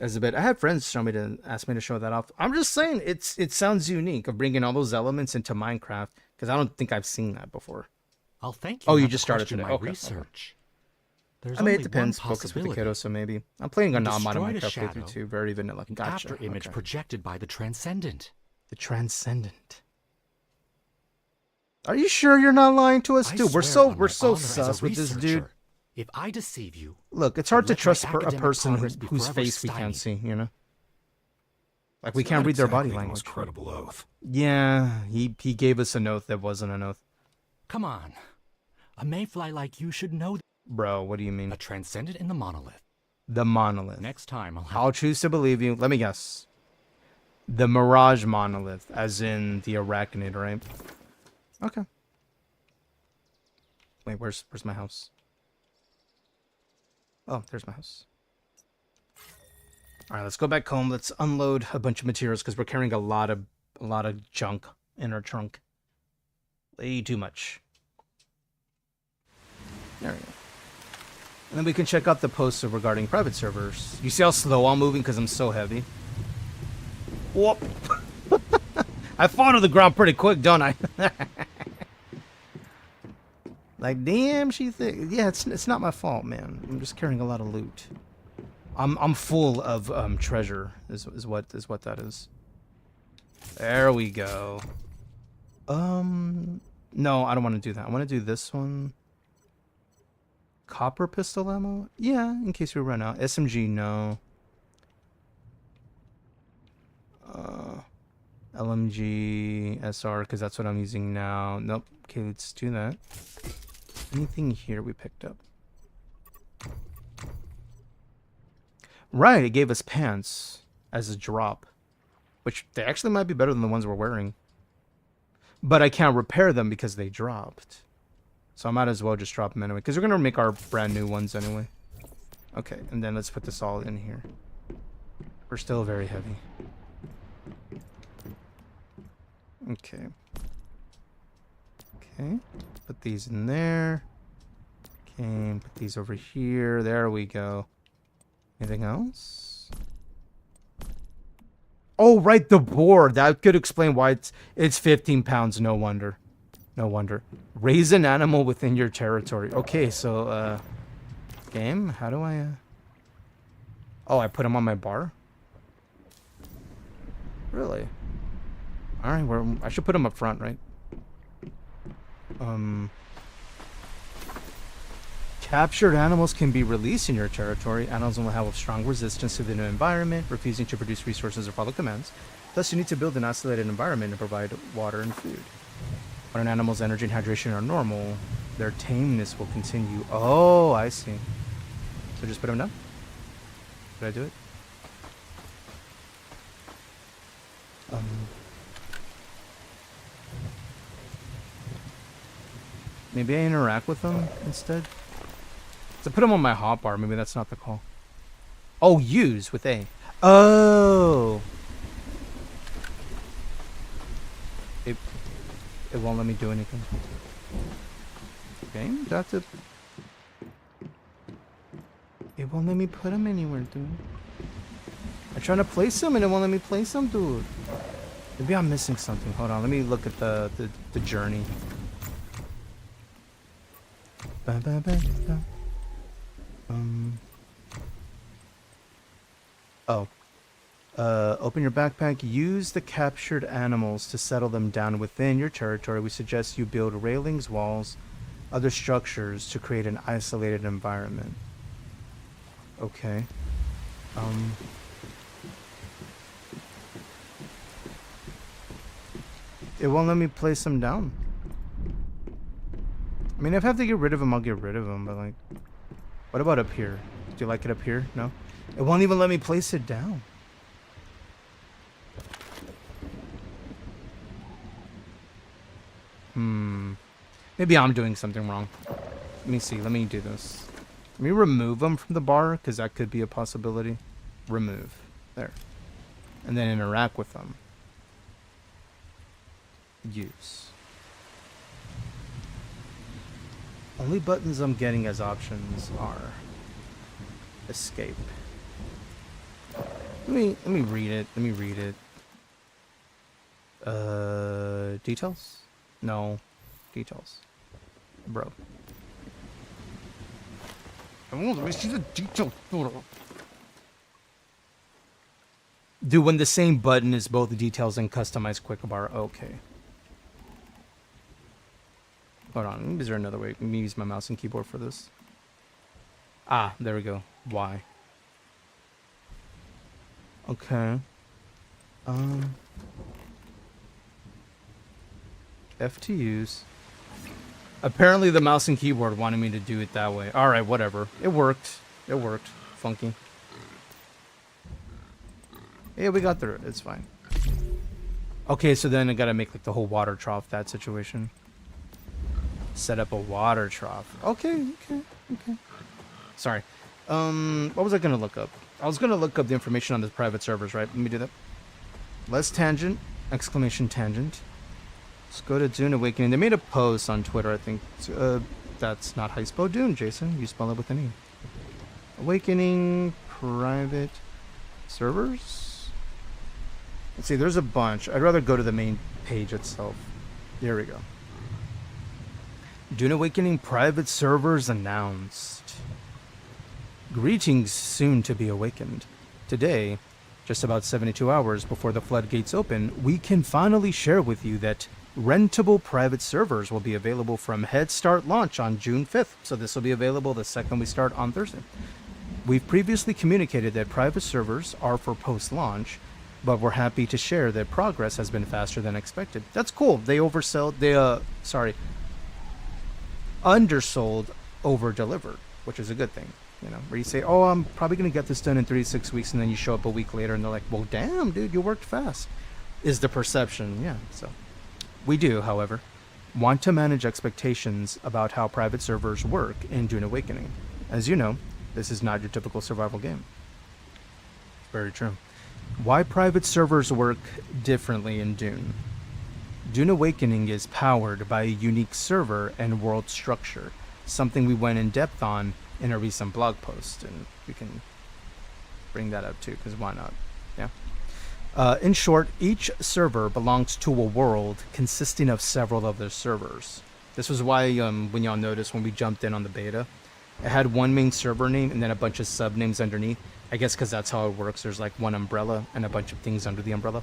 As a bit, I had friends ask me to show that off. I'm just saying, it sounds unique of bringing all those elements into Minecraft, because I don't think I've seen that before. I'll thank you. Oh, you just started today. My research. There's I mean, it only depends. one Focus with the possibility. kiddo, so maybe. I'm playing a You non-modern destroyed a Minecraft shadow, playthrough too. Very vanilla. An Gotcha. after image Okay. projected by the transcendent. The transcendent. Are you sure you're not lying to us, I dude? We're swear on my so honor as a sus with this dude. researcher, if I deceive you, Look, it's hard to let my trust a academic person progress be whose forever face we can't stymied. see, you know? Like, we can't read their body the language. most credible oath. Yeah, he gave us an oath that wasn't an oath. Come on. A mayfly like you should know. Bro, what do you mean? A transcendent in the monolith. The monolith. Next time I'll choose to believe you. Let me guess. The Mirage monolith, as in the arachnid, right? Okay. Wait, where's my house? Oh, there's my house. All right, let's go back home. Let's unload a bunch of materials because we're carrying a lot of junk in our trunk. Way too much. There we go. And then we can check out the posts regarding private servers. You see how slow I'm moving because I'm so heavy? Whoop. I fall to the ground pretty quick, don't I? Like, damn, she thick. Yeah, it's not my fault, man. I'm just carrying a lot of loot. I'm full of treasure. Is what that is. There we go. No, I don't want to do that. I want to do this one. Copper pistol ammo? Yeah, in case we run out. SMG, no. LMG, SR, because that's what I'm using now. Nope. Okay, let's do that. Anything here we picked up? Right, it gave us pants as a drop. Which, they actually might be better than the ones we're wearing. But I can't repair them because they dropped. So I might as well just drop them anyway. Because we're going to make our brand new ones anyway. Okay, and then let's put this all in here. We're still very heavy. Okay. Okay. Put these in there. Okay, put these over here. There we go. Anything else? Oh, right, the board. That could explain why it's 15 pounds. No wonder. No wonder. Raise an animal within your territory. Okay, so, game? How do I, Oh, I put him on my bar? Really? Alright, I should put him up front, right? Captured animals can be released in your territory. Animals will have a strong resistance to the new environment, refusing to produce resources or follow commands. Thus, you need to build an isolated environment and provide water and food. When an animal's energy and hydration are normal, their tameness will continue. Oh, I see. So just put them down? Did I do it? Maybe I interact with them instead? So put them on my hotbar. Maybe that's not the call. Oh, use with A. Oh! It won't let me do anything. Okay, that's it. It won't let me put them anywhere, dude. I'm trying to place them and it won't let me place them, dude. Maybe I'm missing something. Hold on, let me look at the journey. Open your backpack. Use the captured animals to settle them down within your territory. We suggest you build railings, walls, other structures to create an isolated environment. Okay. It won't let me place them down. I mean, if I have to get rid of them, I'll get rid of them, but like... What about up here? Do you like it up here? No? It won't even let me place it down. Maybe I'm doing something wrong. Let me see. Let me do this. Let me remove them from the bar, because that could be a possibility. Remove. There. And then interact with them. Use. Only buttons I'm getting as options are escape. Let me read it. Let me read it. Details? No. Details. Bro. She's a detailed photo. Do when the same button is both details and customize quick bar. Okay. Hold on. Is there another way? Let me use my mouse and keyboard for this. Ah, there we go. Y. Okay. F to use. Apparently the mouse and keyboard wanted me to do it that way. Alright, whatever. It worked. It worked. Funky. Yeah, we got through it. It's fine. Okay, so then I gotta make like the whole water trough, that situation. Set up a water trough. Okay. Sorry. What was I gonna look up? I was gonna look up the information on the private servers, right? Let me do that. Less tangent, exclamation tangent. Let's go to Dune Awakening. They made a post on Twitter, I think. That's not how you spell Dune, Jason. You spell it with an E. Awakening, private servers? Let's see, there's a bunch. I'd rather go to the main page itself. Here we go. Dune Awakening private servers announced. Greetings, soon to be awakened. Today, just about 72 hours before the floodgates open, we can finally share with you that rentable private servers will be available from Head Start launch on June 5th. So this will be available the second we start on Thursday. We've previously communicated that private servers are for post-launch, but we're happy to share that progress has been faster than expected. That's cool. They undersold, over-delivered, which is a good thing. You know, where you say, oh, I'm probably going to get this done in 3 to 6 weeks, and then you show up a week later, and they're like, well, damn, dude, you worked fast, is the perception. Yeah, so. We do, however, want to manage expectations about how private servers work in Dune Awakening. As you know, this is not your typical survival game. Very true. Why private servers work differently in Dune. Dune Awakening is powered by a unique server and world structure, something we went in depth on in a recent blog post, and we can bring that up too, because why not? Yeah. In short, each server belongs to a world consisting of several other servers. This was why when y'all noticed when we jumped in on the beta, it had one main server name and then a bunch of sub names underneath. I guess because that's how it works. There's like one umbrella and a bunch of things under the umbrella.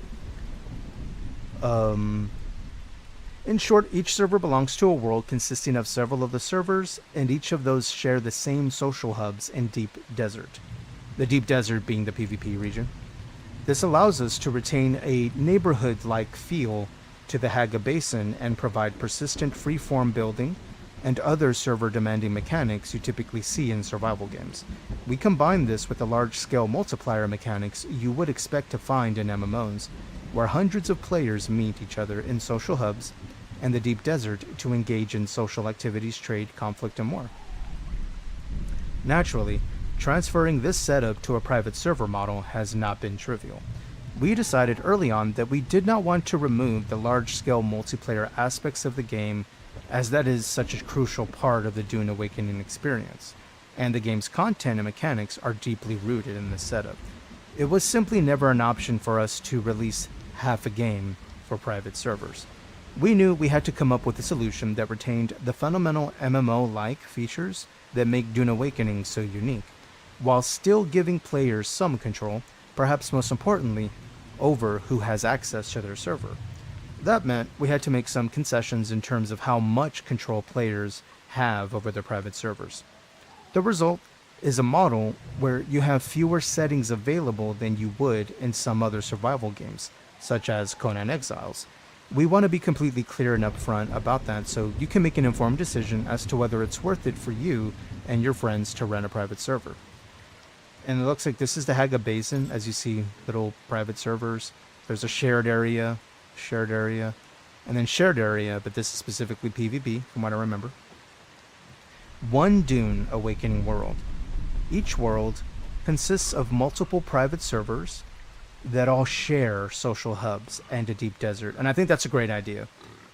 In short, each server belongs to a world consisting of several of the servers, and each of those share the same social hubs in Deep Desert. The Deep Desert being the PvP region. This allows us to retain a neighborhood-like feel to the Haga Basin and provide persistent free-form building and other server-demanding mechanics you typically see in survival games. We combine this with the large-scale multiplier mechanics you would expect to find in MMOs, where hundreds of players meet each other in social hubs and the Deep Desert to engage in social activities, trade, conflict, and more. Naturally, transferring this setup to a private server model has not been trivial. We decided early on that we did not want to remove the large-scale multiplayer aspects of the game, as that is such a crucial part of the Dune Awakening experience, and the game's content and mechanics are deeply rooted in this setup. It was simply never an option for us to release half a game for private servers. We knew we had to come up with a solution that retained the fundamental MMO-like features that make Dune Awakening so unique, while still giving players some control, perhaps most importantly, over who has access to their server. That meant we had to make some concessions in terms of how much control players have over their private servers. The result is a model where you have fewer settings available than you would in some other survival games, such as Conan Exiles. We want to be completely clear and upfront about that so you can make an informed decision as to whether it's worth it for you and your friends to rent a private server. And it looks like this is the Haga Basin, as you see little private servers. There's a shared area, and then shared area, but this is specifically PvP, from what I remember. One Dune Awakening world. Each world consists of multiple private servers that all share social hubs and a deep desert. And I think that's a great idea.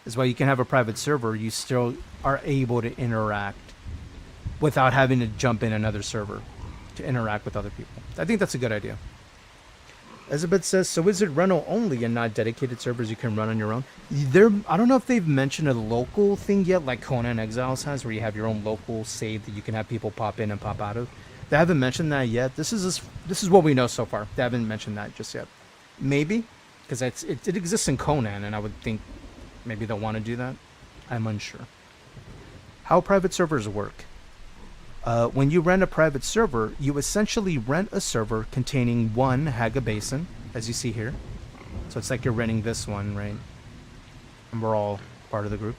Is why you can have a private server, you still are able to interact without having to jump in another server to interact with other people. I think that's a good idea. Elizabeth says, so is it rental only and not dedicated servers you can run on your own? I don't know if they've mentioned a local thing yet, like Conan Exiles has, where you have your own local save that you can have people pop in and pop out of. They haven't mentioned that yet. This is what we know so far. They haven't mentioned that just yet. Maybe, because it exists in Conan, and I would think maybe they'll want to do that. I'm unsure. How private servers work. When you rent a private server, you essentially rent a server containing one Haga basin, as you see here. So it's like you're renting this one, right? And we're all part of the group.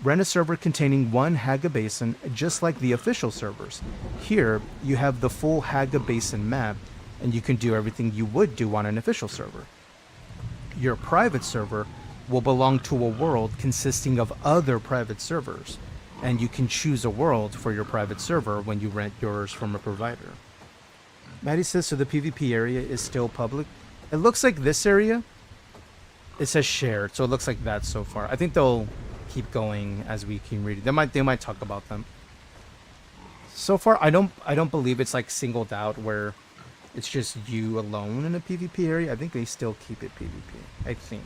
Rent a server containing one Haga basin, just like the official servers. Here, you have the full Haga basin map, and you can do everything you would do on an official server. Your private server will belong to a world consisting of other private servers, and you can choose a world for your private server when you rent yours from a provider. Maddie says, so the PvP area is still public? It looks like this area, it says shared, so it looks like that so far. I think they'll keep going as we keep reading. They might talk about them. So far, I don't believe it's like singled out where it's just you alone in a PvP area. I think they still keep it PvP. I think.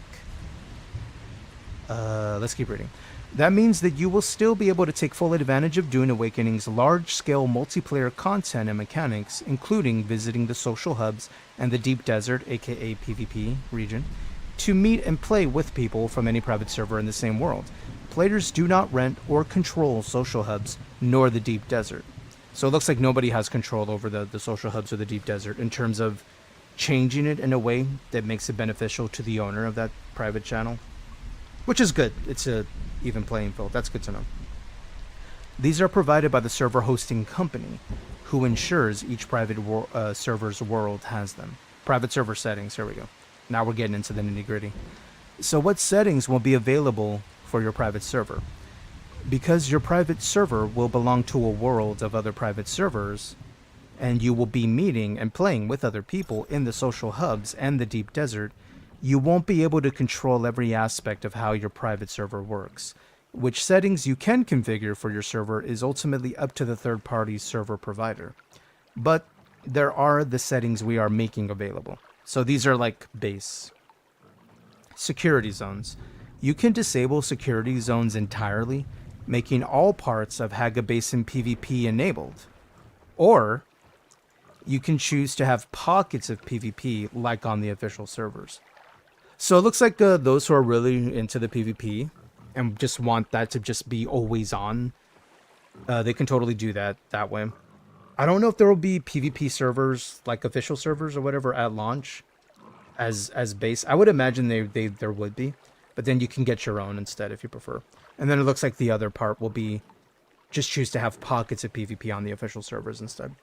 Let's keep reading. That means that you will still be able to take full advantage of Dune Awakening's large-scale multiplayer content and mechanics, including visiting the social hubs and the Deep Desert, aka PvP region, to meet and play with people from any private server in the same world. Players do not rent or control social hubs, nor the Deep Desert. So it looks like nobody has control over the social hubs or the Deep Desert in terms of changing it in a way that makes it beneficial to the owner of that private channel. Which is good. It's a even playing field. That's good to know. These are provided by the server hosting company, who ensures each private server's world has them. Private server settings. Here we go. Now we're getting into the nitty-gritty. So what settings will be available for your private server? Because your private server will belong to a world of other private servers, and you will be meeting and playing with other people in the social hubs and the Deep Desert, you won't be able to control every aspect of how your private server works. Which settings you can configure for your server is ultimately up to the third-party server provider. But there are the settings we are making available. So these are like base. Security zones. You can disable security zones entirely, making all parts of Haga Basin PvP enabled. Or you can choose to have pockets of PvP like on the official servers. So it looks like those who are really into the PvP and just want that to just be always on, they can totally do that way. I don't know if there will be PvP servers, like official servers or whatever, at launch as base. I would imagine there would be, but then you can get your own instead if you prefer. And then it looks like the other part will be just choose to have pockets of PvP on the official servers instead.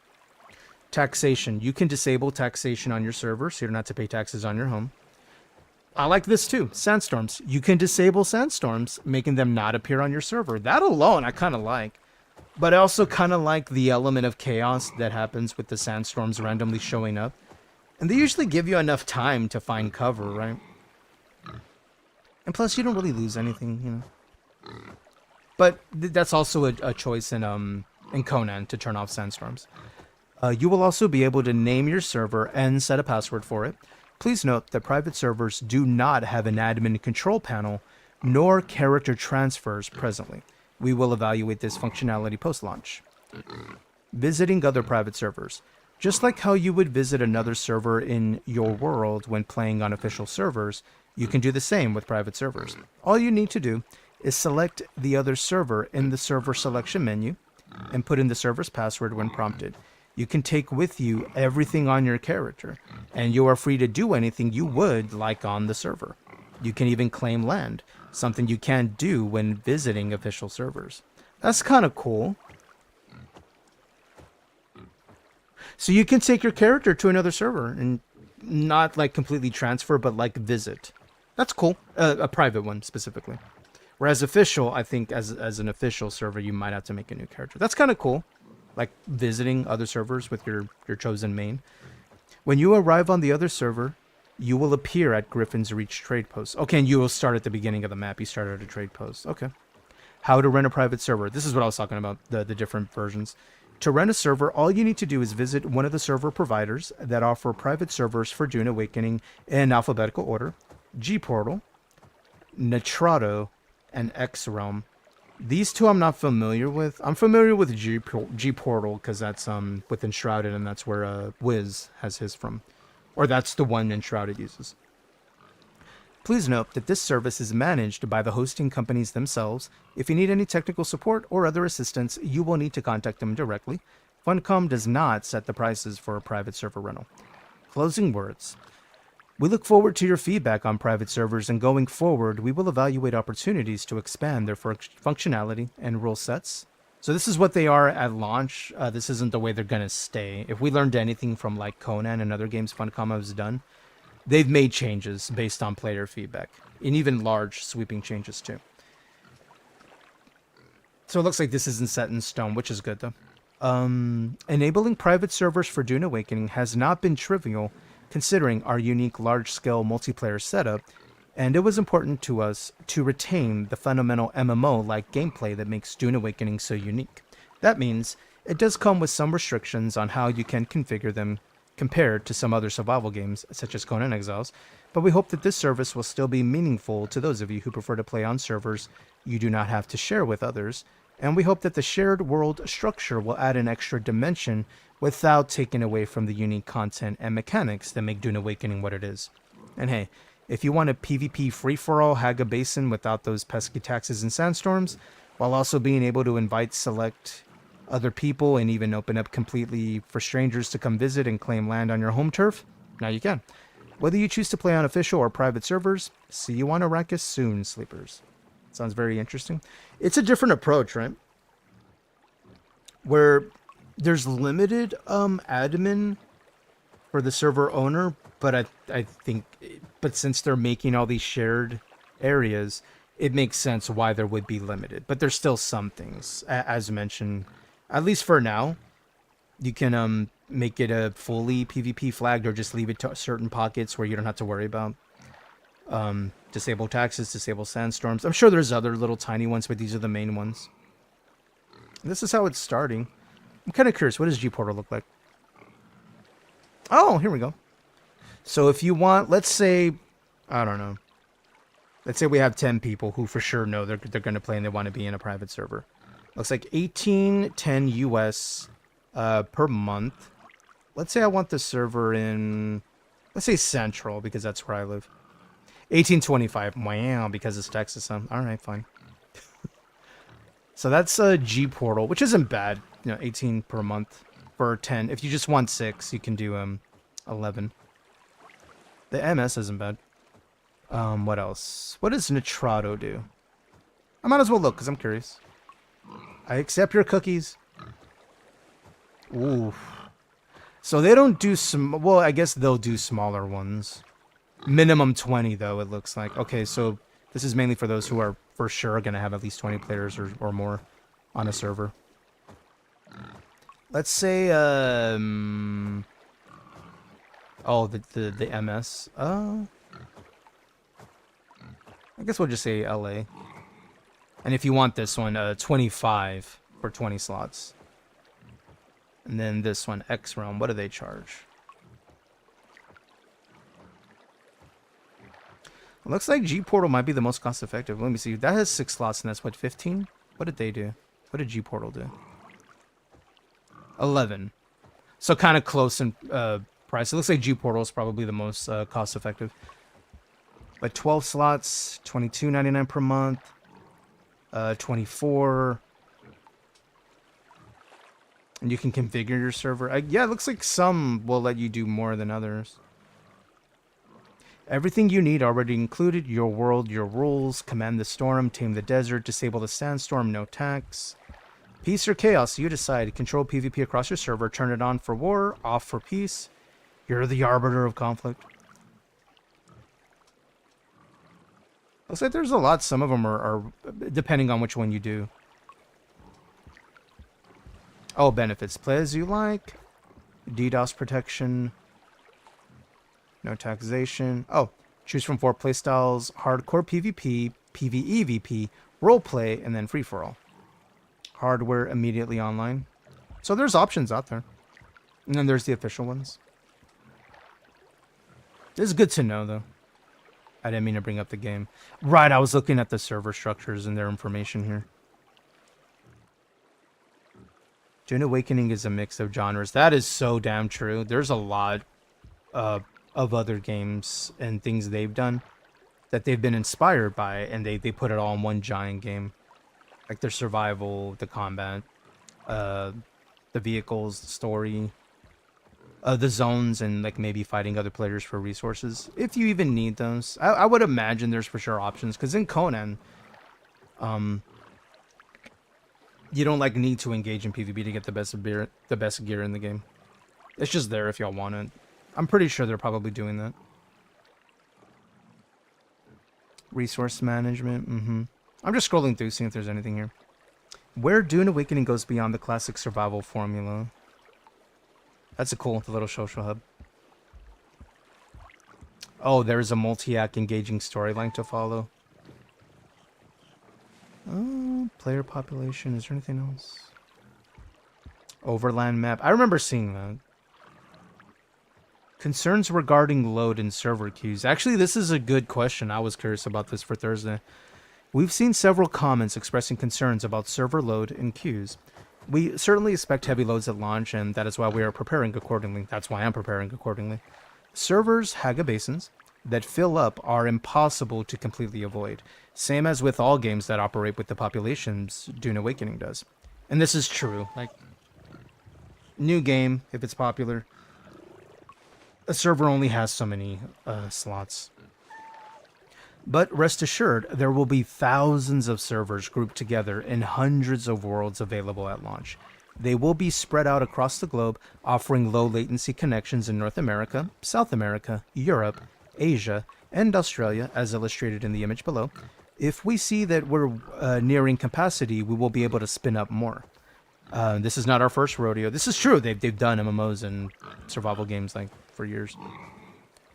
Taxation. You can disable taxation on your server, so you don't have to pay taxes on your home. I like this too. Sandstorms. You can disable sandstorms, making them not appear on your server. That alone I kind of like. But I also kind of like the element of chaos that happens with the sandstorms randomly showing up. And they usually give you enough time to find cover, right? And plus, you don't really lose anything, you know. But that's also a choice in Conan to turn off sandstorms. You will also be able to name your server and set a password for it. Please note that private servers do not have an admin control panel nor character transfers presently. We will evaluate this functionality post-launch. Visiting other private servers. Just like how you would visit another server in your world when playing on official servers, you can do the same with private servers. All you need to do is select the other server in the server selection menu and put in the server's password when prompted. You can take with you everything on your character, and you are free to do anything you would like on the server. You can even claim land, something you can't do when visiting official servers. That's kind of cool. So you can take your character to another server and not like completely transfer, but like visit. That's cool. A private one specifically. Whereas official, I think as an official server, you might have to make a new character. That's kind of cool. Like visiting other servers with your chosen main. When you arrive on the other server, you will appear at Griffin's Reach trade post. Okay, and you will start at the beginning of the map. You start at a trade post. Okay. How to rent a private server. This is what I was talking about, the different versions. To rent a server, all you need to do is visit one of the server providers that offer private servers for Dune Awakening in alphabetical order: G-Portal, Nitrado, and X-Realm. These two I'm not familiar with. I'm familiar with G-Portal because that's with Enshrouded, and that's where Wiz has his from. Or that's the one Enshrouded uses. Please note that this service is managed by the hosting companies themselves. If you need any technical support or other assistance, you will need to contact them directly. Funcom does not set the prices for a private server rental. Closing words. We look forward to your feedback on private servers, and going forward, we will evaluate opportunities to expand their functionality and rule sets. So this is what they are at launch. This isn't the way they're going to stay. If we learned anything from like Conan and other games Funcom has done, they've made changes based on player feedback, and even large sweeping changes too. So it looks like this isn't set in stone, which is good though. Enabling private servers for Dune Awakening has not been trivial, considering our unique large-scale multiplayer setup, and it was important to us to retain the fundamental MMO-like gameplay that makes Dune Awakening so unique. That means it does come with some restrictions on how you can configure them compared to some other survival games, such as Conan Exiles, but we hope that this service will still be meaningful to those of you who prefer to play on servers you do not have to share with others, and we hope that the shared world structure will add an extra dimension without taking away from the unique content and mechanics that make Dune Awakening what it is. And hey, if you want a PvP free-for-all Haga Basin without those pesky taxes and sandstorms, while also being able to invite select other people and even open up completely for strangers to come visit and claim land on your home turf, now you can. Whether you choose to play on official or private servers, see you on Arrakis soon, sleepers. Sounds very interesting. It's a different approach, right? Where there's limited admin for the server owner, but I think, but since they're making all these shared areas, it makes sense why there would be limited. But there's still some things, as mentioned. At least for now, you can make it a fully PvP flagged, or just leave it to certain pockets where you don't have to worry about. Disable taxes, disable sandstorms. I'm sure there's other little tiny ones, but these are the main ones. This is how it's starting. I'm kind of curious, what does G-Portal look like? Oh, here we go. So if you want, let's say, I don't know. Let's say we have 10 people who for sure know they're going to play and they want to be in a private server. Looks like $18.10 US per month. Let's say I want the server in, let's say Central, because that's where I live. $18.25. Wow, because it's Texas. All right, fine. So that's a G-Portal, which isn't bad. You know, 18 per month for 10. If you just want 6, you can do 11. The MS isn't bad. What else? What does Nitrado do? I might as well look, because I'm curious. I accept your cookies. Ooh. So they don't do some... Well, I guess they'll do smaller ones. Minimum 20, though, it looks like. Okay, so this is mainly for those who are for sure going to have at least 20 players or more on a server. Let's say... Oh, the MS. I guess we'll just say LA. And if you want this one, 25 for 20 slots. And then this one, X-Realm, what do they charge? It looks like G-Portal might be the most cost-effective. Let me see. That has 6 slots, and that's what, 15? What did they do? What did G-Portal do? 11. So kind of close in price. It looks like G-Portal is probably the most cost-effective. But 12 slots, $22.99 per month. 24. And you can configure your server. Yeah, it looks like some will let you do more than others. Everything you need already included. Your world, your rules. Command the storm. Tame the desert. Disable the sandstorm. No tax. Peace or chaos, you decide. Control PvP across your server. Turn it on for war. Off for peace. You're the arbiter of conflict. Looks like there's a lot. Some of them are depending on which one you do. Oh, benefits. Play as you like. DDoS protection. No taxation. Oh, choose from 4 playstyles. Hardcore PvP, PvEVP, roleplay, and then free-for-all. Hardware immediately online. So there's options out there. And then there's the official ones. This is good to know, though. I didn't mean to bring up the game. Right, I was looking at the server structures and their information here. Dune Awakening is a mix of genres. That is so damn true. There's a lot of other games and things they've done that they've been inspired by, and they put it all in one giant game. Like their survival, the combat, the vehicles, the story, the zones, and like maybe fighting other players for resources. If you even need those. I would imagine there's for sure options, because in Conan, you don't like need to engage in PvP to get the best gear in the game. It's just there if y'all want it. I'm pretty sure they're probably doing that. Resource management, I'm just scrolling through, seeing if there's anything here. Where Dune Awakening goes beyond the classic survival formula. That's a cool little social hub. Oh, there's a multi-act engaging storyline to follow. Player population, is there anything else? Overland map, I remember seeing that. Concerns regarding load and server queues. Actually, this is a good question. I was curious about this for Thursday. We've seen several comments expressing concerns about server load and queues. We certainly expect heavy loads at launch, and that is why we are preparing accordingly. That's why I'm preparing accordingly. Servers, Haga basins, that fill up are impossible to completely avoid. Same as with all games that operate with the populations Dune Awakening does. And this is true. Like, new game, if it's popular, a server only has so many slots. But rest assured, there will be thousands of servers grouped together and hundreds of worlds available at launch. They will be spread out across the globe, offering low latency connections in North America, South America, Europe, Asia, and Australia, as illustrated in the image below. If we see that we're nearing capacity, we will be able to spin up more. This is not our first rodeo. This is true. They've done MMOs and survival games like for years.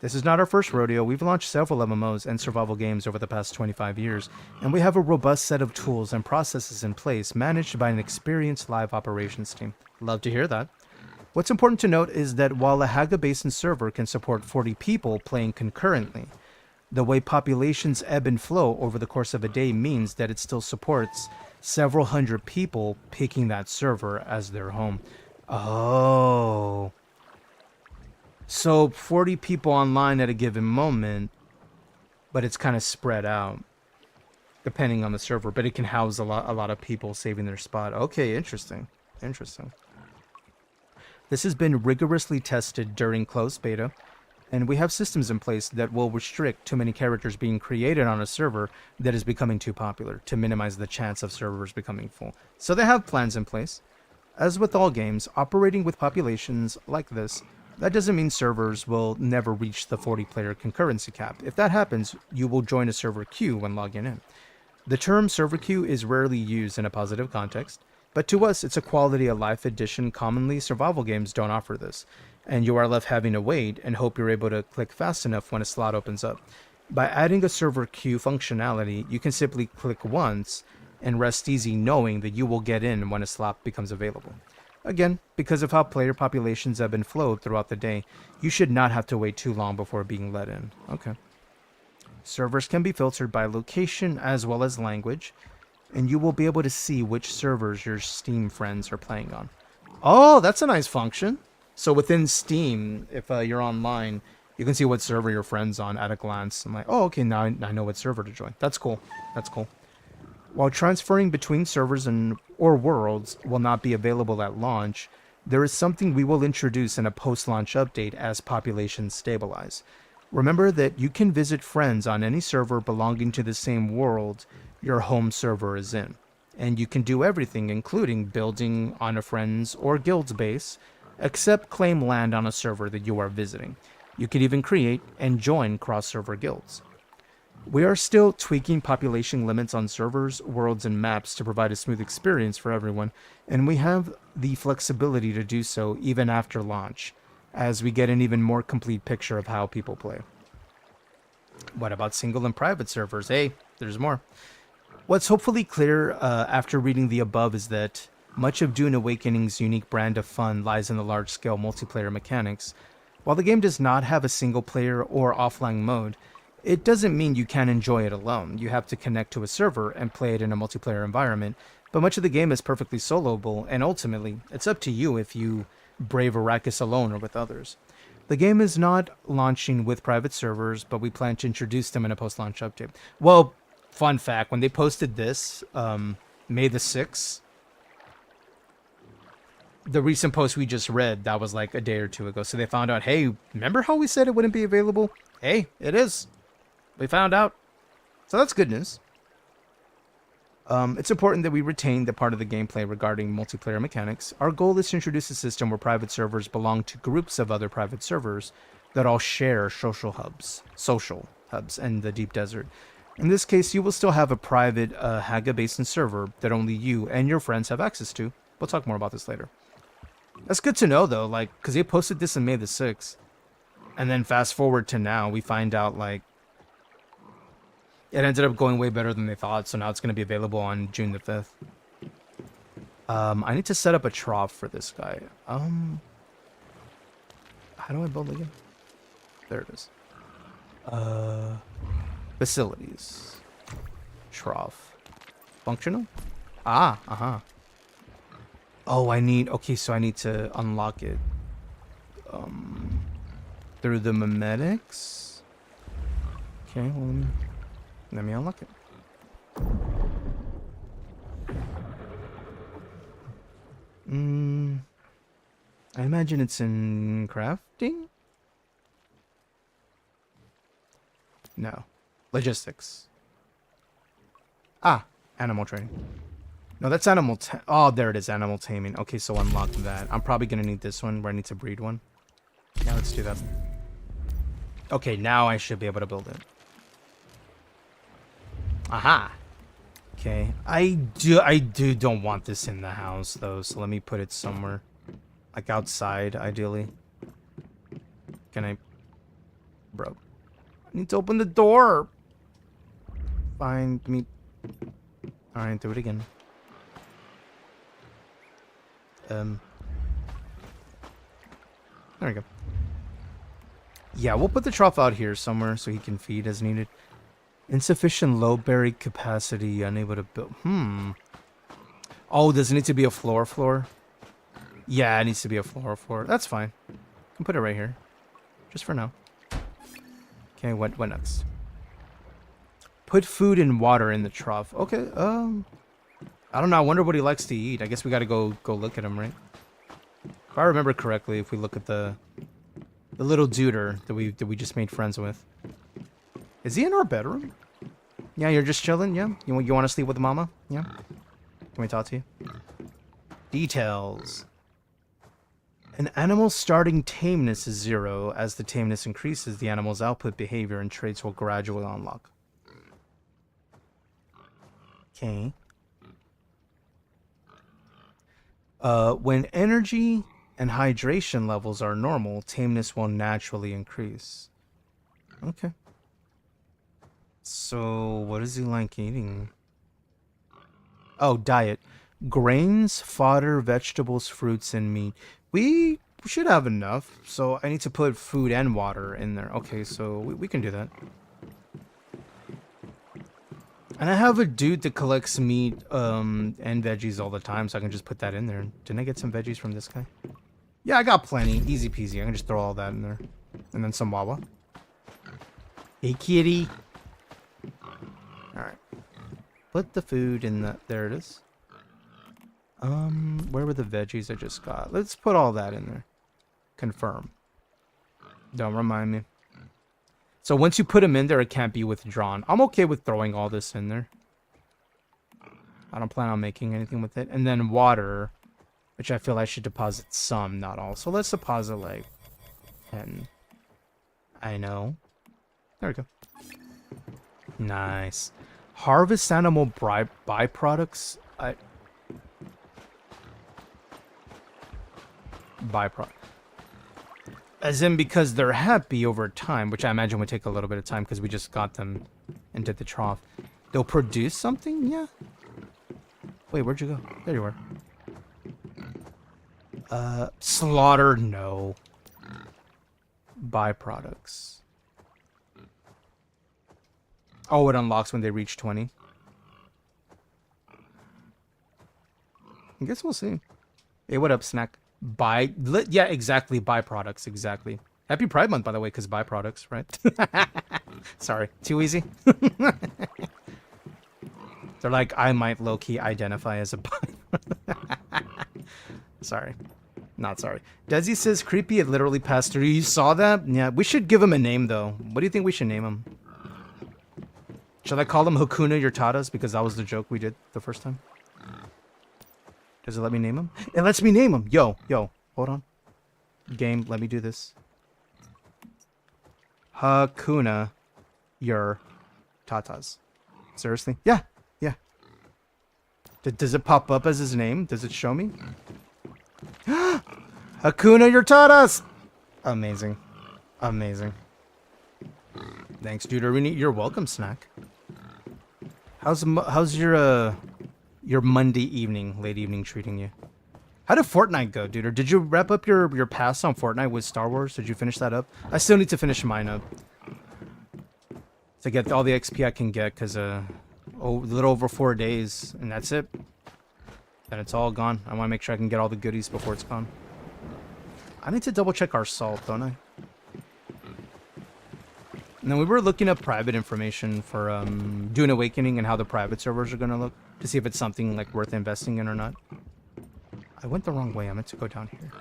This is not our first rodeo. We've launched several MMOs and survival games over the past 25 years, and we have a robust set of tools and processes in place managed by an experienced live operations team. Love to hear that. What's important to note is that while a Haga Basin server can support 40 people playing concurrently, the way populations ebb and flow over the course of a day means that it still supports several hundred people picking that server as their home. Oh. So 40 people online at a given moment, but it's kind of spread out depending on the server, but it can house a lot of people saving their spot. Okay, interesting. Interesting. This has been rigorously tested during closed beta, and we have systems in place that will restrict too many characters being created on a server that is becoming too popular to minimize the chance of servers becoming full. So they have plans in place. As with all games, operating with populations like this, that doesn't mean servers will never reach the 40-player concurrency cap. If that happens, you will join a server queue when logging in. The term server queue is rarely used in a positive context, but to us, it's a quality of life addition. Commonly, survival games don't offer this, and you are left having to wait and hope you're able to click fast enough when a slot opens up. By adding a server queue functionality, you can simply click once and rest easy knowing that you will get in when a slot becomes available. Again, because of how player populations ebb and flow throughout the day, you should not have to wait too long before being let in. Okay. Servers can be filtered by location as well as language, and you will be able to see which servers your Steam friends are playing on. Oh, that's a nice function. So within Steam, if you're online, you can see what server your friend's on at a glance. I'm like, oh, okay, now I know what server to join. That's cool. That's cool. While transferring between servers or worlds will not be available at launch, there is something we will introduce in a post-launch update as populations stabilize. Remember that you can visit friends on any server belonging to the same world your home server is in, and you can do everything, including building on a friend's or guild's base, except claim land on a server that you are visiting. You can even create and join cross-server guilds. We are still tweaking population limits on servers, worlds, and maps to provide a smooth experience for everyone, and we have the flexibility to do so even after launch, as we get an even more complete picture of how people play. What about single and private servers? Hey, there's more. What's hopefully clear after reading the above is that Much of Dune Awakening's unique brand of fun lies in the large-scale multiplayer mechanics. While the game does not have a single-player or offline mode, it doesn't mean you can't enjoy it alone. You have to connect to a server and play it in a multiplayer environment, but much of the game is perfectly soloable, and ultimately, it's up to you if you brave Arrakis alone or with others. The game is not launching with private servers, but we plan to introduce them in a post-launch update. Well, fun fact, when they posted this, May the 6th, the recent post we just read, that was like a day or two ago. So they found out, hey, remember how we said it wouldn't be available? Hey, it is. We found out. So that's good news. It's important that we retain the part of the gameplay regarding multiplayer mechanics. Our goal is to introduce a system where private servers belong to groups of other private servers that all share social hubs in the deep desert. In this case, you will still have a private Haga Basin server that only you and your friends have access to. We'll talk more about this later. That's good to know, though, like, because they posted this in May the 6th. And then fast forward to now, we find out, like, it ended up going way better than they thought, so now it's going to be available on June the 5th. I need to set up a trough for this guy. How do I build it again? There it is. Facilities. Trough. Functional? Oh, okay, so I need to unlock it. Through the memetics? Okay, well, let me unlock it. I imagine it's in crafting? No. Logistics. Animal training. No, that's animal... Oh, there it is, animal taming. Okay, so unlock that. I'm probably going to need this one, where I need to breed one. Yeah, let's do that. Okay, now I should be able to build it. Aha! Okay, I don't want this in the house, though, so let me put it somewhere. Like outside, ideally. Can I... Bro. I need to open the door! Find me... Alright, do it again. There we go. Yeah, we'll put the trough out here somewhere so he can feed as needed. Insufficient low berry capacity, unable to build... Oh, does it need to be a floor? Yeah, it needs to be a floor. That's fine. I can put it right here. Just for now. Okay, what next? Put food and water in the trough. Okay, I don't know. I wonder what he likes to eat. I guess we gotta go look at him, right? If I remember correctly, if we look at the little duder that we just made friends with. Is he in our bedroom? Yeah, you're just chilling, yeah? You want to sleep with mama? Yeah? Can we talk to you? Details. An animal's starting tameness is 0. As the tameness increases, the animal's output, behavior, and traits will gradually unlock. Okay. When energy and hydration levels are normal, tameness will naturally increase. Okay. So, what is he like eating? Oh, diet. Grains, fodder, vegetables, fruits, and meat. We should have enough. So, I need to put food and water in there. Okay, so we can do that. And I have a dude that collects meat and veggies all the time, so I can just put that in there. Didn't I get some veggies from this guy? Yeah, I got plenty. Easy peasy. I can just throw all that in there. And then some wawa. Hey, kitty. Alright. Put the food in the... There it is. Where were the veggies I just got? Let's put all that in there. Confirm. Don't remind me. So once you put them in there, it can't be withdrawn. I'm okay with throwing all this in there. I don't plan on making anything with it. And then water, which I feel I should deposit some, not all. So let's deposit like 10. I know. There we go. Nice. Harvest animal byproducts. Byproduct. As in because they're happy over time, which I imagine would take a little bit of time because we just got them into the trough. They'll produce something? Yeah. Wait, where'd you go? There you were. Slaughter, no. Byproducts. Oh, it unlocks when they reach 20. I guess we'll see. Hey, what up, Snack? Yeah, exactly. Byproducts, exactly. Happy Pride Month, by the way, because byproducts, right? Sorry, too easy. They're like, I might low-key identify as a byproduct. Sorry. Not sorry. Desi says, creepy, it literally passed through. You saw that? Yeah, we should give him a name, though. What do you think we should name him? Should I call him Hakuna Yurtadas? Because that was the joke we did the first time. Does it let me name him? It lets me name him. Yo, hold on. Game, let me do this. Hakuna Yurtadas. Seriously? Yeah. Does it pop up as his name? Does it show me? Hakuna Yurtadas! Amazing. Thanks, dude. You're welcome, Snack. How's your Monday evening, late evening treating you? How did Fortnite go, dude? Or did you wrap up your pass on Fortnite with Star Wars? Did you finish that up? I still need to finish mine up. To get all the XP I can get, because a little over 4 days, and that's it. Then it's all gone. I want to make sure I can get all the goodies before it's gone. I need to double check our salt, don't I? And then we were looking up private information for Dune Awakening and how the private servers are going to look, to see if it's something like worth investing in or not. I went the wrong way. I meant to go down here.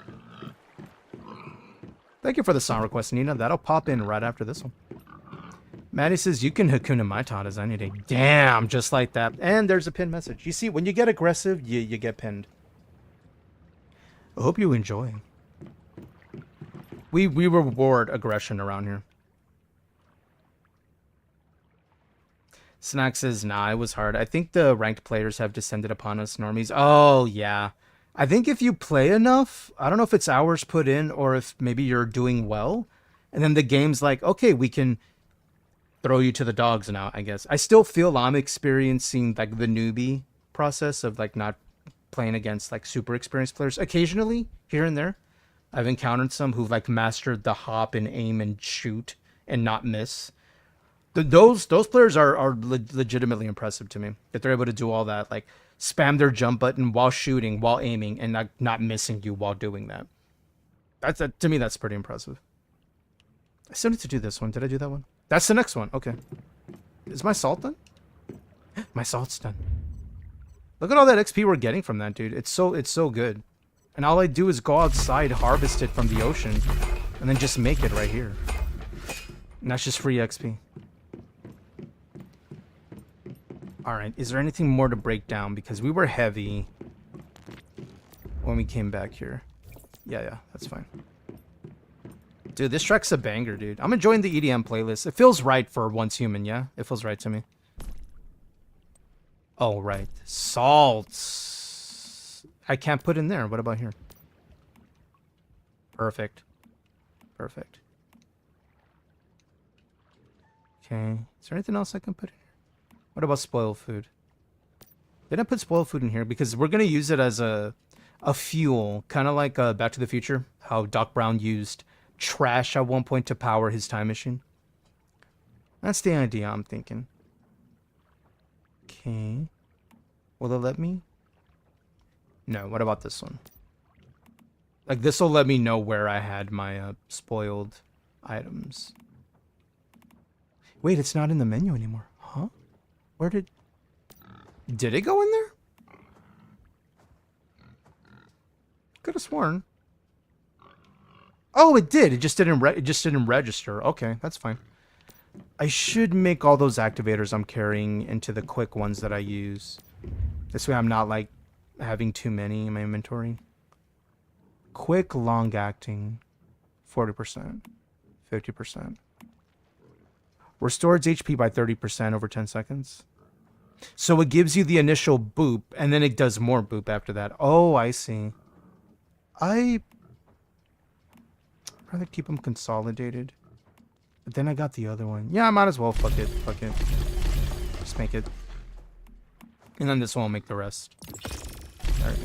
Thank you for the song request, Nina. That'll pop in right after this one. Maddie says, you can Hakuna Matata's any day. Damn, just like that. And there's a pinned message. You see, when you get aggressive, you get pinned. I hope you enjoy. We reward aggression around here. Snack says, nah, it was hard. I think the ranked players have descended upon us normies. Oh, yeah. I think if you play enough, I don't know if it's hours put in or if maybe you're doing well. And then the game's like, okay, we can throw you to the dogs now, I guess. I still feel I'm experiencing like the newbie process of like not playing against like super experienced players. Occasionally, here and there, I've encountered some who've like mastered the hop and aim and shoot and not miss. Those players are legitimately impressive to me. That they're able to do all that, like spam their jump button while shooting, while aiming, and not missing you while doing that. To me, that's pretty impressive. I still need to do this one. Did I do that one? That's the next one. Okay. Is my salt done? My salt's done. Look at all that XP we're getting from that, dude. It's so good. And all I do is go outside, harvest it from the ocean, and then just make it right here. And that's just free XP. Alright, is there anything more to break down? Because we were heavy when we came back here. Yeah, that's fine. Dude, this track's a banger, dude. I'm enjoying the EDM playlist. It feels right for Once Human, yeah? It feels right to me. Oh, right. Salts. I can't put in there. What about here? Perfect. Okay. Is there anything else I can put in here? What about spoiled food? Did I put spoiled food in here? Because we're going to use it as a fuel. Kind of like Back to the Future. How Doc Brown used trash at one point to power his time machine. That's the idea I'm thinking. Okay. Will it let me? No, what about this one? Like, this will let me know where I had my spoiled items. Wait, it's not in the menu anymore. Huh? Where did it go in there? Could have sworn. Oh, it did. It just didn't register. Okay, that's fine. I should make all those activators I'm carrying into the quick ones that I use. This way I'm not like having too many in my inventory. Quick long acting 40%, 50%. Restores HP by 30% over 10 seconds. So it gives you the initial boop and then it does more boop after that. Oh, I see. I'd rather keep them consolidated. But then I got the other one. Yeah, I might as well. Fuck it. Just make it. And then this one will make the rest. Alright.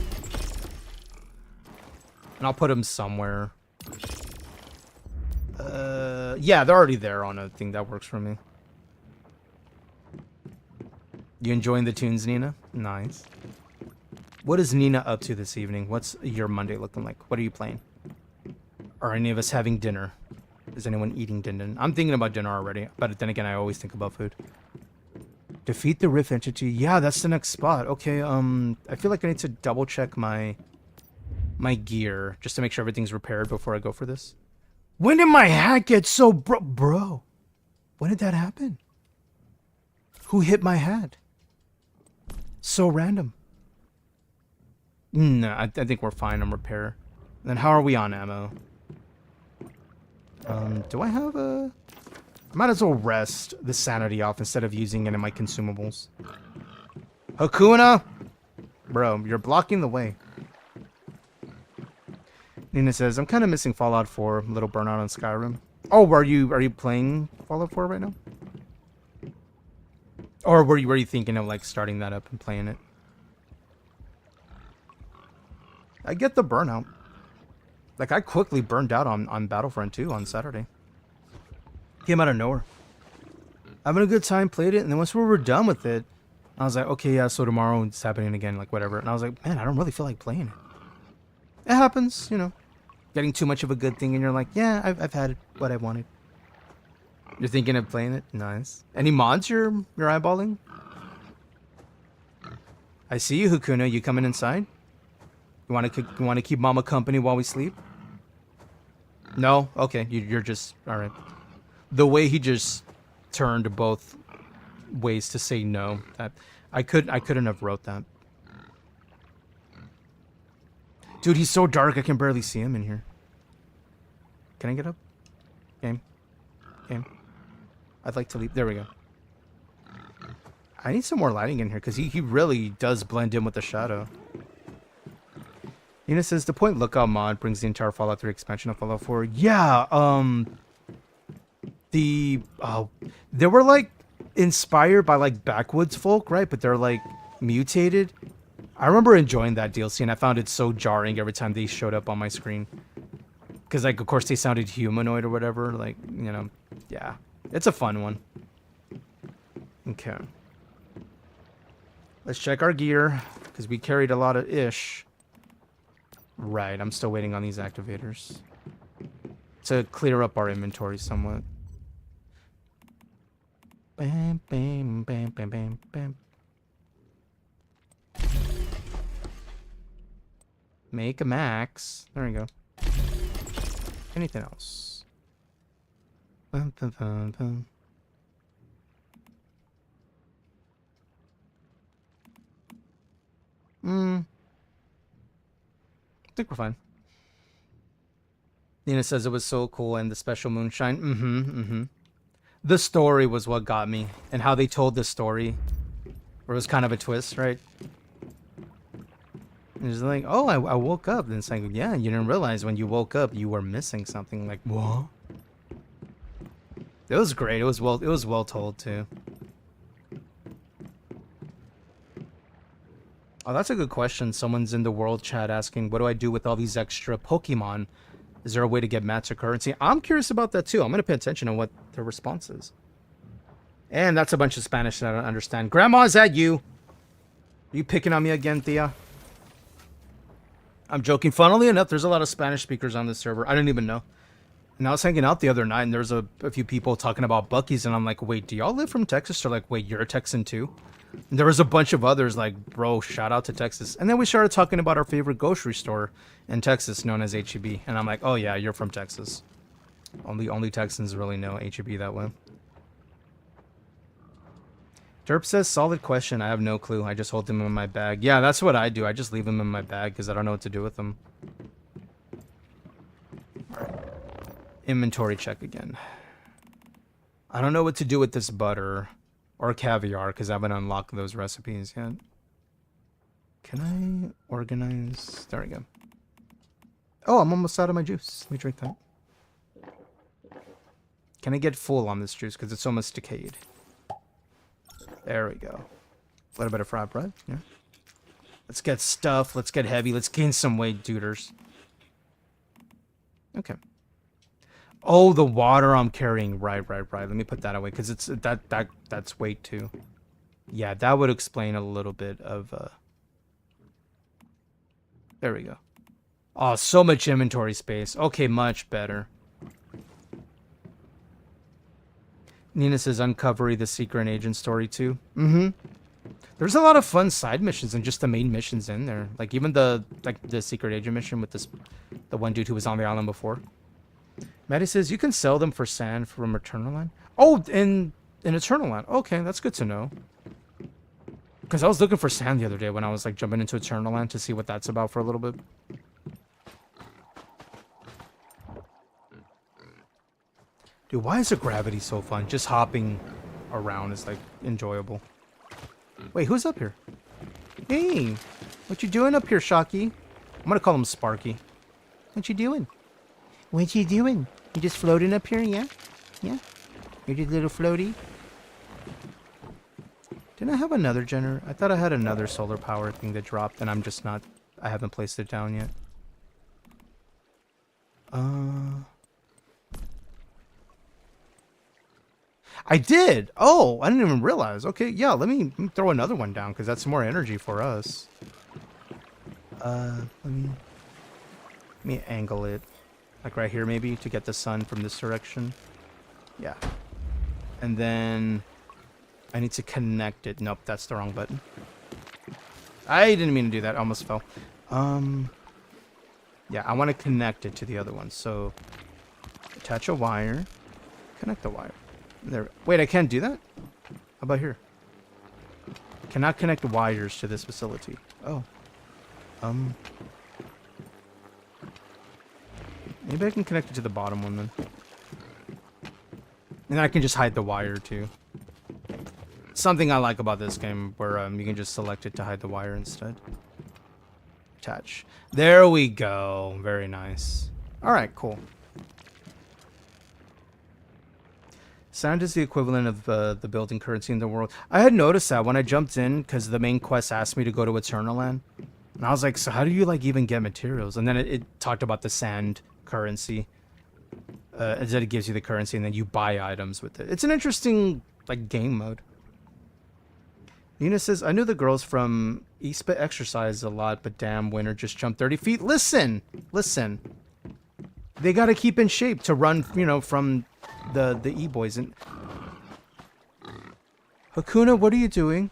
And I'll put them somewhere. Yeah, they're already there on a thing that works for me. You enjoying the tunes, Nina? Nice. What is Nina up to this evening? What's your Monday looking like? What are you playing? Are any of us having dinner? Is anyone eating dinner? I'm thinking about dinner already, but then again, I always think about food. Defeat the Rift entity. Yeah, that's the next spot. Okay, I feel like I need to double check my gear just to make sure everything's repaired before I go for this. When did my hat get so bro? When did that happen? Who hit my hat? So random. No, I think we're fine on repair. Then how are we on ammo? Do I have a... I might as well rest the sanity off instead of using it in my consumables. Hakuna! Bro, you're blocking the way. Nina says, I'm kind of missing Fallout 4, a little burnout on Skyrim. Oh, are you playing Fallout 4 right now? Or were you thinking of like starting that up and playing it? I get the burnout. Like I quickly burned out on Battlefront 2 on Saturday. Came out of nowhere. Having a good time, played it, and then once we were done with it, I was like, okay, yeah, so tomorrow it's happening again, like whatever. And I was like, man, I don't really feel like playing it. It happens, you know. Getting too much of a good thing and you're like, yeah, I've had what I wanted. You're thinking of playing it? Nice. Any mods you're eyeballing? I see you, Hakuna. You coming inside? You want to keep Mama company while we sleep? No? Okay, you're just... Alright. The way he just turned both ways to say no, that I couldn't have wrote that. Dude, he's so dark I can barely see him in here. Can I get up? Game. I'd like to leave. There we go. I need some more lighting in here because he really does blend in with the shadow. Nina says the Point Lookout mod brings the entire Fallout 3 expansion of Fallout 4. Yeah, they were like inspired by like backwoods folk, right? But they're like mutated. I remember enjoying that DLC, and I found it so jarring every time they showed up on my screen. Because, like, of course, they sounded humanoid or whatever. Like, you know, yeah. It's a fun one. Okay. Let's check our gear, because we carried a lot of ish. Right, I'm still waiting on these activators. To clear up our inventory somewhat. Bam, bam, bam, bam, bam, bam. Make a max. There we go. Anything else? Bum, bum, bum, bum. I think we're fine. Nina says it was so cool and the special moonshine. The story was what got me. And how they told the story. Where it was kind of a twist, right? And it's like, oh, I woke up. And it's like, yeah, you didn't realize when you woke up you were missing something. Like, what? It was great. It was well told too. Oh, that's a good question. Someone's in the world chat asking, what do I do with all these extra Pokemon? Is there a way to get mats or currency? I'm curious about that too. I'm going to pay attention to what the response is. And that's a bunch of Spanish that I don't understand. Grandma, is that you? Are you picking on me again, Thea? I'm joking. Funnily enough, there's a lot of Spanish speakers on this server. I didn't even know. And I was hanging out the other night, and there was a few people talking about Buc-ee's, and I'm like, wait, do y'all live from Texas? Or like, wait, you're a Texan too? And there was a bunch of others like, bro, shout out to Texas. And then we started talking about our favorite grocery store in Texas, known as H-E-B. And I'm like, oh yeah, you're from Texas. Only Texans really know H-E-B that way. Derp says, solid question. I have no clue. I just hold them in my bag. Yeah, that's what I do. I just leave them in my bag because I don't know what to do with them. Inventory check again. I don't know what to do with this butter or caviar because I haven't unlocked those recipes yet. Can I organize? There we go. Oh, I'm almost out of my juice. Let me drink that. Can I get full on this juice because it's almost decayed? There we go. A little bit of fried bread. Yeah. Let's get stuff. Let's get heavy. Let's gain some weight, duders. Okay. Oh, the water I'm carrying. Right. Let me put that away because it's that's weight too. Yeah, that would explain a little bit of. There we go. Oh, so much inventory space. Okay, much better. Nina says, uncover the secret agent story too. Mm-hmm. There's a lot of fun side missions and just the main missions in there. Like even the secret agent mission with the one dude who was on the island before. Maddie says, you can sell them for sand from Eternal Land. Oh, in Eternal Land. Okay, that's good to know. Because I was looking for sand the other day when I was like jumping into Eternal Land to see what that's about for a little bit. Dude, why is the gravity so fun? Just hopping around is like enjoyable. Wait, who's up here? Hey, what you doing up here, Shocky? I'm gonna call him Sparky. What you doing? What you doing? You just floating up here, yeah? Yeah? You're just a little floaty? Didn't I have another generator? I thought I had another solar power thing that dropped, and I'm just not... I haven't placed it down yet. I did! Oh, I didn't even realize. Okay, yeah, let me throw another one down, because that's more energy for us. Let me angle it. Like right here, maybe, to get the sun from this direction. Yeah. And then... I need to connect it. Nope, that's the wrong button. I didn't mean to do that. I almost fell. Yeah, I want to connect it to the other one. So, attach a wire. Connect the wire. There. Wait, I can't do that? How about here? Cannot connect wires to this facility. Oh. Maybe I can connect it to the bottom one then. And I can just hide the wire too. Something I like about this game where you can just select it to hide the wire instead. Attach. There we go. Very nice. Alright, cool. Sand is the equivalent of the building currency in the world. I had noticed that when I jumped in because the main quest asked me to go to Eternal Land. And I was like, so how do you like even get materials? And then it talked about the sand currency. Instead it gives you the currency and then you buy items with it. It's an interesting like game mode. Nina says, I knew the girls from Eastba exercise a lot, but damn, Winter just jumped 30 feet. Listen. They got to keep in shape to run, you know, from the E-boys. And Hakuna, what are you doing?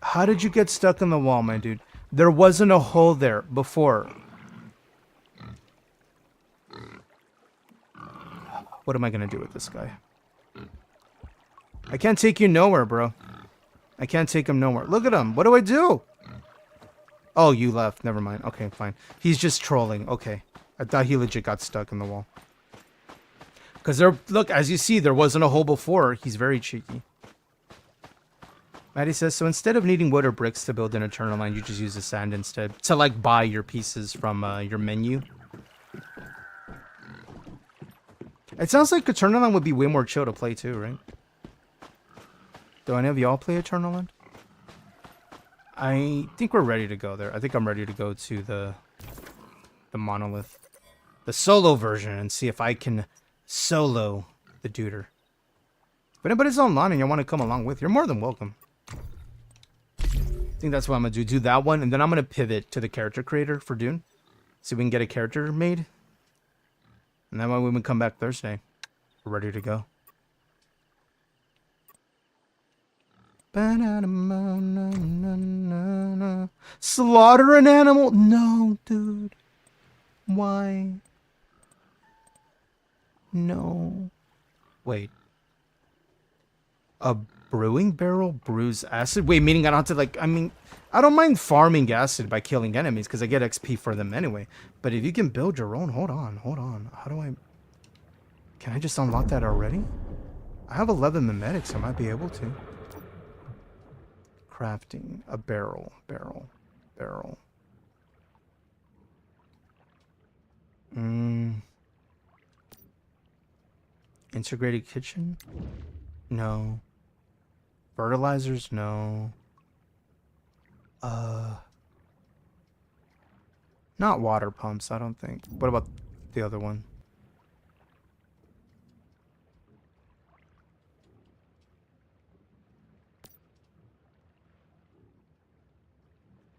How did you get stuck in the wall, my dude? There wasn't a hole there before. What am I going to do with this guy? I can't take you nowhere, bro. I can't take him nowhere. Look at him. What do I do? Oh, you left. Never mind. Okay, fine. He's just trolling. Okay. I thought he legit got stuck in the wall. Because there, look, as you see, there wasn't a hole before. He's very cheeky. Maddie says, so instead of needing wood or bricks to build an Eternal Land, you just use the sand instead. To, like, buy your pieces from your menu. It sounds like Eternal Land would be way more chill to play too, right? Do any of y'all play Eternal Land? I think we're ready to go there. I think I'm ready to go to the monolith. The solo version and see if I can solo the duder. If anybody's online and you want to come along with, you're more than welcome. I think that's what I'm going to do that one. And then I'm going to pivot to the character creator for Dune. See if we can get a character made. And then when we come back Thursday, we're ready to go. Slaughter an animal? No, dude. Why? No. Wait. A brewing barrel brews acid? Wait, meaning I don't have to, like, I mean, I don't mind farming acid by killing enemies because I get XP for them anyway. But if you can build your own, hold on. How do I... Can I just unlock that already? I have 11 memetics, I might be able to. Crafting a barrel. Integrated kitchen? No. Fertilizers? No. Not water pumps, I don't think. What about the other one.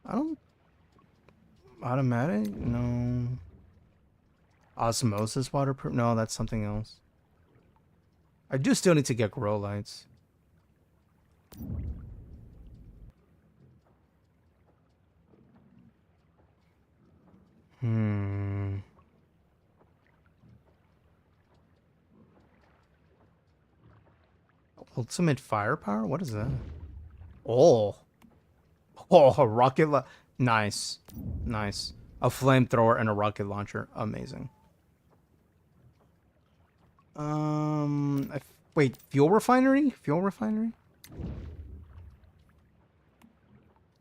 I don't... Automatic? No. Osmosis waterproof? No, that's something else. I do still need to get grow lights. Ultimate firepower? What is that? Oh. Oh, a rocket nice. Nice. A flamethrower and a rocket launcher. Amazing. Wait, fuel refinery? Fuel refinery?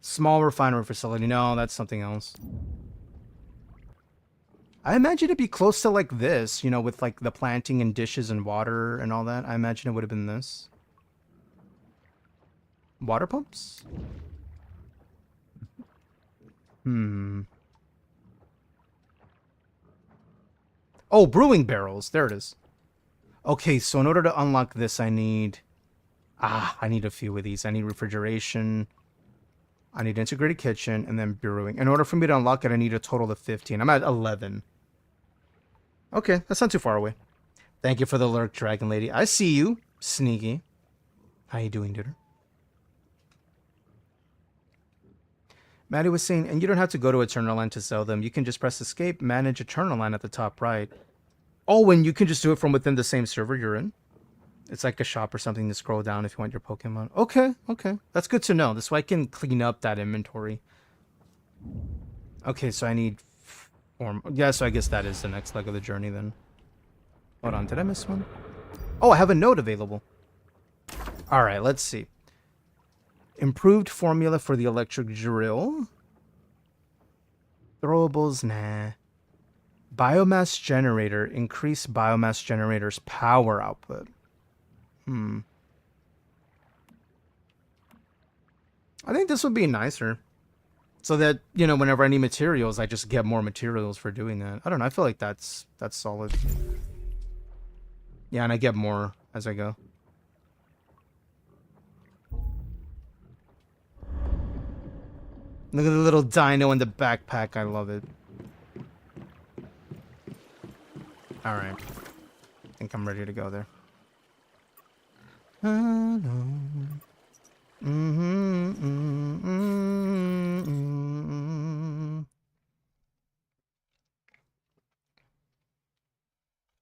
Small refinery facility. No, that's something else. I imagine it'd be close to like this, you know, with like the planting and dishes and water and all that. I imagine it would have been this. Water pumps? Oh, brewing barrels. There it is. Okay, so in order to unlock this, I need a few of these. I need refrigeration. I need integrated kitchen and then brewing. In order for me to unlock it, I need a total of 15. I'm at 11. Okay, that's not too far away. Thank you for the lurk, Dragon Lady. I see you, Sneaky. How you doing, dude? Maddie was saying, and you don't have to go to Eternal Land to sell them. You can just press escape, manage Eternal Land at the top right. Oh, and you can just do it from within the same server you're in. It's like a shop or something to scroll down if you want your Pokemon. Okay, okay. That's good to know. This way I can clean up that inventory. Okay, so I need... Yeah, so I guess that is the next leg of the journey then. Hold on, did I miss one? Oh, I have a note available. Alright, let's see. Improved formula for the electric drill. Throwables, nah. Biomass generator. Increase biomass generator's power output. I think this would be nicer. So that, you know, whenever I need materials, I just get more materials for doing that. I don't know, I feel like that's solid. Yeah, and I get more as I go. Look at the little dino in the backpack. I love it. Alright. I think I'm ready to go there.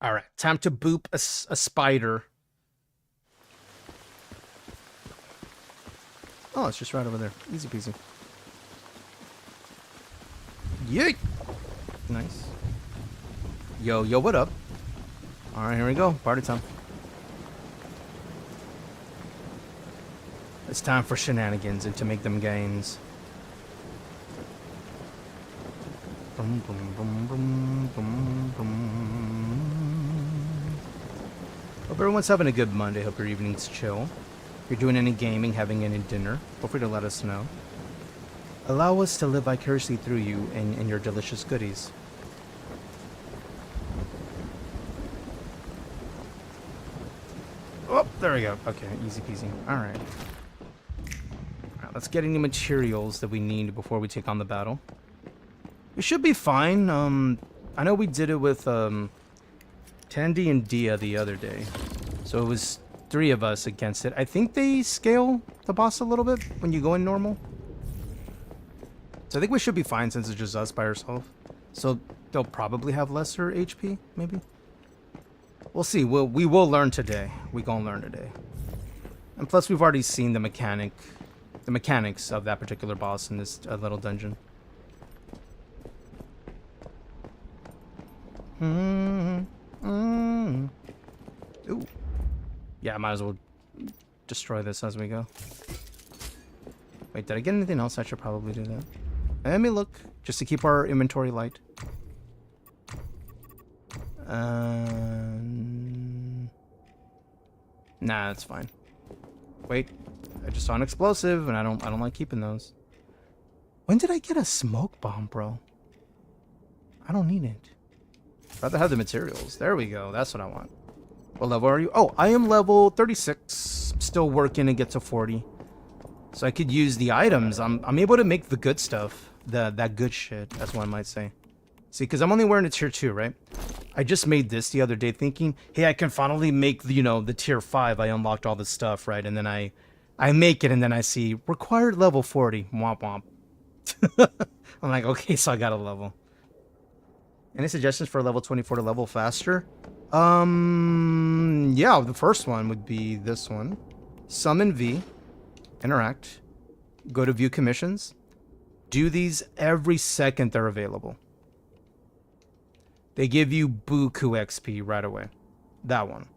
Alright, time to boop a spider. Oh, it's just right over there. Easy peasy. Yeet! Nice. Yo, what up? Alright, here we go. Party time. It's time for shenanigans and to make them gains. Boom, boom, boom, boom, boom, boom. Hope everyone's having a good Monday. Hope your evening's chill. If you're doing any gaming, having any dinner, feel free to let us know. Allow us to live vicariously through you and your delicious goodies. Oh, there we go. Okay, easy peasy. Alright. Alright, let's get any materials that we need before we take on the battle. We should be fine. I know we did it with Tandy and Dia the other day. So it was 3 of us against it. I think they scale the boss a little bit when you go in normal. So I think we should be fine since it's just us by ourselves. So they'll probably have lesser HP, maybe. We'll see. We will learn today. We gonna learn today. And plus, we've already seen the mechanics of that particular boss in this little dungeon. Ooh. Yeah, I might as well destroy this as we go. Wait, did I get anything else? I should probably do that. Let me look, just to keep our inventory light. Nah, that's fine. Wait, I just saw an explosive, and I don't like keeping those. When did I get a smoke bomb, bro? I don't need it. Rather have the materials. There we go. That's what I want. What level are you? Oh, I am level 36. Still working to get to 40. So I could use the items. I'm able to make the good stuff. That good shit, as one might say. See, because I'm only wearing a tier 2, right? I just made this the other day thinking, hey, I can finally make, the tier 5. I unlocked all this stuff, right? And then I make it, and then I see required level 40. Womp womp. I'm like, okay, so I got a level. Any suggestions for level 24 to level faster? Yeah, the first one would be this one. Summon V. Interact. Go to view commissions. Do these every second they're available. They give you buku XP right away. That one.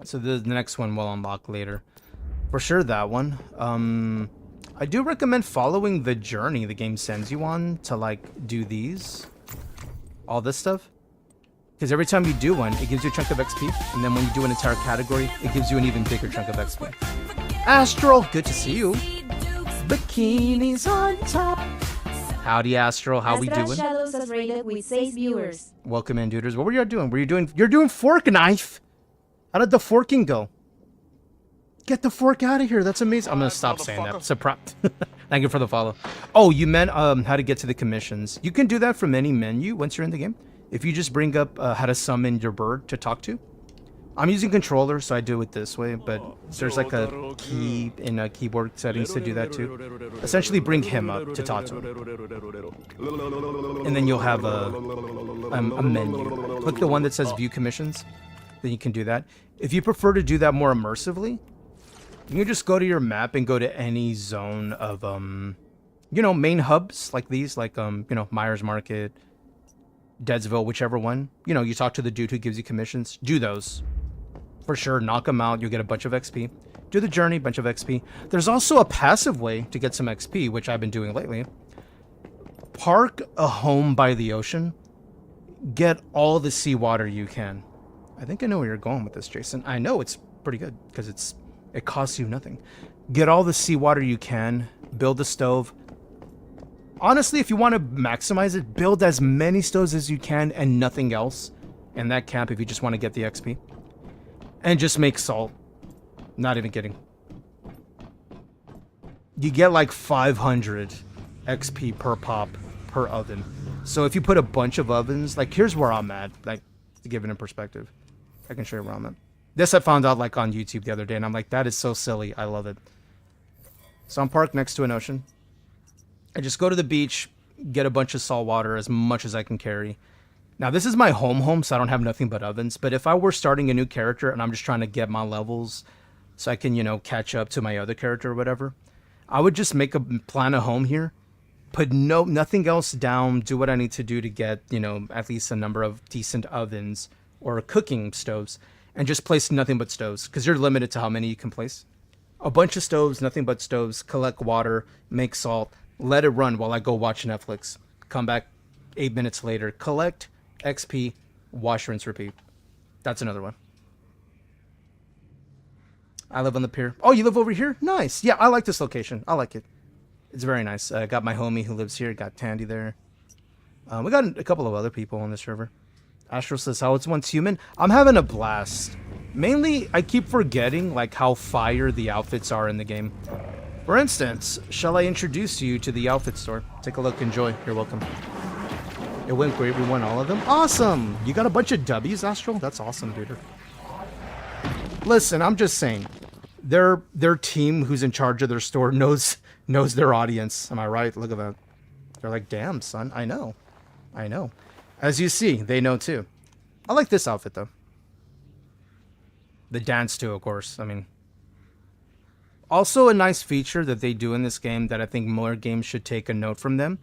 So the next one will unlock later. For sure, that one. I do recommend following the journey the game sends you on to, like, do these. All this stuff. Because every time you do one, it gives you a chunk of XP. And then when you do an entire category, it gives you an even bigger chunk of XP. Astral, good to see you. Bikinis on top. Howdy, Astral. How we doing? Shadows has rated with 6 viewers. Welcome in, duders. What were you doing? You're doing fork knife. How did the forking go? Get the fork out of here. That's amazing. I'm gonna stop saying that. Surprise. Thank you for the follow. Oh, you meant how to get to the commissions. You can do that from any menu once you're in the game. If you just bring up how to summon your bird to talk to. I'm using controller, so I do it this way, but there's like a key in keyboard settings to do that too. Essentially bring him up to talk to him. And then you'll have a menu. Click the one that says view commissions, then you can do that. If you prefer to do that more immersively, you can just go to your map and go to any zone of, main hubs like these, like, Myers Market, Deadsville, whichever one. You talk to the dude who gives you commissions. Do those. For sure, knock them out. You'll get a bunch of XP. Do the journey, bunch of XP. There's also a passive way to get some XP, which I've been doing lately. Park a home by the ocean. Get all the seawater you can. I think I know where you're going with this, Jason. I know it's pretty good, because it costs you nothing. Get all the seawater you can. Build a stove. Honestly, if you want to maximize it, build as many stoves as you can and nothing else in that camp if you just want to get the XP. And just make salt. Not even kidding. You get like 500 XP per pop per oven. So if you put a bunch of ovens, like here's where I'm at, like to give it in perspective. I can show you where I'm at. This I found out like on YouTube the other day and I'm like, that is so silly. I love it. So I'm parked next to an ocean. I just go to the beach, get a bunch of salt water, as much as I can carry. Now, this is my home, so I don't have nothing but ovens. But if I were starting a new character and I'm just trying to get my levels so I can, catch up to my other character or whatever, I would just plan a home here, put nothing else down, do what I need to do to get, at least a number of decent ovens or cooking stoves, and just place nothing but stoves, because you're limited to how many you can place. A bunch of stoves, nothing but stoves, collect water, make salt, let it run while I go watch Netflix. Come back 8 minutes later, collect XP, wash, rinse, repeat. That's another one. I live on the pier. Oh, you live over here? Nice. Yeah, I like this location. I like it. It's very nice. I got my homie who lives here. Got Tandy there. We got a couple of other people on this river. Astro says, how it's once human? I'm having a blast. Mainly, I keep forgetting like how fire the outfits are in the game. For instance, shall I introduce you to the outfit store? Take a look, enjoy. You're welcome. It went great, we won all of them. Awesome! You got a bunch of W's, Astral? That's awesome, dude. Listen, I'm just saying. Their team who's in charge of their store knows their audience. Am I right? Look at that. They're like, damn, son, I know. As you see, they know too. I like this outfit, though. The dance, too, of course. I mean... Also, a nice feature that they do in this game that I think more games should take a note from them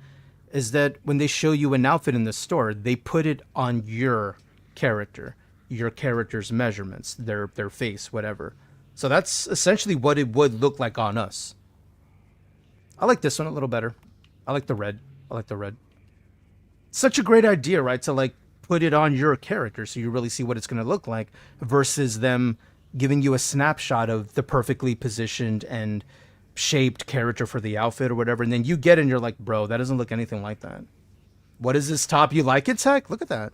is that when they show you an outfit in the store, they put it on your character, your character's measurements, their face, whatever. So that's essentially what it would look like on us. I like this one a little better. I like the red. Such a great idea, right? To like put it on your character so you really see what it's going to look like versus them giving you a snapshot of the perfectly positioned and shaped character for the outfit or whatever. And then you get in, you're like, bro, that doesn't look anything like that. What is this top? You like it, Tech? Look at that.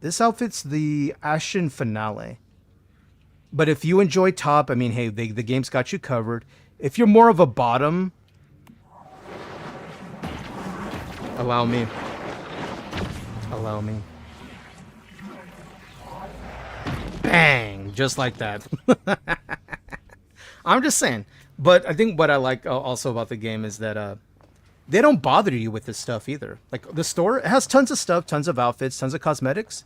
This outfit's the Ashen Finale. But if you enjoy top, I mean, hey, the game's got you covered. If you're more of a bottom, allow me. Allow me. Bang! Just like that. I'm just saying. But I think what I like also about the game is that they don't bother you with this stuff either. Like, the store, it has tons of stuff, tons of outfits, tons of cosmetics,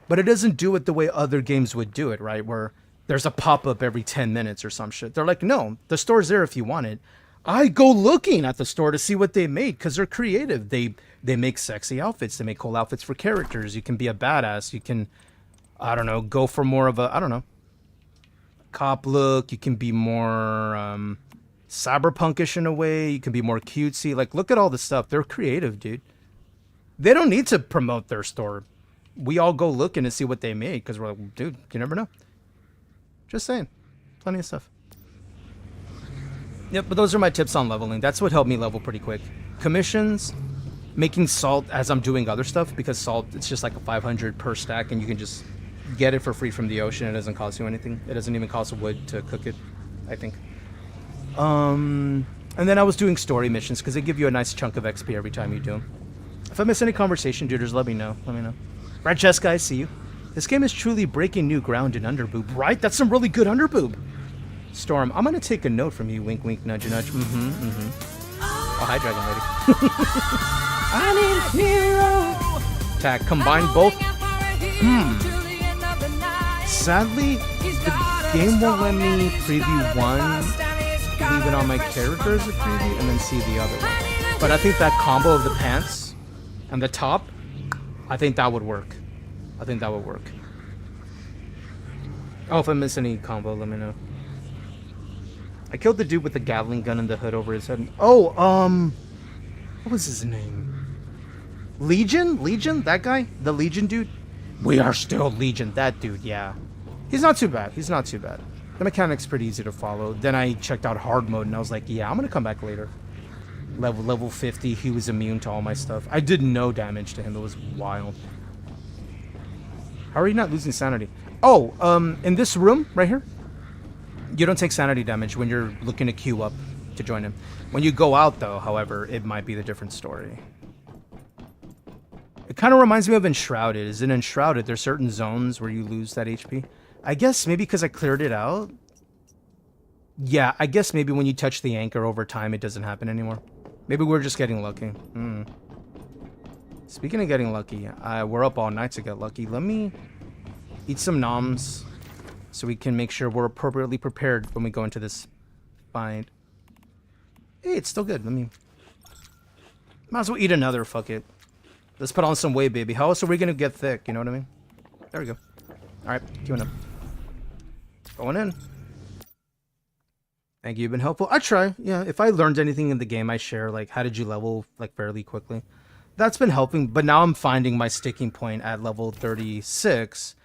but it doesn't do it the way other games would do it, right? Where there's a pop-up every 10 minutes or some shit. They're like, no, the store's there if you want it. I go looking at the store to see what they made because they're creative. They make sexy outfits. They make cool outfits for characters. You can be a badass. You can, I don't know, go for more of a, I don't know, cop look. You can be more cyberpunkish in a way. You can be more cutesy. Like, look at all the stuff. They're creative, dude. They don't need to promote their store. We all go looking to see what they made because we're like, dude, you never know. Just saying. Plenty of stuff. Yep, but those are my tips on leveling. That's what helped me level pretty quick. Commissions, making salt as I'm doing other stuff, because salt, it's just like a 500 per stack, and you can just get it for free from the ocean. It doesn't cost you anything. It doesn't even cost wood to cook it, I think. And then I was doing story missions, because they give you a nice chunk of XP every time you do them. If I miss any conversation, dudes, let me know. Let me know. Francesca, I see you. This game is truly breaking new ground in underboob, right? That's some really good underboob. Storm, I'm gonna take a note from you. Wink, wink, nudge, nudge. Oh, hi, Dragon Lady. I need a hero. Tack, combine both. Sadly, the game won't let me preview one, leave it on my character as a preview, and then see the other one. But I think that combo of the pants and the top, I think that would work. I think that would work. Oh, if I miss any combo, let me know. I killed the dude with the Gatling gun and the hood over his head. Oh, what was his name? Legion? Legion? That guy? The Legion dude? We are still Legion. That dude, yeah. He's not too bad. He's not too bad. The mechanic's pretty easy to follow. Then I checked out hard mode and I was like, yeah, I'm gonna come back later. Level 50, he was immune to all my stuff. I did no damage to him. It was wild. How are you not losing sanity? Oh, in this room right here, you don't take sanity damage when you're looking to queue up to join him. When you go out, though, however, it might be the different story. It kind of reminds me of Enshrouded. Is in Enshrouded, there's certain zones where you lose that HP. I guess maybe because I cleared it out. Yeah, I guess maybe when you touch the anchor over time, it doesn't happen anymore. Maybe we're just getting lucky. Speaking of getting lucky, we're up all night to get lucky. Let me eat some noms so we can make sure we're appropriately prepared when we go into this fight. Hey, it's still good. Let me... Might as well eat another, fuck it. Let's put on some weight, baby. How else are we gonna get thick, you know what I mean? There we go. Alright, queuing up. Going in. Thank you, you've been helpful. I try, yeah. If I learned anything in the game, I share, like, how did you level, like, fairly quickly. That's been helping, but now I'm finding my sticking point at level 36.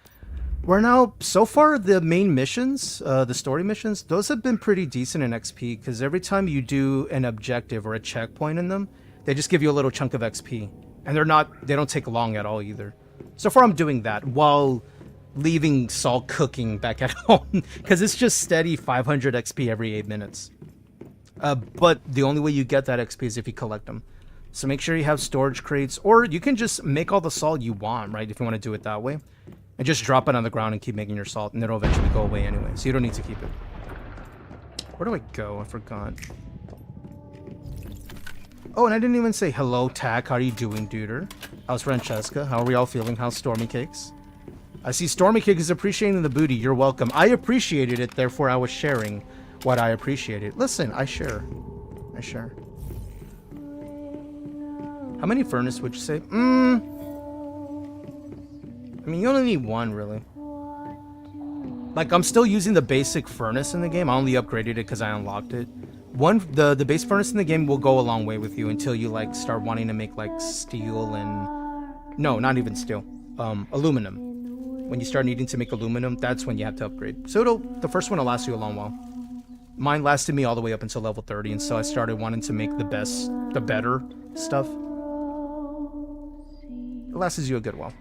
Where now, so far, the main missions, the story missions, those have been pretty decent in XP, because every time you do an objective or a checkpoint in them, they just give you a little chunk of XP. And they don't take long at all either. So far, I'm doing that while leaving Saul cooking back at home, because it's just steady 500 XP every 8 minutes. But the only way you get that XP is if you collect them. So make sure you have storage crates, or you can just make all the salt you want, right, if you want to do it that way. And just drop it on the ground and keep making your salt, and it'll eventually go away anyway, so you don't need to keep it. Where do I go? I forgot. Oh, and I didn't even say hello, Tack. How are you doing, duder? How's Francesca? How are we all feeling? How's Stormy Cakes? I see Stormy Cakes is appreciating the booty. You're welcome. I appreciated it, therefore I was sharing what I appreciated. Listen, I share. I share. How many furnace would you say? I mean, you only need one, really. Like, I'm still using the basic furnace in the game. I only upgraded it because I unlocked it. The base furnace in the game will go a long way with you until you, like, start wanting to make, like, steel and... No, not even steel. Aluminum. When you start needing to make aluminum, that's when you have to upgrade. So the first one will last you a long while. Mine lasted me all the way up until level 30, and so I started wanting to make the better stuff. It lasts you a good while.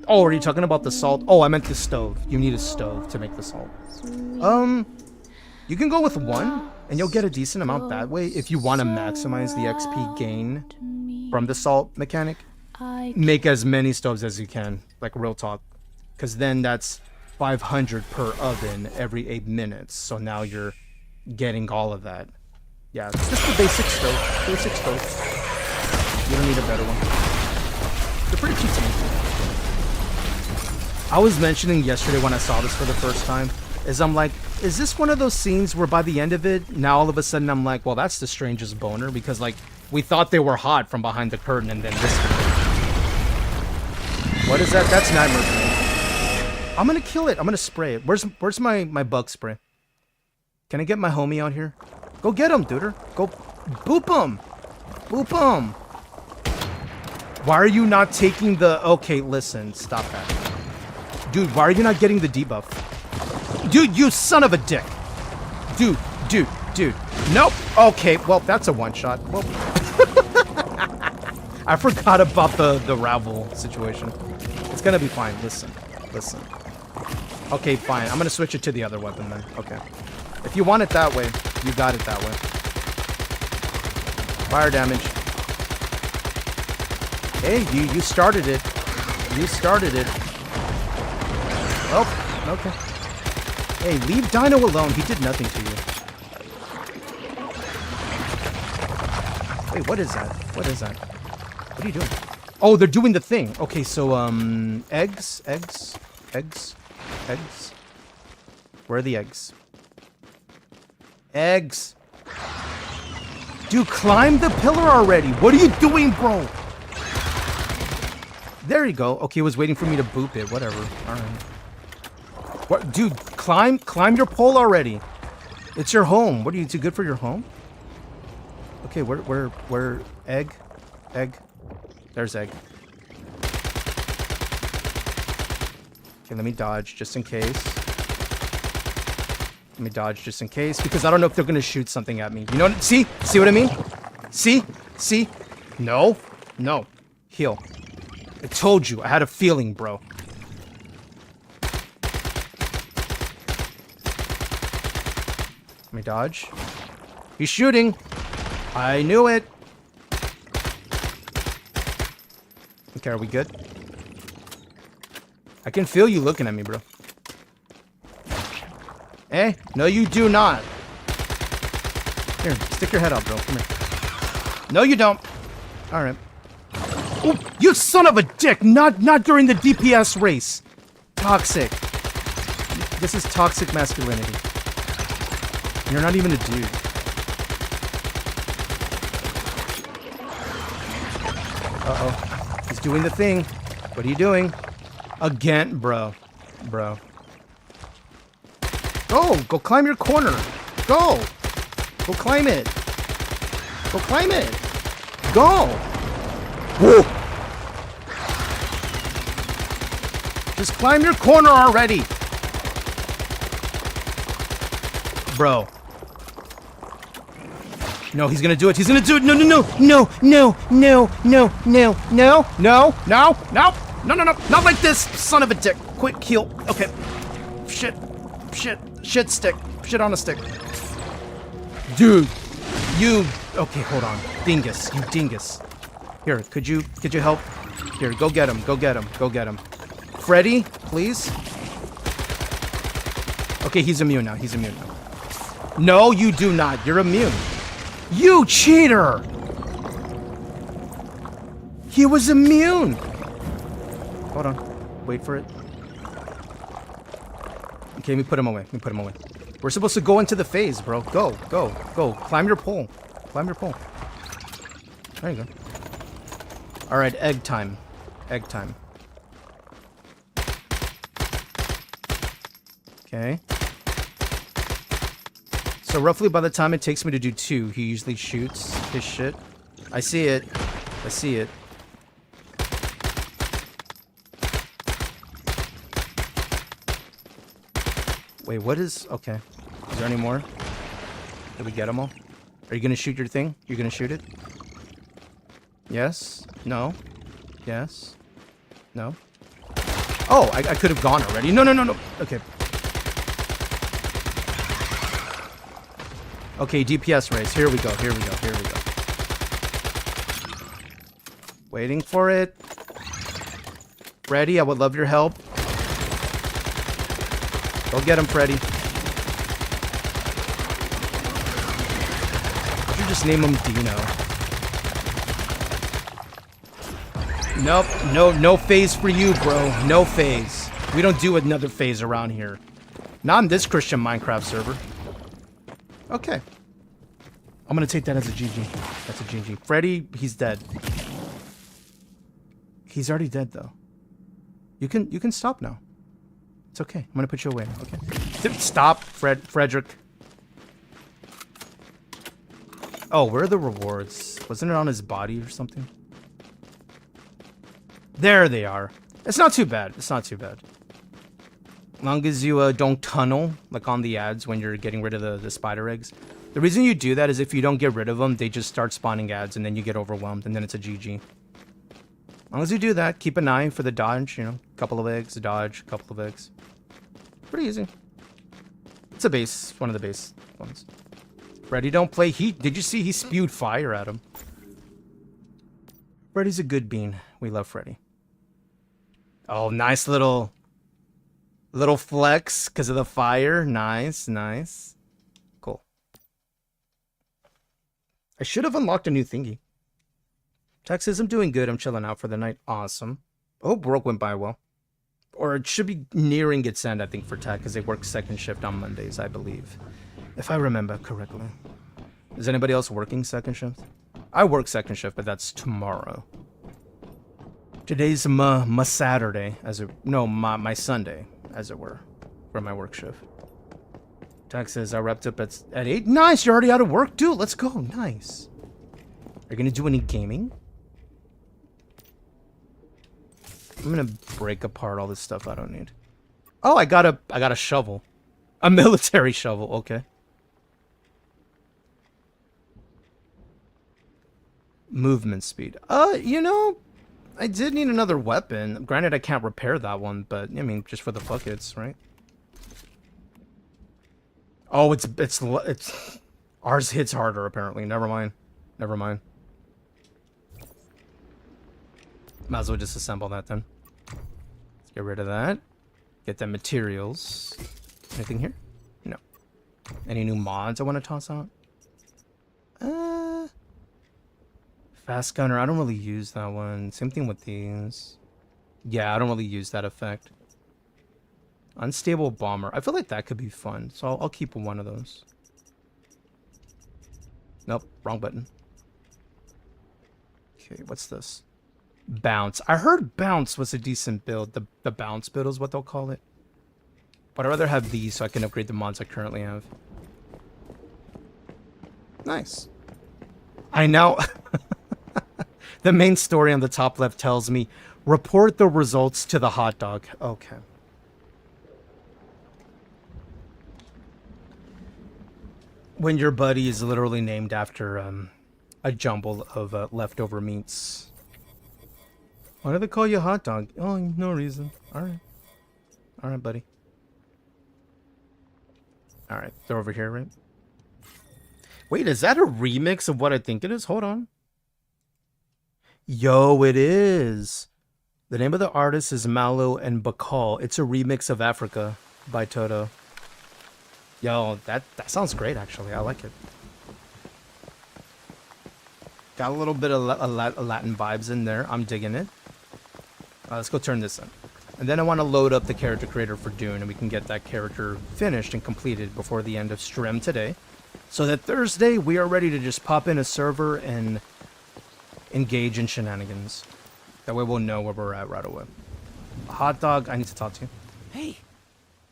Oh, are you talking about the salt? Oh, I meant the stove. You need a stove to make the salt. You can go with one, and you'll get a decent amount that way if you want to maximize the XP gain from the salt mechanic. Make as many stoves as you can, like real talk. Because then that's 500 per oven every 8 minutes. So now you're getting all of that. Yeah, it's just the basic stove. Basic stove. You don't need a better one. They're pretty cheap. I was mentioning yesterday when I saw this for the first time, is I'm like, is this one of those scenes where by the end of it, now all of a sudden I'm like, well, that's the strangest boner, because like, we thought they were hot from behind the curtain, and then this. What is that? That's Nightmare to me. I'm gonna kill it. I'm gonna spray it. Where's my bug spray? Can I get my homie out here? Go get him, duder. Go boop him. Boop him. Why are you not taking the... Okay, listen. Stop that. Dude, why are you not getting the debuff? Dude, you son of a dick. Dude. Nope. Okay, well, that's a one-shot. Well, I forgot about the ravel situation. It's gonna be fine. Listen. Okay, fine. I'm gonna switch it to the other weapon then. Okay. If you want it that way, you got it that way. Fire damage. Hey, you started it. You started it. Oh, okay. Hey, leave Dino alone. He did nothing to you. Wait, what is that? What is that? What are you doing? Oh, they're doing the thing. Okay, so, eggs. Where are the eggs? Eggs. Dude, climb the pillar already. What are you doing, bro? There you go. Okay, it was waiting for me to boop it. Whatever. All right. What, dude? Climb your pole already. It's your home. What are you too good for your home? Okay, where? Egg. There's egg. Okay, let me dodge just in case. Let me dodge just in case, because I don't know if they're gonna shoot something at me. You know what? See what I mean? See? No. Heal. I told you. I had a feeling, bro. Let me dodge. He's shooting. I knew it. Okay, are we good? I can feel you looking at me, bro. Eh? No, you do not. Here, stick your head out, bro. Come here. No, you don't. All right. Ooh, you son of a dick! Not during the DPS race. Toxic. This is toxic masculinity. You're not even a dude. Uh-oh. He's doing the thing. What are you doing? Again, bro. Go climb your corner. Go climb it. Go. Whoa. Just climb your corner already. Bro. No, he's gonna do it. No. Not like this, son of a dick. Quick heal. Okay. Shit stick. Shit on a stick. Dude, you... Okay, hold on. Dingus. You dingus. Here, could you help? Here, go get him. Freddy, please. Okay, he's immune now. No, you do not. You're immune. You cheater! He was immune! Hold on. Wait for it. Okay, let me put him away. We're supposed to go into the phase, bro. Go. Climb your pole. There you go. Alright, egg time. Okay. So roughly by the time it takes me to do 2, he usually shoots his shit. I see it. Wait, what is... Okay. Is there any more? Did we get them all? Are you gonna shoot your thing? You're gonna shoot it? Yes? No? Yes? No? Oh, I could have gone already. No. Okay. Okay, DPS race. Here we go. Waiting for it. Freddy, I would love your help. Go get him, Freddy. Why don't you just name him Dino? Nope, no phase for you, bro. No phase. We don't do another phase around here. Not in this Christian Minecraft server. Okay. I'm gonna take that as a GG. That's a GG. Freddy, he's dead. He's already dead, though. You can stop now. It's okay. I'm gonna put you away now. Okay. Stop, Frederick. Oh, where are the rewards? Wasn't it on his body or something? There they are. It's not too bad. As long as you don't tunnel, like on the ads when you're getting rid of the spider eggs. The reason you do that is if you don't get rid of them, they just start spawning ads and then you get overwhelmed and then it's a GG. As long as you do that, keep an eye for the dodge, you know, couple of eggs, dodge, couple of eggs. Pretty easy. It's a base, one of the base ones. Freddy, don't play heat. Did you see he spewed fire at him? Freddy's a good bean. We love Freddy. Oh, nice little flex because of the fire. Nice. Cool. I should have unlocked a new thingy. Texas, I'm doing good. I'm chilling out for the night. Awesome. Oh, work went by well. Or it should be nearing its end, I think, for Tech, because they work second shift on Mondays, I believe. If I remember correctly. Is anybody else working second shift? I work second shift, but that's tomorrow. Today's my Saturday, my Sunday, as it were, for my work shift. Tech says I wrapped up at 8. Nice, you're already out of work? Dude, let's go. Nice. Are you going to do any gaming? I'm going to break apart all this stuff I don't need. Oh, I got a shovel. A military shovel, okay. Movement speed. You know, I did need another weapon. Granted, I can't repair that one, but I mean, just for the buckets, right? Oh, it's ours hits harder apparently. Never mind. Might as well just assemble that then. Let's get rid of that. Get the materials. Anything here? No. Any new mods I want to toss out? Fast gunner. I don't really use that one. Same thing with these. Yeah, I don't really use that effect. Unstable bomber. I feel like that could be fun, so I'll keep one of those. Nope, wrong button. Okay, what's this? Bounce. I heard bounce was a decent build. The bounce build is what they'll call it. But I'd rather have these so I can upgrade the mods I currently have. Nice. I know. The main story on the top left tells me, report the results to the hot dog. Okay. When your buddy is literally named after a jumble of leftover meats. Why do they call you hot dog? Oh, no reason. Alright. Alright, buddy. Alright, they're over here, right? Wait, is that a remix of what I think it is? Hold on. Yo, it is. The name of the artist is Malo and Bacall. It's a remix of Africa by Toto. Yo, that sounds great, actually. I like it. Got a little bit of Latin vibes in there. I'm digging it. Let's go turn this in. And then I want to load up the character creator for Dune, and we can get that character finished and completed before the end of stream today. So that Thursday, we are ready to just pop in a server and engage in shenanigans. That way we'll know where we're at right away. Hot Dog, I need to talk to you. Hey,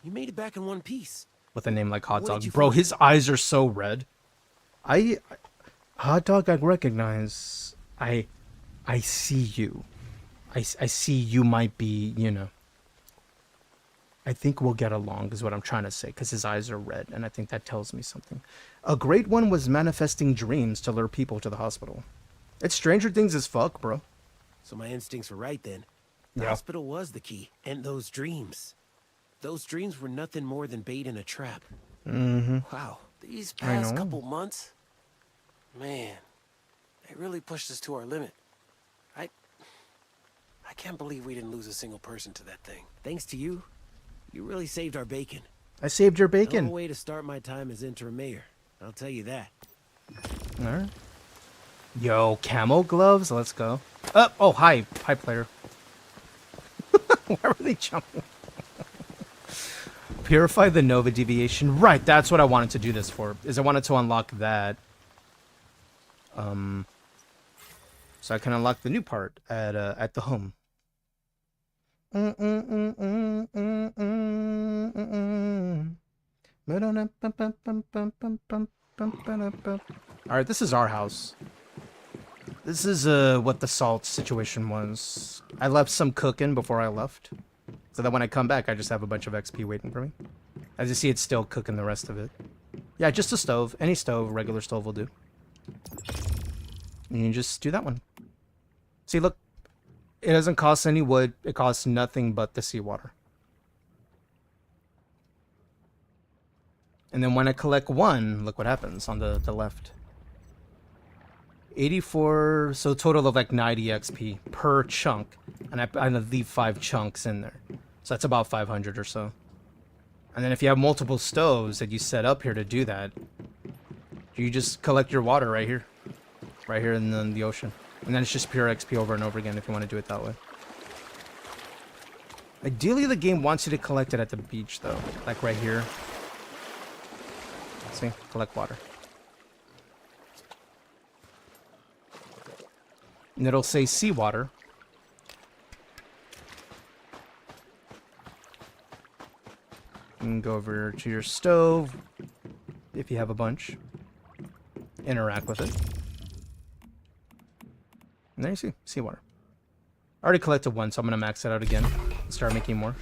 you made it back in one piece. With a name like Hot What Dog. did you Bro, find? his eyes are so red. Hot Dog, I recognize. I see you. I see you might be, you know. I think we'll get along is what I'm trying to say, because his eyes are red, and I think that tells me something. A great one was manifesting dreams to lure people to the hospital. It's Stranger Things as fuck, bro. So my instincts were right then. Yeah. Hospital was the key, and those dreams. Those dreams were nothing more than bait in a trap. Mm-hmm. Wow, these I past know. couple months, man, they really pushed us to our limit. I can't believe we didn't lose a single person to that thing. Thanks to you, you really saved our bacon. I saved your No bacon. way to start my time as interim mayor. I'll tell you that. All right. Yo, camo gloves. Let's go. Oh, hi, player. Why were they jumping? Purify the Nova deviation. Right, that's what I wanted to do this for. Is I wanted to unlock that. So I can unlock the new part at the home. All right, this is our house. This is what the salt situation was. I left some cooking before I left, so that when I come back, I just have a bunch of XP waiting for me. As you see, it's still cooking the rest of it. Yeah, just a stove. Any stove, regular stove will do. And you just do that one. See, look. It doesn't cost any wood. It costs nothing but the seawater. And then when I collect one, look what happens on the left. 84, so a total of like 90 XP per chunk. And I leave 5 chunks in there. So that's about 500 or so. And then if you have multiple stoves that you set up here to do that, you just collect your water right here. Right here in the ocean. And then it's just pure XP over and over again if you want to do it that way. Ideally, the game wants you to collect it at the beach, though. Like right here. See? Collect water. And it'll say seawater. You can go over to your stove. If you have a bunch. Interact with it. And there you see, seawater. I already collected one, so I'm going to max it out again and start making more.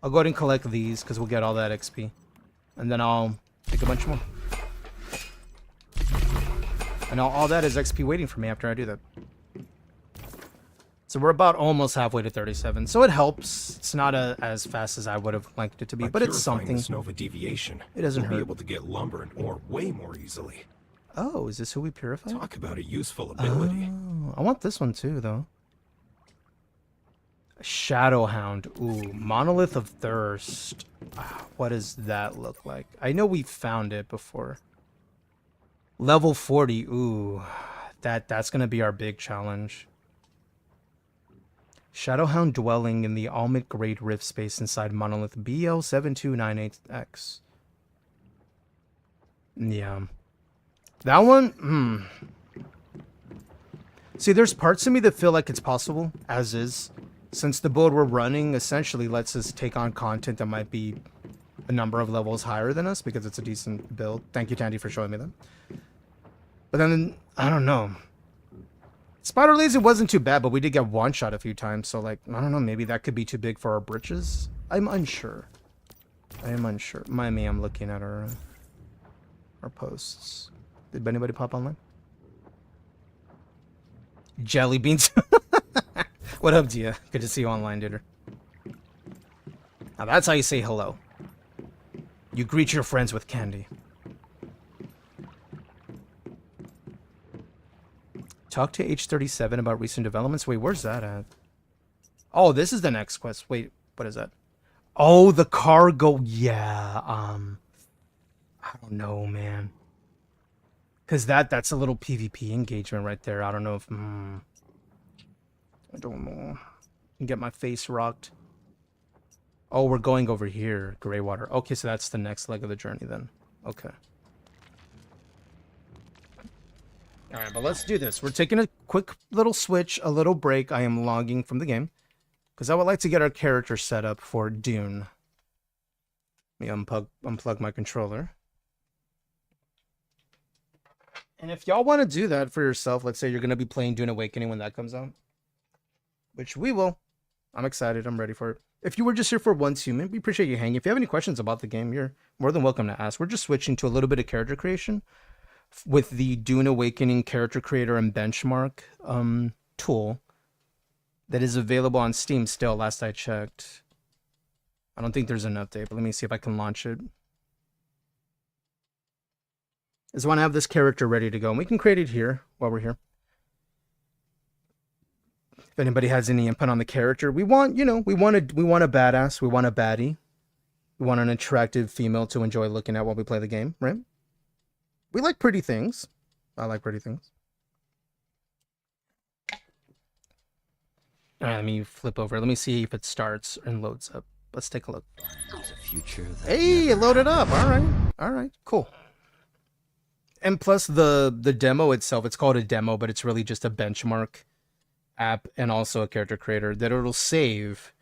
I'll go ahead and collect these, because we'll get all that XP. And then I'll make a bunch more. And all that is XP waiting for me after I do that. So we're about almost halfway to 37. So it helps. It's not as fast as I would have liked it to be, but it's something. This Nova deviation, it doesn't we'll hurt. be able to get lumber and ore way more easily. Oh, is this who we purify? Talk about a useful ability. Oh, I want this one too, though. Shadowhound. Ooh, Monolith of Thirst. What does that look like? I know we found it before. Level 40. Ooh, that's gonna be our big challenge. Shadowhound dwelling in the Almit Great Rift space inside Monolith BL7298X. Yeah. That one, See, there's parts of me that feel like it's possible, as is. Since the build we're running essentially lets us take on content that might be a number of levels higher than us, because it's a decent build. Thank you, Tandy, for showing me that. But then, I don't know. Spider Lazy wasn't too bad, but we did get one-shot a few times, so like, I don't know, maybe that could be too big for our britches? I'm unsure. I am unsure. Mind me, I'm looking at our posts. Did anybody pop online? Jelly beans. What up, Dia? Good to see you online, dude. Now that's how you say hello. You greet your friends with candy. Talk to H37 about recent developments. Wait, where's that at? Oh, this is the next quest. Wait, what is that? Oh, the cargo. Yeah. I don't know, man. Because that's a little PvP engagement right there. I don't know if... I don't know. I can get my face rocked. Oh, we're going over here. Greywater. Okay, so that's the next leg of the journey then. Okay. Alright, but let's do this. We're taking a quick little switch, a little break. I am logging from the game. Because I would like to get our character set up for Dune. Let me unplug my controller. And if y'all want to do that for yourself, let's say you're going to be playing Dune Awakening when that comes out. Which we will. I'm excited. I'm ready for it. If you were just here for once human, we appreciate you hanging. If you have any questions about the game, you're more than welcome to ask. We're just switching to a little bit of character creation with the Dune Awakening character creator and benchmark tool. that is available on Steam still, last I checked. I don't think there's an update, but let me see if I can launch it. I just want to have this character ready to go, and we can create it here while we're here. If anybody has any input on the character, we want, you know, we want a badass, we want a baddie, we want an attractive female to enjoy looking at while we play the game, right? We like pretty things. I like pretty things. All right, let me flip over. Let me see if it starts and loads up. Let's take a look. There's a future that hey, it loaded up. All right, cool. And plus the demo itself, it's called a demo, but it's really just a benchmark app and also a character creator that it'll save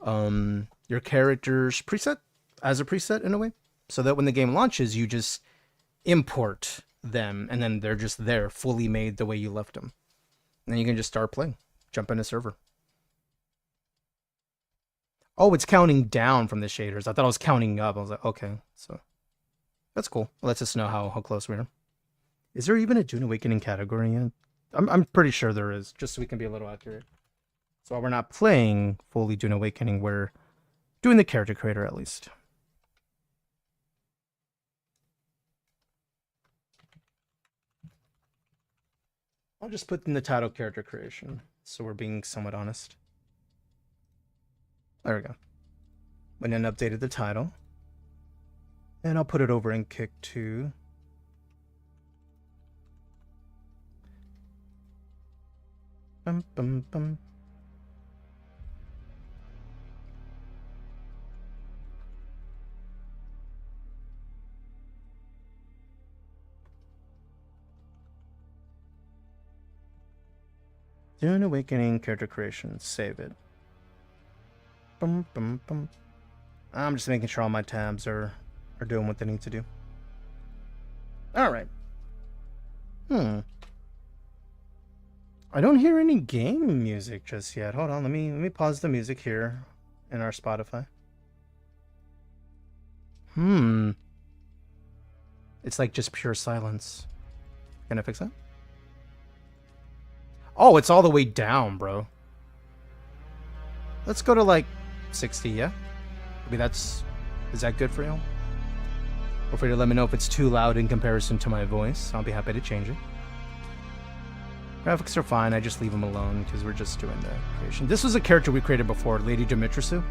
your character's preset as a preset in a way, so that when the game launches, you just import them and then they're just there, fully made the way you left them. And then you can just start playing, jump in a server. Oh, it's counting down from the shaders. I thought I was counting up. I was like, okay, so that's cool. It lets us know how close we are. Is there even a Dune Awakening category yet? I'm pretty sure there is, just so we can be a little accurate. So while we're not playing fully Dune Awakening, we're doing the character creator at least. I'll just put in the title character creation, so we're being somewhat honest. There we go. Went and updated the title. And I'll put it over in Kick 2. Bum, bum, bum. Dune Awakening character creation. Save it. Bum, bum, bum. I'm just making sure all my tabs are doing what they need to do. All right. I don't hear any game music just yet. Hold on, let me pause the music here in our Spotify. It's like just pure silence. Can I fix that? Oh, it's all the way down, bro. Let's go to like 60, yeah? Maybe is that good for you? Feel free to let me know if it's too loud in comparison to my voice. I'll be happy to change it. Graphics are fine, I just leave them alone because we're just doing the creation. This was a character we created before, Lady Dimitrescu,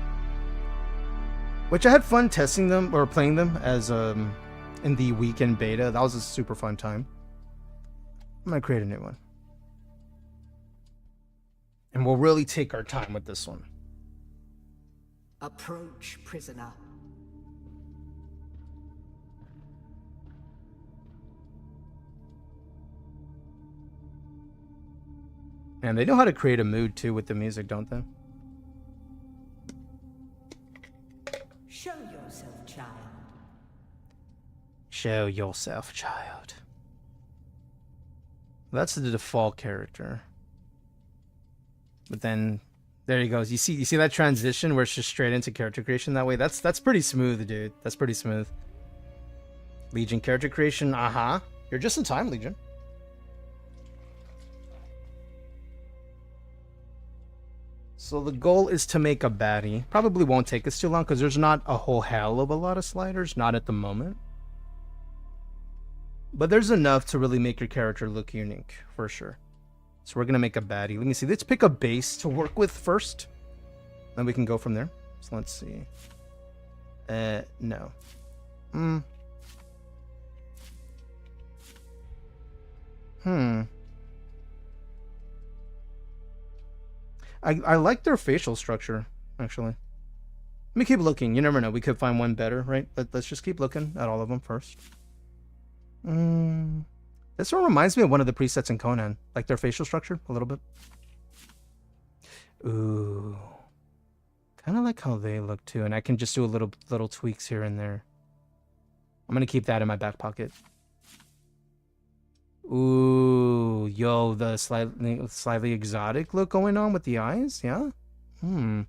which I had fun testing them or playing them as in the weekend beta. That was a super fun time. I'm gonna create a new one. And we'll really take our time with this one. Approach, prisoner. And they know how to create a mood too with the music, don't they? Show yourself, child. Show yourself, child. That's the default character. But then there he goes. You see that transition where it's just straight into character creation that way? That's pretty smooth, dude. That's pretty smooth. Legion character creation, You're just in time, Legion. So the goal is to make a baddie. Probably won't take us too long because there's not a whole hell of a lot of sliders, not at the moment. But there's enough to really make your character look unique, for sure. So we're going to make a baddie. Let me see. Let's pick a base to work with first. Then we can go from there. So let's see. No. I like their facial structure, actually. Let me keep looking. You never know. We could find one better, right? Let's just keep looking at all of them first. This one reminds me of one of the presets in Conan. Like their facial structure, a little bit. Ooh. Kind of like how they look, too. And I can just do a little tweaks here and there. I'm going to keep that in my back pocket. Ooh, yo, the slightly exotic look going on with the eyes, yeah? Yeah,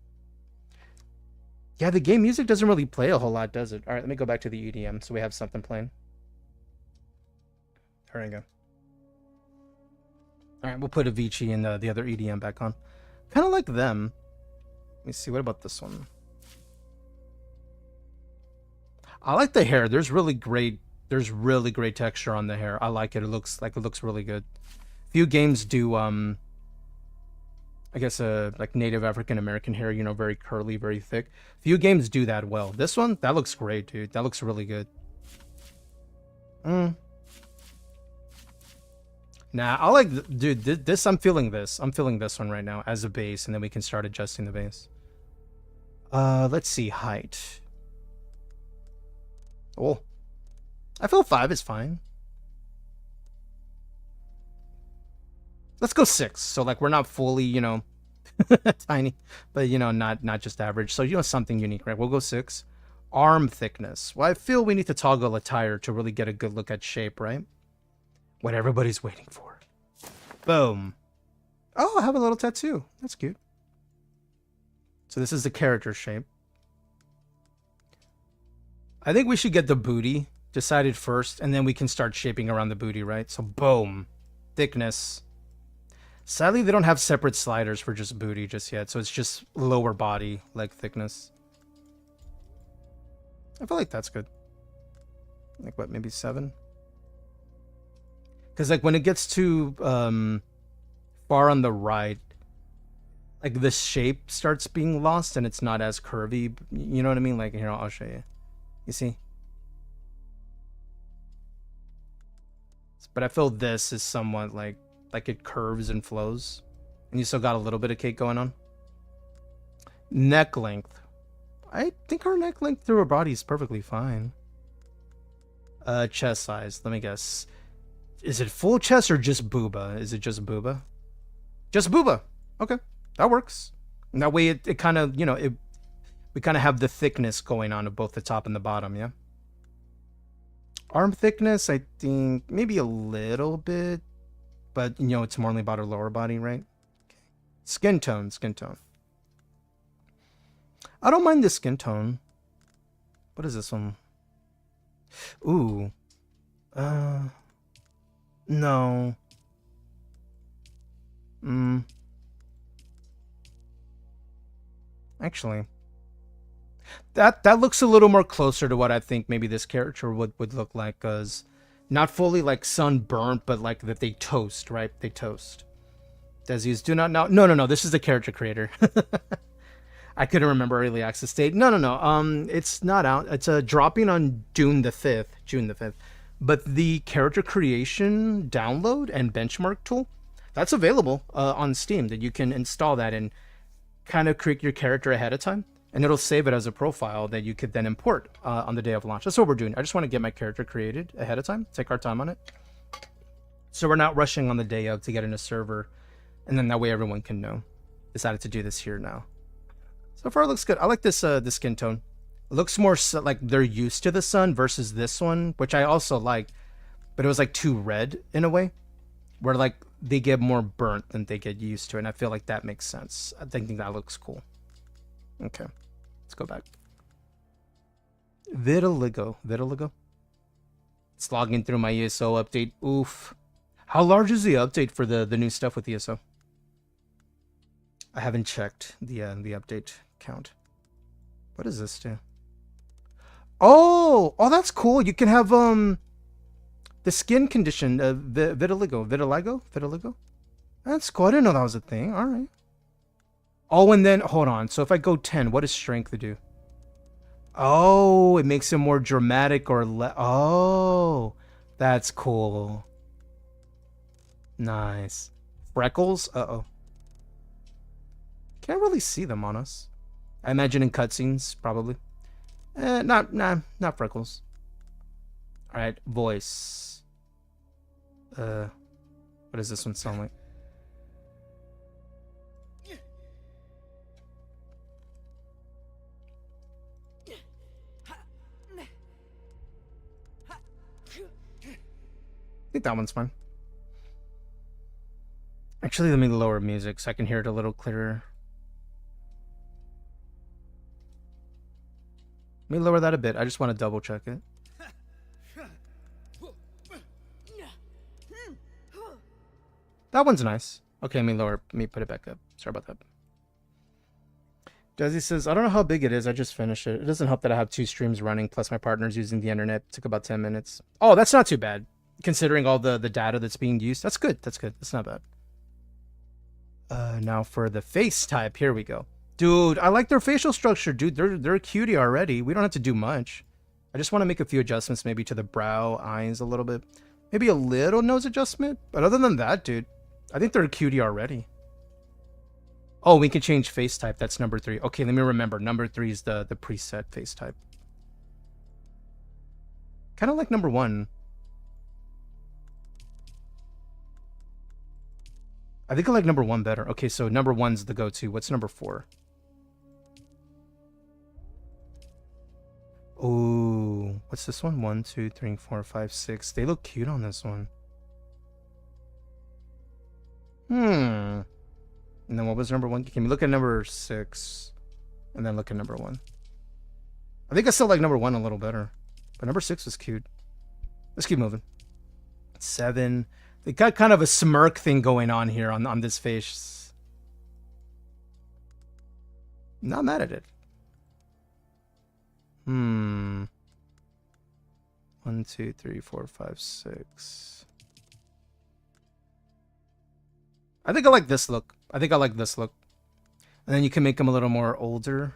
the game music doesn't really play a whole lot, does it? All right, let me go back to the EDM so we have something playing. There we go. All right, we'll put Avicii and the other EDM back on. Kind of like them. Let me see. What about this one? I like the hair. There's really great texture on the hair. I like it. It looks really good. Few games do I guess like native African American hair, you know, very curly, very thick. Few games do that well. This one, that looks great, dude. That looks really good. Nah, I like, dude, this, I'm feeling this. I'm feeling this one right now as a base, and then we can start adjusting the base. Let's see, height. Oh, I feel 5 is fine. Let's go 6. So like we're not fully, you know, tiny, but you know, not just average. So you know, something unique, right? We'll go 6. Arm thickness. Well, I feel we need to toggle attire to really get a good look at shape, right? What everybody's waiting for. Boom. Oh, I have a little tattoo. That's cute. So this is the character shape. I think we should get the booty decided first, and then we can start shaping around the booty, right? So boom. Thickness. Sadly, they don't have separate sliders for just booty just yet, so it's just lower body leg thickness. I feel like that's good. Like what, maybe 7? Because like when it gets too far on the right, like the shape starts being lost and it's not as curvy. You know what I mean? Like here, I'll show you. You see? But I feel this is somewhat like it curves and flows. And you still got a little bit of cake going on. Neck length. I think our neck length through her body is perfectly fine. Chest size. Let me guess. Is it full chest or just booba? Is it just booba? Just booba. Okay. That works. And that way it kind of, you know, we kind of have the thickness going on of both the top and the bottom, yeah? Arm thickness, I think maybe a little bit. But, you know, it's more about her lower body, right? Okay. Skin tone. I don't mind the skin tone. What is this one? Ooh. No. Actually. That looks a little more closer to what I think maybe this character would look like, because not fully like sunburnt, but like that they toast, right? They toast. Desi's do not know. No. This is the character creator. I couldn't remember early access date. No. It's not out. It's dropping on June the 5th. But the character creation download and benchmark tool, that's available on Steam, that you can install that and kind of create your character ahead of time. And it'll save it as a profile that you could then import on the day of launch. That's what we're doing. I just want to get my character created ahead of time. Take our time on it. So we're not rushing on the day of to get in a server. And then that way everyone can know. Decided to do this here now. So far it looks good. I like this skin tone. It looks more like they're used to the sun versus this one, which I also like. But it was like too red in a way. Where like they get more burnt than they get used to. And I feel like that makes sense. I think that looks cool. Okay. Let's go back. Vitiligo. It's logging through my ESO update. Oof. How large is the update for the new stuff with ESO? I haven't checked the update count. What does this do? Oh, that's cool. You can have the skin condition, vitiligo. That's cool. I didn't know that was a thing. All right. Oh, and then, hold on. So if I go 10, what does strength do? Oh, it makes it more dramatic or oh, that's cool. Nice. Freckles? Uh-oh. Can't really see them on us. I imagine in cutscenes, probably. Not freckles. All right, voice. What does this one sound like? I think that one's fine. Actually, let me lower music so I can hear it a little clearer. Let me lower that a bit. I just want to double check it. That one's nice. Okay, let me put it back up. Sorry about that. Desi says, I don't know how big it is. I just finished it. It doesn't help that I have 2 streams running, plus my partner's using the internet. It took about 10 minutes. Oh, that's not too bad. Considering all the data that's being used. That's good. That's good. That's not bad. Now for the face type. Here we go. Dude, I like their facial structure, dude. They're a cutie already. We don't have to do much. I just want to make a few adjustments, maybe to the brow, eyes a little bit. Maybe a little nose adjustment. But other than that, dude, I think they're a cutie already. Oh, we can change face type. That's number 3. Okay, let me remember. Number 3 is the preset face type. Kind of like number 1. I think I like number 1 better. Okay, so number 1's the go-to. What's number 4? Ooh, what's this one? 1, 2, 3, 4, 5, 6. They look cute on this one. And then what was number 1? Can we look at number 6? And then look at number 1. I think I still like number 1 a little better. But number 6 was cute. Let's keep moving. 7. They got kind of a smirk thing going on here on this face. Not mad at it. 1, 2, 3, 4, 5, 6. I think I like this look. I think I like this look. And then you can make them a little more older.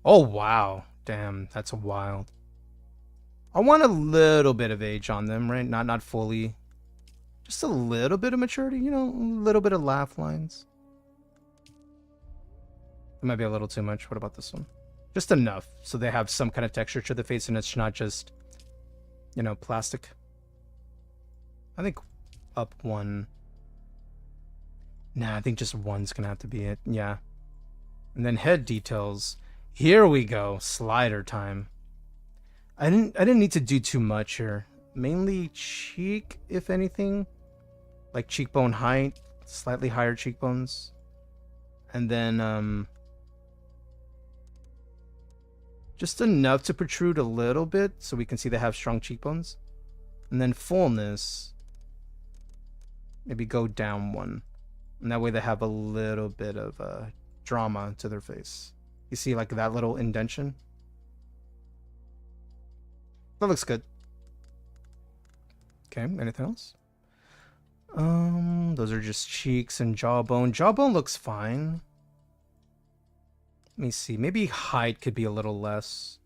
Oh, wow. Damn, that's wild. I want a little bit of age on them, right? Not fully. Just a little bit of maturity, you know, a little bit of laugh lines. It might be a little too much. What about this one? Just enough so they have some kind of texture to the face and it's not just, you know, plastic. I think up 1. Nah, I think just 1's gonna have to be it. Yeah. And then head details. Here we go. Slider time. I didn't need to do too much here. Mainly cheek, if anything. Like cheekbone height, slightly higher cheekbones. And then just enough to protrude a little bit so we can see they have strong cheekbones. And then fullness. Maybe go down 1. And that way they have a little bit of drama to their face. You see like that little indentation? That looks good. Okay, anything else? Those are just cheeks and jawbone. Jawbone looks fine. Let me see. Maybe height could be a little less.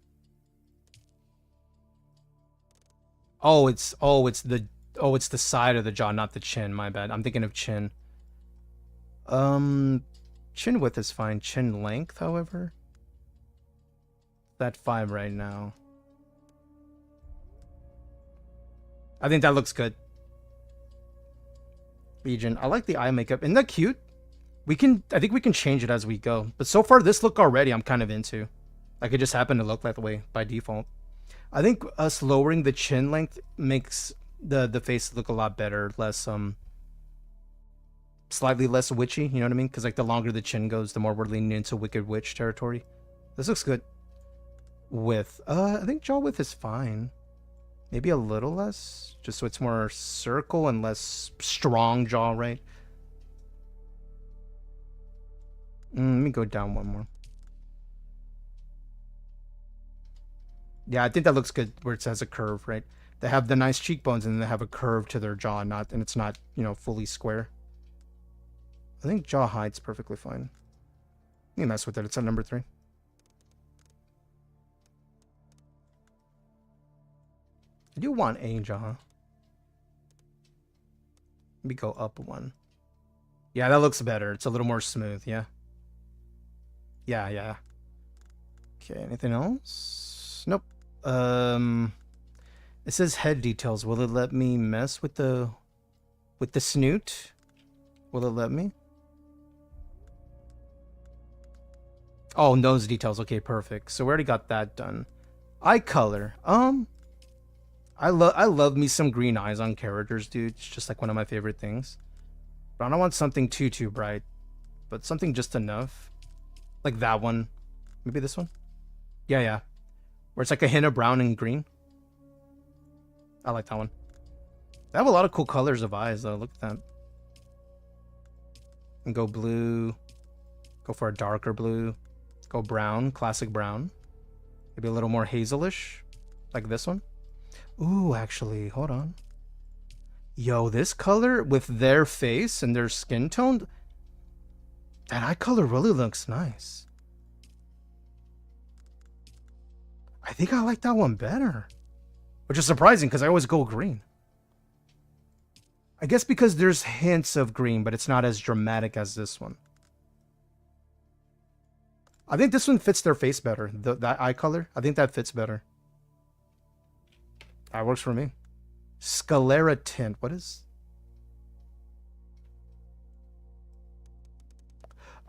It's the side of the jaw, not the chin. My bad. I'm thinking of chin. Chin width is fine. Chin length, however, that 5 right now. I think that looks good. Legion. I like the eye makeup. Isn't that cute? I think we can change it as we go. But so far, this look already I'm kind of into. Like, it just happened to look that way by default. I think us lowering the chin length makes the face look a lot better. Less, slightly less witchy, you know what I mean? Because, like, the longer the chin goes, the more we're leaning into Wicked Witch territory. This looks good. Width. I think jaw width is fine. Maybe a little less, just so it's more circle and less strong jaw, right? Let me go down 1 more. Yeah, I think that looks good where it has a curve, right? They have the nice cheekbones and they have a curve to their jaw, and it's not, you know, fully square. I think jaw height's perfectly fine. You mess with it. It's at number 3. I do want a jaw. Maybe go up 1. Yeah, that looks better. It's a little more smooth, yeah. Yeah. Okay, anything else? Nope. It says head details. Will it let me mess with the snoot? Will it let me? Oh, nose details. Okay, perfect. So we already got that done. Eye color. I love me some green eyes on characters, dude. It's just like one of my favorite things. But I don't want something too bright, but something just enough. Like that one. Maybe this one? Yeah. Where it's like a hint of brown and green. I like that one. They have a lot of cool colors of eyes, though. Look at that. And go blue. Go for a darker blue. Go brown, classic brown. Maybe a little more hazelish, like this one. Ooh, actually, hold on. Yo, this color with their face and their skin tone, that eye color really looks nice. I think I like that one better. Which is surprising because I always go green. I guess because there's hints of green, but it's not as dramatic as this one. I think this one fits their face better. That eye color, I think that fits better. That works for me. Sclera tint. What is?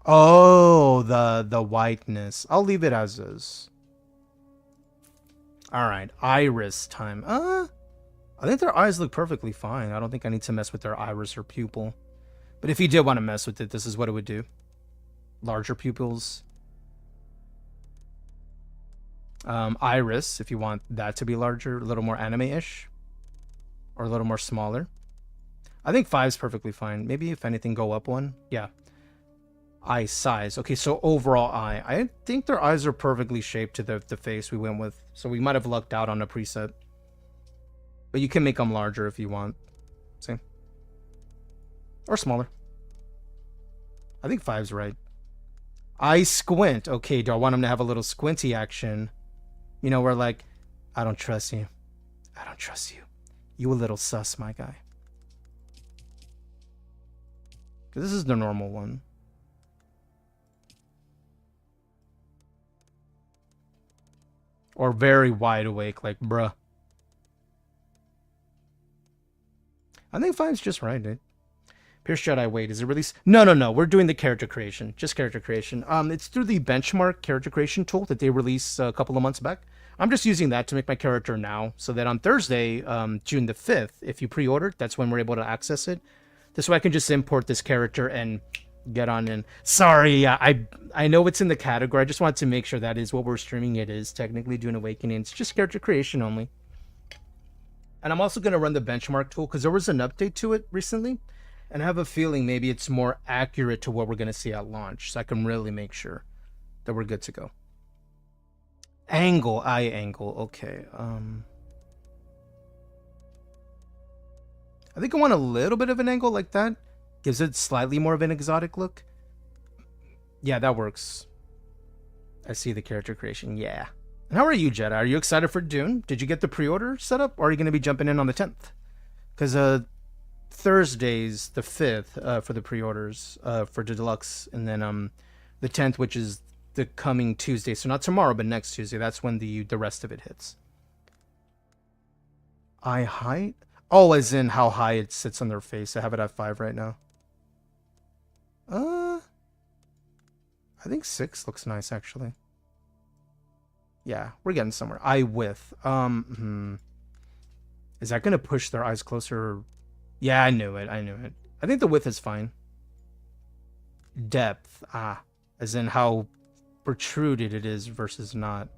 Oh, the whiteness. I'll leave it as is. All right, iris time. I think their eyes look perfectly fine. I don't think I need to mess with their iris or pupil. But if you did want to mess with it, this is what it would do. Larger pupils. Iris, if you want that to be larger, a little more anime-ish. Or a little more smaller. I think 5's perfectly fine. Maybe if anything, go up one. Yeah. Eye size. Okay, so overall eye. I think their eyes are perfectly shaped to the face we went with. So we might have lucked out on a preset. But you can make them larger if you want. See? Or smaller. I think 5's right. Eye squint. Okay, do I want them to have a little squinty action? You know, where like, I don't trust you. I don't trust you. You a little sus, my guy. This is the normal one. Or very wide awake, like, bruh. I think 5's just right, dude. Pierce Jedi, wait, is it released? No. We're doing the character creation. Just character creation. It's through the benchmark character creation tool that they released a couple of months back. I'm just using that to make my character now, so that on Thursday, June the 5th, if you pre-order, that's when we're able to access it. This way I can just import this character and get on in. Sorry, I know it's in the category. I just wanted to make sure that is what we're streaming. It is technically Dune Awakening. It's just character creation only. And I'm also going to run the benchmark tool because there was an update to it recently. And I have a feeling maybe it's more accurate to what we're going to see at launch. So I can really make sure that we're good to go. Angle, eye angle. Okay. I think I want a little bit of an angle like that. Gives it slightly more of an exotic look. Yeah, that works. I see the character creation. Yeah. And how are you, Jedi? Are you excited for Dune? Did you get the pre-order set up? Or are you going to be jumping in on the 10th? Because Thursday's the 5th for the pre-orders for the deluxe. And then the 10th, which is the coming Tuesday. So not tomorrow, but next Tuesday. That's when the rest of it hits. Eye height? Oh, as in how high it sits on their face. I have it at 5 right now. I think 6 looks nice, actually. Yeah, we're getting somewhere. Eye width. Is that going to push their eyes closer? Yeah, I knew it. I think the width is fine. Depth. As in how protruded it is versus not.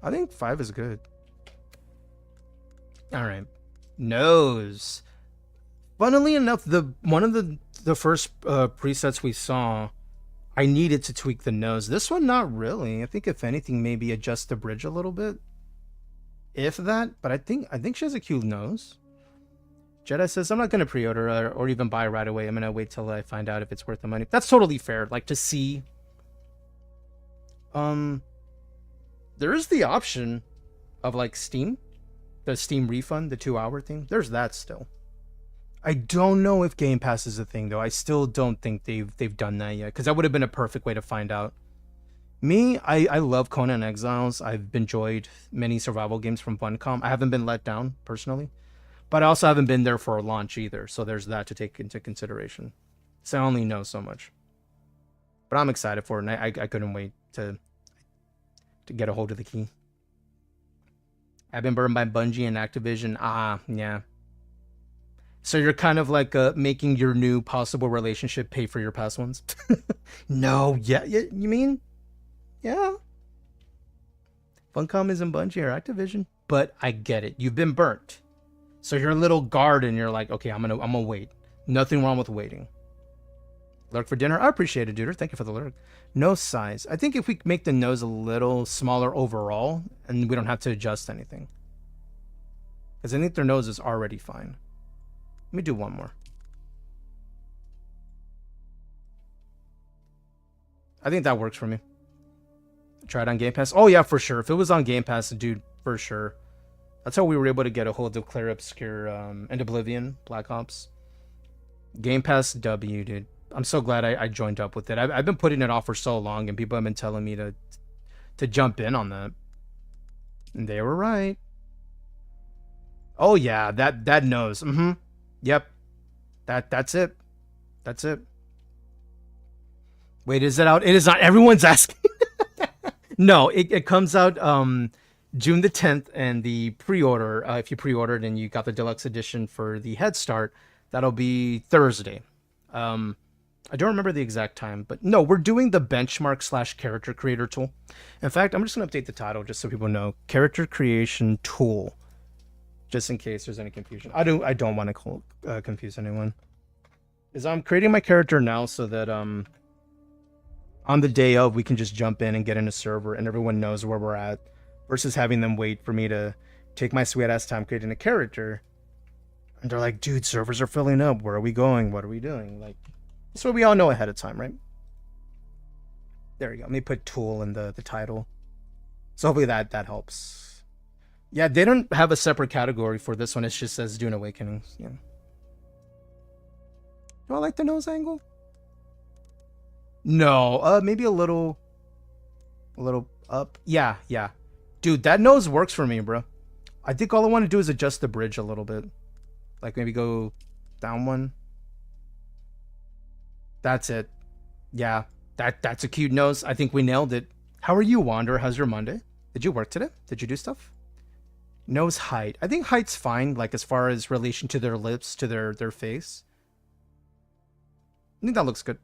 I think 5 is good. All right. Nose. Funnily enough, one of the first presets we saw, I needed to tweak the nose. This one, not really. I think if anything, maybe adjust the bridge a little bit, if that. But I think she has a cute nose. Jedi says, I'm not gonna pre-order or even buy right away. I'm gonna wait till I find out if it's worth the money. That's totally fair. Like to see. There is the option of like Steam. The Steam refund, the 2-hour thing. There's that still. I don't know if Game Pass is a thing though. I still don't think they've done that yet, because that would have been a perfect way to find out. Me, I love Conan Exiles. I've enjoyed many survival games from Funcom. I haven't been let down personally, but I also haven't been there for a launch either. So there's that to take into consideration. So I only know so much, but I'm excited for it, and I couldn't wait to get a hold of the key. I've been burned by Bungie and Activision. Yeah. So you're kind of like making your new possible relationship pay for your past ones? No, yeah, you mean? Yeah. Funcom isn't Bungie or Activision, but I get it. You've been burnt. So you're a little guard and you're like, okay, I'm gonna wait. Nothing wrong with waiting. Lurk for dinner. I appreciate it, dude. Thank you for the lurk. Nose size. I think if we make the nose a little smaller overall, and we don't have to adjust anything. Because I think their nose is already fine. Let me do one more. I think that works for me. Try it on Game Pass. Oh, yeah, for sure. If it was on Game Pass, dude, for sure. That's how we were able to get a hold of Clair, Obscur, and Oblivion, Black Ops. Game Pass W, dude. I'm so glad I joined up with it. I've been putting it off for so long, and people have been telling me to jump in on that. And they were right. Oh, yeah, that nose. Yep. That's it. That's it. Wait, is it out? It is not. Everyone's asking. No, it comes out June the 10th, and the pre-order, if you pre-ordered and you got the deluxe edition for the Head Start, that'll be Thursday. I don't remember the exact time, but no, we're doing the benchmark / character creator tool. In fact, I'm just going to update the title just so people know. Character creation tool. Just in case there's any confusion. I don't want to confuse anyone. Is I'm creating my character now so that on the day of we can just jump in and get in a server and everyone knows where we're at, versus having them wait for me to take my sweet ass time creating a character. And they're like, dude, servers are filling up. Where are we going? What are we doing? Like, so we all know ahead of time, right? There we go. Let me put tool in the title. So hopefully that helps. Yeah, they don't have a separate category for this one. It just says Dune Awakenings. Yeah. Do I like the nose angle? No, maybe a little up. Yeah. Dude, that nose works for me, bro. I think all I want to do is adjust the bridge a little bit. Like maybe go down one. That's it. Yeah, that's a cute nose. I think we nailed it. How are you, Wander? How's your Monday? Did you work today? Did you do stuff? Nose height. I think height's fine, like as far as relation to their lips, to their face. I think that looks good.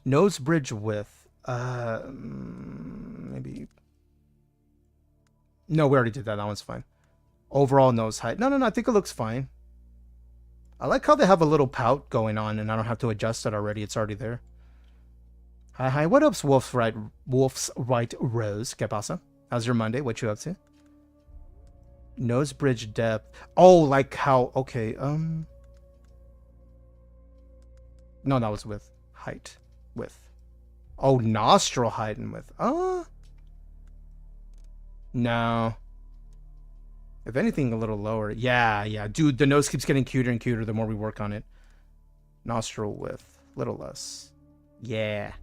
Nose bridge width. Maybe. No, we already did that. That one's fine. Overall nose height. No. I think it looks fine. I like how they have a little pout going on, and I don't have to adjust it already. It's already there. Hi. What up, Wolf's Right Rose? ¿Qué pasa? How's your Monday? What you up to? Nose bridge depth. Oh, like how? Okay. No, that was width. Height. Width. Oh, nostril height and width. No. If anything, a little lower. Yeah. Dude, the nose keeps getting cuter and cuter the more we work on it. Nostril width. Little less. Yeah.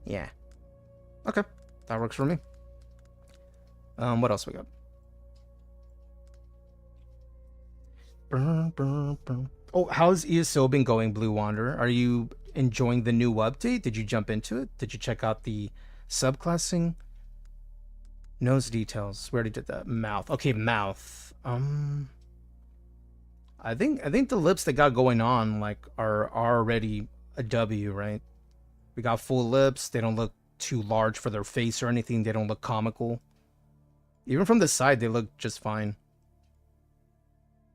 Okay. That works for me. What else we got? Oh, how's ESO been going, Blue Wanderer? Are you enjoying the new update? Did you jump into it? Did you check out the subclassing? Nose details. We already did that. Mouth. Okay, mouth. I think the lips they got going on like are already a W, right? We got full lips. They don't look too large for their face or anything. They don't look comical. Even from the side, they look just fine.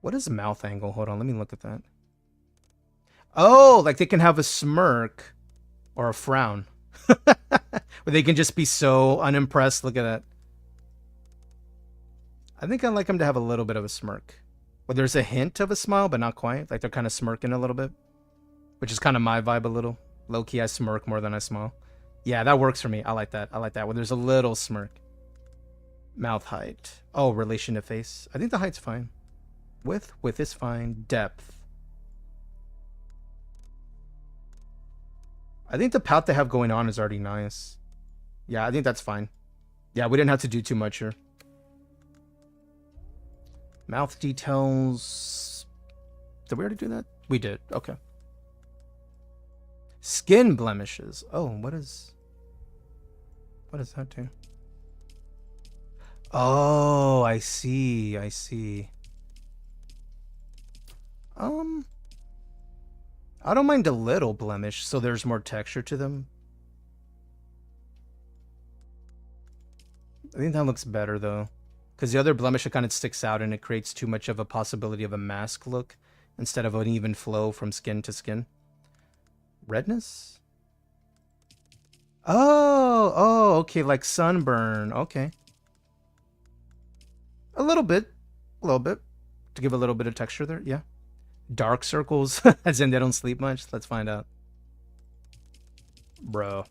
What is mouth angle? Hold on, let me look at that. Oh, like they can have a smirk or a frown. Where they can just be so unimpressed. Look at that. I think I like them to have a little bit of a smirk. Well, there's a hint of a smile, but not quite. Like they're kind of smirking a little bit. Which is kind of my vibe a little. Low-key, I smirk more than I smile. Yeah, that works for me. I like that. Where there's a little smirk. Mouth height. Oh, relation to face. I think the height's fine. Width is fine. Depth. I think the pout they have going on is already nice. Yeah, I think that's fine. Yeah, we didn't have to do too much here. Mouth details. Did we already do that? We did. Okay. Skin blemishes. Oh, what does that do? Oh, I see. I don't mind a little blemish, so there's more texture to them. I think that looks better, though. Because the other blemish, it kind of sticks out, and it creates too much of a possibility of a mask look, instead of an even flow from skin to skin. Redness? Oh, okay, like sunburn. Okay. A little bit. To give a little bit of texture there, yeah. Dark circles, as in they don't sleep much. Let's find out. Bro.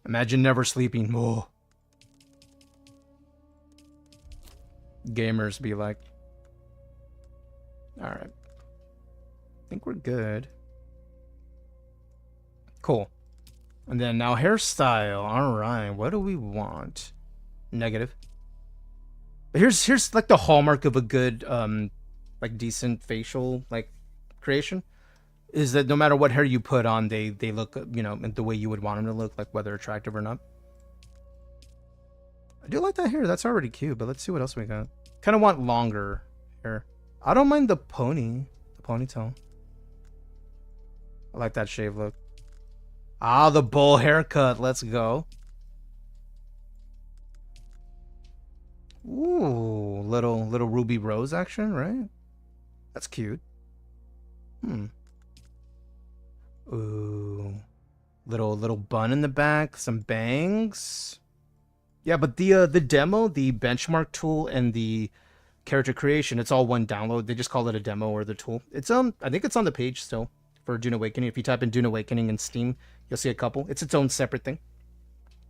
Imagine never sleeping. Oh. Gamers be like. Alright. I think we're good. Cool. And then now hairstyle. Alright, what do we want? Negative. But here's like the hallmark of a good like decent facial like creation is that no matter what hair you put on, they look, you know, the way you would want them to look, like whether attractive or not. I do like that hair. That's already cute, but let's see what else we got. Kind of want longer hair. I don't mind the ponytail. I like that shave look. Ah, the bowl haircut. Let's go. Ooh, little Ruby Rose action, right? That's cute. Ooh, little bun in the back, some bangs. Yeah, but the demo, the benchmark tool, and the character creation, it's all one download. They just call it a demo or the tool. It's I think it's on the page still for Dune Awakening. If you type in Dune Awakening in Steam, you'll see a couple. It's its own separate thing.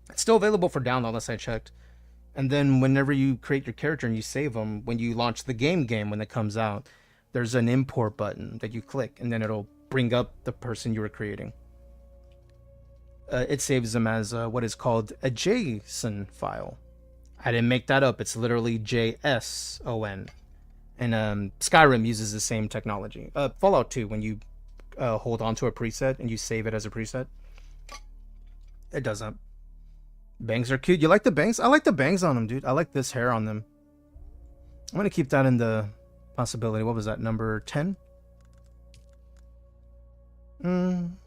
It's still available for download, last I checked. And then whenever you create your character and you save them, when you launch the game when it comes out, there's an import button that you click, and then it'll bring up the person you were creating. It saves them as what is called a JSON file. I didn't make that up. It's literally JSON. And Skyrim uses the same technology. Fallout 2, when you hold on to a preset and you save it as a preset, it does that. Bangs are cute. You like the bangs? I like the bangs on them, dude. I like this hair on them. I'm going to keep that in the possibility. What was that? Number 10?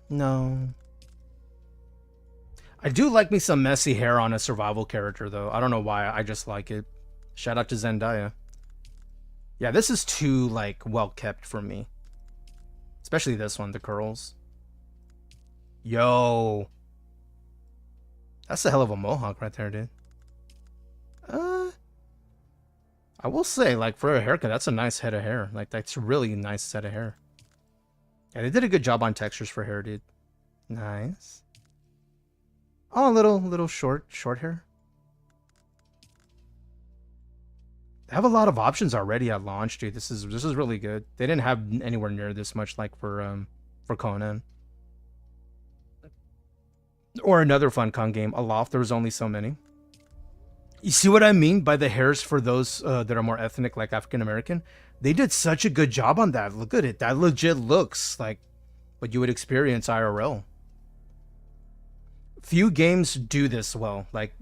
No. I do like me some messy hair on a survival character, though. I don't know why. I just like it. Shout out to Zendaya. Yeah, this is too, like, well kept for me. Especially this one, the curls. Yo. That's a hell of a mohawk right there, dude. I will say, like, for a haircut, that's a nice head of hair. Like, that's a really nice set of hair. Yeah, they did a good job on textures for hair, dude. Nice. Oh, a little short hair. They have a lot of options already at launch, dude. This is really good. They didn't have anywhere near this much, like, for Conan. Or another FunCon game, Aloft. There was only so many. You see what I mean by the hairs for those that are more ethnic, like African American? They did such a good job on that. Look at it. That legit looks like what you would experience IRL. Few games do this well. Like,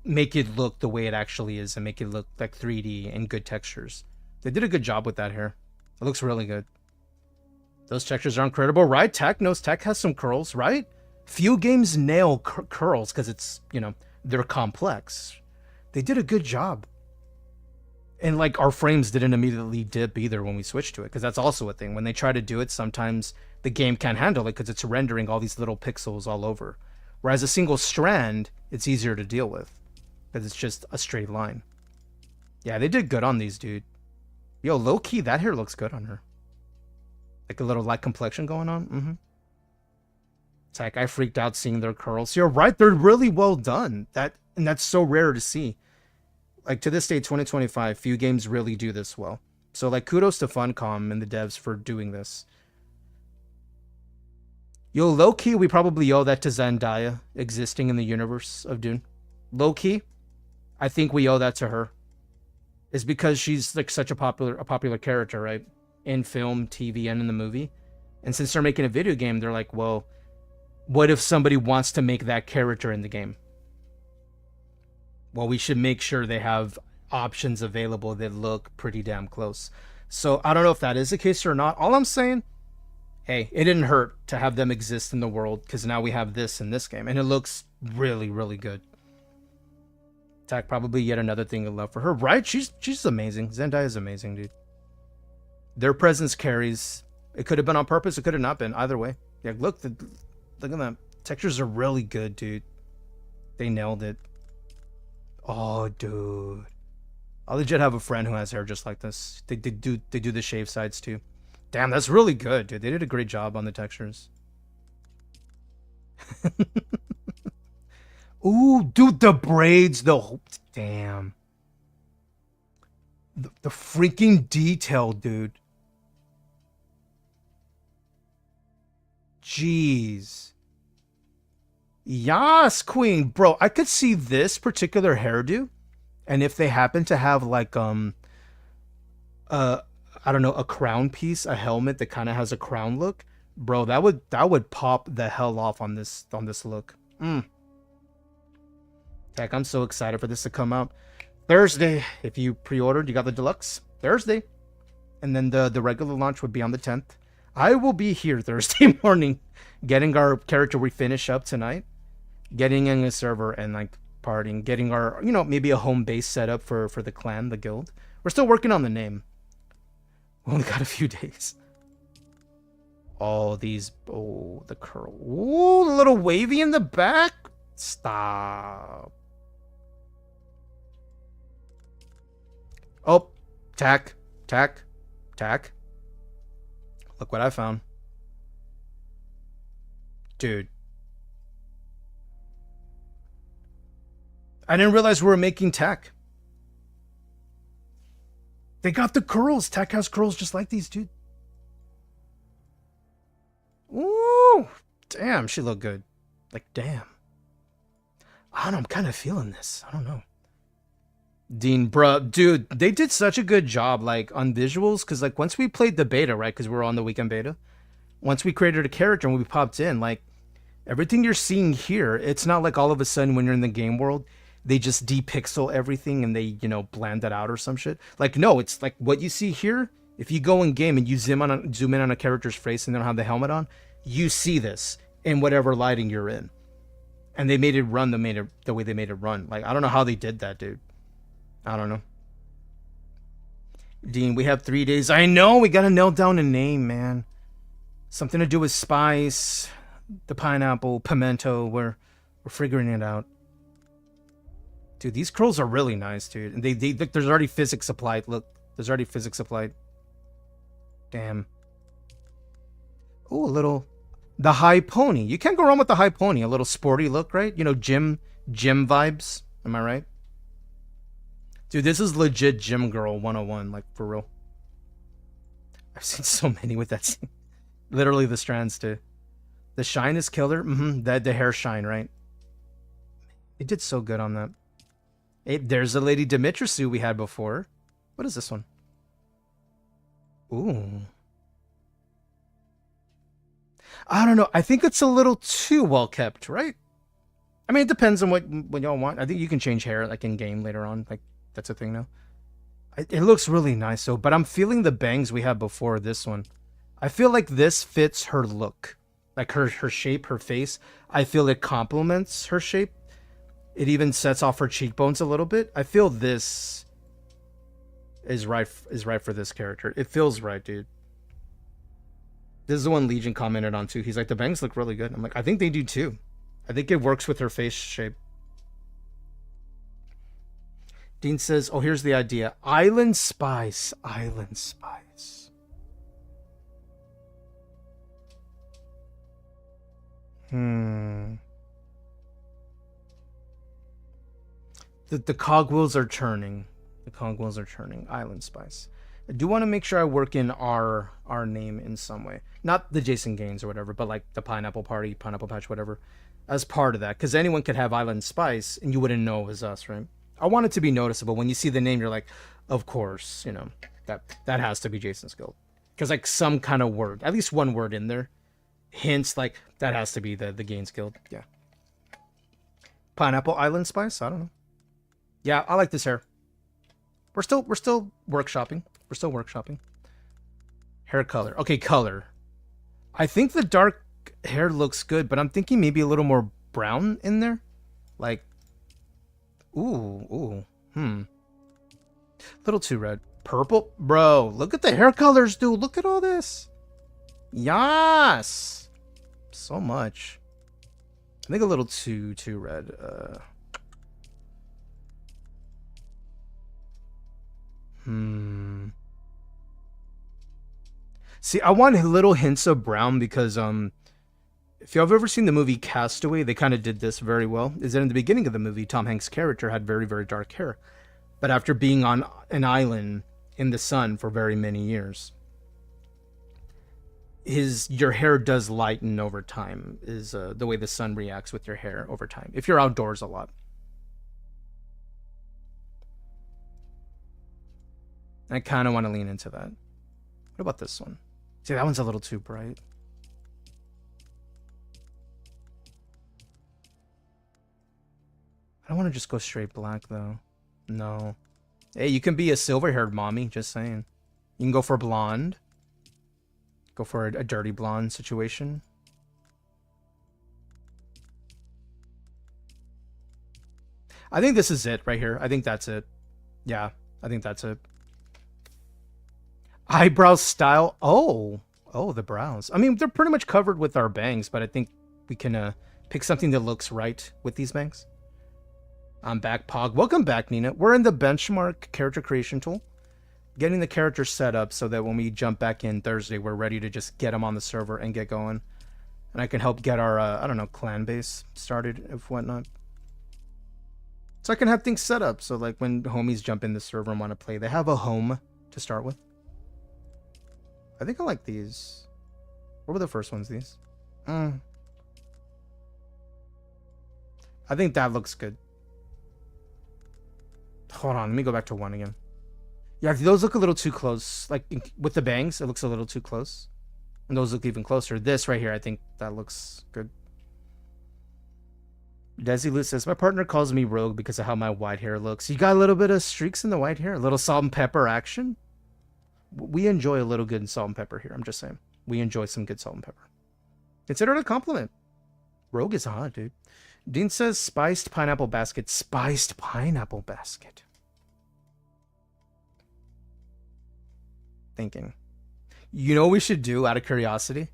make it look the way it actually is and make it look like 3D and good textures. They did a good job with that hair. It looks really good. Those textures are incredible, right? Tech has some curls, right? Few games nail curls because it's, you know, they're complex. They did a good job. And like our frames didn't immediately dip either when we switched to it, because that's also a thing. When they try to do it, sometimes the game can't handle it because it's rendering all these little pixels all over. Whereas a single strand, it's easier to deal with because it's just a straight line. Yeah, they did good on these, dude. Yo, low key, that hair looks good on her. Like a little light complexion going on. It's like I freaked out seeing their curls. You're right, they're really well done. And that's so rare to see. Like, to this day, 2025, few games really do this well. So, like, kudos to Funcom and the devs for doing this. Yo, low-key, we probably owe that to Zendaya existing in the universe of Dune. Low-key, I think we owe that to her. It's because she's, like, such a popular character, right? In film, TV, and in the movie. And since they're making a video game, they're like, well, what if somebody wants to make that character in the game? Well, we should make sure they have options available that look pretty damn close. So I don't know if that is the case or not. All I'm saying, hey, it didn't hurt to have them exist in the world, because now we have this in this game, and it looks really, really good. Tack, probably yet another thing to love for her, right? She's amazing. Zendaya is amazing, dude. Their presence carries. It could have been on purpose. It could have not been. Either way. Yeah, look, Look at that. Textures are really good, dude. They nailed it. Oh, dude. I legit have a friend who has hair just like this. They do the shave sides too. Damn, that's really good, dude. They did a great job on the textures. Ooh, dude, the braids, damn. The freaking detail, dude. Jeez. Yas, queen. Bro, I could see this particular hairdo, and if they happen to have like I don't know, a crown piece, a helmet that kind of has a crown look, bro, that would pop the hell off on this look. Heck, I'm so excited for this to come out. Thursday, if you pre-ordered, you got the deluxe Thursday. And then the regular launch would be on the 10th. I will be here Thursday morning getting our character we finish up tonight, getting in a server and like partying, getting our, you know, maybe a home base set up for the clan, the guild. We're still working on the name. We only got a few days. Oh, the curl. Ooh, a little wavy in the back. Stop. Oh, tack. Look what I found. Dude. I didn't realize we were making tack. They got the curls. Tack has curls just like these, dude. Ooh. Damn, she looked good. Like, damn. I don't know, I'm kind of feeling this. I don't know. Dean, bruh, dude, they did such a good job, like, on visuals, because, like, once we played the beta, right, because we were on the weekend beta, once we created a character and we popped in, like, everything you're seeing here, it's not like all of a sudden when you're in the game world, they just depixel everything and they, you know, bland that out or some shit. Like, no, it's like what you see here, if you go in game and you zoom in on a character's face and they don't have the helmet on, you see this in whatever lighting you're in. And they made it run the way they made it run. Like, I don't know how they did that, dude. I don't know. Dean, we have 3 days. I know, we gotta nail down a name, man. Something to do with spice, the pineapple, pimento. We're figuring it out. Dude, these curls are really nice, dude. And they look, there's already physics applied. Look, there's already physics applied. Damn. Oh, a little... The high pony. You can't go wrong with the high pony. A little sporty look, right? You know, gym vibes. Am I right? Dude, this is legit Gym Girl 101, like, for real. I've seen so many with that scene. Literally the strands, too. The shine is killer. The hair shine, right? It did so good on that. There's a Lady Dimitrescu we had before. What is this one? Ooh. I don't know. I think it's a little too well kept, right? I mean, it depends on what y'all want. I think you can change hair, like, in-game later on. Like, that's a thing now. It looks really nice, though. But I'm feeling the bangs we had before this one. I feel like this fits her look. Like, her shape, her face. I feel it complements her shape. It even sets off her cheekbones a little bit. I feel this is right for this character. It feels right, dude. This is the one Legion commented on, too. He's like, the bangs look really good. I'm like, I think they do, too. I think it works with her face shape. Dean says, oh, here's the idea. Island Spice. Island Spice. The cogwheels are turning. The cogwheels are turning. Island Spice. I do want to make sure I work in our name in some way. Not the Jason Gaines or whatever, but like the Pineapple Party, Pineapple Patch, whatever. As part of that. Because anyone could have Island Spice and you wouldn't know it was us, right? I want it to be noticeable. When you see the name, you're like, of course, you know, that has to be Jason's Guild. Because like some kind of word, at least one word in there, hints like that has to be the Gaines Guild. Yeah. Pineapple Island Spice? I don't know. Yeah, I like this hair. We're still workshopping. We're still workshopping. Hair color. Okay, color. I think the dark hair looks good, but I'm thinking maybe a little more brown in there. Like, ooh. Little too red. Purple? Bro, look at the hair colors, dude. Look at all this. Yes. So much. I think a little too red. See, I want little hints of brown because if y'all have ever seen the movie Castaway, they kind of did this very well. Is that in the beginning of the movie, Tom Hanks' character had very, very dark hair. But after being on an island in the sun for very many years, your hair does lighten over time, is the way the sun reacts with your hair over time, if you're outdoors a lot. I kind of want to lean into that. What about this one? See, that one's a little too bright. I don't want to just go straight black, though. No. Hey, you can be a silver-haired mommy, just saying. You can go for blonde. Go for a dirty blonde situation. I think this is it right here. I think that's it. Yeah, I think that's it. Eyebrow style. Oh, the brows. I mean, they're pretty much covered with our bangs, but I think we can pick something that looks right with these bangs. I'm back, Pog. Welcome back, Nina. We're in the benchmark character creation tool. Getting the character set up so that when we jump back in Thursday, we're ready to just get them on the server and get going. And I can help get our, I don't know, clan base started, if whatnot. So I can have things set up so like when homies jump in the server and want to play, they have a home to start with. I think I like these. What were the first ones, these? I think that looks good. Hold on, let me go back to one again. Yeah, those look a little too close. Like, with the bangs, it looks a little too close. And those look even closer. This right here, I think that looks good. Desi Lou says, my partner calls me rogue because of how my white hair looks. You got a little bit of streaks in the white hair? A little salt and pepper action? We enjoy a little good salt and pepper here, I'm just saying. We enjoy some good salt and pepper. Consider it a compliment. Rogue is hot, dude. Dean says, spiced pineapple basket. Spiced pineapple basket. Thinking. You know what we should do out of curiosity?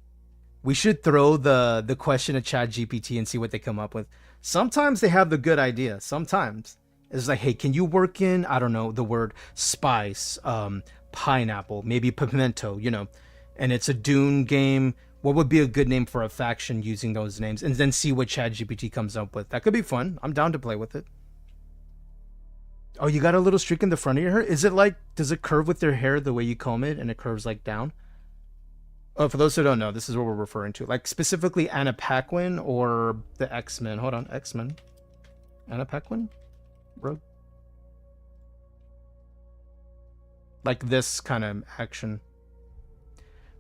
We should throw the question at ChatGPT and see what they come up with. Sometimes they have the good idea. Sometimes it's like, hey, can you work in, I don't know, the word spice, pineapple, maybe pimento, you know, and it's a Dune game. What would be a good name for a faction using those names? And then see what ChatGPT comes up with. That could be fun. I'm down to play with it. Oh, you got a little streak in the front of your hair? Is it like, does it curve with your hair the way you comb it and it curves like down? Oh, for those who don't know, this is what we're referring to. Like specifically Anna Paquin or the X-Men. Hold on, X-Men. Anna Paquin? Rogue? Like this kind of action.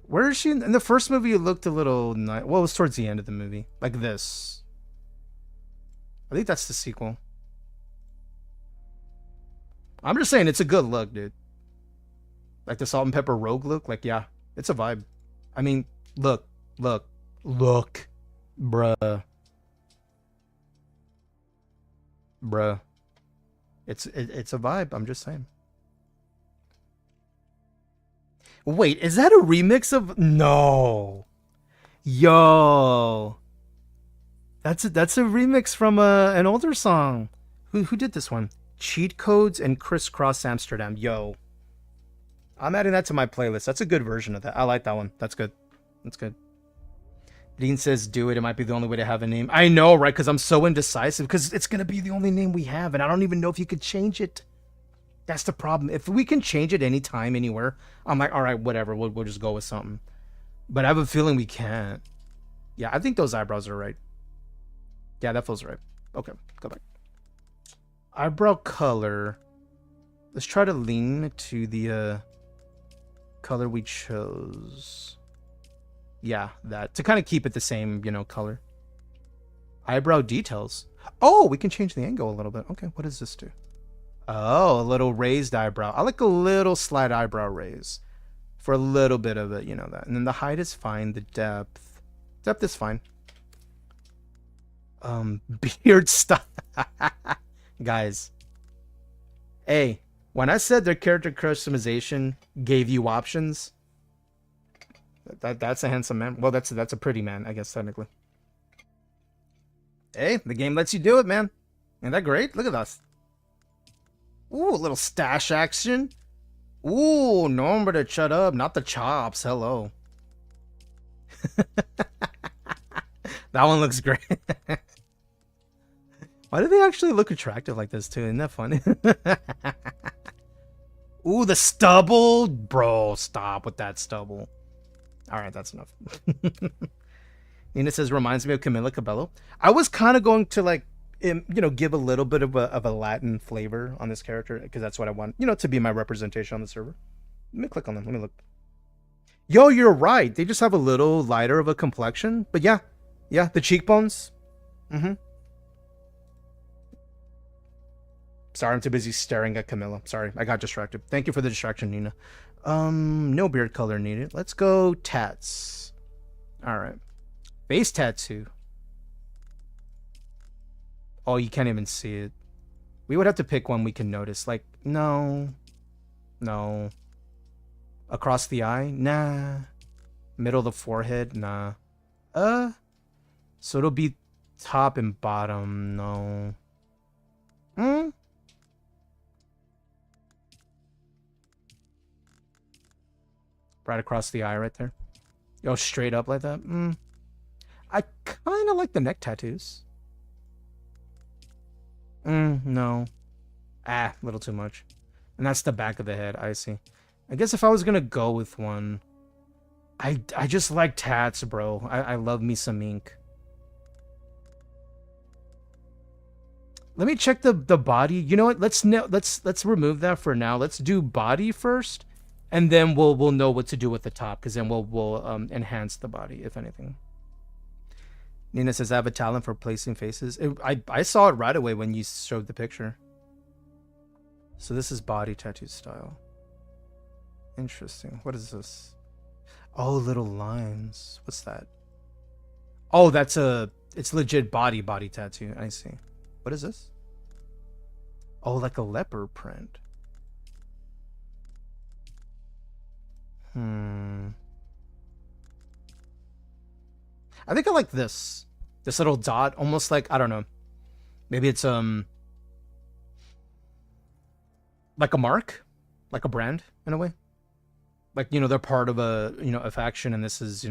Where is she? In the first movie, it looked a little... Well, it was towards the end of the movie. Like this. I think that's the sequel. I'm just saying, it's a good look, dude. Like the salt and pepper rogue look. Like, yeah, it's a vibe. I mean, look. Bruh. It's a vibe, I'm just saying. Wait, is that a remix of... No. Yo. That's a remix from an older song. Who did this one? Cheat Codes and Crisscross Amsterdam. Yo. I'm adding that to my playlist. That's a good version of that. I like that one. That's good. That's good. Dean says, do it. It might be the only way to have a name. I know, right? Because I'm so indecisive. Because it's going to be the only name we have. And I don't even know if you could change it. That's the problem. If we can change it anytime, anywhere, I'm like, all right, whatever. We'll just go with something. But I have a feeling we can't. Yeah, I think those eyebrows are right. Yeah, that feels right. Okay, go back. Eyebrow color. Let's try to lean to the color we chose. Yeah, that. To kind of keep it the same, you know, color. Eyebrow details. Oh, we can change the angle a little bit. Okay, what does this do? Oh, a little raised eyebrow. I like a little slight eyebrow raise. For a little bit of it, you know that. And then the height is fine. The depth. Depth is fine. Beard style. Guys. Hey, when I said their character customization gave you options, that's a handsome man. Well, that's a pretty man, I guess, technically. Hey, the game lets you do it, man. Ain't that great? Look at us. Ooh, a little stash action. Ooh, Norma to shut up, not the chops. Hello. That one looks great. Why do they actually look attractive like this too? Isn't that funny? Ooh, the stubble. Bro, stop with that stubble. Alright, that's enough. Nina says, reminds me of Camila Cabello. I was kind of going to, like, give a little bit of a Latin flavor on this character, because that's what I want, to be my representation on the server. Let me click on them. Let me look. Yo, you're right. They just have a little lighter of a complexion. But yeah, the cheekbones. Sorry, I'm too busy staring at Camilla. Sorry, I got distracted. Thank you for the distraction, Nina. No beard color needed. Let's go tats. Alright. Face tattoo. Oh, you can't even see it. We would have to pick one we can notice. Like, no. No. Across the eye? Nah. Middle of the forehead? Nah. So it'll be top and bottom. No. Right across the eye right there. Yo, straight up like that? I kind of like the neck tattoos. No. A little too much. And that's the back of the head. I see. I guess if I was gonna go with one, I just like tats, bro. I love me some ink. Let me check the body. You know what? Let's remove that for now. Let's do body first, and then we'll know what to do with the top, because then we'll enhance the body, if anything. Nina says, I have a talent for placing faces. I saw it right away when you showed the picture. So this is body tattoo style. Interesting. What is this? Oh, little lines. What's that? Oh, it's legit body tattoo. I see. What is this? Oh, like a leopard print. I think I like this. This little dot, almost like, I don't know. Maybe it's like a mark, like a brand in a way. Like, they're part of a faction, and this is,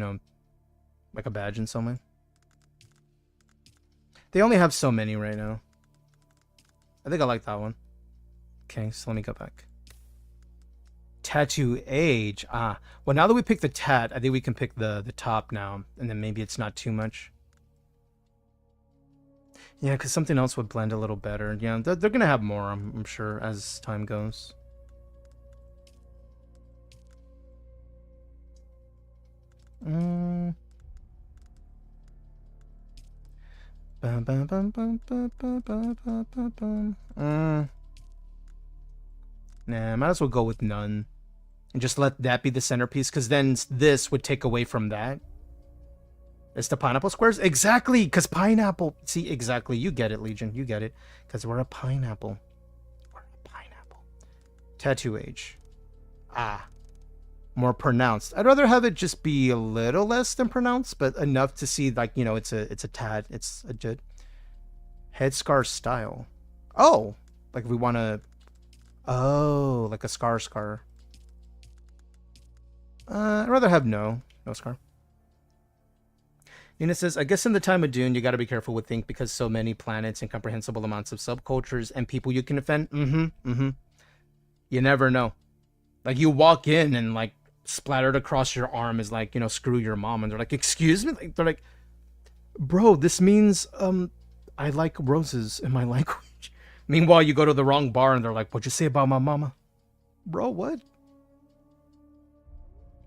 like a badge in some way. They only have so many right now. I think I like that one. Okay, so let me go back. Tattoo age. Well, now that we picked the tat, I think we can pick the top now, and then maybe it's not too much. Yeah, because something else would blend a little better. Yeah, they're gonna have more, I'm sure, as time goes. Nah, might as well go with none. And just let that be the centerpiece, because then this would take away from that. It's the pineapple squares? Exactly, because pineapple... See, exactly. You get it, Legion. You get it. Because we're a pineapple. We're a pineapple. Tattoo age. More pronounced. I'd rather have it just be a little less than pronounced, but enough to see, like, it's a tad. It's a jet. Headscar style. Oh! Like, we want to... Oh, like a scar. I'd rather have no scar. Nina says, I guess in the time of Dune, you got to be careful with ink because so many planets, incomprehensible amounts of subcultures, and people you can offend. You never know. Like, you walk in and, like, splattered across your arm is like, screw your mom. And they're like, excuse me? They're like, bro, this means, I like roses in my language. Meanwhile, you go to the wrong bar and they're like, what'd you say about my mama? Bro, what?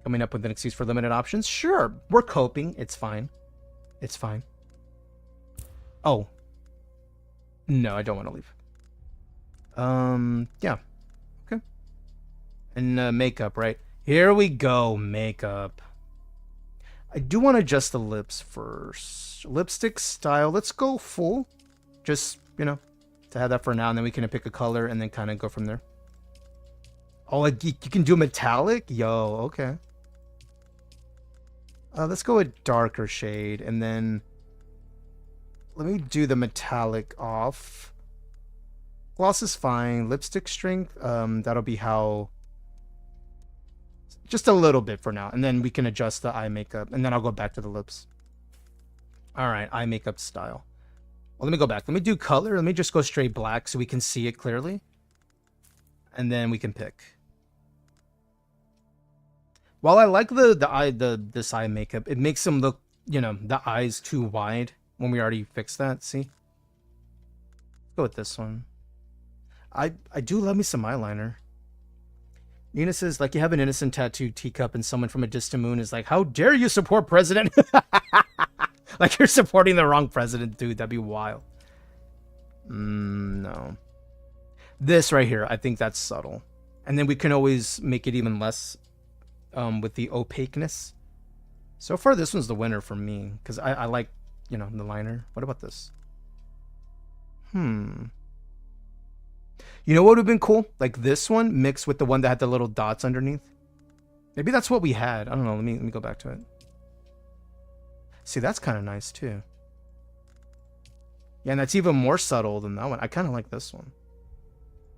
Coming up with an excuse for limited options? Sure, we're coping. It's fine. It's fine. Oh. No, I don't want to leave. Yeah. Okay. And makeup, right? Here we go, makeup. I do want to adjust the lips first. Lipstick style. Let's go full. Just, to have that for now, and then we can pick a color and then kind of go from there. Oh, like you can do metallic? Yo, okay. Let's go with darker shade, and then let me do the metallic off. Gloss is fine. Lipstick strength, that'll be how... Just a little bit for now. And then we can adjust the eye makeup. And then I'll go back to the lips. Alright, eye makeup style. Well, let me go back. Let me do color. Let me just go straight black so we can see it clearly. And then we can pick. While I like this eye makeup, it makes them look, you know, the eyes too wide when we already fixed that. See? Let's go with this one. I do love me some eyeliner. Nina says, like, you have an innocent tattooed teacup and someone from a distant moon is like, how dare you support president? Like, you're supporting the wrong president, dude. That'd be wild. No. This right here, I think that's subtle. And then we can always make it even less with the opaqueness. So far, this one's the winner for me. Because I like, you know, the liner. What about this? You know what would have been cool? Like this one mixed with the one that had the little dots underneath. Maybe that's what we had. I don't know. Let me go back to it. See, that's kind of nice too. Yeah, and that's even more subtle than that one. I kind of like this one.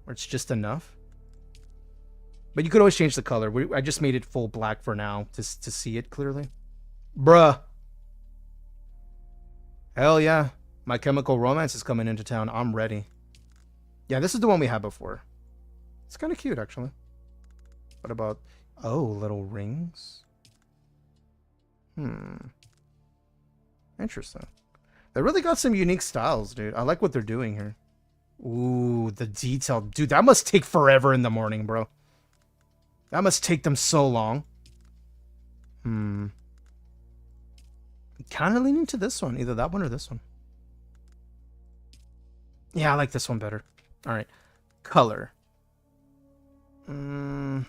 Where it's just enough. But you could always change the color. I just made it full black for now to see it clearly. Bruh. Hell yeah. My Chemical Romance is coming into town. I'm ready. Yeah, this is the one we had before. It's kind of cute, actually. What about... Oh, little rings? Interesting. They really got some unique styles, dude. I like what they're doing here. Ooh, the detail. Dude, that must take forever in the morning, bro. That must take them so long. I'm kind of leaning to this one. Either that one or this one. Yeah, I like this one better. All right, color. You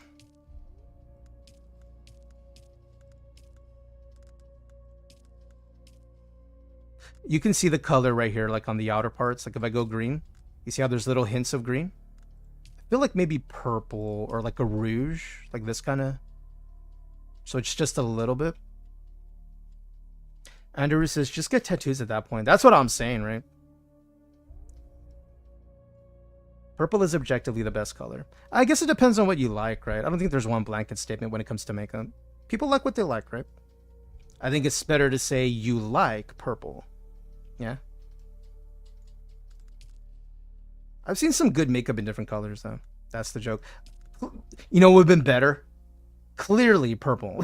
can see the color right here, like on the outer parts. Like if I go green, you see how there's little hints of green? I feel like maybe purple or like a rouge, like this kind of. So it's just a little bit. Andrew says, just get tattoos at that point. That's what I'm saying, right? Purple is objectively the best color. I guess it depends on what you like, right? I don't think there's one blanket statement when it comes to makeup. People like what they like, right? I think it's better to say you like purple. Yeah? I've seen some good makeup in different colors, though. That's the joke. You know what would have been better? Clearly purple.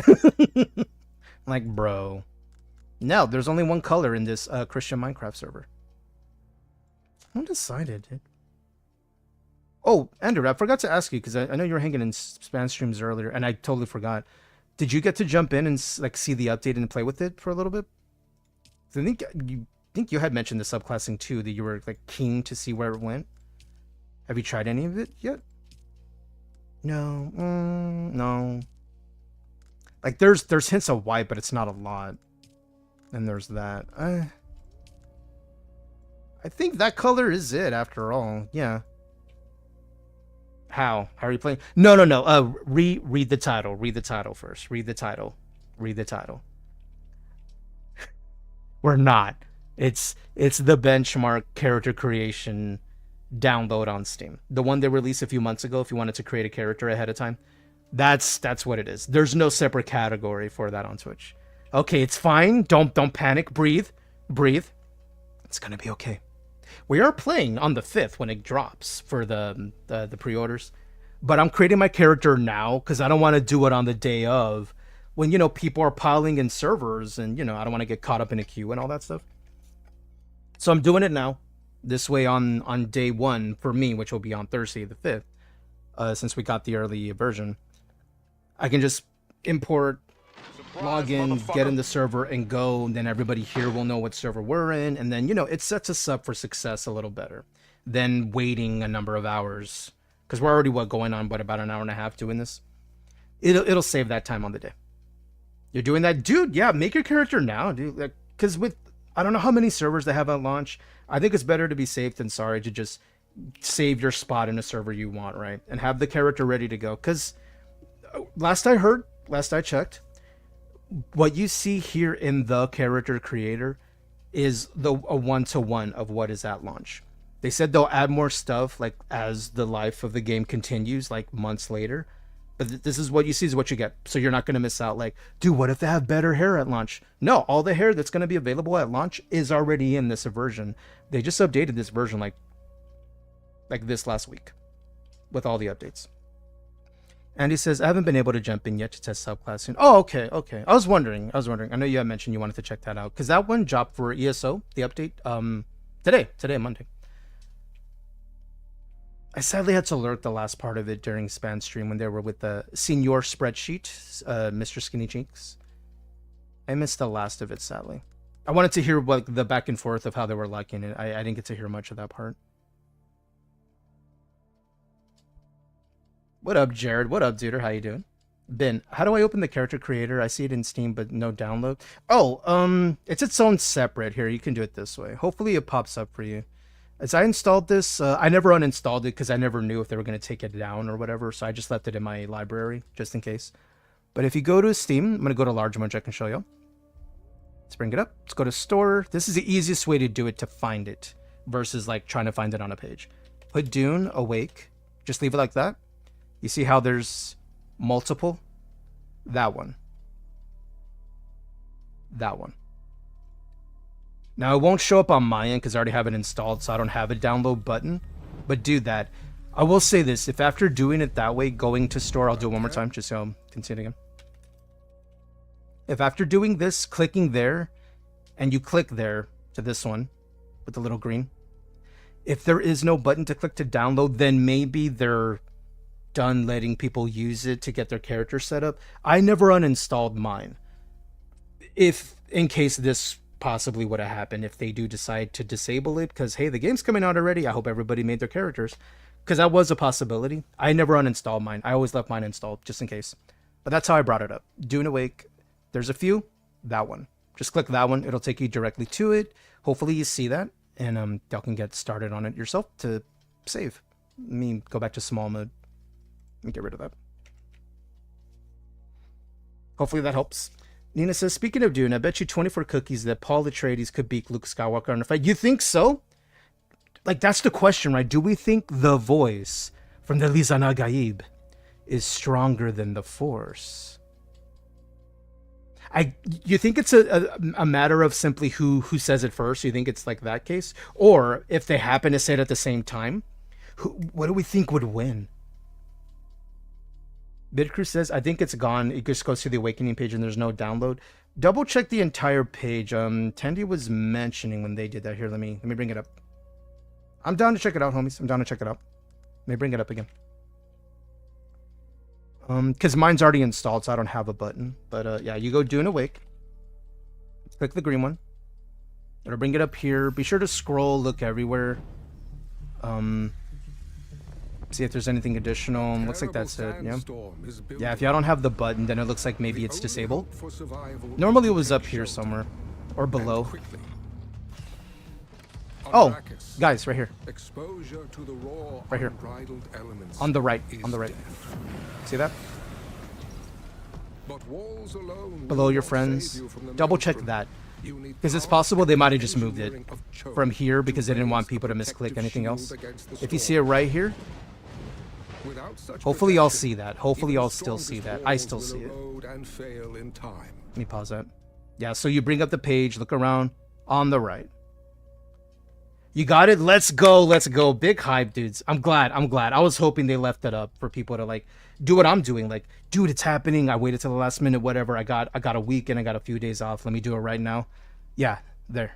Like, bro. No, there's only one color in this Christian Minecraft server. I'm undecided, dude. Oh, Andrew, I forgot to ask you, because I know you were hanging in span streams earlier, and I totally forgot. Did you get to jump in and like see the update and play with it for a little bit? I think you had mentioned the subclassing too, that you were like keen to see where it went. Have you tried any of it yet? No, no. Like there's hints of white, but it's not a lot. And there's that. I think that color is it after all. Yeah. How are you playing? No. Read the title. Read the title first. Read the title. Read the title. We're not. It's the benchmark character creation download on Steam. The one they released a few months ago if you wanted to create a character ahead of time. That's what it is. There's no separate category for that on Twitch. Okay, it's fine. Don't panic. Breathe. It's gonna be okay. We are playing on the 5th when it drops for the pre-orders. But I'm creating my character now because I don't want to do it on the day of when, you know, people are piling in servers and, you know, I don't want to get caught up in a queue and all that stuff. So I'm doing it now. This way on day 1 for me, which will be on Thursday the 5th, since we got the early version. I can just import, log in, get in the server, and go, and then everybody here will know what server we're in, and then, you know, it sets us up for success a little better than waiting a number of hours, because we're already, going on, about an hour and a half doing this? It'll save that time on the day. You're doing that? Dude, yeah, make your character now, dude, because with, I don't know how many servers they have at launch. I think it's better to be safe than sorry to just save your spot in a server you want, right? And have the character ready to go, because last I checked, what you see here in the character creator is a 1-to-1 of what is at launch. They said they'll add more stuff like as the life of the game continues, like months later. But this is what you see is what you get. So you're not going to miss out. Like, dude, what if they have better hair at launch? No, all the hair that's going to be available at launch is already in this version. They just updated this version like this last week with all the updates. Andy says, I haven't been able to jump in yet to test subclassing. Oh, okay. I was wondering. I know you had mentioned you wanted to check that out. Because that one dropped for ESO, the update, today, Monday. I sadly had to lurk the last part of it during Span stream when they were with the senior spreadsheet, Mr. Skinny Cheeks. I missed the last of it, sadly. I wanted to hear like the back and forth of how they were liking it. I didn't get to hear much of that part. What up, Jared? What up, duder? How you doing? Ben, how do I open the character creator? I see it in Steam, but no download. Oh, it's its own separate here. You can do it this way. Hopefully it pops up for you. As I installed this, I never uninstalled it because I never knew if they were going to take it down or whatever, so I just left it in my library, just in case. But if you go to Steam, I'm going to go to large one, I can show you. Let's bring it up. Let's go to store. This is the easiest way to do it to find it, versus like trying to find it on a page. Put Dune Awake. Just leave it like that. You see how there's multiple? That one. That one. Now, it won't show up on my end because I already have it installed, so I don't have a download button. But do that. I will say this. If after doing it that way, going to store, I'll do it one more time, just so I'm continuing. If after doing this, clicking there, and you click there to this one with the little green, if there is no button to click to download, then maybe they're done letting people use it to get their character set up. I never uninstalled mine. If, in case this possibly would have happened, if they do decide to disable it, because hey, the game's coming out already, I hope everybody made their characters, because that was a possibility. I never uninstalled mine. I always left mine installed just in case. But that's how I brought it up. Dune Awake, there's a few. That one, just click that one, it'll take you directly to it. Hopefully you see that, and y'all can get started on it yourself to save. Let me go back to small mode and get rid of that. Hopefully that helps. Nina says, speaking of Dune, I bet you 24 cookies that Paul Atreides could beat Luke Skywalker in a fight. You think so? Like, that's the question, right? Do we think the voice from the Lisan Gaib is stronger than the Force? You think it's a matter of simply who says it first? You think it's like that case? Or if they happen to say it at the same time, what do we think would win? Bidcrew says, I think it's gone. It just goes to the Awakening page and there's no download. Double check the entire page. Tandy was mentioning when they did that. Here, let me bring it up. I'm down to check it out, homies. I'm down to check it out. Let me bring it up again. Because mine's already installed, so I don't have a button. But yeah, you go Dune Awake. Click the green one. It'll bring it up here. Be sure to scroll, look everywhere. See if there's anything additional. Looks like that's it. Yeah. Yeah, if y'all don't have the button, then it looks like maybe it's disabled. Normally it was up here somewhere. Or below. Oh, guys, right here. Right here. On the right. On the right. See that? Below your friends. Double check that. Because it's possible they might have just moved it from here because they didn't want people to misclick anything else. If you see it right here, hopefully y'all see that. Hopefully y'all still see that. I still see it. Let me pause that. Yeah, so you bring up the page, look around, on the right. You got it? Let's go, let's go. Big hype, dudes. I'm glad. I was hoping they left it up for people to like do what I'm doing. Like, dude, it's happening. I waited till the last minute, whatever. I got a week and I got a few days off. Let me do it right now. Yeah, there.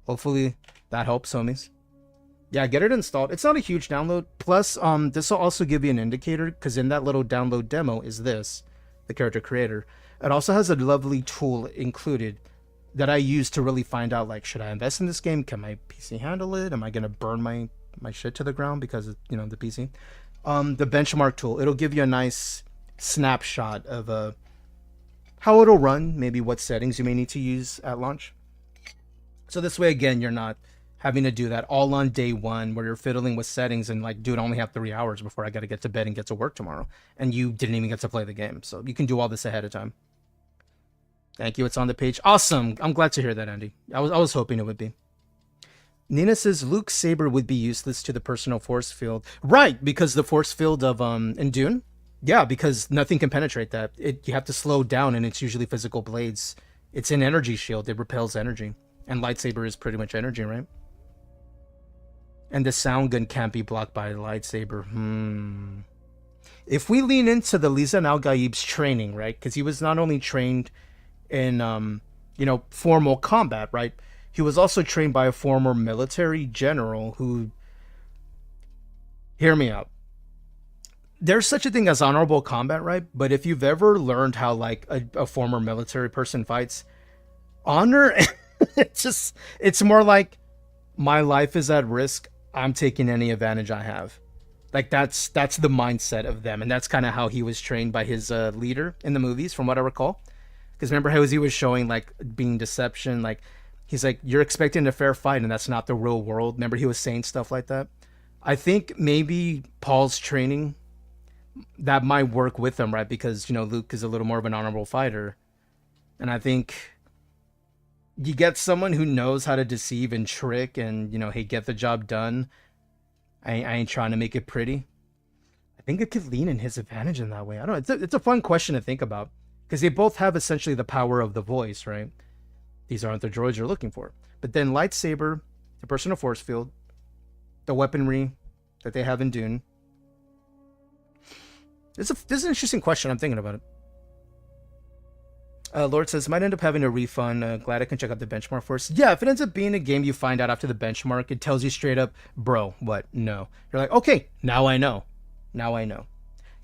Hopefully that helps, homies. Yeah, get it installed. It's not a huge download. Plus, this will also give you an indicator, because in that little download demo is this, the character creator. It also has a lovely tool included that I use to really find out, like, should I invest in this game? Can my PC handle it? Am I going to burn my shit to the ground because of, you know, the PC? The benchmark tool, it'll give you a nice snapshot of how it'll run, maybe what settings you may need to use at launch. So this way, again, you're not having to do that all on day one where you're fiddling with settings and like, dude, I only have 3 hours before I got to get to bed and get to work tomorrow. And you didn't even get to play the game. So you can do all this ahead of time. Thank you. It's on the page. Awesome. I'm glad to hear that, Andy. I was hoping it would be. Nina says Luke's saber would be useless to the personal force field. Right, because the force field of in Dune? Yeah, because nothing can penetrate that. You have to slow down, and it's usually physical blades. It's an energy shield. It repels energy. And lightsaber is pretty much energy, right? And the sound gun can't be blocked by a lightsaber. If we lean into the Lisan al-Gaib's training, right? Because he was not only trained in, formal combat, right? He was also trained by a former military general who... Hear me out. There's such a thing as honorable combat, right? But if you've ever learned how, like, a former military person fights, honor, it's more like, my life is at risk. I'm taking any advantage I have. Like, that's the mindset of them. And that's kind of how he was trained by his leader in the movies, from what I recall. Because remember how he was showing, like, being deception, like, he's like, you're expecting a fair fight, and that's not the real world. Remember he was saying stuff like that? I think maybe Paul's training, that might work with him, right? Because, Luke is a little more of an honorable fighter. And I think you get someone who knows how to deceive and trick and, hey, get the job done. I ain't trying to make it pretty. I think it could lean in his advantage in that way. I don't know. It's a fun question to think about. Because they both have essentially the power of the voice, right? These aren't the droids you're looking for. But then lightsaber, the personal force field, the weaponry that they have in Dune. This is an interesting question. I'm thinking about it. Lord says, might end up having a refund. Glad I can check out the benchmark first. Yeah, if it ends up being a game you find out after the benchmark, it tells you straight up, bro, what? No. You're like, okay, now I know. Now I know.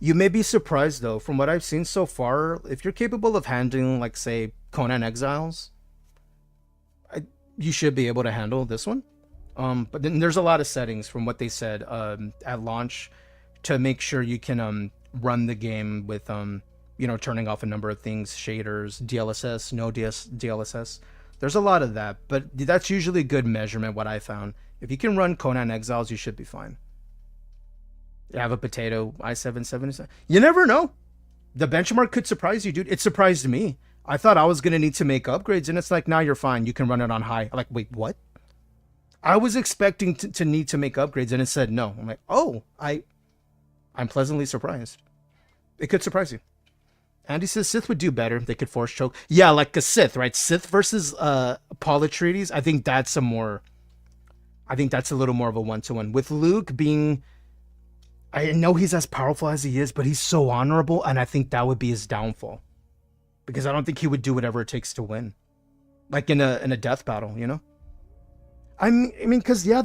You may be surprised, though, from what I've seen so far, if you're capable of handling, like, say, Conan Exiles, you should be able to handle this one. But then there's a lot of settings from what they said at launch to make sure you can run the game with, turning off a number of things, shaders, DLSS, no DLSS. There's a lot of that, but that's usually a good measurement, what I found. If you can run Conan Exiles, you should be fine. You have a potato i7-77. You never know. The benchmark could surprise you, dude. It surprised me. I thought I was going to need to make upgrades, and it's like, now you're fine. You can run it on high. I'm like, wait, what? I was expecting to need to make upgrades, and it said no. I'm like, oh, I'm pleasantly surprised. It could surprise you. Andy says Sith would do better. They could force choke. Yeah, like a Sith, right? Sith versus Paul Atreides. I think that's a little more of a one-to-one. With Luke being... I know he's as powerful as he is, but he's so honorable, and I think that would be his downfall. Because I don't think he would do whatever it takes to win. Like in a death battle, I mean, because, yeah,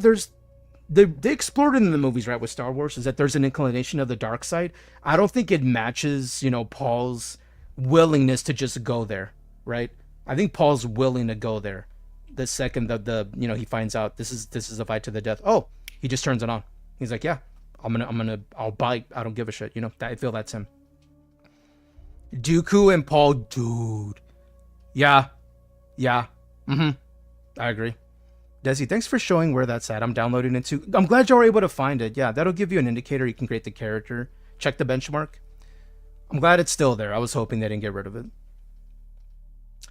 they explored it in the movies, right, with Star Wars, is that there's an inclination of the dark side. I don't think it matches, Paul's willingness to just go there, right? I think Paul's willing to go there. The second that he finds out this is a fight to the death. Oh, he just turns it on. He's like, yeah, I'll bite. I don't give a shit. I feel that's him. Dooku and Paul, dude. Yeah. I agree. Desi, thanks for showing where that's at. I'm downloading it too. I'm glad you were able to find it. Yeah, that'll give you an indicator. You can create the character. Check the benchmark. I'm glad it's still there. I was hoping they didn't get rid of it.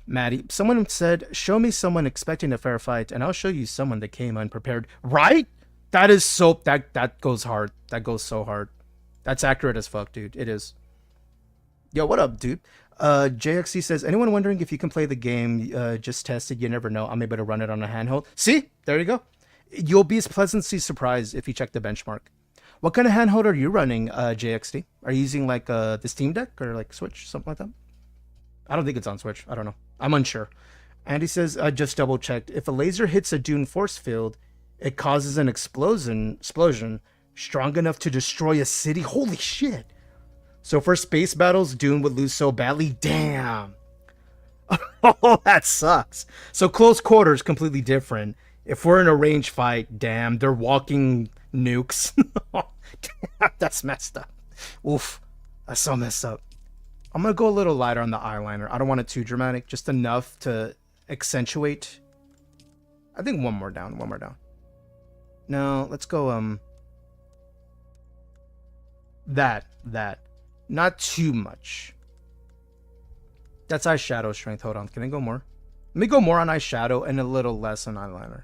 Maddie, someone said, show me someone expecting a fair fight, and I'll show you someone that came unprepared. Right? That is so... That goes hard. That goes so hard. That's accurate as fuck, dude. It is. Yo, what up, dude? JXC says, anyone wondering if you can play the game? Just tested. You never know. I'm able to run it on a handheld. See? There you go. You'll be pleasantly surprised if you check the benchmark. What kind of handheld are you running, JXT? Are you using like the Steam Deck or like Switch, something like that? I don't think it's on Switch. I don't know. I'm unsure. Andy says, just double checked. If a laser hits a Dune force field, it causes an explosion strong enough to destroy a city. Holy shit. So for space battles, Dune would lose so badly. Damn. Oh, that sucks. So close quarters, completely different. If we're in a range fight, damn, they're walking nukes. That's messed up. Oof. That's so messed up. I'm going to go a little lighter on the eyeliner. I don't want it too dramatic. Just enough to accentuate. I think one more down. No, let's go, that. Not too much. That's eyeshadow strength. Hold on. Can I go more? Let me go more on eyeshadow and a little less on eyeliner.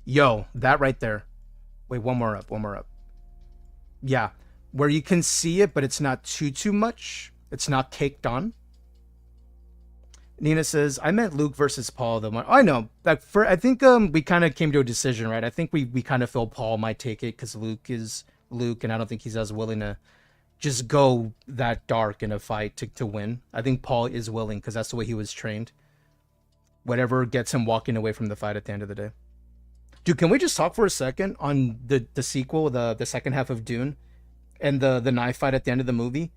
Yo, that right there. Wait, one more up. Yeah. Where you can see it, but it's not too much. It's not caked on. Nina says, I meant Luke versus Paul though. I know. Like I think we kind of came to a decision, right? I think we kind of feel Paul might take it because Luke is Luke, and I don't think he's as willing to just go that dark in a fight to win. I think Paul is willing because that's the way he was trained. Whatever gets him walking away from the fight at the end of the day. Dude, can we just talk for a second on the sequel, the second half of Dune, and the knife fight at the end of the movie?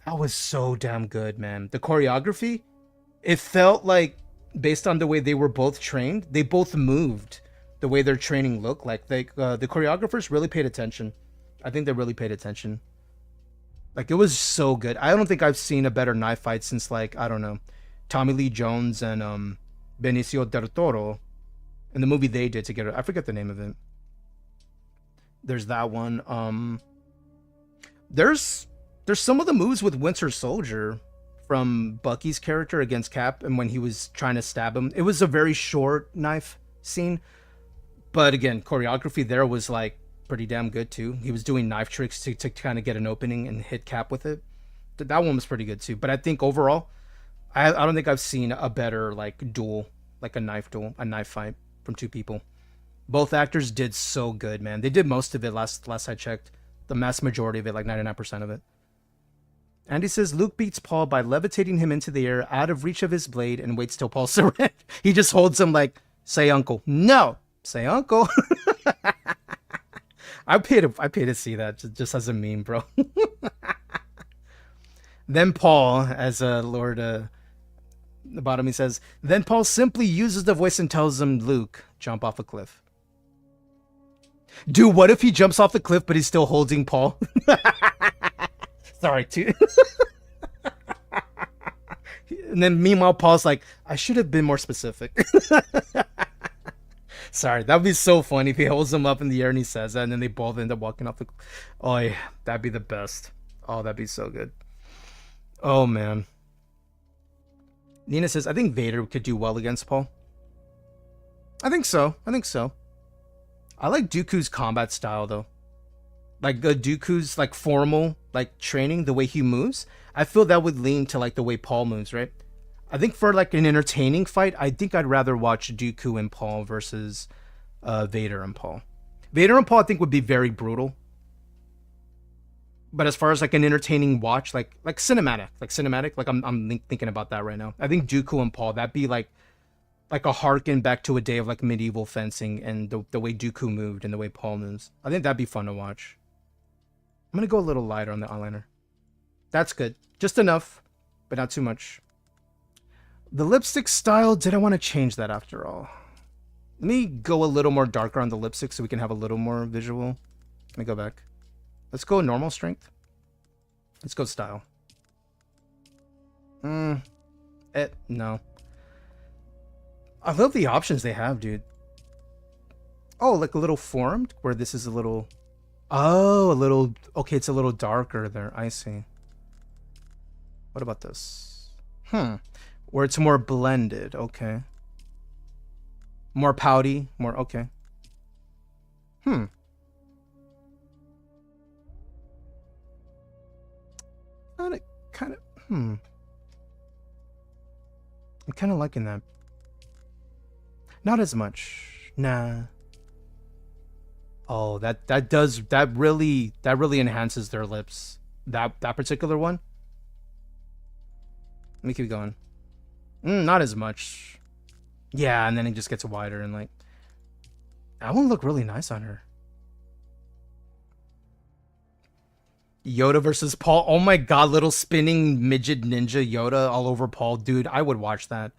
That was so damn good, man. The choreography, it felt like, based on the way they were both trained, they both moved the way their training looked like. The choreographers really paid attention. I think they really paid attention. Like, it was so good. I don't think I've seen a better knife fight since, like, I don't know, Tommy Lee Jones and Benicio del Toro in the movie they did together. I forget the name of it. There's that one. There's some of the moves with Winter Soldier from Bucky's character against Cap, and when he was trying to stab him. It was a very short knife scene, but again, choreography there was like pretty damn good too. He was doing knife tricks to kind of get an opening and hit Cap with it. That one was pretty good too. But I think overall, I don't think I've seen a better like duel, like a knife fight from two people. Both actors did so good, man. They did most of it last I checked. The mass majority of it, like 99% of it. Andy says Luke beats Paul by levitating him into the air out of reach of his blade and waits till Paul surrenders. He just holds him like, say uncle. No, say uncle. I pay to see that just as a meme, bro. Then Paul, as Lord the bottom, he says, then Paul simply uses the voice and tells him, Luke, jump off a cliff. Dude, what if he jumps off the cliff but he's still holding Paul? Sorry, too. And then meanwhile, Paul's like, I should have been more specific. Sorry, that would be so funny if he holds him up in the air and he says that, and then they both end up walking off the... Oh, yeah, that'd be the best. Oh, that'd be so good. Oh, man. Nina says, I think Vader could do well against Paul. I think so. I like Dooku's combat style, though. Like, Dooku's, like, formal, like, training, the way he moves. I feel that would lean to, like, the way Paul moves, right? I think for, like, an entertaining fight, I think I'd rather watch Dooku and Paul versus Vader and Paul. Vader and Paul, I think, would be very brutal. But as far as, like, an entertaining watch, like cinematic, like, I'm thinking about that right now. I think Dooku and Paul, that'd be, like a harken back to a day of, like, medieval fencing and the way Dooku moved and the way Paul moves. I think that'd be fun to watch. I'm going to go a little lighter on the eyeliner. That's good. Just enough, but not too much. The lipstick style, did I want to change that after all? Let me go a little more darker on the lipstick so we can have a little more visual. Let me go back. Let's go normal strength. Let's go style. No. I love the options they have, dude. Oh, like a little formed, where this is a little... Oh, a little... Okay, it's a little darker there. I see. What about this? Where it's more blended. Okay. More pouty. More... Okay. Kind of... I'm kind of liking that. Not as much. Nah. Oh, that really enhances their lips. That particular one. Let me keep going. Not as much. Yeah, and then it just gets wider and like that one look really nice on her. Yoda versus Paul. Oh my god, little spinning midget ninja Yoda all over Paul. Dude, I would watch that.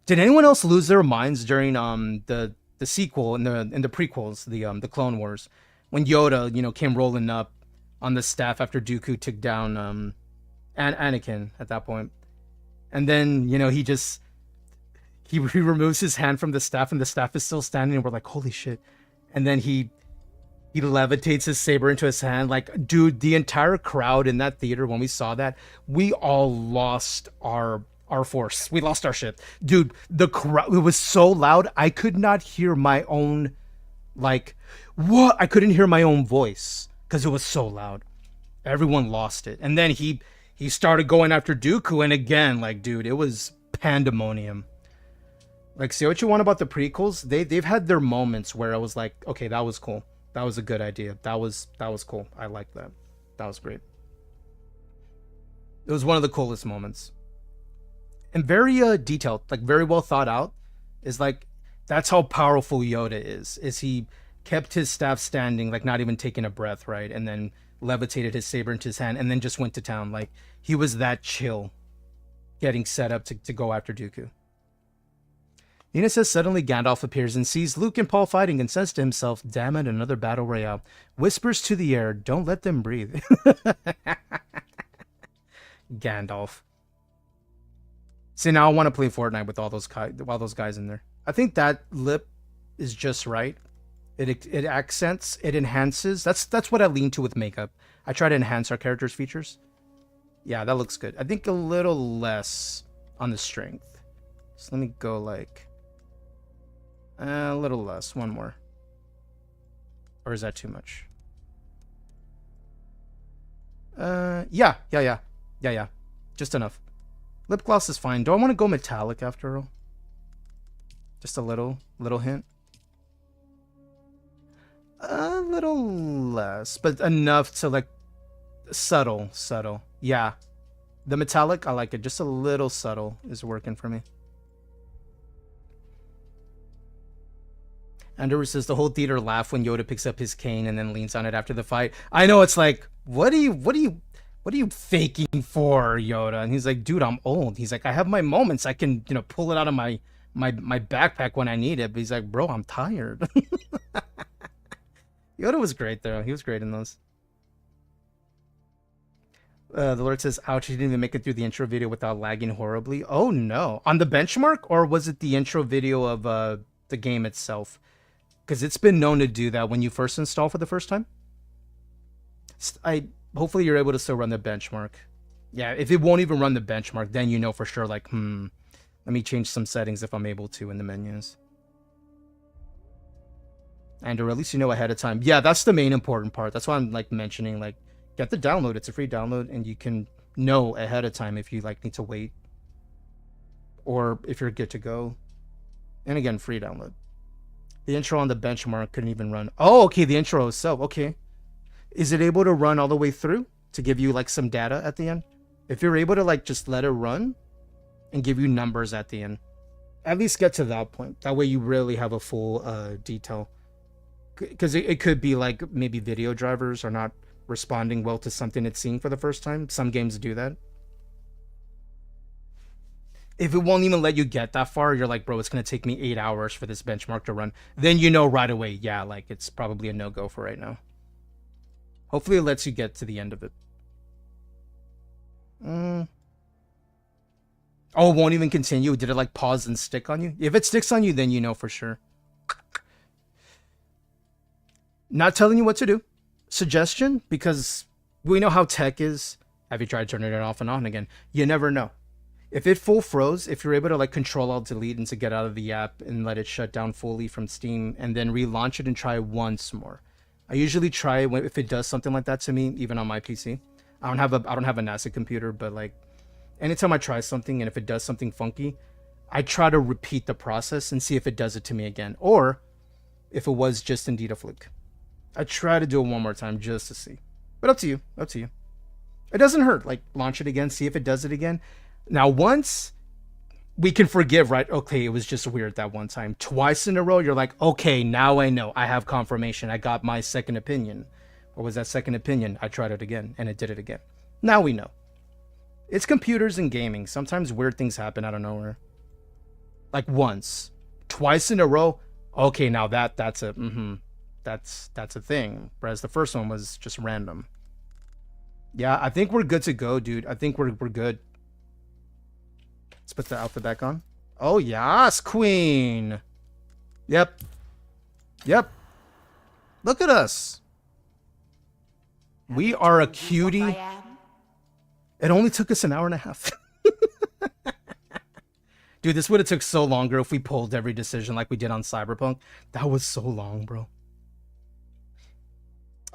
Did anyone else lose their minds during the sequel and the prequels, the Clone Wars, when Yoda, came rolling up on the staff after Dooku took down Anakin at that point. And then, he removes his hand from the staff and the staff is still standing and we're like, holy shit. And then he He levitates his saber into his hand. Like, dude, the entire crowd in that theater, when we saw that, we all lost our force. We lost our shit. Dude, the crowd, it was so loud, I could not hear my own, like, what? I couldn't hear my own voice because it was so loud. Everyone lost it. And then he started going after Dooku, and again, like, dude, it was pandemonium. Like, say what you want about the prequels, they've had their moments where I was like, okay, that was cool. That was a good idea. That was cool. I like that. That was great. It was one of the coolest moments. And very detailed, like very well thought out. Is like, that's how powerful Yoda is he kept his staff standing, like not even taking a breath, right? And then levitated his saber into his hand and then just went to town. Like, he was that chill getting set up to go after Dooku. Nina says suddenly Gandalf appears and sees Luke and Paul fighting and says to himself, damn it, another battle royale. Whispers to the air, don't let them breathe. Gandalf. See, now I want to play Fortnite with all those guys in there. I think that lip is just right. It accents, it enhances. That's what I lean to with makeup. I try to enhance our characters' features. Yeah, that looks good. I think a little less on the strength. So let me go like a little less. One more. Or is that too much? Yeah. Just enough. Lip gloss is fine. Do I want to go metallic after all? Just a little hint. A little less, but enough to like subtle. Yeah. The metallic, I like it. Just a little subtle is working for me. Andrew says the whole theater laughed when Yoda picks up his cane and then leans on it after the fight. I know, it's like, what are you faking for, Yoda? And he's like, dude, I'm old. He's like, I have my moments. I can, pull it out of my backpack when I need it. But he's like, bro, I'm tired. Yoda was great though. He was great in those. The Lord says, ouch, he didn't even make it through the intro video without lagging horribly. Oh no. On the benchmark, or was it the intro video of the game itself? Because it's been known to do that when you first install for the first time. Hopefully you're able to still run the benchmark. Yeah, if it won't even run the benchmark, then you know for sure, like, let me change some settings if I'm able to in the menus. And or at least you know ahead of time. Yeah, that's the main important part. That's why I'm like mentioning, like, get the download. It's a free download, and you can know ahead of time if you like need to wait or if you're good to go. And again, free download. The intro on the benchmark couldn't even run. Oh, okay, the intro itself. Okay. Is it able to run all the way through to give you like some data at the end? If you're able to like just let it run and give you numbers at the end, at least get to that point. That way you really have a full detail. Because it could be like maybe video drivers are not responding well to something it's seeing for the first time. Some games do that. If it won't even let you get that far, you're like, bro, it's going to take me 8 hours for this benchmark to run. Then you know right away, yeah, like it's probably a no-go for right now. Hopefully it lets you get to the end of it. Oh, it won't even continue? Did it like pause and stick on you? If it sticks on you, then you know for sure. Not telling you what to do. Suggestion, because we know how tech is. Have you tried turning it off and on again? You never know. If it full froze, if you're able to like Control-Alt-Delete and to get out of the app and let it shut down fully from Steam and then relaunch it and try once more. I usually try it if it does something like that to me, even on my PC. I don't have a NASA computer, but like anytime I try something and if it does something funky, I try to repeat the process and see if it does it to me again, or if it was just indeed a fluke. I try to do it one more time just to see. But up to you. Up to you. It doesn't hurt. Like, launch it again, see if it does it again. Now, once we can forgive, right? Okay, it was just weird that one time. Twice in a row, you're like, okay, now I know. I have confirmation. I got my second opinion. What was that second opinion? I tried it again, and it did it again. Now we know. It's computers and gaming. Sometimes weird things happen out of nowhere. Like once. Twice in a row. Okay, now that's a that's a thing. Whereas the first one was just random. Yeah, I think we're good to go, dude. I think we're good. Let's put the outfit back on. Oh, yes, queen. Yep. Look at us. We are a cutie. It only took us an hour and a half. Dude, this would have took so longer if we pulled every decision like we did on Cyberpunk. That was so long, bro.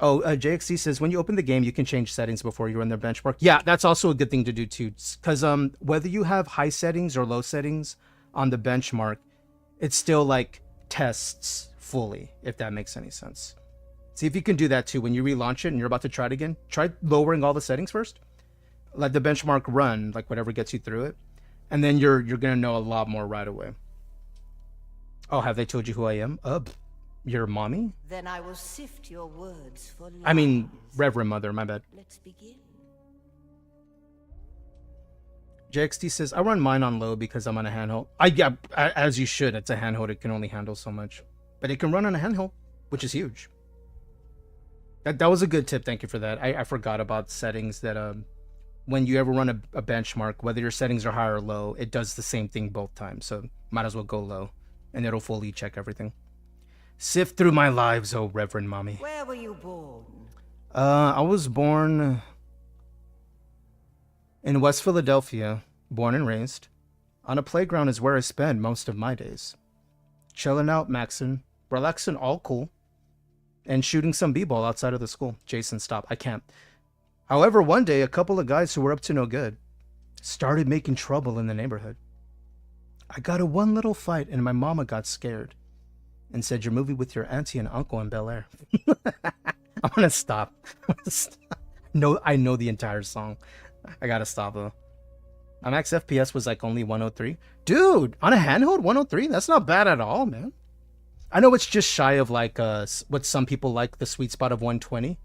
Oh, JXC says, when you open the game, you can change settings before you run their benchmark. Yeah, that's also a good thing to do too. Because whether you have high settings or low settings on the benchmark, it still like tests fully, if that makes any sense. See if you can do that too. When you relaunch it and you're about to try it again, try lowering all the settings first. Let the benchmark run, like whatever gets you through it. And then you're gonna know a lot more right away. Oh, have they told you who I am? Your mommy? Then I will sift your words for lies. I mean, Reverend Mother, my bad. Let's begin. JXT says, I run mine on low because I'm on a handheld. Yeah, as you should. It's a handheld. It can only handle so much. But it can run on a handheld, which is huge. That was a good tip. Thank you for that. I forgot about settings that when you ever run a benchmark, whether your settings are high or low, it does the same thing both times. So might as well go low and it'll fully check everything. Sift through my lives, oh Reverend Mommy. Where were you born? I was born in West Philadelphia, born and raised. On a playground is where I spend most of my days. Chilling out, maxing, relaxing, all cool. And shooting some b-ball outside of the school. Jason, stop. I can't. However, one day, a couple of guys who were up to no good started making trouble in the neighborhood. I got in one little fight and my mama got scared and said, you're moving with your auntie and uncle in Bel Air. I'm gonna stop. No, I know the entire song. I gotta stop though. My max FPS was like only 103. Dude, on a handheld, 103? That's not bad at all, man. I know it's just shy of like what some people like, the sweet spot of 120.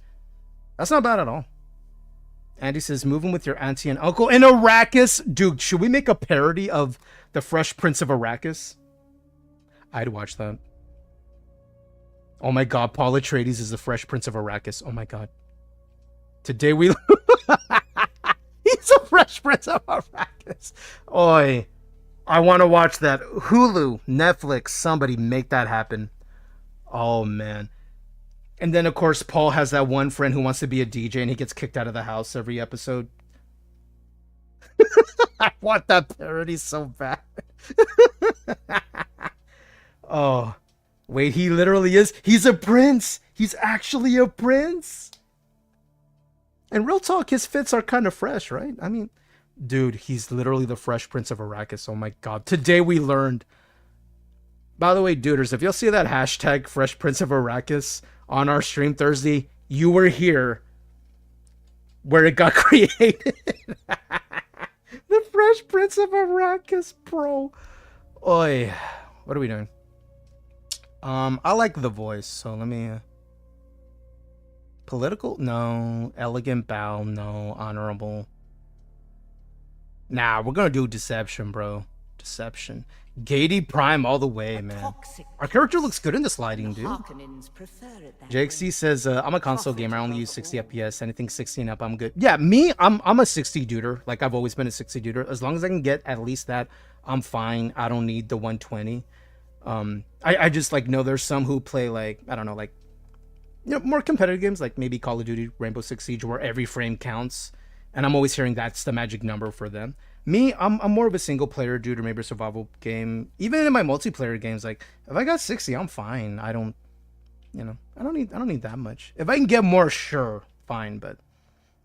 That's not bad at all. Andy says, moving with your auntie and uncle in Arrakis. Dude, should we make a parody of The Fresh Prince of Arrakis? I'd watch that. Oh my god, Paul Atreides is the Fresh Prince of Arrakis. Oh my god. Today we... He's a Fresh Prince of Arrakis. Oi. I want to watch that. Hulu, Netflix, somebody make that happen. Oh man. And then of course Paul has that one friend who wants to be a DJ and he gets kicked out of the house every episode. I want that parody so bad. Oh. Wait, he literally is. He's a prince. He's actually a prince. And real talk, his fits are kind of fresh, right? I mean, dude, he's literally the Fresh Prince of Arrakis. Oh my god. Today we learned. By the way, duders, if you'll see that hashtag Fresh Prince of Arrakis on our stream Thursday, you were here where it got created. The Fresh Prince of Arrakis, bro. Oi. What are we doing? I like the voice, so let me... Political? No. Elegant bow? No. Honorable? Nah, we're gonna do deception, bro. Deception. Gady Prime all the way, man. Our character looks good in this lighting, dude. JXC says, I'm a console gamer. I only use 60 FPS. Anything 60 and up, I'm good. Yeah, me, I'm a 60 duder. Like, I've always been a 60 duder. As long as I can get at least that, I'm fine. I don't need the 120. I just like know there's some who play like, I don't know, like, you know, more competitive games like maybe Call of Duty, Rainbow Six Siege, where every frame counts, and I'm always hearing that's the magic number for them. Me, I'm more of a single player dude, or maybe a survival game. Even in my multiplayer games, like if I got 60, I'm fine. I don't, you know, I don't need that much. If I can get more, sure, fine, but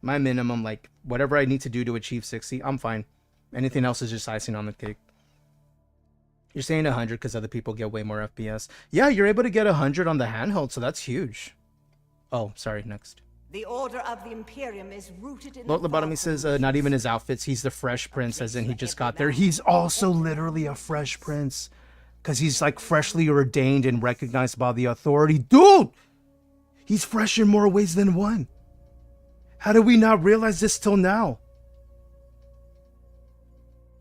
my minimum, like whatever I need to do to achieve 60, I'm fine. Anything else is just icing on the cake. You're saying 100 because other people get way more FPS. Yeah, you're able to get 100 on the handheld, so that's huge. Oh, sorry, next. The order of the Imperium is rooted in Lord Lobotomy says, not even his outfits, he's the Fresh Prince, as in he just got there. He's also literally a Fresh Prince. Because he's like freshly ordained and recognized by the authority. Dude! He's fresh in more ways than one. How did we not realize this till now?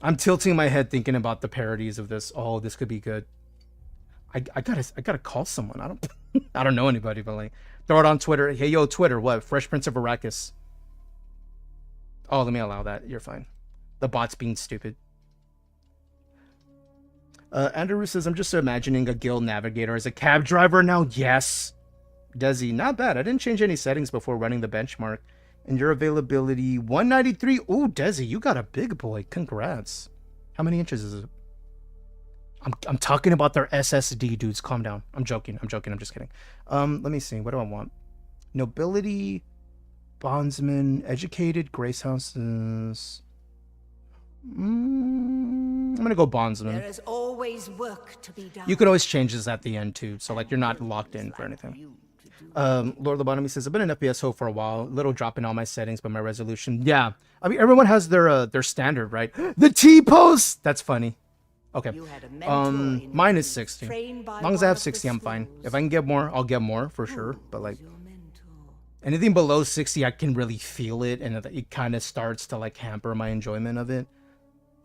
I'm tilting my head thinking about the parodies of this. Oh, this could be good. I gotta call someone. I don't know anybody, but like throw it on Twitter. Hey yo, Twitter, what? Fresh Prince of Arrakis. Oh, let me allow that. You're fine. The bot's being stupid. Andrew says, I'm just imagining a guild navigator as a cab driver now. Yes. Desi, not bad. I didn't change any settings before running the benchmark. And your availability, 193. Ooh, Desi, you got a big boy. Congrats. How many inches is it? I'm talking about their SSD, dudes. Calm down. I'm joking. I'm just kidding. Let me see. What do I want? Nobility, bondsman, educated, grace houses. I'm gonna go bondsman. There is always work to be done. You can always change this at the end too, so like you're not locked in for anything. Lord Lobotomy says, I've been an FPS hoe for a while, little drop in all my settings, but my resolution, yeah. I mean, everyone has their standard, right? The T-pose! That's funny. Okay. Mine is 60. As long as I have 60, I'm fine. If I can get more, I'll get more for sure. But like, anything below 60, I can really feel it, and it kind of starts to like hamper my enjoyment of it.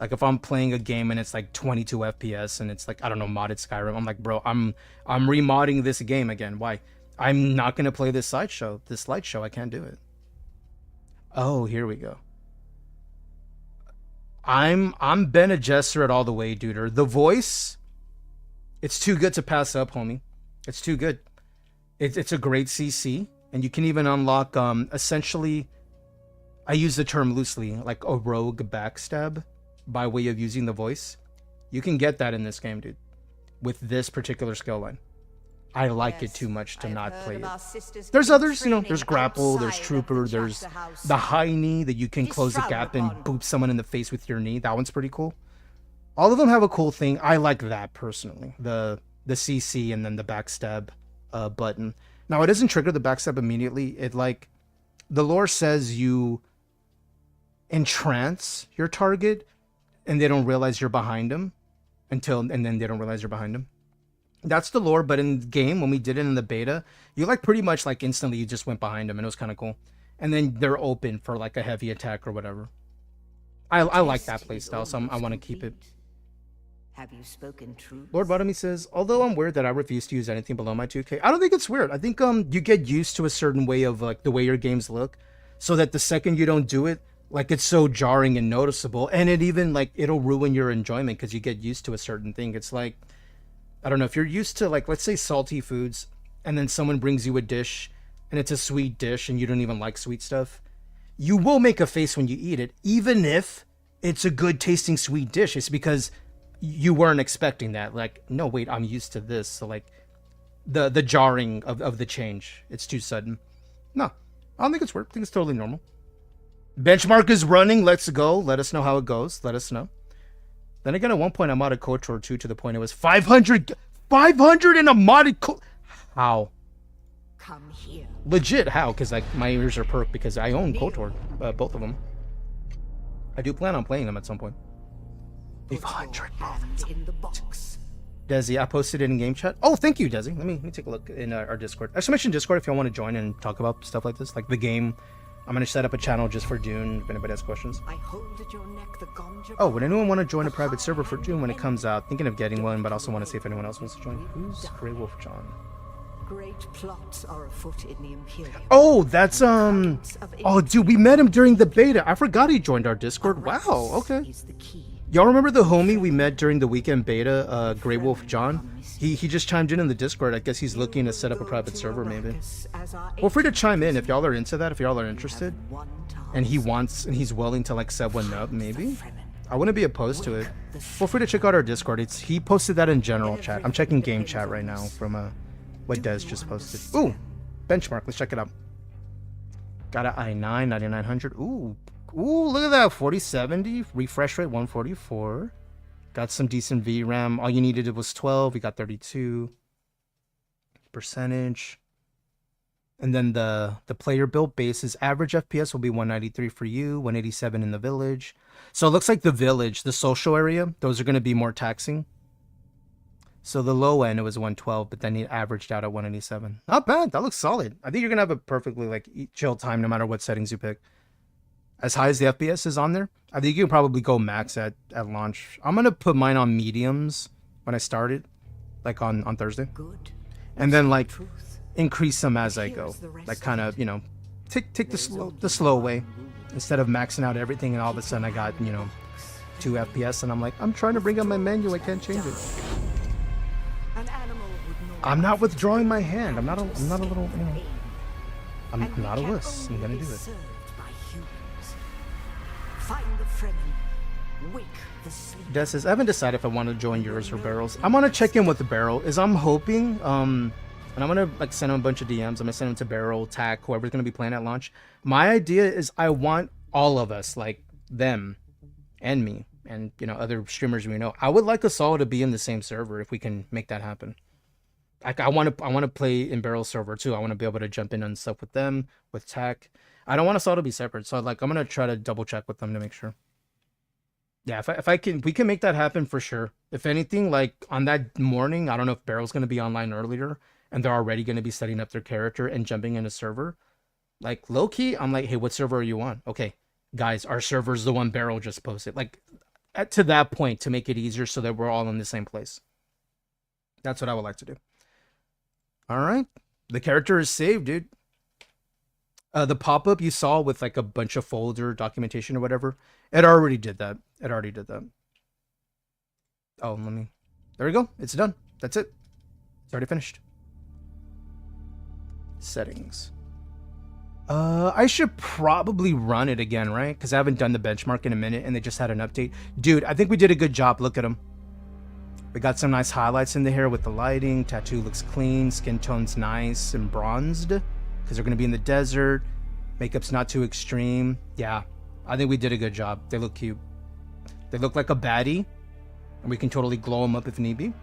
Like if I'm playing a game and it's like 22 FPS and it's like, I don't know, modded Skyrim, I'm like, bro, I'm remodding this game again. Why? I'm not gonna play this slideshow. This slideshow, I can't do it. Oh, here we go. I'm Bene Gesserit all the way, duder. The voice, it's too good to pass up, homie. It's too good. It's a great CC, and you can even unlock essentially, I use the term loosely, like a rogue backstab by way of using the voice. You can get that in this game, dude, with this particular skill line. I like it too much to not play it. There's others, you know, there's grapple, there's trooper, there's the high knee that you can close the gap and boop someone in the face with your knee. That one's pretty cool. All of them have a cool thing. I like that personally. The CC and then the backstab button. Now it doesn't trigger the backstab immediately. It like, the lore says you entrance your target and they don't realize you're behind them and then they don't realize you're behind them. That's the lore, but in the game, when we did it in the beta, you like pretty much like instantly you just went behind them and it was kind of cool. And then they're open for like a heavy attack or whatever. I like that playstyle, so I want to keep it. Have you spoken truth? Lord Bottomy says, although I'm weird that I refuse to use anything below my 2K, I don't think it's weird. I think you get used to a certain way of like the way your games look, so that the second you don't do it, like it's so jarring and noticeable, and it even like it'll ruin your enjoyment because you get used to a certain thing. It's like, I don't know, if you're used to like, let's say salty foods, and then someone brings you a dish and it's a sweet dish and you don't even like sweet stuff, you will make a face when you eat it, even if it's a good tasting sweet dish. It's because you weren't expecting that. Like, no, wait, I'm used to this. So like the jarring of the change, it's too sudden. No, I don't think it's weird. I think it's totally normal. Benchmark is running. Let's go. Let us know how it goes. Let us know. Then again, at one point I modded KOTOR 2 to the point it was 500 in a modded How? Come here. Legit, how? Because like my ears are perked because I own KOTOR, both of them. I do plan on playing them at some point. 500, bro. In the box. Desi, I posted it in game chat. Oh, thank you, Desi. Let me take a look in our Discord. Exclamation Discord if y'all want to join and talk about stuff like this, like the game. I'm gonna set up a channel just for Dune if anybody has questions. I hold at your neck the ganja. Oh, would anyone want to join a private server for Dune when it comes out? Thinking of getting one, but also want to see if anyone else wants to join. Who's Grey Wolf John? Great plots are afoot in the Imperium. Oh, that's oh, dude, we met him during the beta. I forgot he joined our Discord. Wow, okay. Y'all remember the homie we met during the weekend beta, Grey Wolf John? He just chimed in the Discord. I guess he's looking to set up a private server, maybe. Feel free to chime in if y'all are into that, if y'all are interested. And he's willing to like set one up, maybe. I wouldn't be opposed to it. Feel free to check out our Discord. He posted that in general chat. I'm checking game chat right now from what Des just posted. Ooh, benchmark. Let's check it out. Got an i9 9900. Ooh, look at that. 4070 refresh rate 144. Got some decent VRAM. All you needed was 12. We got 32 percentage. And then the player build bases average FPS will be 193 for you, 187 in the village. So it looks like the village, the social area, those are going to be more taxing. So the low end, it was 112, but then it averaged out at 187. Not bad. That looks solid. I think you're going to have a perfectly like chill time no matter what settings you pick. As high as the FPS is on there, I think you can probably go max at launch. I'm going to put mine on mediums when I start it, like on Thursday. Good. And then like increase them as I go. Like kind of, you know, take the slow way instead of maxing out everything and all of a sudden I got, you know, 2 FPS and I'm like, I'm trying to bring up my menu, I can't change it. An animal I'm not withdrawing my hand. I'm not a little, you know. I'm not a wuss. I'm gonna do it. Find the Fremen. Wake the sleep. Des says, I haven't decided if I want to join yours or Barrel's. I'm gonna check in with the Barrel. I'm hoping, and I'm gonna like send him a bunch of DMs. I'm gonna send him to Barrel, Tack, whoever's gonna be playing at launch. My idea is I want all of us, like them and me, and you know, other streamers we know. I would like us all to be in the same server if we can make that happen. Like I want to play in Barrel server too. I want to be able to jump in and stuff with them, with Tack. I don't want us all to be separate. So like I'm gonna try to double check with them to make sure. Yeah, we can make that happen for sure. If anything, like on that morning, I don't know if Barrel's gonna be online earlier and they're already gonna be setting up their character and jumping in a server. Like low key, I'm like, hey, what server are you on? Okay, guys, our server's the one Barrel just posted. Like to that point to make it easier so that we're all in the same place. That's what I would like to do. All right, the character is saved, dude. The pop-up you saw with like a bunch of folder documentation or whatever, it already did that. Oh, there we go. It's done. That's it. It's already finished. Settings. I should probably run it again, right? Because I haven't done the benchmark in a minute and they just had an update. Dude, I think we did a good job. Look at them. We got some nice highlights in the hair with the lighting. Tattoo looks clean. Skin tone's nice and bronzed because they're going to be in the desert. Makeup's not too extreme. Yeah, I think we did a good job. They look cute. They look like a baddie, and we can totally glow them up if need be.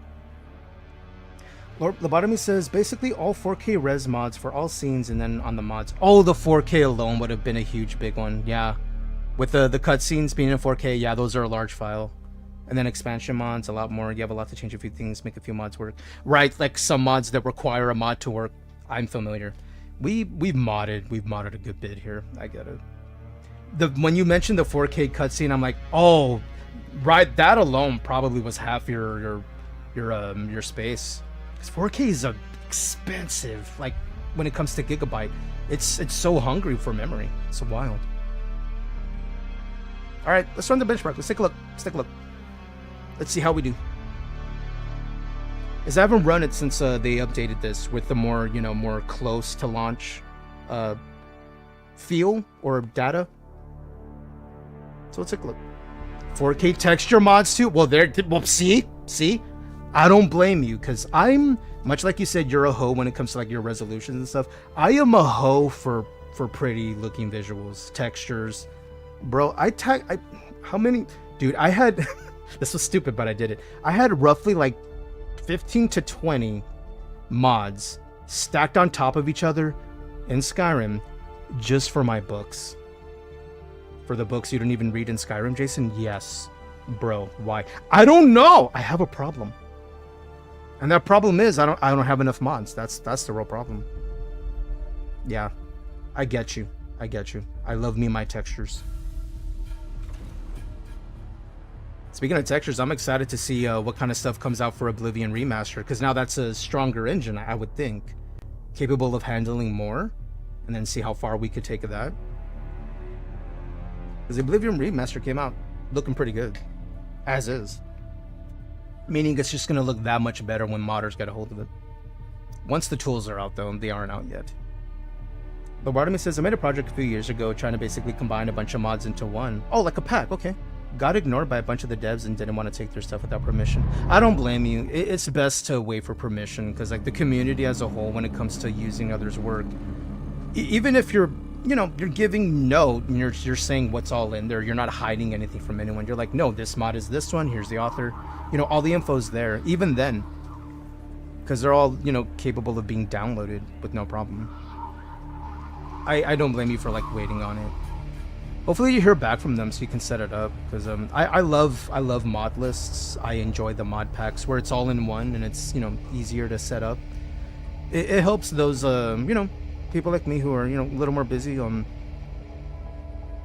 Lord Lobotomy says, basically all 4K res mods for all scenes and then on the mods. Oh, the 4K alone would have been a huge big one. Yeah, with the cutscenes being in 4K, yeah, those are a large file. And then expansion mods, a lot more. You have a lot to change a few things, make a few mods work. Right, like some mods that require a mod to work. I'm familiar. We've modded a good bit here. I get it. When you mentioned the 4K cutscene, I'm like, oh, right, that alone probably was half your space. Because 4K is expensive. Like when it comes to gigabyte, it's so hungry for memory. It's wild. All right, let's run the benchmark. Let's take a look. Let's see how we do. As I haven't run it since they updated this with the more close to launch feel or data. So let's take a look. 4K texture mods too. Well, see, I don't blame you because I'm much like you said. You're a hoe when it comes to like your resolutions and stuff. I am a hoe for pretty looking visuals, textures, bro. How many? Dude, I had. This was stupid, but I did it. I had roughly like 15 to 20 mods stacked on top of each other in Skyrim just for my books. For the books you don't even read in Skyrim, Jason? Yes. Bro, why? I don't know! I have a problem. And that problem is I don't have enough mods. That's the real problem. Yeah. I get you. I love me my textures. Speaking of textures, I'm excited to see what kind of stuff comes out for Oblivion Remaster, because now that's a stronger engine, I would think. Capable of handling more, and then see how far we could take of that. Because the Oblivion Remaster came out looking pretty good, as is. Meaning it's just going to look that much better when modders get a hold of it. Once the tools are out, though, they aren't out yet. But Bartamy says, I made a project a few years ago trying to basically combine a bunch of mods into one. Oh, like a pack, okay. Got ignored by a bunch of the devs and didn't want to take their stuff without permission. I don't blame you. It's best to wait for permission because like the community as a whole, when it comes to using others' work, even if you're giving note and you're saying what's all in there, you're not hiding anything from anyone. You're like, no, this mod is this one. Here's the author. All the info's there. Even then, because they're all capable of being downloaded with no problem. I don't blame you for like waiting on it. Hopefully you hear back from them so you can set it up, because I love mod lists. I enjoy the mod packs where it's all in one and it's easier to set up. It helps those people like me who are a little more busy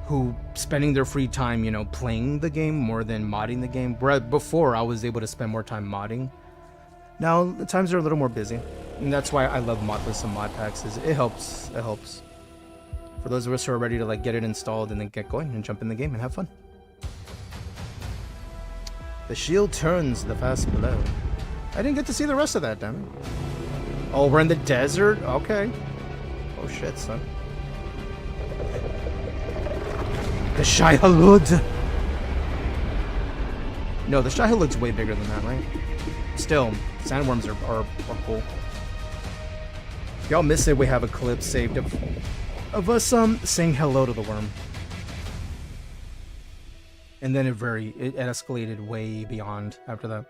who spending their free time playing the game more than modding the game. Where before I was able to spend more time modding. Now the times are a little more busy, and that's why I love mod lists and mod packs. It helps. For those of us who are ready to like get it installed and then get going and jump in the game and have fun. The shield turns the fast blow. I didn't get to see the rest of that, damn it. Oh, we're in the desert? Okay. Oh shit, son. The Shai Halud! No, the Shai Halud's way bigger than that, right? Still, sandworms are cool. If y'all miss it, we have a clip saved of us saying hello to the worm. And then it escalated way beyond after that.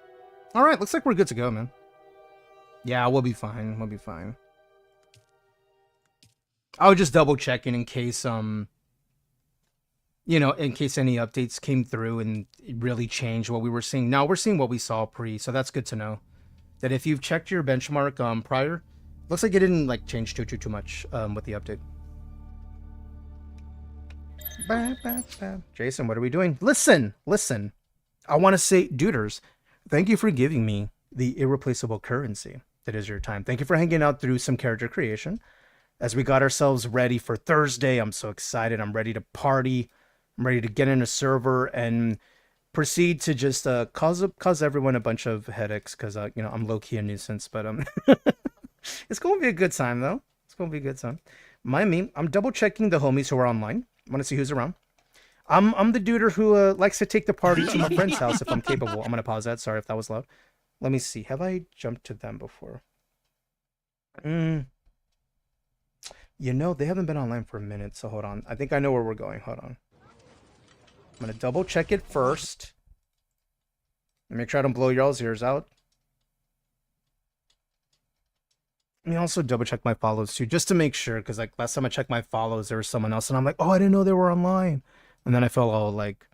Alright, looks like we're good to go, man. Yeah, we'll be fine. We'll be fine. I was just double checking in case, you know, in case any updates came through and it really changed what we were seeing. Now we're seeing what we saw pre, so that's good to know. That if you've checked your benchmark prior, looks like it didn't like change too much with the update. Jason, what are we doing? Listen. I want to say, duders, thank you for giving me the irreplaceable currency that is your time. Thank you for hanging out through some character creation. As we got ourselves ready for Thursday, I'm so excited. I'm ready to party. I'm ready to get in a server and proceed to just cause everyone a bunch of headaches because you know, I'm low-key a nuisance, but it's gonna be a good time though. It's gonna be a good time. Mind me, I'm double checking the homies who are online. I want to see who's around. I'm the duder who likes to take the party to my friend's house if I'm capable. I'm gonna pause that. Sorry if that was loud. Let me see. Have I jumped to them before? You know, they haven't been online for a minute, so hold on. I think I know where we're going. Hold on. I'm gonna double check it first. Make sure I don't blow y'all's ears out. Let me also double check my follows too, just to make sure, because like last time I checked my follows, there was someone else, and I'm like, oh, I didn't know they were online. And then I felt all like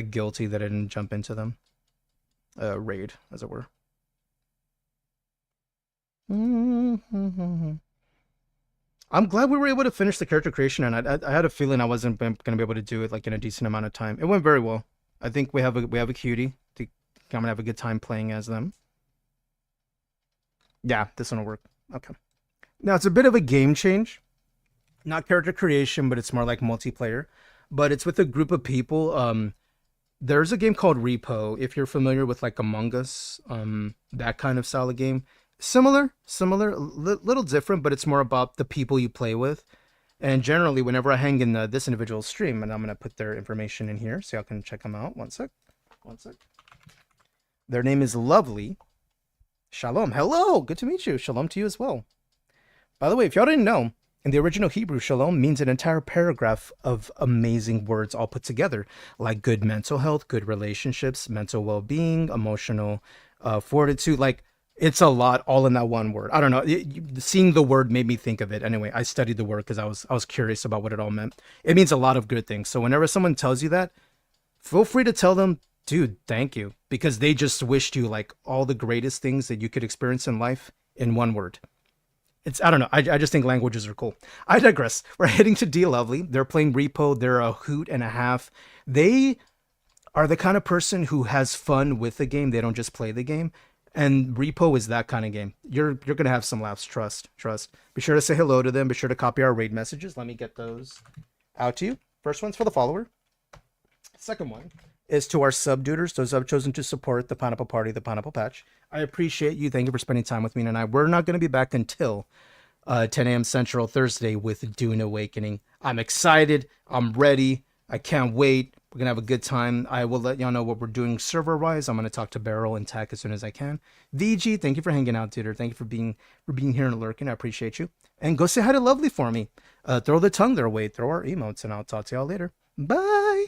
guilty that I didn't jump into them. Raid, as it were. I'm glad we were able to finish the character creation, and I had a feeling I wasn't going to be able to do it like in a decent amount of time. It went very well. I think we have a cutie. I think I'm gonna have a good time playing as them. Yeah, this one will work. Okay. Now it's a bit of a game change, not character creation, but it's more like multiplayer. But it's with a group of people. There's a game called Repo. If you're familiar with like Among Us, that kind of style of game. Similar, little different, but it's more about the people you play with. And generally, whenever I hang in this individual's stream, and I'm going to put their information in here so y'all can check them out. One sec. Their name is Lovely. Shalom. Hello. Good to meet you. Shalom to you as well. By the way, if y'all didn't know, in the original Hebrew, shalom means an entire paragraph of amazing words all put together, like good mental health, good relationships, mental well-being, emotional fortitude, like it's a lot all in that one word. I don't know. Seeing the word made me think of it. Anyway, I studied the word because I was curious about what it all meant. It means a lot of good things. So whenever someone tells you that, feel free to tell them, dude, thank you. Because they just wished you like all the greatest things that you could experience in life in one word. I don't know. I just think languages are cool. I digress. We're heading to D Lovely. They're playing Repo. They're a hoot and a half. They are the kind of person who has fun with the game. They don't just play the game. And Repo is that kind of game. You're going to have some laughs. Trust. Be sure to say hello to them. Be sure to copy our raid messages. Let me get those out to you. First one's for the follower. Second one is to our sub-duders, those who have chosen to support the Pineapple Party, the Pineapple Patch. I appreciate you. Thank you for spending time with me tonight. We're not going to be back until 10 a.m. Central Thursday with Dune Awakening. I'm excited. I'm ready. I can't wait. We're going to have a good time. I will let y'all know what we're doing server-wise. I'm going to talk to Beryl and Tack as soon as I can. VG, thank you for hanging out, dude. Thank you for being here and lurking. I appreciate you. And go say hi to Lovely for me. Throw the tongue their way. Throw our emotes, and I'll talk to y'all later. Bye.